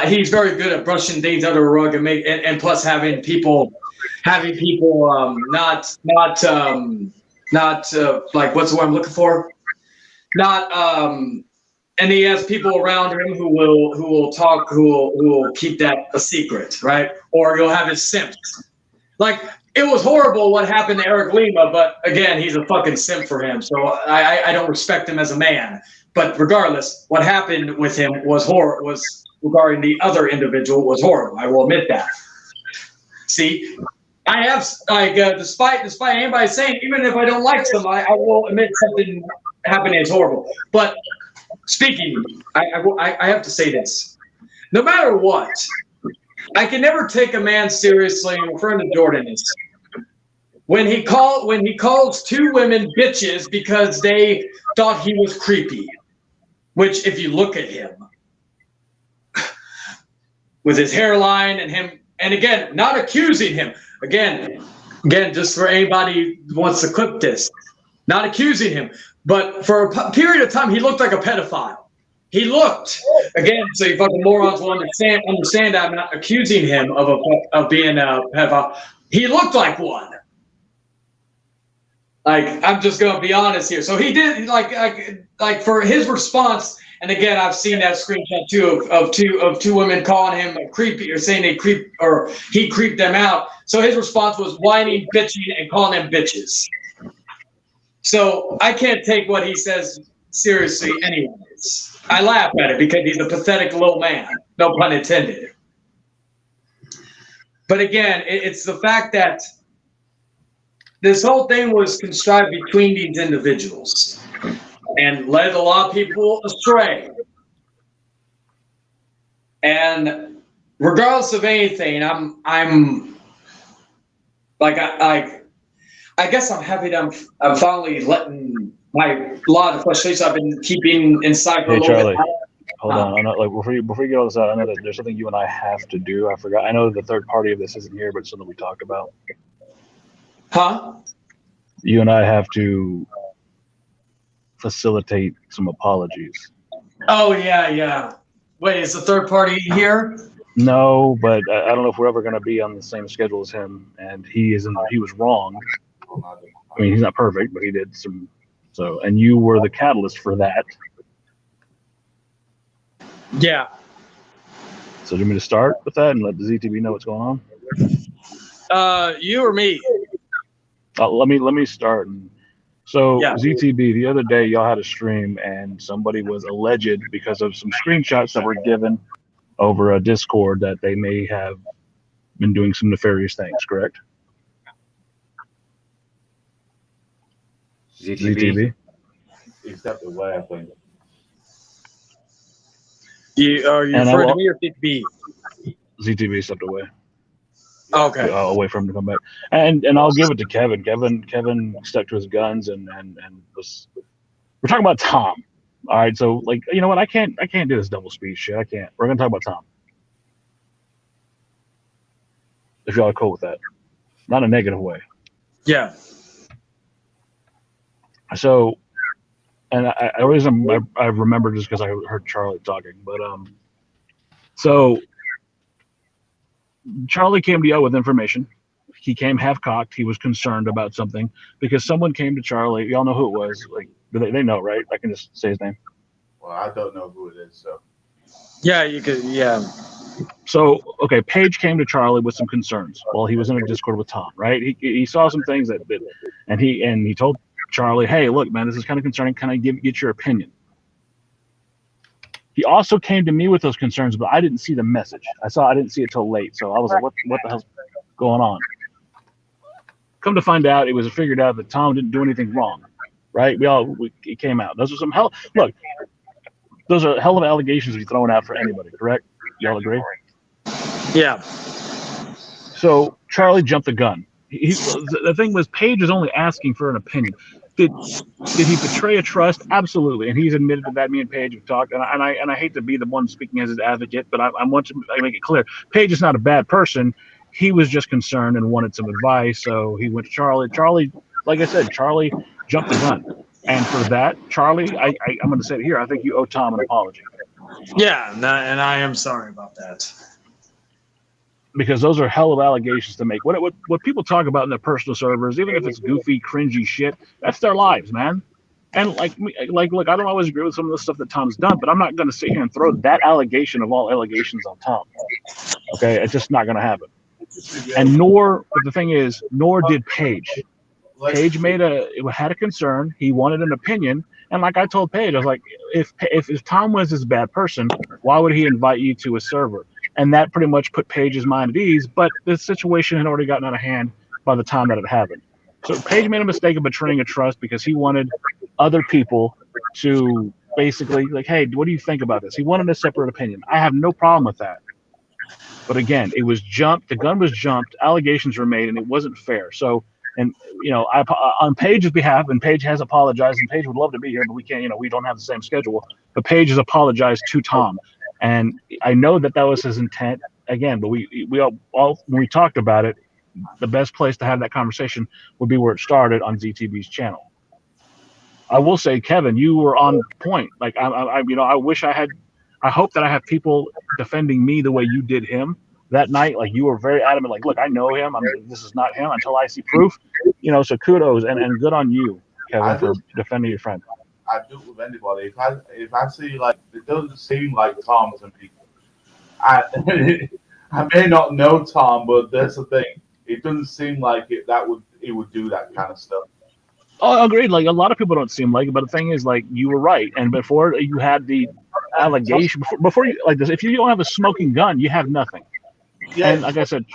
he's very good at brushing things under the rug and plus having people not like, what's the word I'm looking for? And he has people around him who will keep that a secret, right? Or he'll have his simps. Like, it was horrible what happened to Eric Lima, but again, he's a fucking simp for him. So I don't respect him as a man. But regardless, what happened with him was regarding the other individual was horrible. I will admit that. See, I have despite anybody saying, even if I don't like somebody, I will admit something happening is horrible. But speaking, I have to say this: no matter what, I can never take a man seriously. My friend Jordan is when he calls two women bitches because they thought he was creepy. Which, if you look at him, with his hairline and him. And again, not accusing him. Again, just for anybody who wants to clip this, not accusing him, but for a period of time, he looked like a pedophile. He looked, again, so you fucking morons will understand that I'm not accusing him of being a pedophile. He looked like one. Like, I'm just gonna be honest here. So he did like for his response, and again, I've seen that screenshot too of two women calling him a creepy or saying he creeped them out. So his response was whining, bitching, and calling them bitches. So I can't take what he says seriously anyways. I laugh at it because he's a pathetic little man. No pun intended. But again, it's the fact that this whole thing was contrived between these individuals and led a lot of people astray. And regardless of anything, I'm like I guess I'm happy that I'm finally letting a lot of frustration I've been keeping inside for a little Charlie, bit. hold on. I'm not like before you get all this out. I know that there's something you and I have to do. I forgot. I know the third party of this isn't here, but it's something we talked about. Huh? You and I have to facilitate some apologies. Oh yeah. Wait, is the third party here? No, but I don't know if we're ever going to be on the same schedule as him. And he was wrong. I mean, he's not perfect, but he did some. So, and you were the catalyst for that. Yeah. So, do you want me to start with that and let the ZTB know what's going on? You or me? Let me start. So, yeah. ZTB, the other day, y'all had a stream, and somebody was alleged because of some screenshots that were given over a Discord that they may have been doing some nefarious things, correct? ZTB? He stepped away, I think. Are you referring to me or ZTB? ZTB stepped away. Okay. Away from him to come back. And I'll give it to Kevin. Kevin stuck to his guns and was. We're talking about Tom. All right, so like, you know what? I can't do this double speech shit. I can't. We're gonna talk about Tom. If y'all are cool with that, not in a negative way. Yeah. So, and I remember just because I heard Charlie talking, but so Charlie came to y'all with information. He came half-cocked. He was concerned about something because someone came to Charlie. Y'all know who it was. Like, they know, right? I can just say his name. Well, I don't know who it is, so. Yeah, you could. Yeah. So, okay, Paige came to Charlie with some concerns while he was in a Discord with Tom, right? He saw some things and he told Charlie, hey, look, man, this is kind of concerning. Can I get your opinion? He also came to me with those concerns, but I didn't see the message. I didn't see it till late. So I was like, what the hell's going on? Come to find out, it was figured out that Tom didn't do anything wrong, right? It came out. Those are some those are hell of allegations to be thrown out for anybody, correct? Y'all agree? Yeah. So Charlie jumped the gun. The thing was, Paige was only asking for an opinion. Did he betray a trust? Absolutely, and he's admitted to that. Me and Paige have talked, and I hate to be the one speaking as his advocate, but I want to make it clear: Paige is not a bad person. He was just concerned and wanted some advice, so he went to Charlie. Charlie, like I said, Charlie jumped the gun, and for that, Charlie, I'm going to say it here. I think you owe Tom an apology. Yeah, and I am sorry about that. Because those are hell of allegations to make. What people talk about in their personal servers, even if it's goofy, cringy shit, that's their lives, man. And look, I don't always agree with some of the stuff that Tom's done, but I'm not going to sit here and throw that allegation of all allegations on Tom. Okay, it's just not going to happen. And but the thing is, nor did Paige. Paige had a concern. He wanted an opinion, and like I told Paige, I was like, if Tom was this bad person, why would he invite you to a server? And that pretty much put Paige's mind at ease, but the situation had already gotten out of hand by the time that it happened. So Paige made a mistake of betraying a trust because he wanted other people to basically like, hey, what do you think about this? He wanted a separate opinion. I have no problem with that. But again, it was jumped. The gun was jumped. Allegations were made, and it wasn't fair. So, and on Paige's behalf, and Paige has apologized, and Paige would love to be here, but we can't. We don't have the same schedule. But Paige has apologized to Tom. And I know that was his intent. again, but we all when we talked about it, the best place to have that conversation would be where it started on ZTB's channel. I will say, Kevin, you were on point. Like I I hope that I have people defending me the way you did him that night. Like you were very adamant. Like, look, I know him. This is not him until I see proof. So kudos and good on you, Kevin, for defending your friend. I do it with anybody. If I see like it doesn't seem like Tom to me. I may not know Tom, but that's the thing. It doesn't seem like he would do that kind of stuff. Oh, agreed. Like a lot of people don't seem like it, but the thing is, like you were right. And before you had the allegation, before you like this, if you don't have a smoking gun, you have nothing. Yeah, and like I said,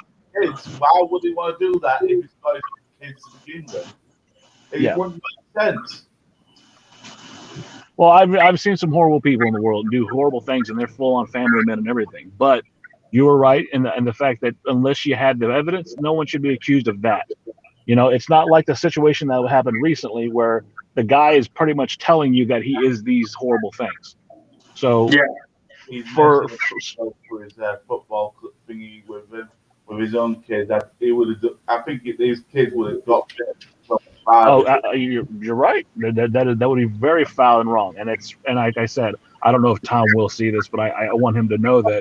why would he want to do that if he's got his kids to begin with? It wouldn't make sense. Well, I've seen some horrible people in the world do horrible things, and they're full on family men and everything. But you were right in the fact that unless you had the evidence, no one should be accused of that. It's not like the situation that happened recently where the guy is pretty much telling you that he is these horrible things. So for his football thingy with his own kids, that he would have. I think his kids would have got. You're right. That would be very foul and wrong. And like I said, I don't know if Tom will see this, but I want him to know that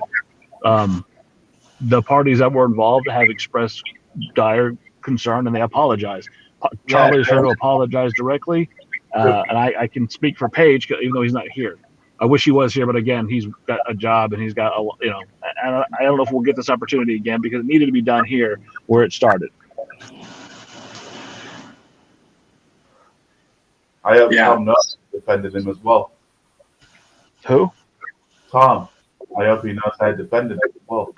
the parties that were involved have expressed dire concern and they apologize. Charlie is here to apologize directly, and I can speak for Paige even though he's not here. I wish he was here, but again, he's got a job and he's got and I don't know if we'll get this opportunity again because it needed to be done here where it started. I hope Tom knows defended him as well. Who? Tom. I hope he knows how to defend him as well.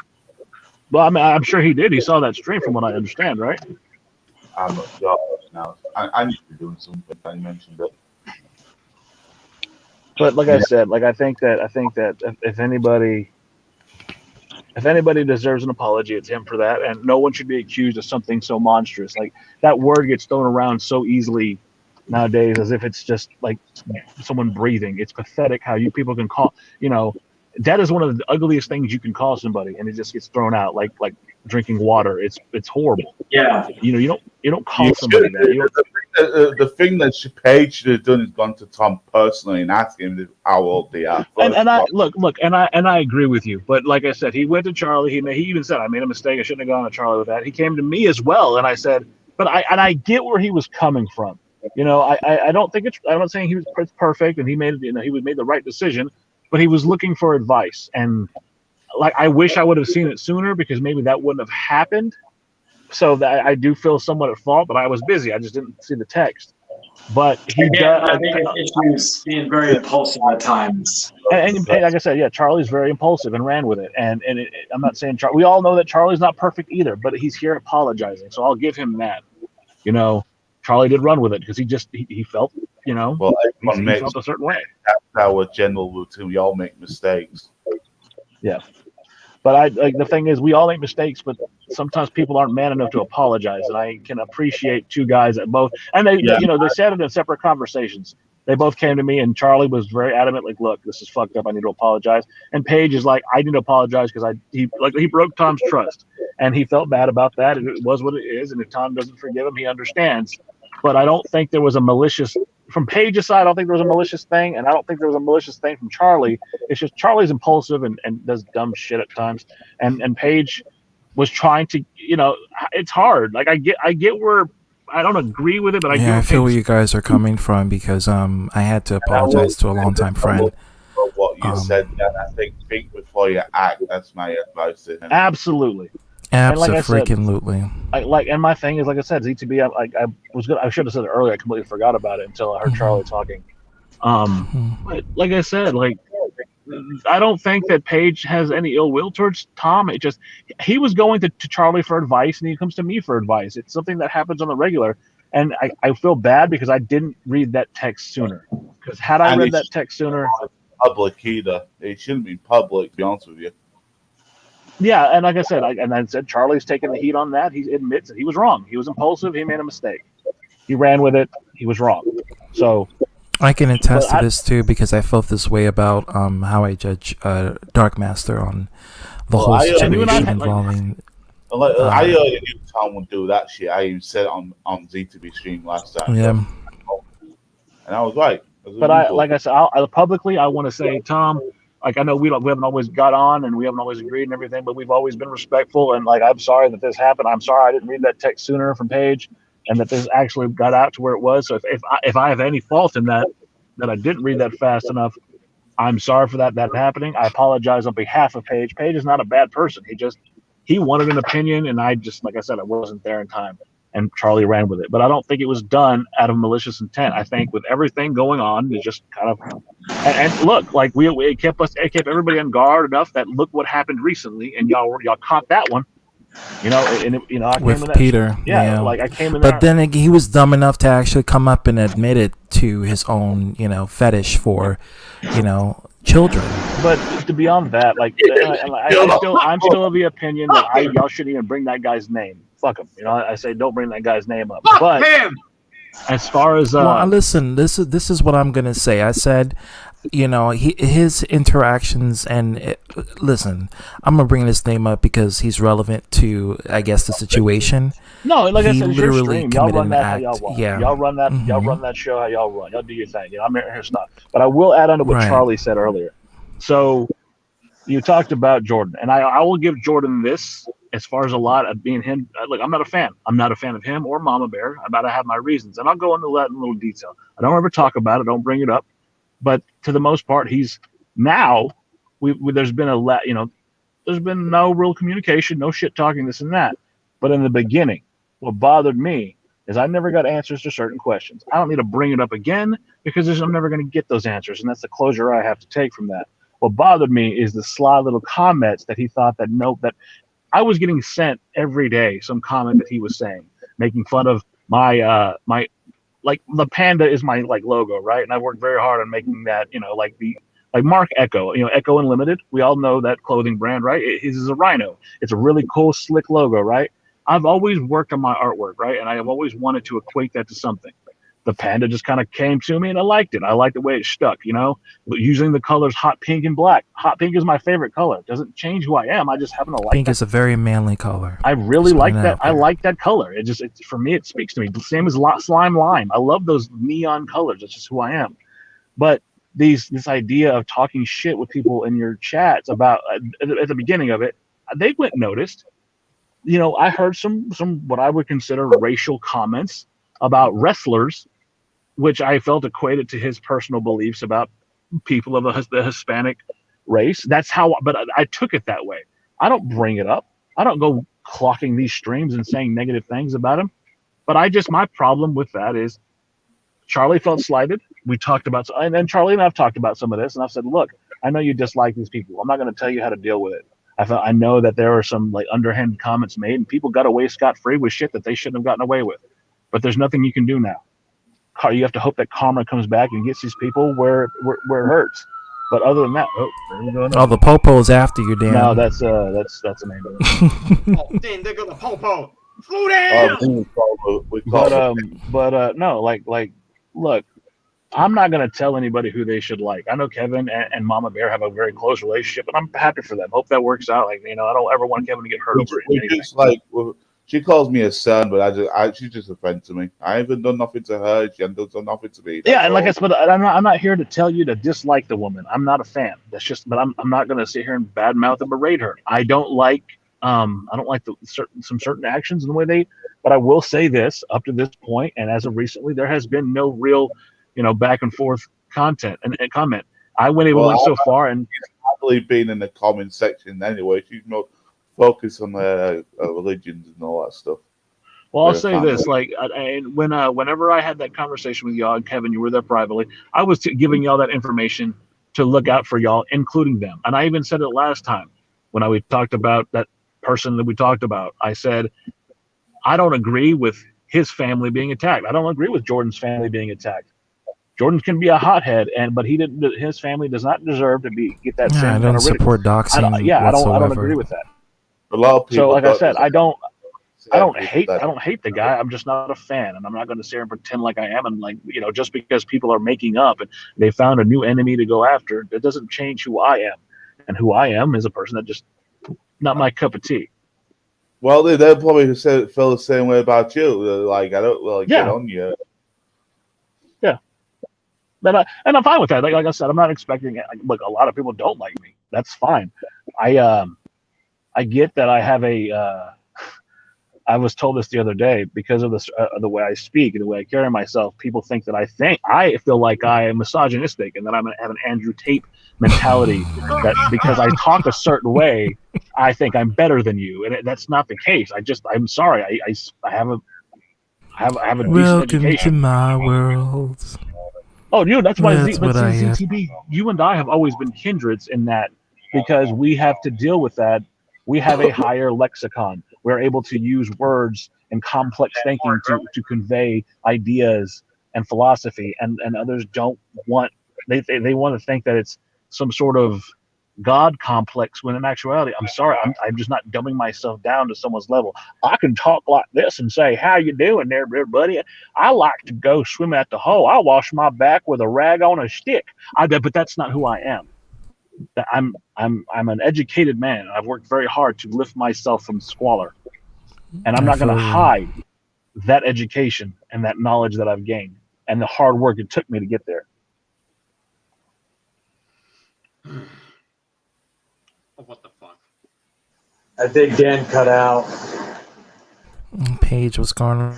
Well, I mean, I'm sure he did. He saw that stream from what I understand, right? I'm not sure now. I need to be doing something. I mentioned it. But like I said, like I think that if anybody deserves an apology, it's him for that. And no one should be accused of something so monstrous. Like that word gets thrown around so easily nowadays as if it's just like someone breathing. It's pathetic how people can call, that is one of the ugliest things you can call somebody, and it just gets thrown out like drinking water. It's horrible. Yeah. You don't call somebody that. The thing that Paige should have done is gone to Tom personally and asked him how old they are. And I agree with you. But like I said, he went to Charlie. He even said, I made a mistake. I shouldn't have gone to Charlie with that. He came to me as well, and I said, but I get where he was coming from. I don't think I'm not saying he was perfect and he made the right decision, but he was looking for advice. And like, I wish I would have seen it sooner because maybe that wouldn't have happened. So that I do feel somewhat at fault, but I was busy. I just didn't see the text. But he does. I think his issues being very impulsive at times. And like I said, Charlie's very impulsive and ran with it. And I'm not saying we all know that Charlie's not perfect either, but he's here apologizing. So I'll give him that. Charlie did run with it because he felt, well, he felt a certain way. That's our general routine. We all make mistakes. Yeah. But the thing is, we all make mistakes, but sometimes people aren't man enough to apologize. And I can appreciate two guys that both, and they said it in separate conversations. They both came to me, and Charlie was very adamant, like, look, this is fucked up. I need to apologize. And Paige is like, I need to apologize because he broke Tom's trust. And he felt bad about that. And it was what it is. And if Tom doesn't forgive him, he understands. But I don't think there was a malicious, from Paige's side, I don't think there was a malicious thing. And I don't think there was a malicious thing from Charlie. It's just Charlie's impulsive and does dumb shit at times. And Paige was trying to, it's hard. Like, I get where, I don't agree with it, but I feel where you guys are coming from because I had to apologize to a longtime friend. What you said, and I think before you act. That's my advice to him. Absolutely. Absolutely. And my thing is, like I said, ZTB. I should have said it earlier. I completely forgot about it until I heard Charlie talking. But like I said, I don't think that Paige has any ill will towards Tom. It just he was going to Charlie for advice, and he comes to me for advice. It's something that happens on the regular, and I feel bad because I didn't read that text sooner. Because had I read that text sooner, public either. It shouldn't be public. To be honest with you. Yeah, and like I said, I said Charlie's taking the heat on that. He admits that he was wrong. He was impulsive. He made a mistake. He ran with it. He was wrong. So I can attest to this too because I felt this way about how I judge DARKMASTER on the whole I situation involving. I heard a new Tom would do that shit. I even said it on ZTV stream last time. Yeah. And I was right. But like I said, publicly, I want to say, Tom, like I know we haven't always got on and we haven't always agreed and everything, but we've always been respectful. And like, I'm sorry that this happened. I'm sorry I didn't read that text sooner from Paige, and that this actually got out to where it was. So if I have any fault in that I didn't read that fast enough, I'm sorry for that happening. I apologize on behalf of Paige. Paige is not a bad person. He wanted an opinion, and I just, like I said, I wasn't there in time. And Charlie ran with it. But I don't think it was done out of malicious intent. I think with everything going on, it just kind of and look, like it kept everybody on guard enough that look what happened recently, and y'all caught that one. I came with in that, Peter. yeah, like I came in but there. then he was dumb enough to actually come up and admit it to his own, fetish for, children. But to beyond that, like I'm still of the opinion that y'all shouldn't even bring that guy's name. Fuck him. I say don't bring that guy's name up. But as far as listen, this is what I'm gonna say. I said, his interactions and listen, I'm gonna bring this name up because he's relevant to, I guess, the situation. No, like I said, it's your literally stream. Y'all committed run an that how act. y'all want. Yeah. Y'all run that. Y'all run that show how y'all run. Y'all do your thing. I'm here stuff. But I will add on to what Right. Charlie said earlier. So you talked about Jordan, and I will give Jordan this as far as a lot of being him. Look, I'm not a fan. I'm not a fan of him or Mama Bear. I have my reasons, and I'll go into that in a little detail. I don't ever talk about it. Don't bring it up. But to the most part, he's now. There's been there's been no real communication, no shit talking, this and that. But in the beginning, what bothered me is I never got answers to certain questions. I don't need to bring it up again because I'm never going to get those answers, and that's the closure I have to take from that. What bothered me is the sly little comments that he thought that I was getting sent every day some comment that he was saying, making fun of my like the panda is my logo, right? And I worked very hard on making that, like Mark Echo, Echo Unlimited. We all know that clothing brand, right? His is a rhino. It's a really cool, slick logo, right? I've always worked on my artwork, right? And I have always wanted to equate that to something. The panda just kind of came to me and I liked it. I liked the way it stuck, using the colors hot pink and black. Hot pink is my favorite color. It doesn't change who I am. I just happen to like Pink that. is a very manly color. I really Just like putting it that. out I there. like that color. For me, it speaks to me. Same as slime lime. I love those neon colors. That's just who I am. But this idea of talking shit with people in your chats about at the beginning of it, they went noticed. I heard some what I would consider racial comments about wrestlers, which I felt equated to his personal beliefs about people of the Hispanic race. That's how, but I took it that way. I don't bring it up. I don't go clocking these streams and saying negative things about him. But my problem with that is Charlie felt slighted. We talked about, and then Charlie and I've talked about some of this, and I've said, look, I know you dislike these people. I'm not going to tell you how to deal with it. I know that there are some underhand comments made, and people got away scot-free with shit that they shouldn't have gotten away with. But there's nothing you can do now. You have to hope that karma comes back and gets these people where it hurts. But other than that, The popo's after you, Dan. No, that's a name. Oh, damn, they're gonna popo. Slow down. But no, look, I'm not gonna tell anybody who they should like. I know Kevin and Mama Bear have a very close relationship, and I'm happy for them. Hope that works out. I don't ever want Kevin to get hurt over anything. She calls me a son, but she's just a friend to me. I haven't done nothing to her. She hasn't done nothing to me. Yeah, and like I said, but I'm not here to tell you to dislike the woman. I'm not a fan. That's just, but I'm not going to sit here and badmouth and berate her. I don't like some certain actions and the way but I will say this: up to this point, and as of recently, there has been no real, back and forth content and comment. I went so far, and probably been in the comment section anyway. She's not focused on religions and all that stuff. Well, I'll say this: whenever I had that conversation with y'all and Kevin, you were there privately. I was giving y'all that information to look out for y'all, including them. And I even said it last time when we talked about that person that we talked about. I said, I don't agree with his family being attacked. I don't agree with Jordan's family being attacked. Jordan can be a hothead, but he didn't. His family does not deserve to get that same I don't support doxing. I don't agree with that. A lot of people. So, like I said, I don't hate the guy. I'm just not a fan, and I'm not going to sit here and pretend like I am. And just because people are making up and they found a new enemy to go after, it doesn't change who I am. And who I am is a person that just not my cup of tea. Well, they'll probably feel the same way about you. They're like, I don't really get on you. Yeah. And I'm fine with that. Like I said, I'm not expecting it. Look, a lot of people don't like me. That's fine. I get that I have a. I was told this the other day because of the way I speak and the way I carry myself. People think that I feel like I am misogynistic and that I have an Andrew Tate mentality. That because I talk a certain way, I think I'm better than you, and that's not the case. I'm sorry. I have a decent Welcome education. to my world. Oh, that's why have. ZTB, you and I have always been kindreds in that because we have to deal with that. We have a higher lexicon. We're able to use words and complex thinking to convey ideas and philosophy, and others don't want. They want to think that it's some sort of God complex when in actuality, I'm sorry, I'm just not dumbing myself down to someone's level. I can talk like this and say, "How you doing there, buddy? I like to go swim at the hole. I wash my back with a rag on a stick." But that's not who I am. I'm an educated man. I've worked very hard to lift myself from squalor, and I'm not going to hide that education and that knowledge that I've gained and the hard work it took me to get there. What the fuck? I think Dan cut out. Paige, what's going on?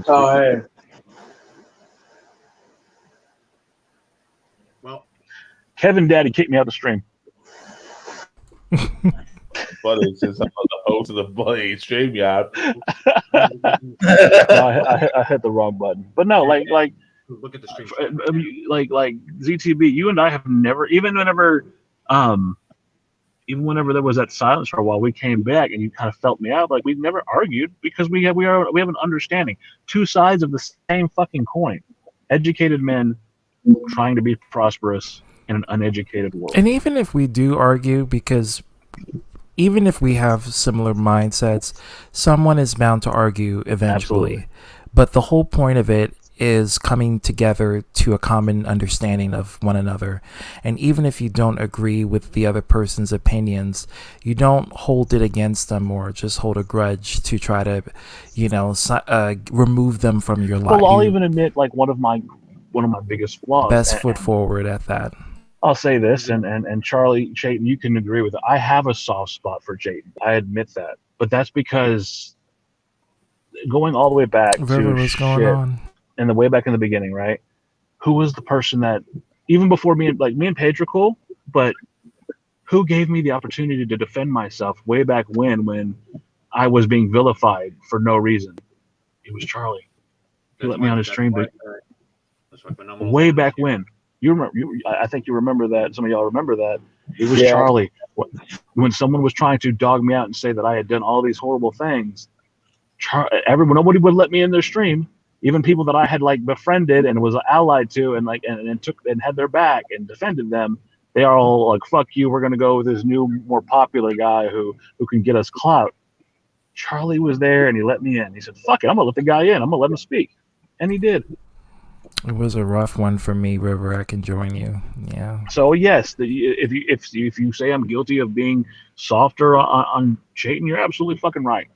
Oh, hey. Well, Kevin Daddy kicked me out the stream. Buddy, since I'm the host of the Buddy stream, yeah. I hit the wrong button. But no, like look at the stream. Like ZTB, you and I have never, even whenever there was that silence for a while, we came back and you kind of felt me out. Like we've never argued because we have an understanding. Two sides of the same fucking coin. Educated men trying to be prosperous in an uneducated world. And even if we do argue, because even if we have similar mindsets, someone is bound to argue eventually. Absolutely. But the whole point of it is coming together to a common understanding of one another. And even if you don't agree with the other person's opinions, you don't hold it against them or just hold a grudge to try to, remove them from your life. Well, I'll even admit, like, one of my biggest flaws. Best foot forward at that. I'll say this, and Charlie Chayton, you can agree with it. I have a soft spot for Chayton. I admit that. But that's because going all the way back what's going on? And the way back in the beginning, right? Who was the person that, even before me and Paige were cool, but who gave me the opportunity to defend myself way back when I was being vilified for no reason? It was Charlie. He let me on his stream, but way back when. You remember? I think you remember that. Some of y'all remember that. It was Charlie. When someone was trying to dog me out and say that I had done all these horrible things, nobody would let me in their stream. Even people that I had befriended and was allied to and took and had their back and defended them, they are all like, "Fuck you, we're gonna go with this new, more popular guy who can get us clout." Charlie was there and he let me in. He said, "Fuck it, I'm gonna let the guy in. I'm gonna let him speak," and he did. It was a rough one for me, River. I can join you. Yeah. So yes, if you say I'm guilty of being softer on Chayton, you're absolutely fucking right.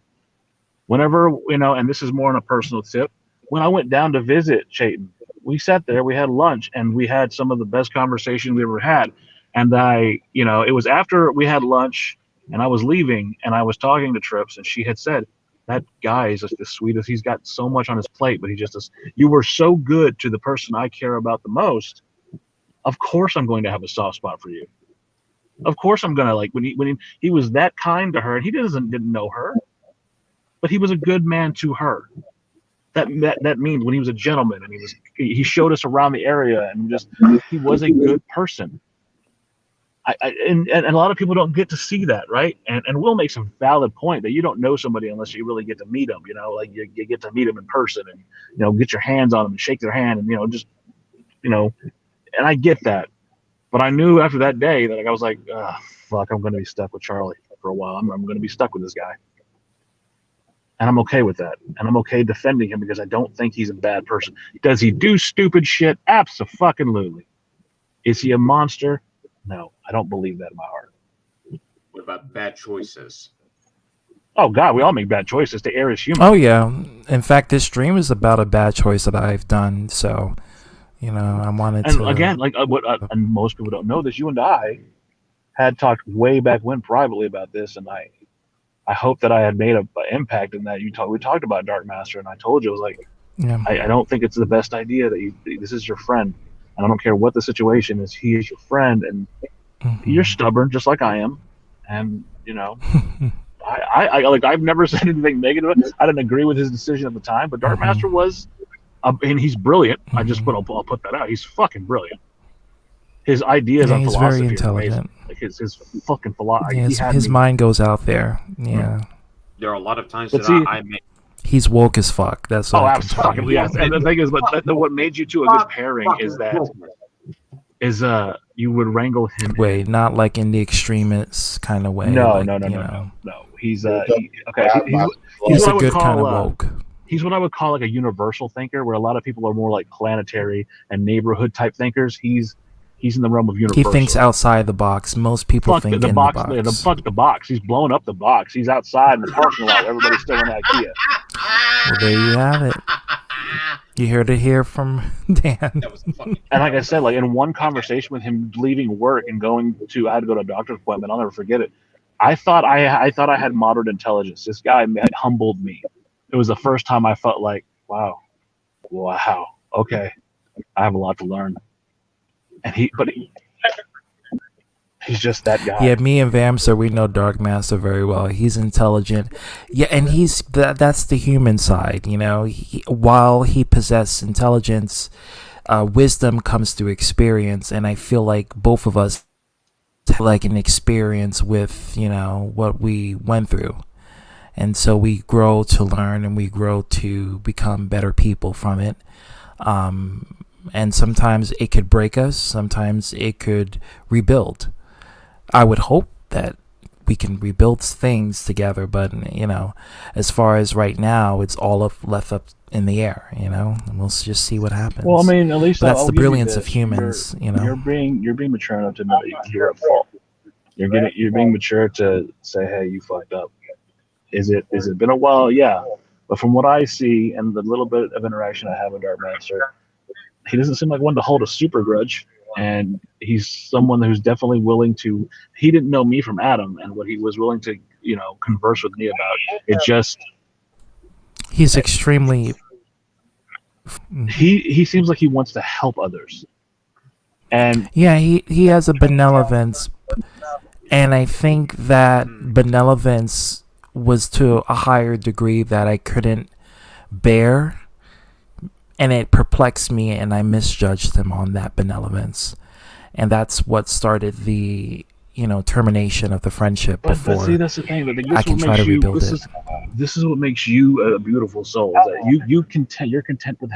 Whenever and this is more on a personal tip. When I went down to visit Chayton, we sat there, we had lunch, and we had some of the best conversation we ever had. And it was after we had lunch, and I was leaving, and I was talking to Trips, and she had said, "That guy is just the sweetest. He's got so much on his plate, but you were so good to the person I care about the most. Of course I'm going to have a soft spot for you. Of course I'm gonna when he was that kind to her, and he didn't know her, but he was a good man to her. That means when he was a gentleman and he showed us around the area and he was a good person. And a lot of people don't get to see that, right? And Will makes a valid point that you don't know somebody unless you really get to meet them. You get to meet them in person and get your hands on them and shake their hand and and I get that. But I knew after that day that I was like, fuck, I'm going to be stuck with Charlie for a while. I'm going to be stuck with this guy. And I'm okay with that. And I'm okay defending him because I don't think he's a bad person. Does he do stupid shit? Abso-fucking-lutely. Is he a monster? No, I don't believe that in my heart. about bad choices. Oh God, we all make bad choices. The air is human. Oh yeah. In fact, this stream is about a bad choice that I've done. So, I wanted to. And again, like and most people don't know this. You and I had talked way back when privately about this, and I hope that I had made an impact in that. We talked about Darkmaster, and I told you, I was like, Yeah. I don't think it's the best idea that this is your friend, and I don't care what the situation is. He is your friend, and you're stubborn just like I am, and I've never said anything negative. I didn't agree with his decision at the time, but Darkmaster was, and he's brilliant. I'll put that out. He's fucking brilliant. His ideas on he's philosophy very are intelligent. amazing. Like his fucking philosophy. Yeah, his mind goes out there. Yeah. There are a lot of times But that see- I make. He's woke as fuck. That's all I can tell you. absolutely, yes. And the thing is, but what made you two a good pairing is you would wrangle him. Way, not like in the extremist kind of way. No, like, no. He's He's a good kind of woke. He's what I would call like a universal thinker, where a lot of people are more like planetary and neighborhood type thinkers. He's in the realm of He universal. thinks outside the box. Most people Fuck think the in box. the box. Fuck the box. He's blowing up the box. He's outside in the parking lot. Everybody's still in IKEA. Well, there you have it. You heard it here from Dan. And like I said, like in one conversation with him leaving work and I had to go to a doctor's appointment. I'll never forget it. I thought I had moderate intelligence. This guy had humbled me. It was the first time I felt like, wow, okay, I have a lot to learn. And he's just that guy. Yeah, me and Vamser, we know Darkmaster very well. He's intelligent. Yeah, and that's the human side, while he possesses intelligence, wisdom comes through experience, and I feel like both of us have like an experience with, what we went through. And so we grow to learn and we grow to become better people from it. And sometimes it could break us. Sometimes it could rebuild. I would hope that we can rebuild things together. But, as far as right now, it's all left up in the air, and we'll just see what happens. Well, I mean, at least but that's I'll the give you brilliance this. of humans, You're being mature enough to know that you're at fault. You're being mature to say, hey, you fucked up. Is it been a while? Yeah. But from what I see and the little bit of interaction I have with Darkmaster, he doesn't seem like one to hold a super grudge. And he's someone who's definitely willing to. He didn't know me from Adam, and what he was willing to, converse with me about. It just. He's extremely. He seems like he wants to help others. And yeah, he has a benevolence, and I think that benevolence was to a higher degree that I couldn't bear, and it perplexed me, and I misjudged him on that benevolence, and that's what started the termination of the friendship before. But see, that's the thing. I can try to rebuild it. This is what makes you a beautiful soul. Is that you're content with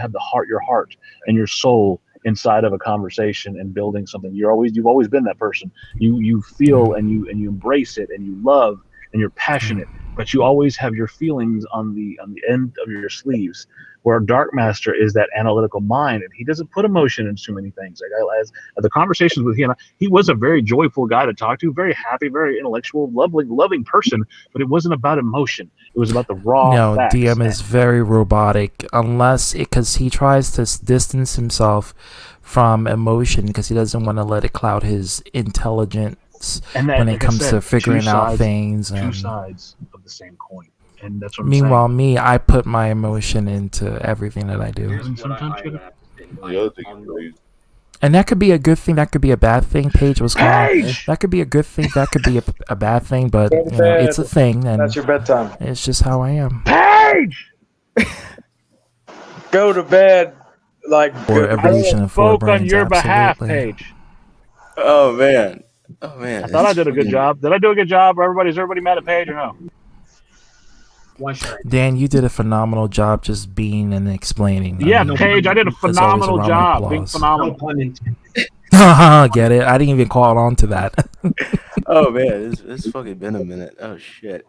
your heart and your soul inside of a conversation and building something. You've always been that person. You feel and you embrace it and you love and you're passionate, but you always have your feelings on the end of your sleeves. Where Darkmaster is that analytical mind, and he doesn't put emotion into too many things. Like as the conversations with him, he was a very joyful guy to talk to, very happy, very intellectual, loving person. But it wasn't about emotion; it was about the raw facts. DM is very robotic, because he tries to distance himself from emotion because he doesn't want to let it cloud his intelligence when it comes to figuring out things. Two sides of the same coin. And that's what I'm Meanwhile, saying. I put my emotion into everything that I do. And that could be a good thing. That could be a bad thing. Paige was calling. That could be a good thing. That could be a bad thing. But it's a thing. And that's your bedtime. It's just how I am. Paige! Go to bed. For evolution of four brains. On your behalf, absolutely. Paige. Oh man. I thought I did a good job. Did I do a good job? Is everybody mad at Paige or no? Dan, you did a phenomenal job just being and explaining. Yeah, Paige, I did a phenomenal job. Being phenomenal. Get it? I didn't even call on to that. Oh man, it's fucking been a minute. Oh shit.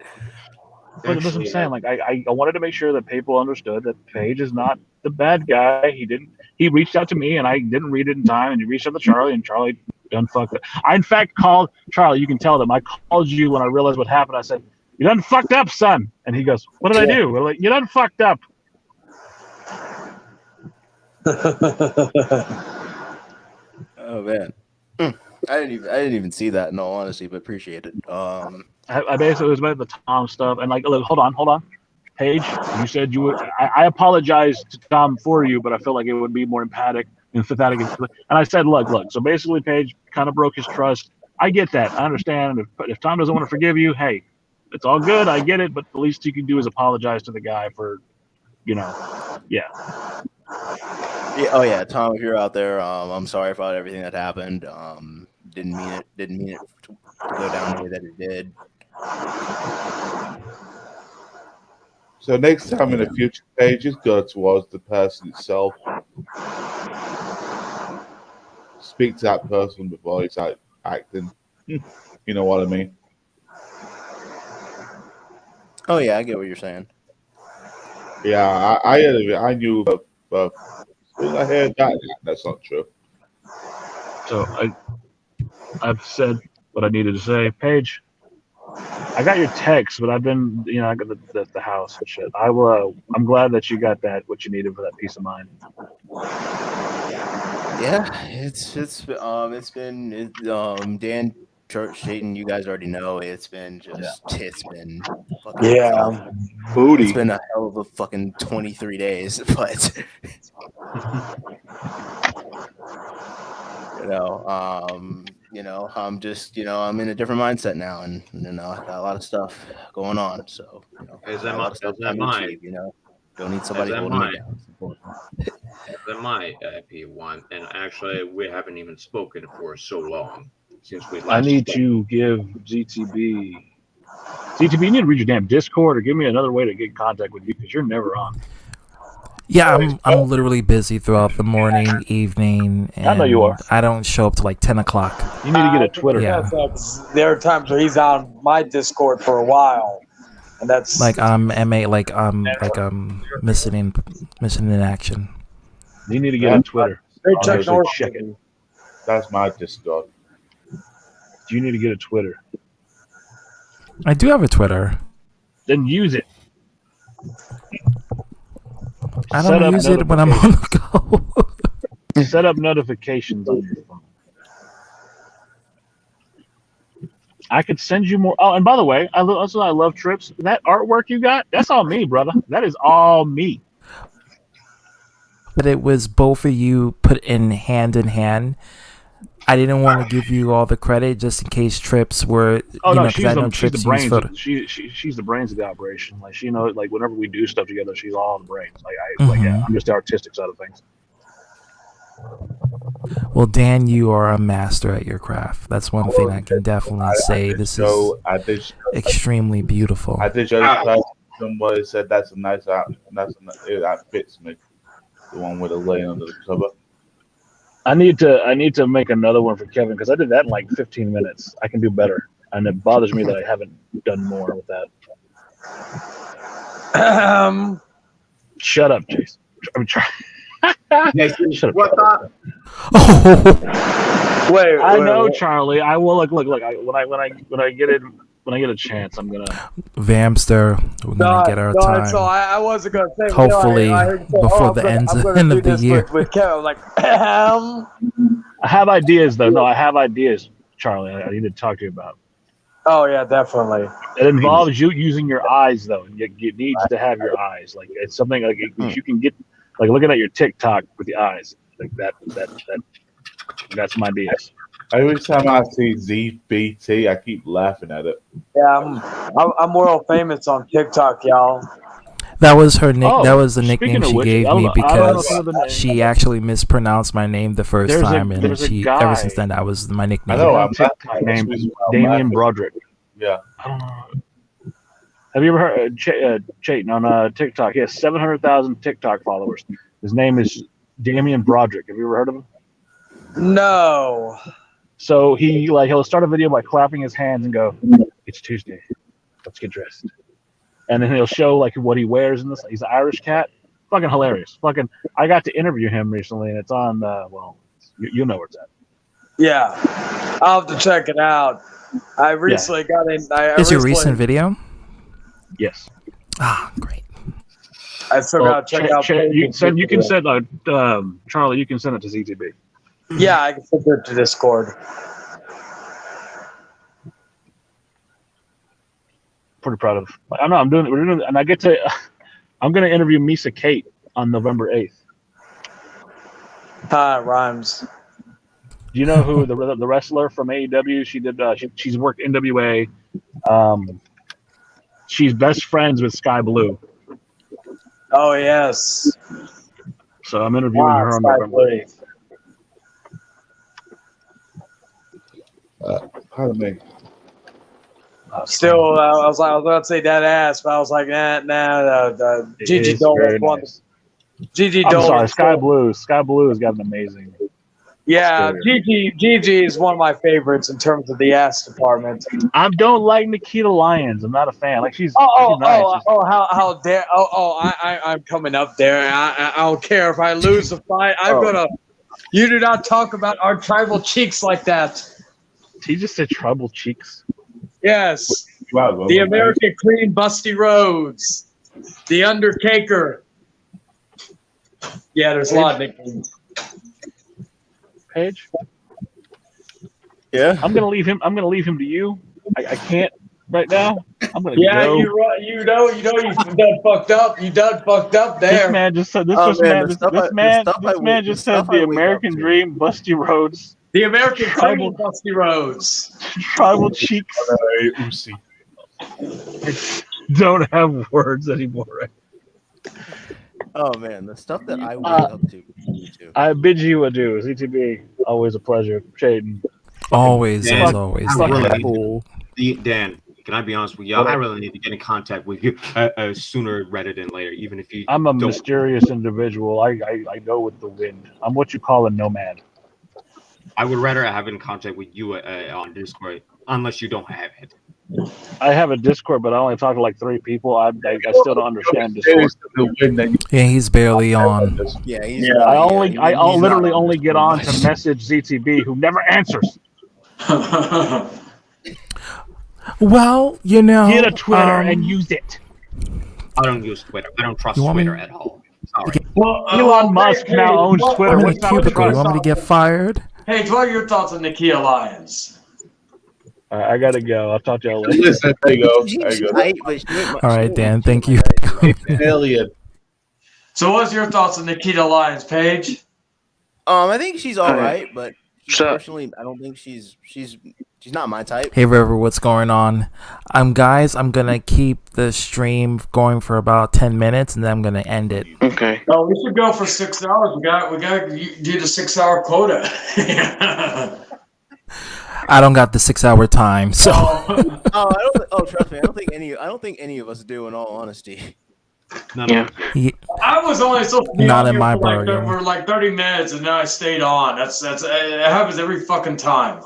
But that's what I'm saying. Like I wanted to make sure that people understood that Paige is not the bad guy. He reached out to me and I didn't read it in time, and he reached out to Charlie, and Charlie done fucked up. I in fact called Charlie. You can tell them I called you when I realized what happened. I said, "You done fucked up, son." And he goes, "What did I do?" We're like, "You done fucked up." Oh man. I didn't even see that in all honesty, but appreciate it. I basically was about the Tom stuff, and like, look, hold on, Paige. You said you would. I apologized to Tom for you, but I felt like it would be more emphatic and empathetic. And I said, look. So basically, Paige kind of broke his trust. I get that. I understand. If Tom doesn't want to forgive you, hey, it's all good. I get it. But the least you can do is apologize to the guy for, yeah. Yeah, oh yeah, Tom, if you're out there, I'm sorry about everything that happened. Didn't mean it to go down the way that it did. So next time in the future, pages go towards the person itself. Speak to that person before you start acting. You know what I mean? Oh yeah, I get what you're saying. Yeah, I knew, but when I heard that, that's not true. So I've said what I needed to say. Paige, I got your text, but I've been, I got the house and shit. I'm glad that you got what you needed for that peace of mind. Yeah, it's been Dan, Church, Satan. You guys already know it's been it's been fucking booty. It's been a hell of a fucking 23 days, but I'm just I'm in a different mindset now, and I got a lot of stuff going on, so As am I. Don't need somebody holding me down. As am I, P1, and actually we haven't even spoken for so long since we last. I need to give ZTB, you need to read your damn Discord or give me another way to get in contact with you because you're never on. Yeah, I'm literally busy throughout the morning, evening, and I know you are. I don't show up till like 10 o'clock. You need to get a Twitter. Yeah. There are times where he's on my Discord for a while, and that's like I'm missing in action. You need to get on Twitter. Check it. That's my Discord. You need to get a Twitter. I do have a Twitter. Then use it. I don't use it when I'm on the go. Set up notifications on your phone. I could send you more. Oh, and by the way, I love trips. That artwork you got, that's all me, brother. That is all me. But it was both of you put in hand. I didn't want to give you all the credit just in case Trips were. She's the brains. She's the brains of the operation. Like she knows. Like whenever we do stuff together, she's all the brains. I'm just the artistic side of things. Well, Dan, you are a master at your craft. That's one thing I can definitely say. This is extremely beautiful. I did show somebody said that's a nice art. That fits me. The one with the laying under the cover. I need to make another one for Kevin because I did that in like 15 minutes. I can do better, and it bothers me that I haven't done more with that. Shut up, Jason. I'm trying. Shut up. Wait, I know, Charlie. I will look. When I get a chance, I'm gonna. Vamster, we're gonna get our time. So I wasn't gonna say. Hopefully, before the end of the year. With Kevin, I was like, I have ideas though. No, I have ideas, Charlie. I need to talk to you about. Oh yeah, definitely. It involves you using your eyes though. You need to have your eyes. Like it's something like you can get. Like looking at your TikTok with the eyes, like that's my ideas. Every time I see ZBT, I keep laughing at it. Yeah, I'm world famous on TikTok, y'all. That was her nick. That was the nickname she gave me because she actually mispronounced my name the first time, and ever since then that was my nickname. I know. I'm named Damian Broderick. Yeah. I don't know. Have you ever heard Chayton on TikTok? He has 700,000 TikTok followers. His name is Damian Broderick. Have you ever heard of him? No. So he'll start a video by clapping his hands and go, "It's Tuesday. Let's get dressed." And then he'll show like what he wears in this. He's an Irish cat. Fucking hilarious. I got to interview him recently, and it's on. You know where it's at. Yeah, I'll have to check it out. I recently got in. Is your recent video? Yes. Ah, great. I still gotta check out. You can send Charlie. You can send it to ZTB. Yeah, I can send it to Discord. Pretty proud of. I know I'm doing it. We're doing it, and I get to. I'm going to interview Misa Kate on November 8th. Rhymes. Do you know who the wrestler from AEW? She did. She's worked NWA. She's best friends with Sky Blue. Oh yes. So I'm interviewing her on November 8th. Pardon me. Still, I was about to say that ass, but I was like, nah. Gigi Dolan won. Gigi I'm Dolan. sorry, Sky Blue. Sky Blue has got an amazing. Yeah, Gigi is one of my favorites in terms of the ass department. I don't like Nikita Lyons. I'm not a fan. Like she's nice. How dare I'm coming up there. I don't care if I lose the fight. I'm gonna. You do not talk about our tribal cheeks like that. He just said tribal cheeks. Yes. The American Queen, Busty Rhodes. The Undertaker. Yeah, there's a lot of nicknames. Paige? Yeah. I'm gonna leave him to you. I can't right now. I'm gonna go. you know you done fucked up. You done fucked up there. This man just said this man just said the American Dream, Busty Rhodes. The American Queen, Busty Rhodes. Tribal cheeks. I don't have words anymore. Oh man, the stuff that I wake up to. I bid you adieu. ZTB, always a pleasure. Shaden. Always, Dan, as always. Dan, can I be honest with you? I really need to get in contact with you sooner rather than later, even if you. I'm a mysterious individual. I go with the wind. I'm what you call a nomad. I would rather have in contact with you on Discord, unless you don't have it. I have a Discord, but I only talk to like 3 people. I still don't understand Discord. Yeah, he's barely on. I literally only get on to message ZTB, who never answers. Well, you know, get a Twitter and use it. I don't use Twitter. I don't trust Twitter at all. Sorry. Well, Elon Musk now owns Twitter. I'm in a cubicle. You want me to get fired? Hey, what are your thoughts on Nikita Lyons? I gotta go. I'll talk to you later. Listen, there you go. All right, Dan. Thank you. So, what's your thoughts on Nikita Lyons, Paige? I think she's all right, but personally, I don't think she's not my type. Hey, River, what's going on? Guys, I'm gonna keep the stream going for about 10 minutes, and then I'm gonna end it. Okay. Oh, we should go for 6 hours. We got to do the 6-hour quota. I don't got the 6-hour time, so. Trust me, I don't think any of us do. In all honesty. I was only supposed to be Not on in here my for bargain. for like 30 minutes, and then I stayed on. It happens every fucking time.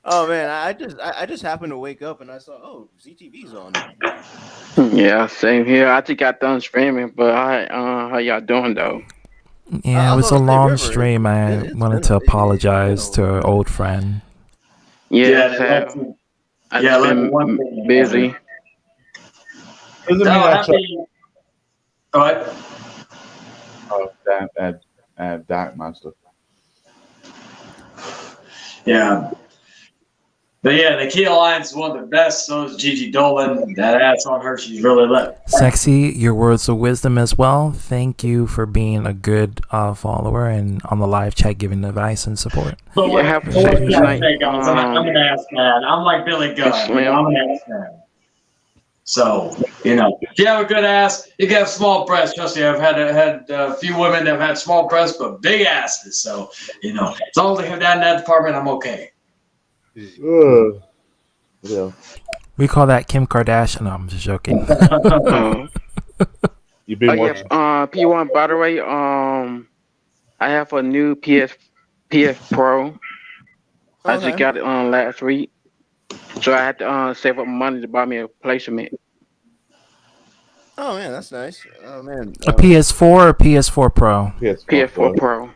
Oh man, I just happened to wake up and I saw ZTV's on. Yeah, same here. I just got done streaming, but how y'all doing though? Yeah, it was a long stream. I wanted to apologize to an old friend. I've been busy. What? Oh, damn, Darkmaster. Yeah. But yeah, Nikita Lyons is one of the best. So is Gigi Dolan. That ass on her, she's really lit. Sexy, your words of wisdom as well. Thank you for being a good follower and on the live chat giving advice and support. But I'm an ass man. I'm like Billy Gunn. I'm an ass man. So, if you have a good ass, you can have small breasts. Trust me, I've had a few women that have had small breasts, but big asses. So, as long as they come down in that department, I'm okay. Yeah. We call that Kim Kardashian. No, I'm just joking. You've been watching. P1, by the way, I have a new PS Pro. I just got it last week, so I had to save up money to buy me a replacement. Oh man, that's nice. Oh man. A PS4 or PS4 Pro? PS4 Pro.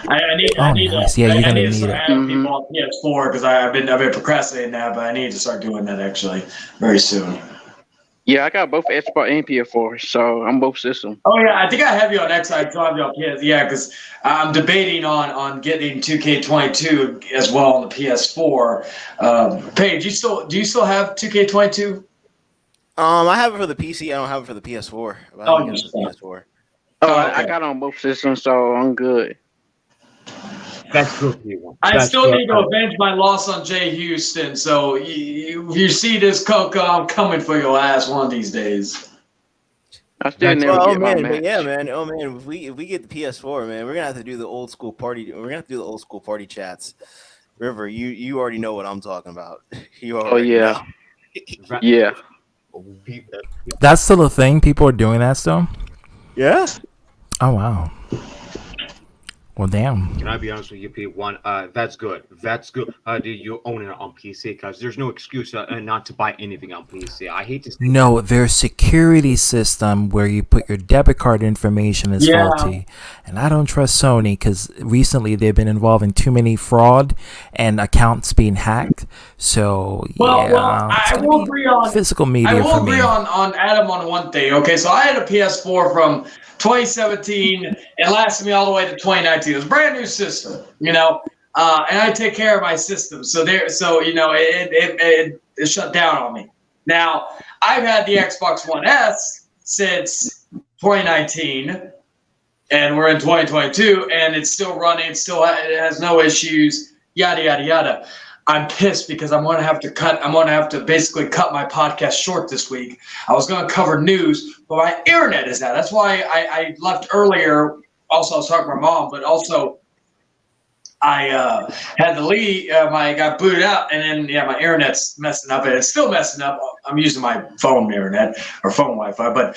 I need nice. Yeah, you're I gonna need to need start it. adding people on PS4 because I've been procrastinating that, but I need to start doing that actually very soon. Yeah, I got both Xbox and PS4, so I'm both systems. Oh yeah, I think I have you on X. I don't have you on PS. Yeah, because I'm debating on getting 2K22 as well on the PS4. Paige, do you still have 2K22? I have it for the PC. I don't have it for the PS4. But I think it's the PS4. Oh, I got on both systems, so I'm good. That's good. I still need to avenge my loss on Jay Houston. So you see this, Coco, I'm coming for your ass one of these days. I still never get my match. But yeah, man. Oh man, if we get the PS4, man, we're gonna have to do the old school party. We're gonna have to do the old school party chats. River, you already know what I'm talking about. You already know. Yeah. That's still a thing. People are doing that still. Yeah. Oh wow. Well, damn. Can I be honest with you, P1? That's good. That's good. You own it on PC because there's no excuse not to buy anything on PC. I hate to say No, their security system where you put your debit card information is faulty, and I don't trust Sony because recently they've been involved in too many fraud and accounts being hacked. So I will agree on physical media. I will for me. agree on Adam on one thing. Okay, so I had a PS4 from 2017. It lasted me all the way to 2019. It was a brand new system, and I take care of my system. So it shut down on me. Now I've had the Xbox One S since 2019, and we're in 2022, and it's still running. It has no issues. Yada yada yada. I'm pissed because I'm going to have to basically cut my podcast short this week. I was going to cover news, but my internet is out. That's why I left earlier. Also, I was talking to my mom, but also I had to leave. I got booted out, and then my internet's messing up, and it's still messing up. I'm using my phone internet or phone Wi-Fi, but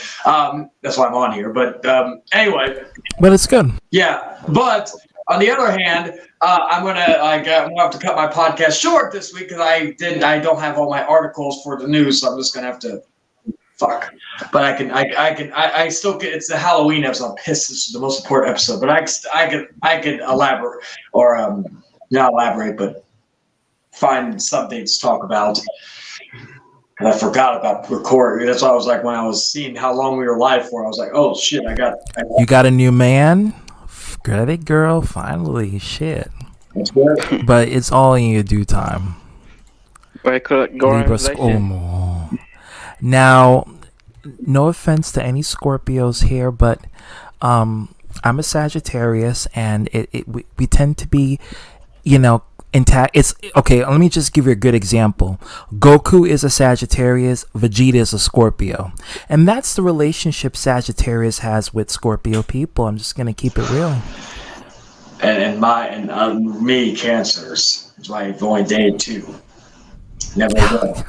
that's why I'm on here. But anyway. But it's good. Yeah, but on the other hand, I'm gonna have to cut my podcast short this week because I don't have all my articles for the news, so I'm just gonna have to fuck. But I still get. It's the Halloween episode. I'm pissed. This is the most important episode, but I could elaborate or not elaborate, but find something to talk about. And I forgot about recording. That's why I was like, when I was seeing how long we were live for, I was like, oh shit, You got a new man? Got it, girl. Finally, shit. But it's all in your due time. Libra Now, no offense to any Scorpios here, but I'm a Sagittarius, and we tend to be, intact. It's okay. Let me just give you a good example. Goku is a Sagittarius, Vegeta is a Scorpio, and that's the relationship Sagittarius has with Scorpio people. I'm just gonna keep it real. And me, cancers. That's why I've only dated 2. Never will.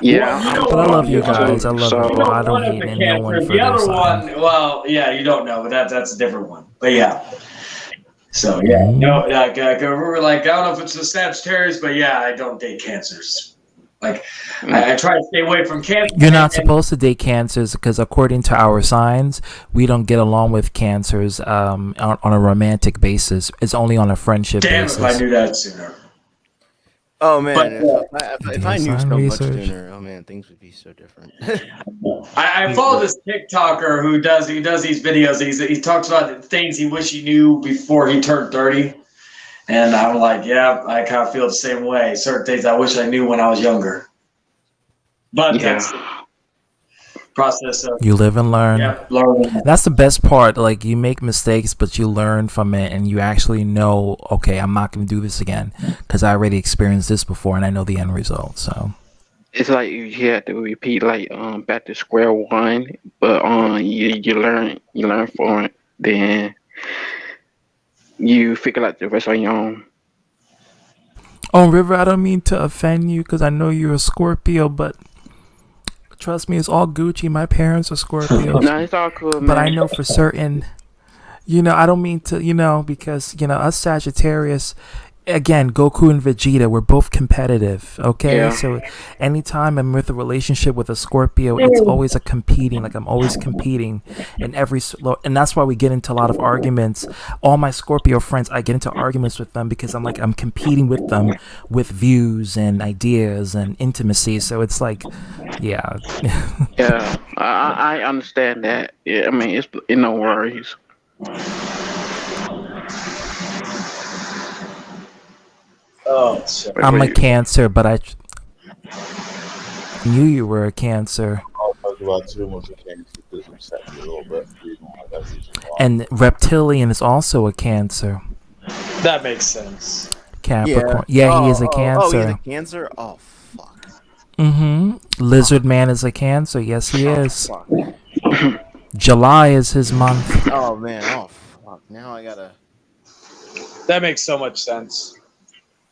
Yeah, but I love you guys. I love you. I don't hate anyone for the other one. Well, yeah, you don't know, but that's a different one. But yeah. So yeah, no, I don't know if it's a Sagittarius, but yeah, I don't date cancers. Like I try to stay away from cancer. You're not supposed to date cancers because according to our signs, we don't get along with cancers on a romantic basis. It's only on a friendship basis. Damn, if I knew that sooner. Oh man, But, if I knew so much sooner, oh man, things would be so different. I follow this TikToker who does these videos. He talks about the things he wish he knew before he turned 30, and I'm like, yeah, I kind of feel the same way. Certain things I wish I knew when I was younger. But that's the process of you live and learn. Yeah, learn. That's the best part. Like you make mistakes, but you learn from it, and you actually know, okay, I'm not going to do this again because I already experienced this before, and I know the end result. So it's like you have to repeat back to square one, but you learn from it, then you figure out the rest on your own. Oh, River, I don't mean to offend you because I know you're a Scorpio, but trust me, it's all Gucci. My parents are Scorpios. No, it's all cool, man. But I know for certain, I don't mean to, because, us Sagittarius, again, Goku and Vegeta, we're both competitive, okay? Yeah. So anytime I'm with a relationship with a Scorpio, it's always a competing. Like I'm always competing in and that's why we get into a lot of arguments. All my Scorpio friends, I get into arguments with them because I'm competing with them with views and ideas and intimacy. So it's like, yeah. Yeah, I understand that. Yeah, I mean, it's no worries. Oh, shit. I'm a Cancer, but I knew you were a Cancer. I'll talk about too much of Cancer because it upset me a little bit. That's the reason why. And Reptilian is also a Cancer. That makes sense. Capricorn. Yeah, he is a Cancer. Oh, he's a Cancer? Oh, fuck. Mm-hmm. Lizard Man is a Cancer. Yes, he is. Fuck. July is his month. Oh, man. Oh, fuck. Now I gotta... That makes so much sense.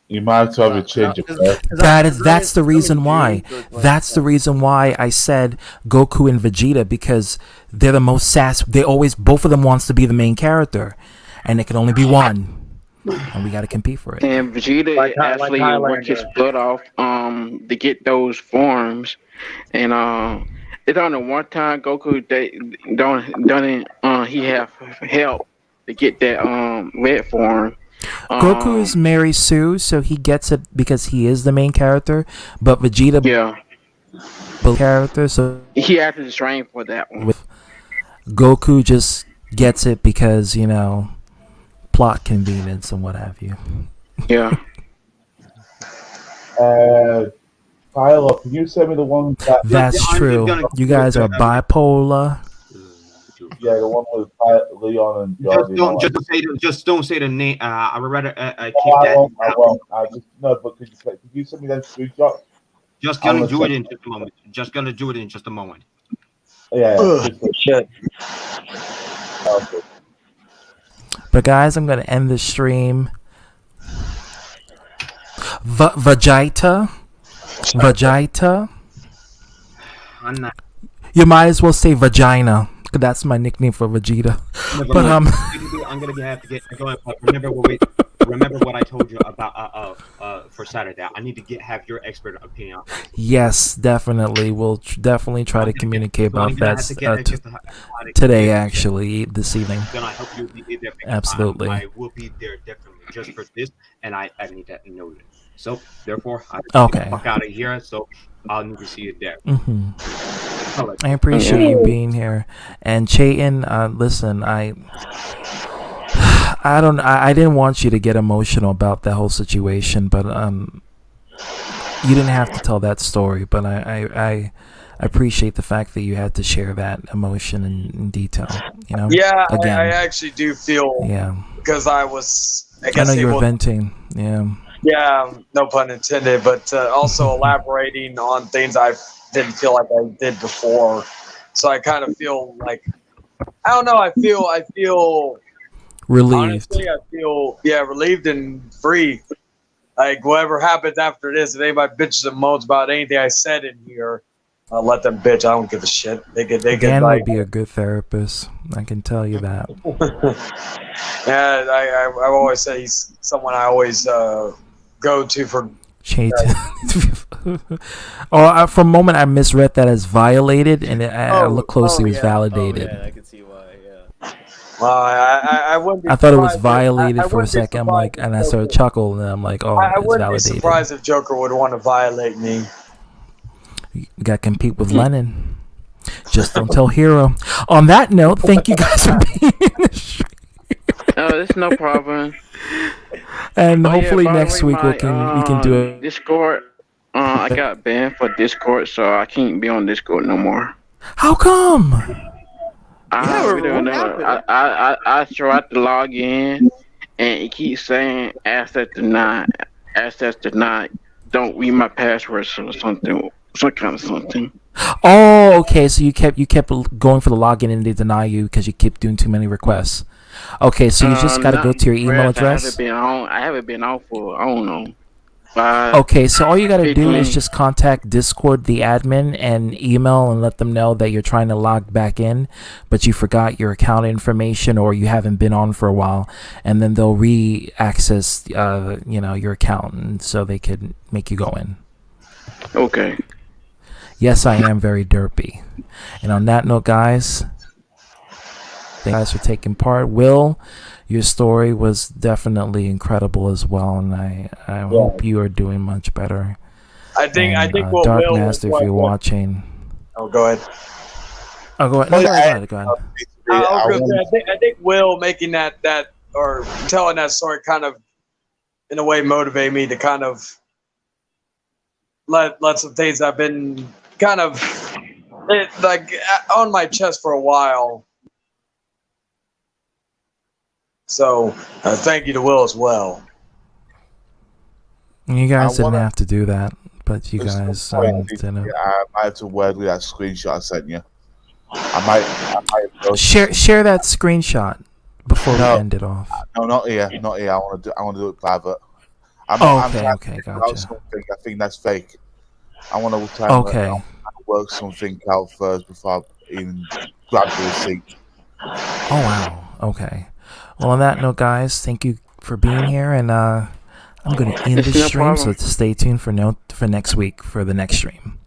You might have to have a change of birth. That's the reason why. That's the reason why I said Goku and Vegeta, because they're the most sass. Both of them wants to be the main character, and it can only be one, and we got to compete for it. And Vegeta actually worked his butt off to get those forms, and it's on the one time Goku he have help to get that red form. Goku is Mary Sue, so he gets it because he is the main character. But Vegeta, character, so he had to train for that one. With Goku just gets it because plot convenience and what have you. Yeah. Tyler, can you send me the one That's true. You guys are bipolar. Yeah, the one with Leon and Just don't say the name. I would rather keep I that. won't. But could you send me that screenshot? Just gonna do it in just a moment. Just gonna do it in just a moment. Yeah. Shit. Okay. But guys, I'm gonna end the stream. Vegeta. I'm not. You might as well say vagina. That's my nickname for Vegeta. But I'm gonna have to get going. Remember what I told you about for Saturday. I need to have your expert opinion. Yes, definitely. We'll definitely try to communicate about that today, actually, this evening. Then I hope you'll be there. Absolutely. I will be there definitely just for this, and I need that noted. So therefore, I fuck out of here. So I'll need to see you there. Mm-hmm. I appreciate you being here. And Chayton, listen, I didn't want you to get emotional about that whole situation, but you didn't have to tell that story. But I appreciate the fact that you had to share that emotion in detail. Yeah, again, I actually do feel. Yeah. Because I know you were venting. Yeah. Yeah, no pun intended, but also elaborating on things I didn't feel like I did before. So I kind of feel like, I don't know, I feel relieved. Honestly, I feel relieved and free. Like whatever happens after this, if anybody bitches and moans about anything I said in here, I'll let them bitch. I don't give a shit. Dan would be a good therapist. I can tell you that. Yeah, I've always said he's someone I always go to for. For a moment, I misread that as violated, and I looked closely, it was validated. I can see why. Yeah. Well, I wouldn't. Be I thought it was violated for a second. I'm like, and I started chuckling, and I'm like, oh, I it's wouldn't validated. be surprised if Joker would want to violate me. You got to compete with Lennon. Just don't tell Hero. On that note, thank you guys for being in the stream. No, there's no problem. And hopefully next week we can do it. Discord. I got banned for Discord, so I can't be on Discord no more. How come? We don't know. I tried to log in, and it keeps saying access denied. Access denied. Don't read my password or something. Some kind of something. Oh, okay. So you kept going for the login and they deny you because you keep doing too many requests. Okay, so you just got to go to your email address. I haven't been on for I don't know. Okay, so all you gotta do is 18. just contact Discord, the admin, and email and let them know that you're trying to log back in, but you forgot your account information or you haven't been on for a while, and then they'll re-access, your account, and so they can make you go in. Okay. Yes, I am very derpy. And on that note, guys, thank you guys for taking part. Will, your story was definitely incredible as well, and I hope you are doing much better. I think what Dark Will Master, if was you're like, watching. oh, go ahead. Oh, go ahead. No, go ahead. Go ahead. I was gonna say, I think Will making that or telling that story kind of, in a way, motivated me to kind of let some things I've been kind of on my chest for a while. So thank you to Will as well. You guys didn't have to do that, but you guys didn't. I might have to word with that screenshot I sent you. I might share that screenshot before we end it off. No, not here. Not here. I want to do it private. Okay, gotcha. Something. I think that's fake. I want to try and work something out first before I even grab the receipt. Oh wow. Okay. Well, on that note, guys, thank you for being here, and I'm going to end the stream. So stay tuned for next week for the next stream.